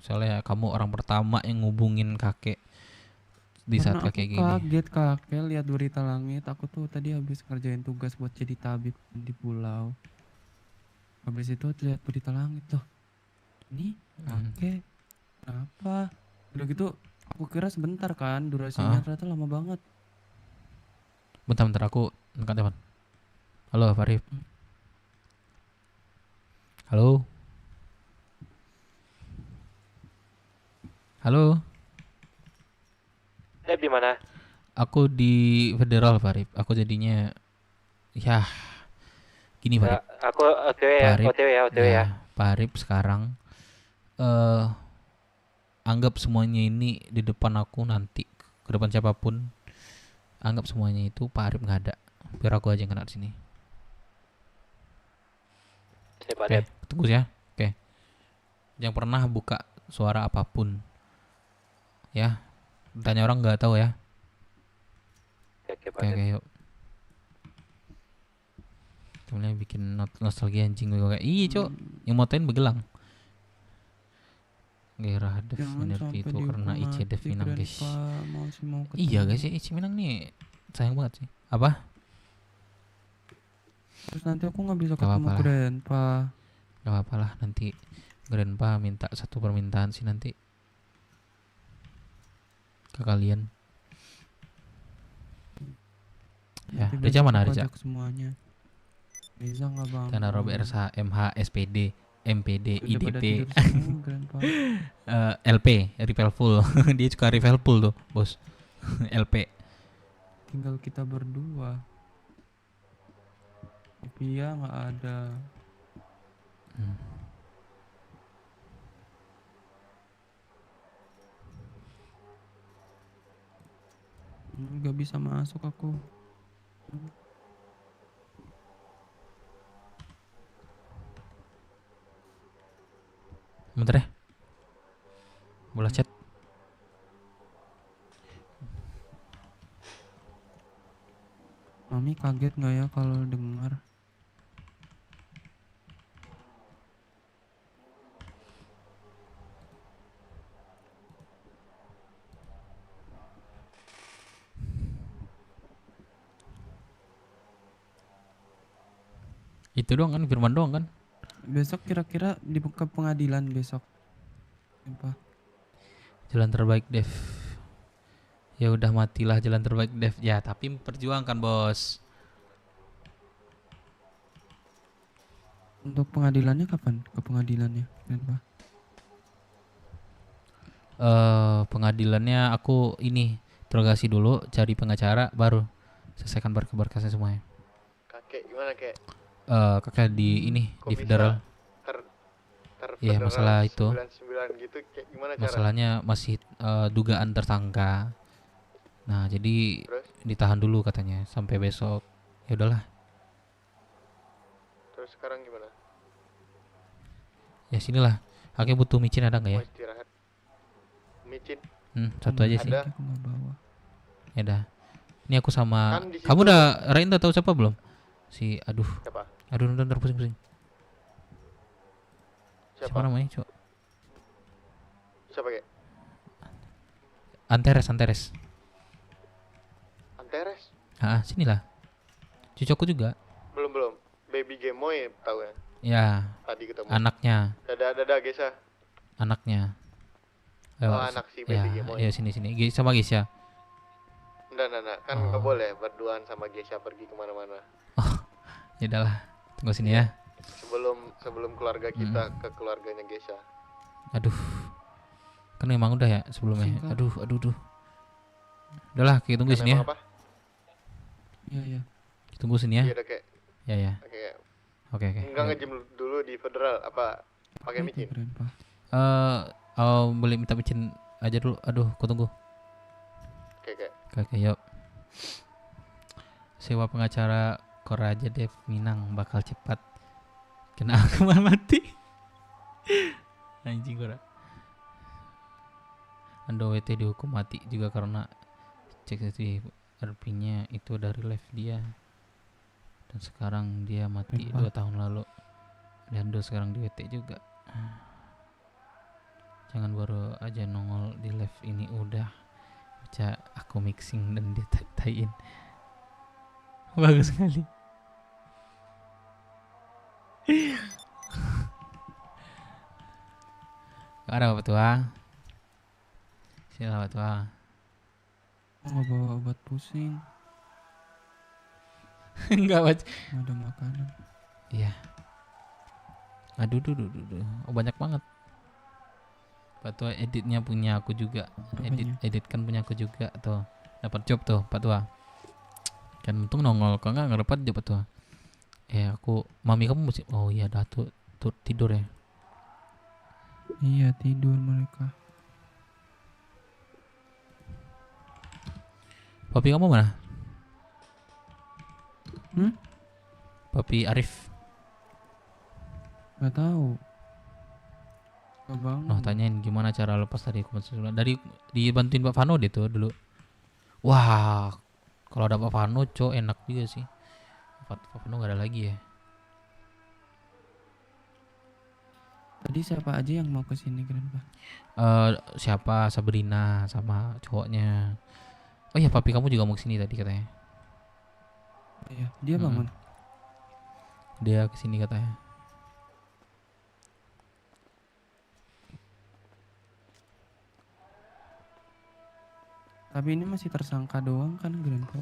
Soalnya kamu orang pertama yang ngubungin kakek di saat Karena kakek aku gini. kaget kakek lihat berita langit. Aku tuh tadi habis ngerjain tugas buat jadi tabib di pulau. Habis itu lihat berita langit tuh. Ini kakek kenapa? Udah gitu aku kira sebentar kan, durasinya ternyata lama banget. Bentar, aku angkat telepon. Halo, Farif. Halo. Halo. Di mana? Aku di Federal, Farif. Aku jadinya ya gini, Farif. Aku OTW ya. Farif sekarang anggap semuanya ini di depan aku nanti, ke depan siapapun. Anggap semuanya itu Pak Arif nggak ada. Biar aku aja yang kena di sini. Oke, tunggu ya. Oke. Jangan pernah buka suara apapun. Ya. Tanya orang nggak tahu ya. Oke, yuk. Kemudian bikin nostalgia anjing gue kayak, "Ih, Cok, yang motoin begelang." Gairah Dev Jangan energi sampai itu karena dihukum IC Dev mati, Minang, guys. Grandpa. Mau sih mau Iya ketemu. guys, ya IC Minang nih sayang banget sih. Apa? Terus nanti aku nggak bisa Gak ketemu apa-apa lah. Grandpa. Gak apa-apa lah, nanti Grandpa minta satu permintaan sih nanti ke kalian. Ya, Nanti Reja besok mana aku Reja? ajak semuanya. Reza nggak bangun. Sana Robert RSH, MH, SPD, MPD, Udah pada IDP, tidur semua, Grandpa. LP, Refill Full. Dia suka Refill Full tuh, bos. LP. Tinggal kita berdua. Sophia nggak ada. Nggak bisa masuk aku. Bentar ya. Bola chat. Mami kaget nggak ya kalau dengar? Itu doang kan, Firman doang kan. Besok kira-kira dibuka pengadilan besok. Apa? Jalan terbaik Dev. Ya udah matilah jalan terbaik Dev. Ya tapi perjuangkan bos. Untuk pengadilannya kapan? Ke pengadilannya, kenapa? Pengadilannya aku ini interogasi dulu, cari pengacara, baru selesaikan berkas-berkasnya semuanya. Kakek gimana kek? Kakak di ini di Kok federal. Iya federal masalah itu. 99 gitu kayak gimana cara? Masalahnya masih dugaan tersangka. Nah jadi Terus? ditahan dulu katanya sampai besok. Ya udahlah. Terus sekarang gimana? Ya sinilah. Kakek butuh micin ada nggak ya? Mau istirahat. Micin. Satu aja sih. Ada. Ya dah. Ini aku sama. Kan di Kamu situ- udah Rain tahu siapa belum? Si aduh. Siapa? Aduh nonton pusing-pusing. Siapa namanya, Cok? Siapa kek? Anteres. Anteres. Sinilah. Cucokku juga. Belum. Baby Gemoy tahu ya? Ya. Tadi ketemu. Anaknya. Dada Gesa. Anaknya. Oh, anak si Baby Gemoy. Ya sini. Sama Gisya. Enggak. Kan nggak boleh berduaan sama Gesha pergi kemana-mana. Ya udahlah. Tunggu sini ya. Sebelum keluarga kita ke keluarganya Gesha. Aduh. Kan memang udah ya sebelumnya. Aduh. Udahlah, kita tunggu Kan sini ya. emang apa? Iya. Kita tunggu sini ya. Iya udah kek. Ya. Oke. Oke. Enggak nge-gym dulu di federal apa pakai micin? Boleh minta micin aja dulu. Aduh, aku tunggu. Oke. Oke, yuk. Sewa pengacara Koraja Dev Minang bakal cepat. Kena aku malah mati. Anjing Kora. Ando WT dihukum mati juga karena cek RP-nya itu dari live dia. Dan sekarang dia mati 2 tahun lalu. Dan Ando sekarang di WT juga. Jangan baru aja nongol di live ini udah baca aku mixing dan dia tai-taiin. Bagus sekali. Gak ada apa tua. Sini apa tua. Nggak bawa obat pusing. Enggak baca. Nggak ada makanan. Iya. Aduh. Oh, banyak banget. Pak Tua editnya punya aku juga. Edit kan punya aku juga tuh. Dapat job tuh Pak Tua. Kan untung nongol, kok enggak dapat job Pak Tua. Aku mami kamu mesti. Oh iya dah tuh tidur ya. Iya tidur mereka. Papi kamu mana? Papi Arif. Gak tahu. Abang. Tanyain gimana cara lepas dari hukuman dari dibantuin Pak Vano deh tuh dulu. Wah, kalau ada Pak Vano enak juga sih. Pak Vano gak ada lagi ya. Tadi siapa aja yang mau kesini keren Pak? Siapa Sabrina sama cowoknya. Oh iya papi kamu juga mau kesini tadi katanya. Iya, dia bangun. Dia kesini katanya. Tapi ini masih tersangka doang kan Grandpa?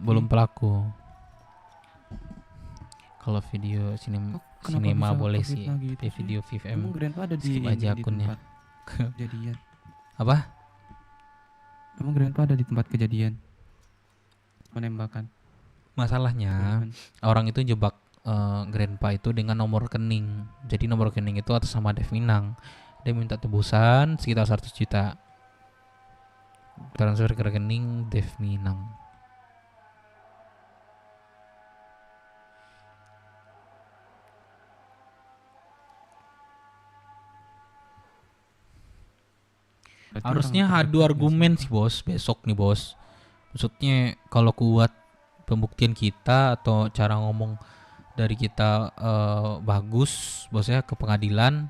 Belum pelaku. Kalau video sinema boleh sih. Gitu video VVM. Emang Grandpa ada di aja akunnya. Kejadian. Apa? Emang Grandpa ada di tempat kejadian penembakan. Masalahnya orang itu jebak Grandpa itu dengan nomor rekening. Jadi nomor rekening itu atas nama Dev Minang. Dia minta tebusan sekitar 100 juta. Transfer ke rekening Dev Minang. Harusnya adu argumen sih bos, besok nih bos. Maksudnya kalau kuat pembuktian kita atau cara ngomong dari kita bagus, bosnya ke pengadilan,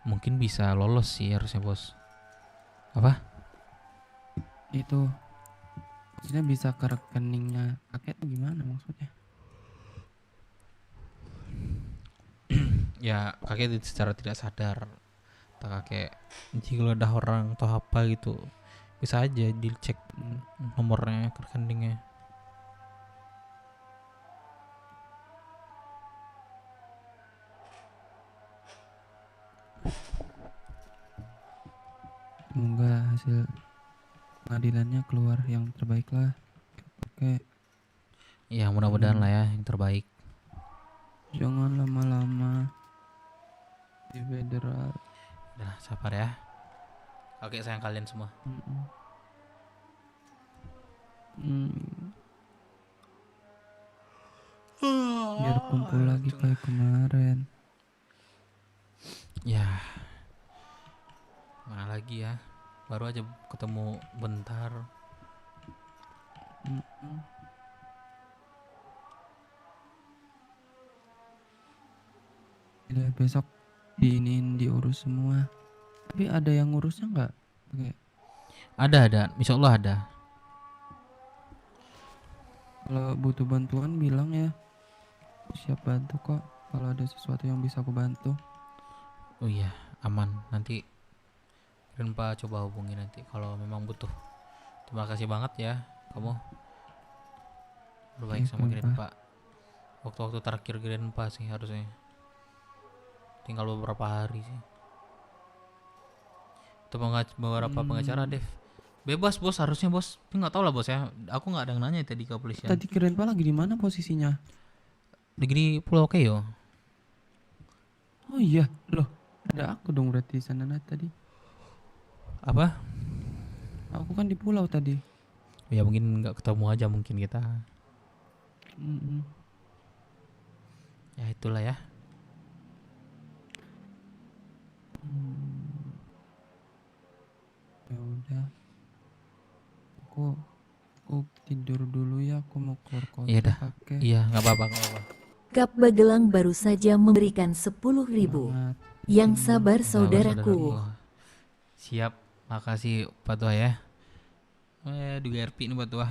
mungkin bisa lolos sih harusnya bos. Apa? Itu Maksudnya bisa ke rekeningnya kakek tuh gimana maksudnya? Ya kakek secara tidak sadar, tak kakek jika kalau ada orang atau apa gitu bisa aja dicek nomornya ke rekeningnya. Semoga hasil pengadilannya keluar yang terbaik lah. Kakek. Ya mudah-mudahan lah ya yang terbaik. Jangan lama-lama di federal. Udah sabar ya. Oke sayang kalian semua. Biar kumpul lagi kayak kemarin. Ya mana lagi ya, baru aja ketemu bentar. Udah besok diinin diurus semua. Tapi ada yang ngurusnya nggak? Oke. Ada, insya Allah ada. Kalau butuh bantuan bilang ya. Siap bantu kok. Kalau ada sesuatu yang bisa aku bantu. Oh iya, aman. Nanti Renpa coba hubungi nanti kalau memang butuh. Terima kasih banget ya kamu. Berbaik sama Renpa. Waktu-waktu terakhir Renpa sih harusnya. Tinggal beberapa hari sih. Itu beberapa pengacara Dev. Bebas bos harusnya bos. Tapi nggak tahu lah bos ya. Aku nggak ada yang nanya tadi ke kepolisian. Tadi Renpa lagi di mana posisinya? Di Pulau Keyo. Oh iya, loh. Ada aku dong berarti di sana tadi. Apa? Aku kan di pulau tadi. Ya mungkin nggak ketemu aja mungkin kita. Ya itulah ya. Ya udah. Aku tidur dulu ya. Aku mau keluar kota. Iya dah. Iya nggak apa-apa. Kap Bagelang baru saja memberikan 10.000. Yang sabar saudaraku. Siap, makasih Pak Tua ya. Juga RP ini Pak Tua.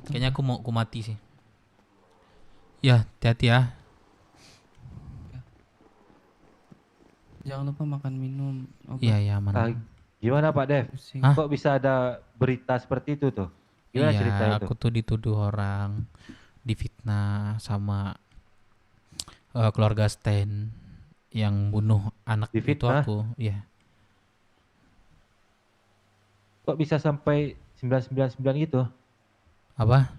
Kayaknya aku mau mati sih. Ya, hati-hati ya. Jangan lupa makan minum. Iya, aman. Gimana Pak Dev? Hah? Kok bisa ada berita seperti itu tuh? Gimana ceritanya itu? Aku tuh dituduh orang difitnah sama keluarga Stan yang bunuh anak itu aku. Iya. Kok bisa sampai 999 gitu? Apa?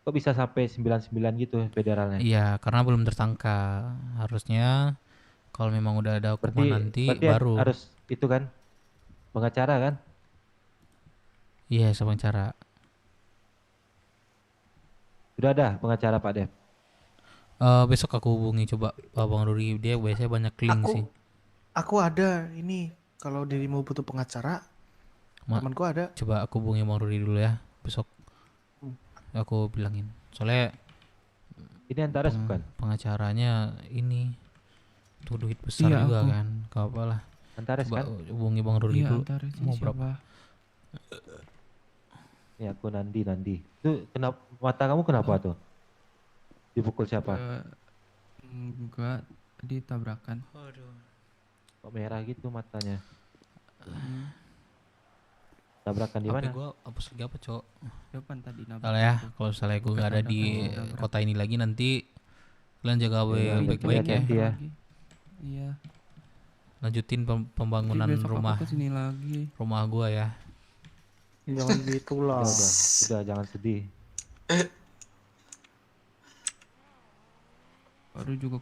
Kok bisa sampai 99 gitu federalnya? Iya, karena belum tersangka. Harusnya kalau memang udah ada hukuman nanti baru. Harus itu kan pengacara kan? Iya, pengacara. Sudah ada pengacara Pak Dev? Besok aku hubungi coba Bang Ruri, dia biasanya banyak link sih. Aku ada ini, kalau dirimu butuh pengacara, temanku ada. Coba aku hubungi Bang Ruri dulu ya besok. Aku bilangin. Soalnya ini Antares bukan? Pengacaranya ini tuh duit besar juga kan. Gak apalah. Antares coba kan? Hubungi Bang Ruri dulu. Mau berapa? Ya aku Nandi. Itu kenapa mata kamu kenapa tuh? Dipukul siapa? Enggak, tadi tabrakan. Kok merah gitu matanya? Tabrakan di mana? HP gua hapus lagi apa, Cok? Depan tadi nabrak. Kalau ya, kalau misalnya gua nggak ada di kota ini lagi nanti kalian jaga baik-baik ya. Iya. Lanjutin pembangunan rumah. Rumah gua ya. Jangan gitu lah. Udah jangan sedih.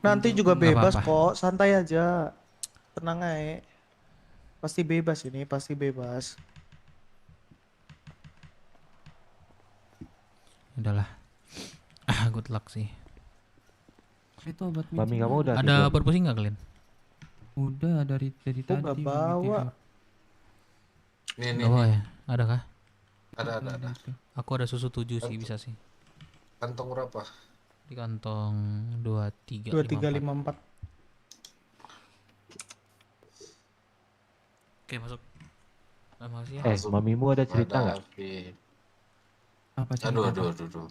Nanti juga bebas kok, santai aja. Tenang aja. Pasti bebas ini, pasti bebas. Udahlah. Good luck sih. Itu obat Mami kamu udah ada obat pusing nggak kalian? Udah dari tadi. Nggak bawa. Nih. Oh ya, ada kah? Ada. Aku ada susu 7 sih, bisa sih. Kantong berapa? Di kantong 2354. Oke, masuk. Makasih ya. Mamimu ada cerita nggak? Apa Aduh, cerita? aduh.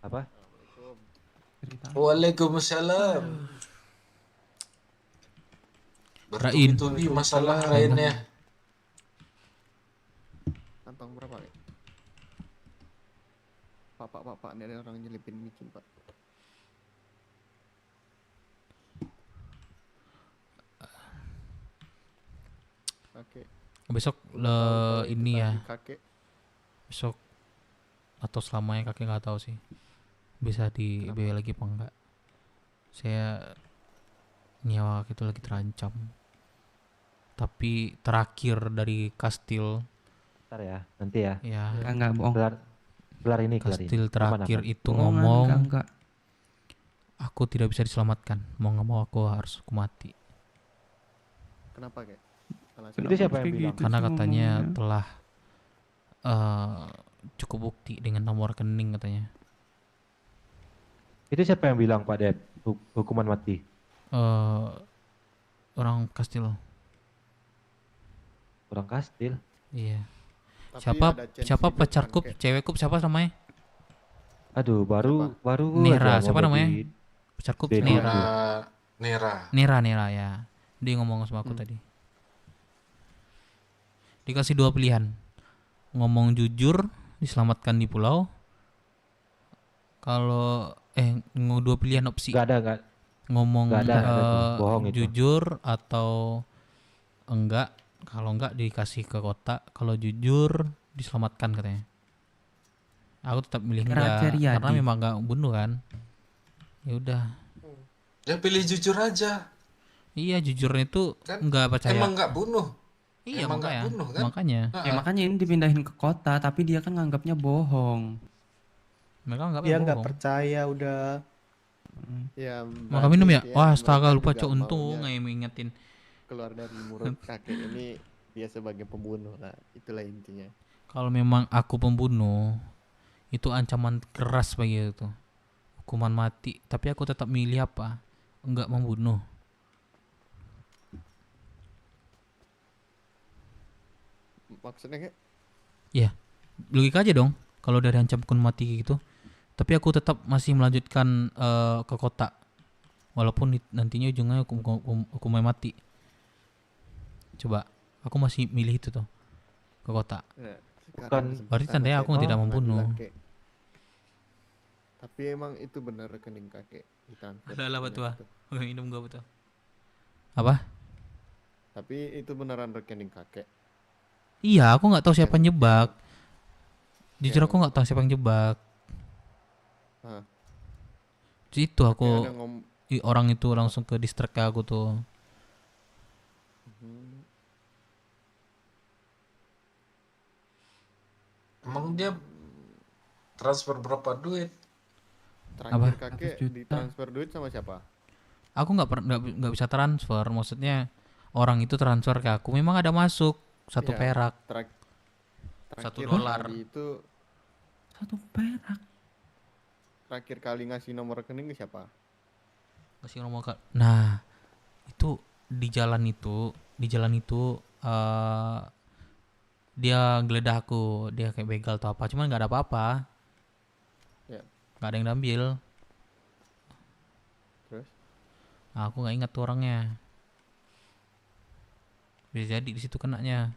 Apa? Cerita. Waalaikumsalam. Rain. Bertubi-tubi masalah lainnya. Kantong berapa ya? Pak, ini ada orang nyelipin micin, Pak. Kakek. Besok ini ya. Kakek. Besok atau selamanya kakek nggak tahu sih. Bisa di BW lagi apa enggak. Saya nyawa itu lagi terancam. Tapi terakhir dari kastil. Bentar ya, nanti ya. Ya. Enggak bohong. Gelar ini. Kastil terakhir Aman. itu Bohongan, ngomong. enggak. Aku tidak bisa diselamatkan. Mau nggak mau aku harus mati. Kenapa, Kek? Itu siapa yang bilang? Karena katanya telah cukup bukti dengan nomor rekening katanya. Itu siapa yang bilang Pak Ded hukuman mati? Orang kastil. Orang kastil? Iya. Tapi ada chance Siapa hidup pacarkup, kan, Kek? cewekkup siapa namanya? Aduh, baru Nera, aja siapa ngomong namanya? di Pacarkup Dedi. Nera. Nera ya. Dia ngomong sama aku tadi. Dikasih 2 pilihan. Ngomong jujur, diselamatkan di pulau. Kalau 2 pilihan opsi. Gak ada. Ngomong Nggak ada tuh, bohong itu. jujur atau enggak. Kalau enggak dikasih ke kota. Kalau jujur diselamatkan katanya. Aku tetap milih enggak karena memang enggak bunuh kan. Ya udah. Ya pilih jujur aja. Iya, jujurnya itu Kan enggak percaya. emang nggak bunuh. Iya, Emang makanya. nggak bunuh kan? Makanya. Ya makanya ini dipindahin ke kota, tapi dia kan nganggapnya bohong. Mereka nggak Dia nggak percaya udah. Ya, Maka minum ya? berarti Wah, mereka astaga lupa juga cok, untung maunya nggak ngingetin. keluar dari mulut kakek ini dia sebagai pembunuh. Nah, itulah intinya. Kalau memang aku pembunuh, itu ancaman keras bagi itu. Hukuman mati, tapi aku tetap milih apa? Enggak membunuh. Maksudnya kayak? Ya, logika aja dong. Kalau udah diancam hukuman mati gitu, tapi aku tetap masih melanjutkan ke kota, walaupun nantinya ujungnya hukuman mati. Coba, aku masih milih itu tuh ke kota. Ya, Berarti tandanya aku tidak membunuh. Tapi emang itu benar rekening kakek ditransfer. Alah betul. Minum gua betul. Apa? Tapi itu beneran rekening kakek. Iya, aku nggak tahu siapa yang jebak. Jujur aku nggak tahu siapa yang jebak. Hah. Itu aku Kayak ada orang itu langsung ke distrik aku tuh. Emang dia transfer berapa duit? Terakhir kakek ditransfer duit sama siapa? Aku nggak bisa transfer, maksudnya orang itu transfer ke aku. Memang ada masuk 1 Ya, perak. terakhir $1. kali itu 1 perak. terakhir kali ngasih nomor rekening ke siapa? Kasih nomor ke. Nah, itu di jalan itu dia geledah aku, dia kayak begal atau apa, cuman nggak ada apa-apa. Ya. Nggak ada yang diambil. Terus? Nah, aku nggak ingat tuh orangnya. Bisa jadi di situ kenanya.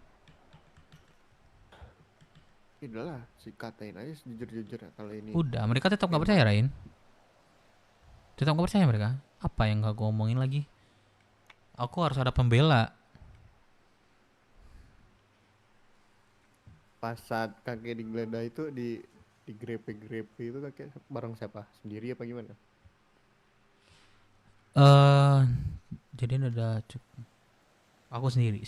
Udahlah, katain aja jujur-jujur ya kalau ini. Udah, mereka tetap nggak percaya, Rain. Tetap nggak percaya mereka. Apa yang nggak gue omongin lagi? Aku harus ada pembela. Pas saat kakek digeledah itu di grepe-grepe itu kakek bareng siapa? Sendiri apa gimana? Jadi ada aku sendiri.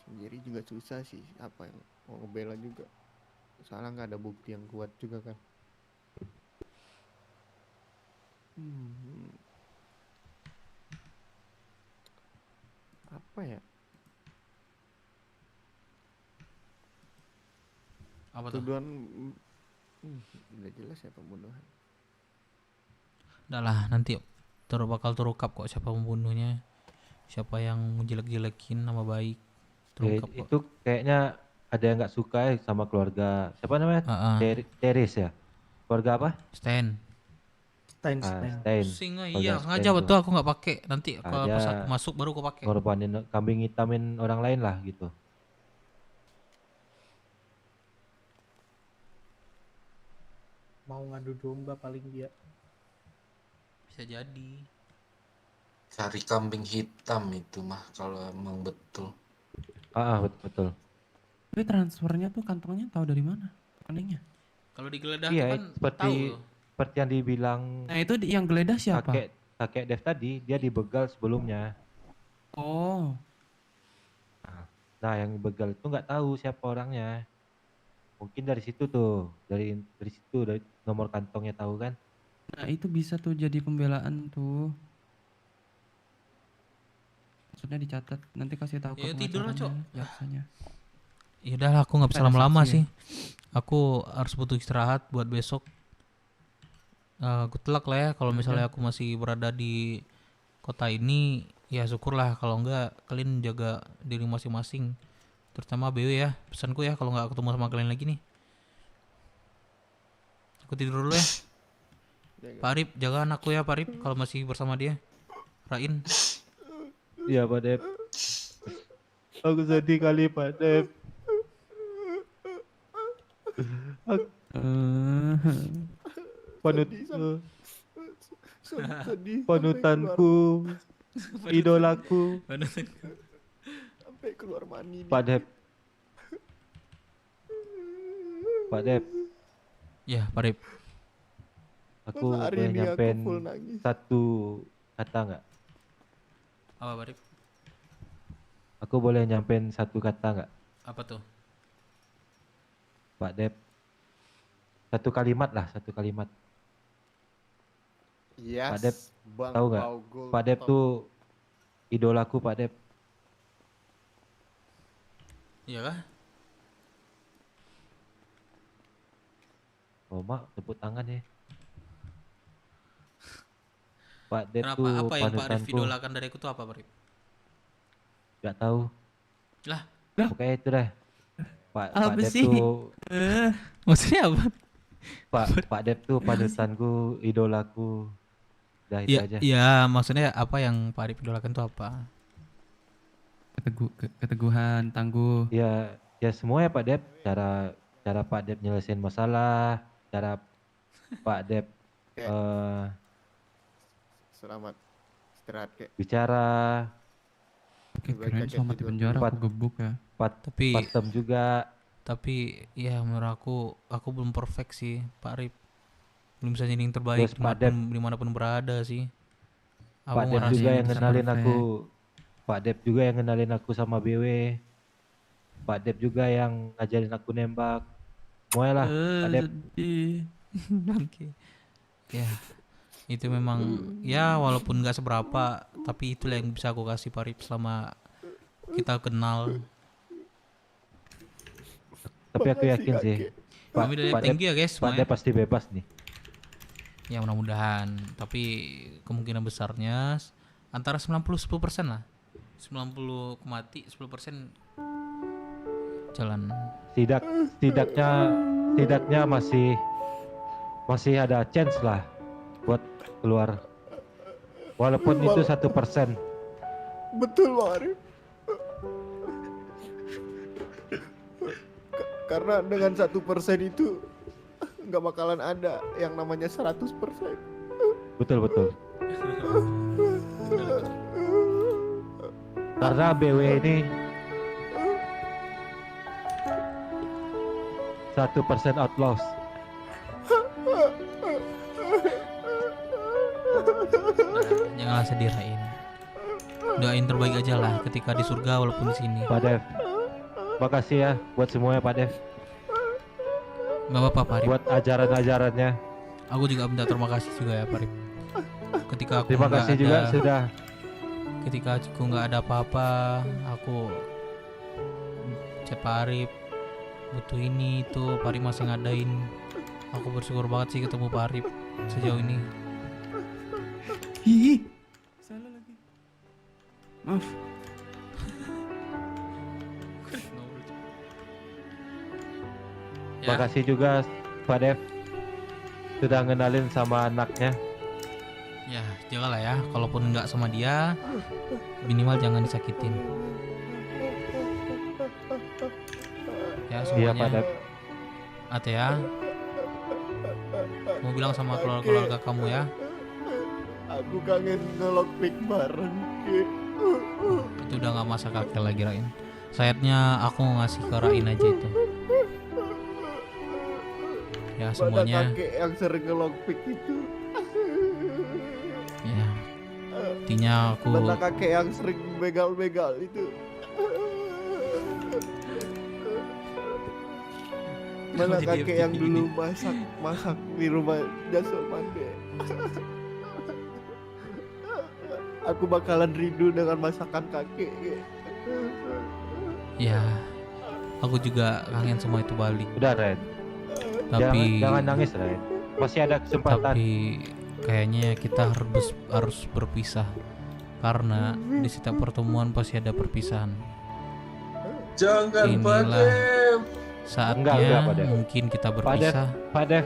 Sendiri juga susah sih, apa yang mau ngebela juga. Soalnya nggak ada bukti yang kuat juga kan. Apa ya? Apa tuh? Tuduhan udah jelas ya pembunuhan. Udah lah, nanti bakal terungkap kok siapa pembunuhnya, siapa yang menjelek-jelekin nama baik. Terungkap kok. Itu kayaknya ada yang nggak suka sama keluarga siapa namanya? Teres ya. Keluarga apa? Stan. Stein. Pusing Keluarga iya, Stan sengaja tuh. betul aku nggak pakai. Nanti kalau pas Dia aku masuk baru aku pakai. ngorbanin kambing hitamin orang lain lah gitu. Mau ngadu domba paling dia. Bisa jadi. Cari kambing hitam itu mah kalau emang betul. Betul. Tapi transfernya tuh kantongnya tahu dari mana? Rekeningnya. Kalau digeledah Iya, tuh kan seperti tahu. seperti yang dibilang Nah, itu yang geledah siapa? kakek Dev tadi, dia dibegal sebelumnya. Oh. Nah, yang begal itu nggak tahu siapa orangnya. Mungkin dari situ tuh, dari situ, dari nomor kantongnya tahu kan? Nah, itu bisa tuh jadi pembelaan tuh. Maksudnya dicatat, nanti kasih tahu ke Ya tidur lah, Cok. pengacaranya, jaksanya. Ya udah aku nggak bisa Ada lama-lama saksi sih. Aku harus butuh istirahat buat besok. Good luck lah ya kalau misalnya aku masih berada di kota ini, ya syukurlah. Kalau enggak, kalian jaga diri masing-masing. Terutama BW ya, pesanku ya kalau nggak ketemu sama kalian lagi nih. Aku tidur dulu ya. Pak Arif, jaga anakku ya Pak Arif kalau masih bersama dia. Rain. Iya Pak Dep. Aku sedih kali Pak Dep. Panutanku, idolaku. Sampai keluar mani. Pak Dep. Pak Dep. Ya, Pak Rip. Aku Masa hari boleh ini aku nyampein full nangis? satu kata nggak? Apa Pak Rip? Aku boleh nyampein satu kata nggak? Apa tuh? Pak Dep. Satu kalimat lah, satu kalimat. Yes, Pak Dep, Bang tahu nggak? Paugul Pak Dep top. tuh idolaku Pak Dep. Iya kah? Mak tepuk tangan ya. Pak Dep Kenapa? tuh Apa yang Pak Rip panutanku. idolakan dari aku tuh apa Pak Rip? Gak tahu. Lah. Pokoknya itu deh. Pak Apa Dep sih? tuh Maksudnya apa? Pak Dep tuh panutanku, idolaku. Udah itu aja. Iya, maksudnya apa yang Pak Rip idolakan tuh apa? Keteguhan, tangguh. Ya semuanya Pak Dep. Cara Pak Dep nyelesain masalah, cara Pak Dep Selamat istirahat kek. bicara. Oke, keren selamat di penjara aku gebuk ya. Tapi Patem juga. Tapi ya menurut aku belum perfect sih Pak Rip. Belum bisa jadi yang terbaik Terus Pak Dep. dimanapun berada sih. Aku Pak Dep ngerasa juga yang bisa ngenalin perfect. aku. Pak Dep juga yang ngenalin aku sama BW. Pak Dep juga yang ngajarin aku nembak. Semuanya lah, Pak Dep. Oke. Ya, itu memang ya walaupun nggak seberapa, tapi itulah yang bisa aku kasih Pak Rip selama kita kenal. Tapi aku yakin sih, Kami udah thank you ya guys Pak semuanya. Dep pasti bebas nih. Ya mudah-mudahan, tapi kemungkinan besarnya antara 90-10% lah. 90 mati, 10% jalan. Setidaknya masih ada chance lah buat keluar. Walaupun itu 1%. Betul Bang Arif. Karena dengan 1% itu nggak bakalan ada yang namanya 100%. Betul. Karena BW ini 1% outlaws. Janganlah sedih Rain. Doain terbaik aja lah ketika di surga walaupun di sini. Pak Dev, makasih ya buat semuanya Pak Dev. Gak apa-apa Pak Rip. Buat ajaran-ajarannya. Aku juga minta terima kasih juga ya Pak Rip. Ketika aku Terima nggak kasih juga ada- sudah. Ketika aku nggak ada apa-apa, aku chat Pak Arif, butuh ini itu, Pak Arif masih ngadain. Aku bersyukur banget sih ketemu Pak Arif sejauh ini. Ih, salah lagi. Maaf. Ya. Makasih juga Pak Dev sudah ngenalin sama anaknya. Ya, jagalah ya. Kalaupun nggak sama dia, minimal jangan disakitin. Ya Iya Pak semuanya. Dev. Hati ya. Mau bilang sama keluarga kamu ya. Aku kangen ngelockpick bareng, Ki. Itu udah nggak masa kakek lagi Rain. Sayatnya aku ngasih ke Rain aja itu. Ya Mana semuanya. kakek yang sering ngelockpick itu? Ya. Intinya aku. Mana kakek yang sering begal-begal itu? Mana Jadi kakek yang FTP dulu ini. masak di rumah Jasul Mande? Aku bakalan rindu dengan masakan kakek. Ya. Aku juga kangen semua itu balik. Udah Ren. Tapi Jangan nangis Ren. Masih ada kesempatan. Tapi kayaknya kita harus berpisah karena di setiap pertemuan pasti ada perpisahan. Jangan Pak Inilah Dev. saatnya Enggak, Pak Dev. mungkin kita Pak Dev, berpisah. Pak Dev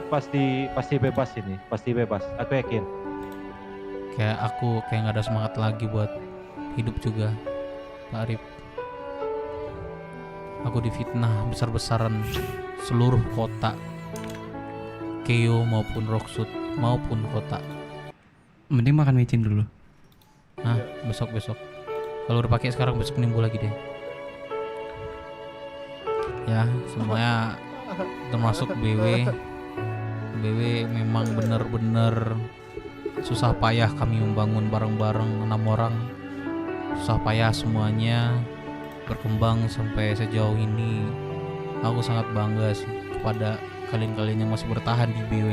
pasti bebas ini, pasti bebas. Aku yakin. Kayak aku kayak nggak ada semangat lagi buat hidup juga, Pak Arif. Aku difitnah besar-besaran seluruh kota, Keo maupun Rocksud maupun kota. Mending makan micin dulu. Nah, besok. Kalau udah pakai sekarang besok nimbu lagi deh. Ya, semuanya termasuk BW. BW memang benar-benar susah payah kami membangun bareng-bareng 6 orang. Susah payah semuanya berkembang sampai sejauh ini. Aku sangat bangga sih kepada kalian-kalian yang masih bertahan di BW.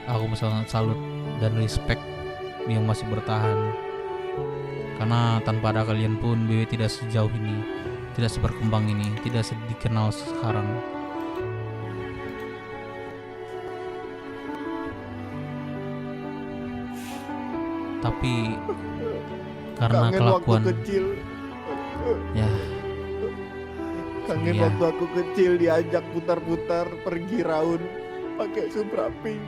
Aku sangat salut dan respect yang masih bertahan. Karena tanpa ada kalian pun BW tidak sejauh ini, tidak seberkembang ini, tidak dikenal sekarang. Tapi karena Kangen kelakuan waktu kecil. ya Kangen Iya. waktu aku kecil diajak putar-putar pergi raun pakai Supra Pink.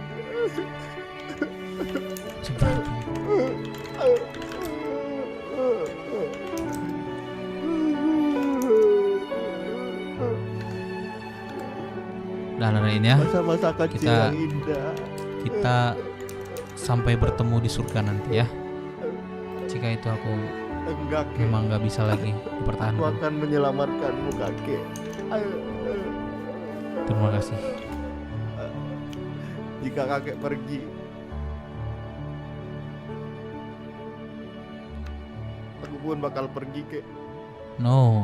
dan lain ya. Masa-masa kecil Kita yang indah. kita sampai bertemu di surga nanti ya. Jika itu aku Enggak, Kek. memang nggak bisa lagi Aku dipertahankan. akan menyelamatkanmu, kakek. Terima kasih. Jika kakek pergi, aku pun bakal pergi, Kek. No.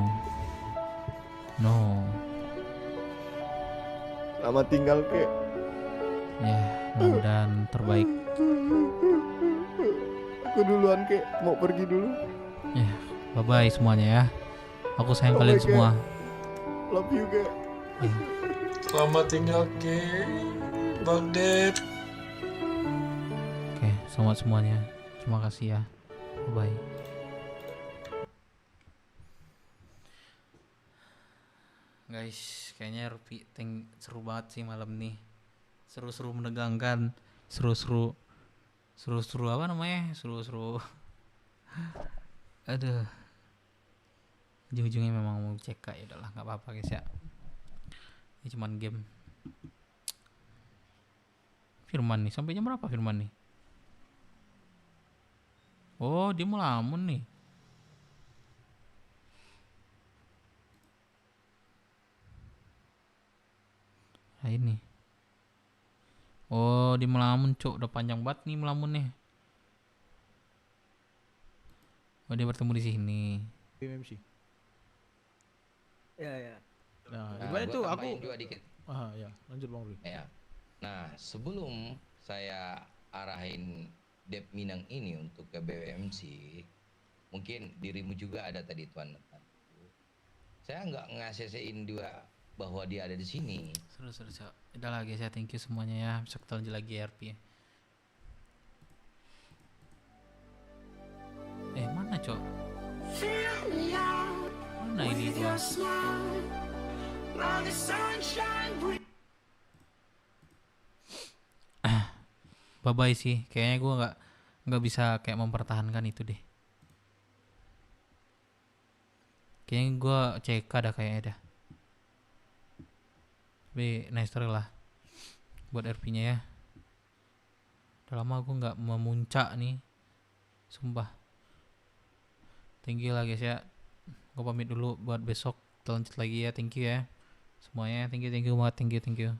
Selamat tinggal, Kek. Ya, mudah-mudahan terbaik. Aku duluan, Kek. Mau pergi dulu. Ya, bye bye semuanya ya. Aku sayang Bye-bye, kalian Kek. semua. Love you, Kek. Ya. Selamat tinggal Ki. Bang Dev. Oke, selamat semuanya. Terima kasih ya. Bye bye. Guys, kayaknya Rupi seru banget sih malam nih. Seru-seru menegangkan, seru-seru apa namanya? Seru-seru. Aduh. Ujung-ujungnya memang mau CK, ya udahlah, nggak apa-apa guys ya. Ini cuman game. Firman nih, sampai jam berapa Firman nih? Oh, dia mau lamun nih. Nah ini. Oh, dia melamun cok, udah panjang banget nih melamun nih. Oh, dia bertemu di sini. BMC. Ya. Nah, Nah, gimana gua tuh aku tambahin juga dikit. ya, lanjut Bang Rui. Ya. Nah, sebelum saya arahin Dep Minang ini untuk ke BWMC, mungkin dirimu juga ada tadi Tuan. Saya nggak ngasih-in juga bahwa dia ada di sini. Seru. Udah lagi saya thank you semuanya ya. Besok kita lanjut lagi RP ya. Mana cok? Mana ini gua? Bye bye sih, kayaknya gue nggak bisa kayak mempertahankan itu deh. Kayaknya gue CK dah kayaknya dah. Tapi nice story lah buat RP-nya ya. Udah lama gue nggak memuncak nih, sumpah. Thank you lah guys ya. Gue pamit dulu buat besok kita lanjut lagi ya. Thank you ya semuanya. Thank you banget. Thank you.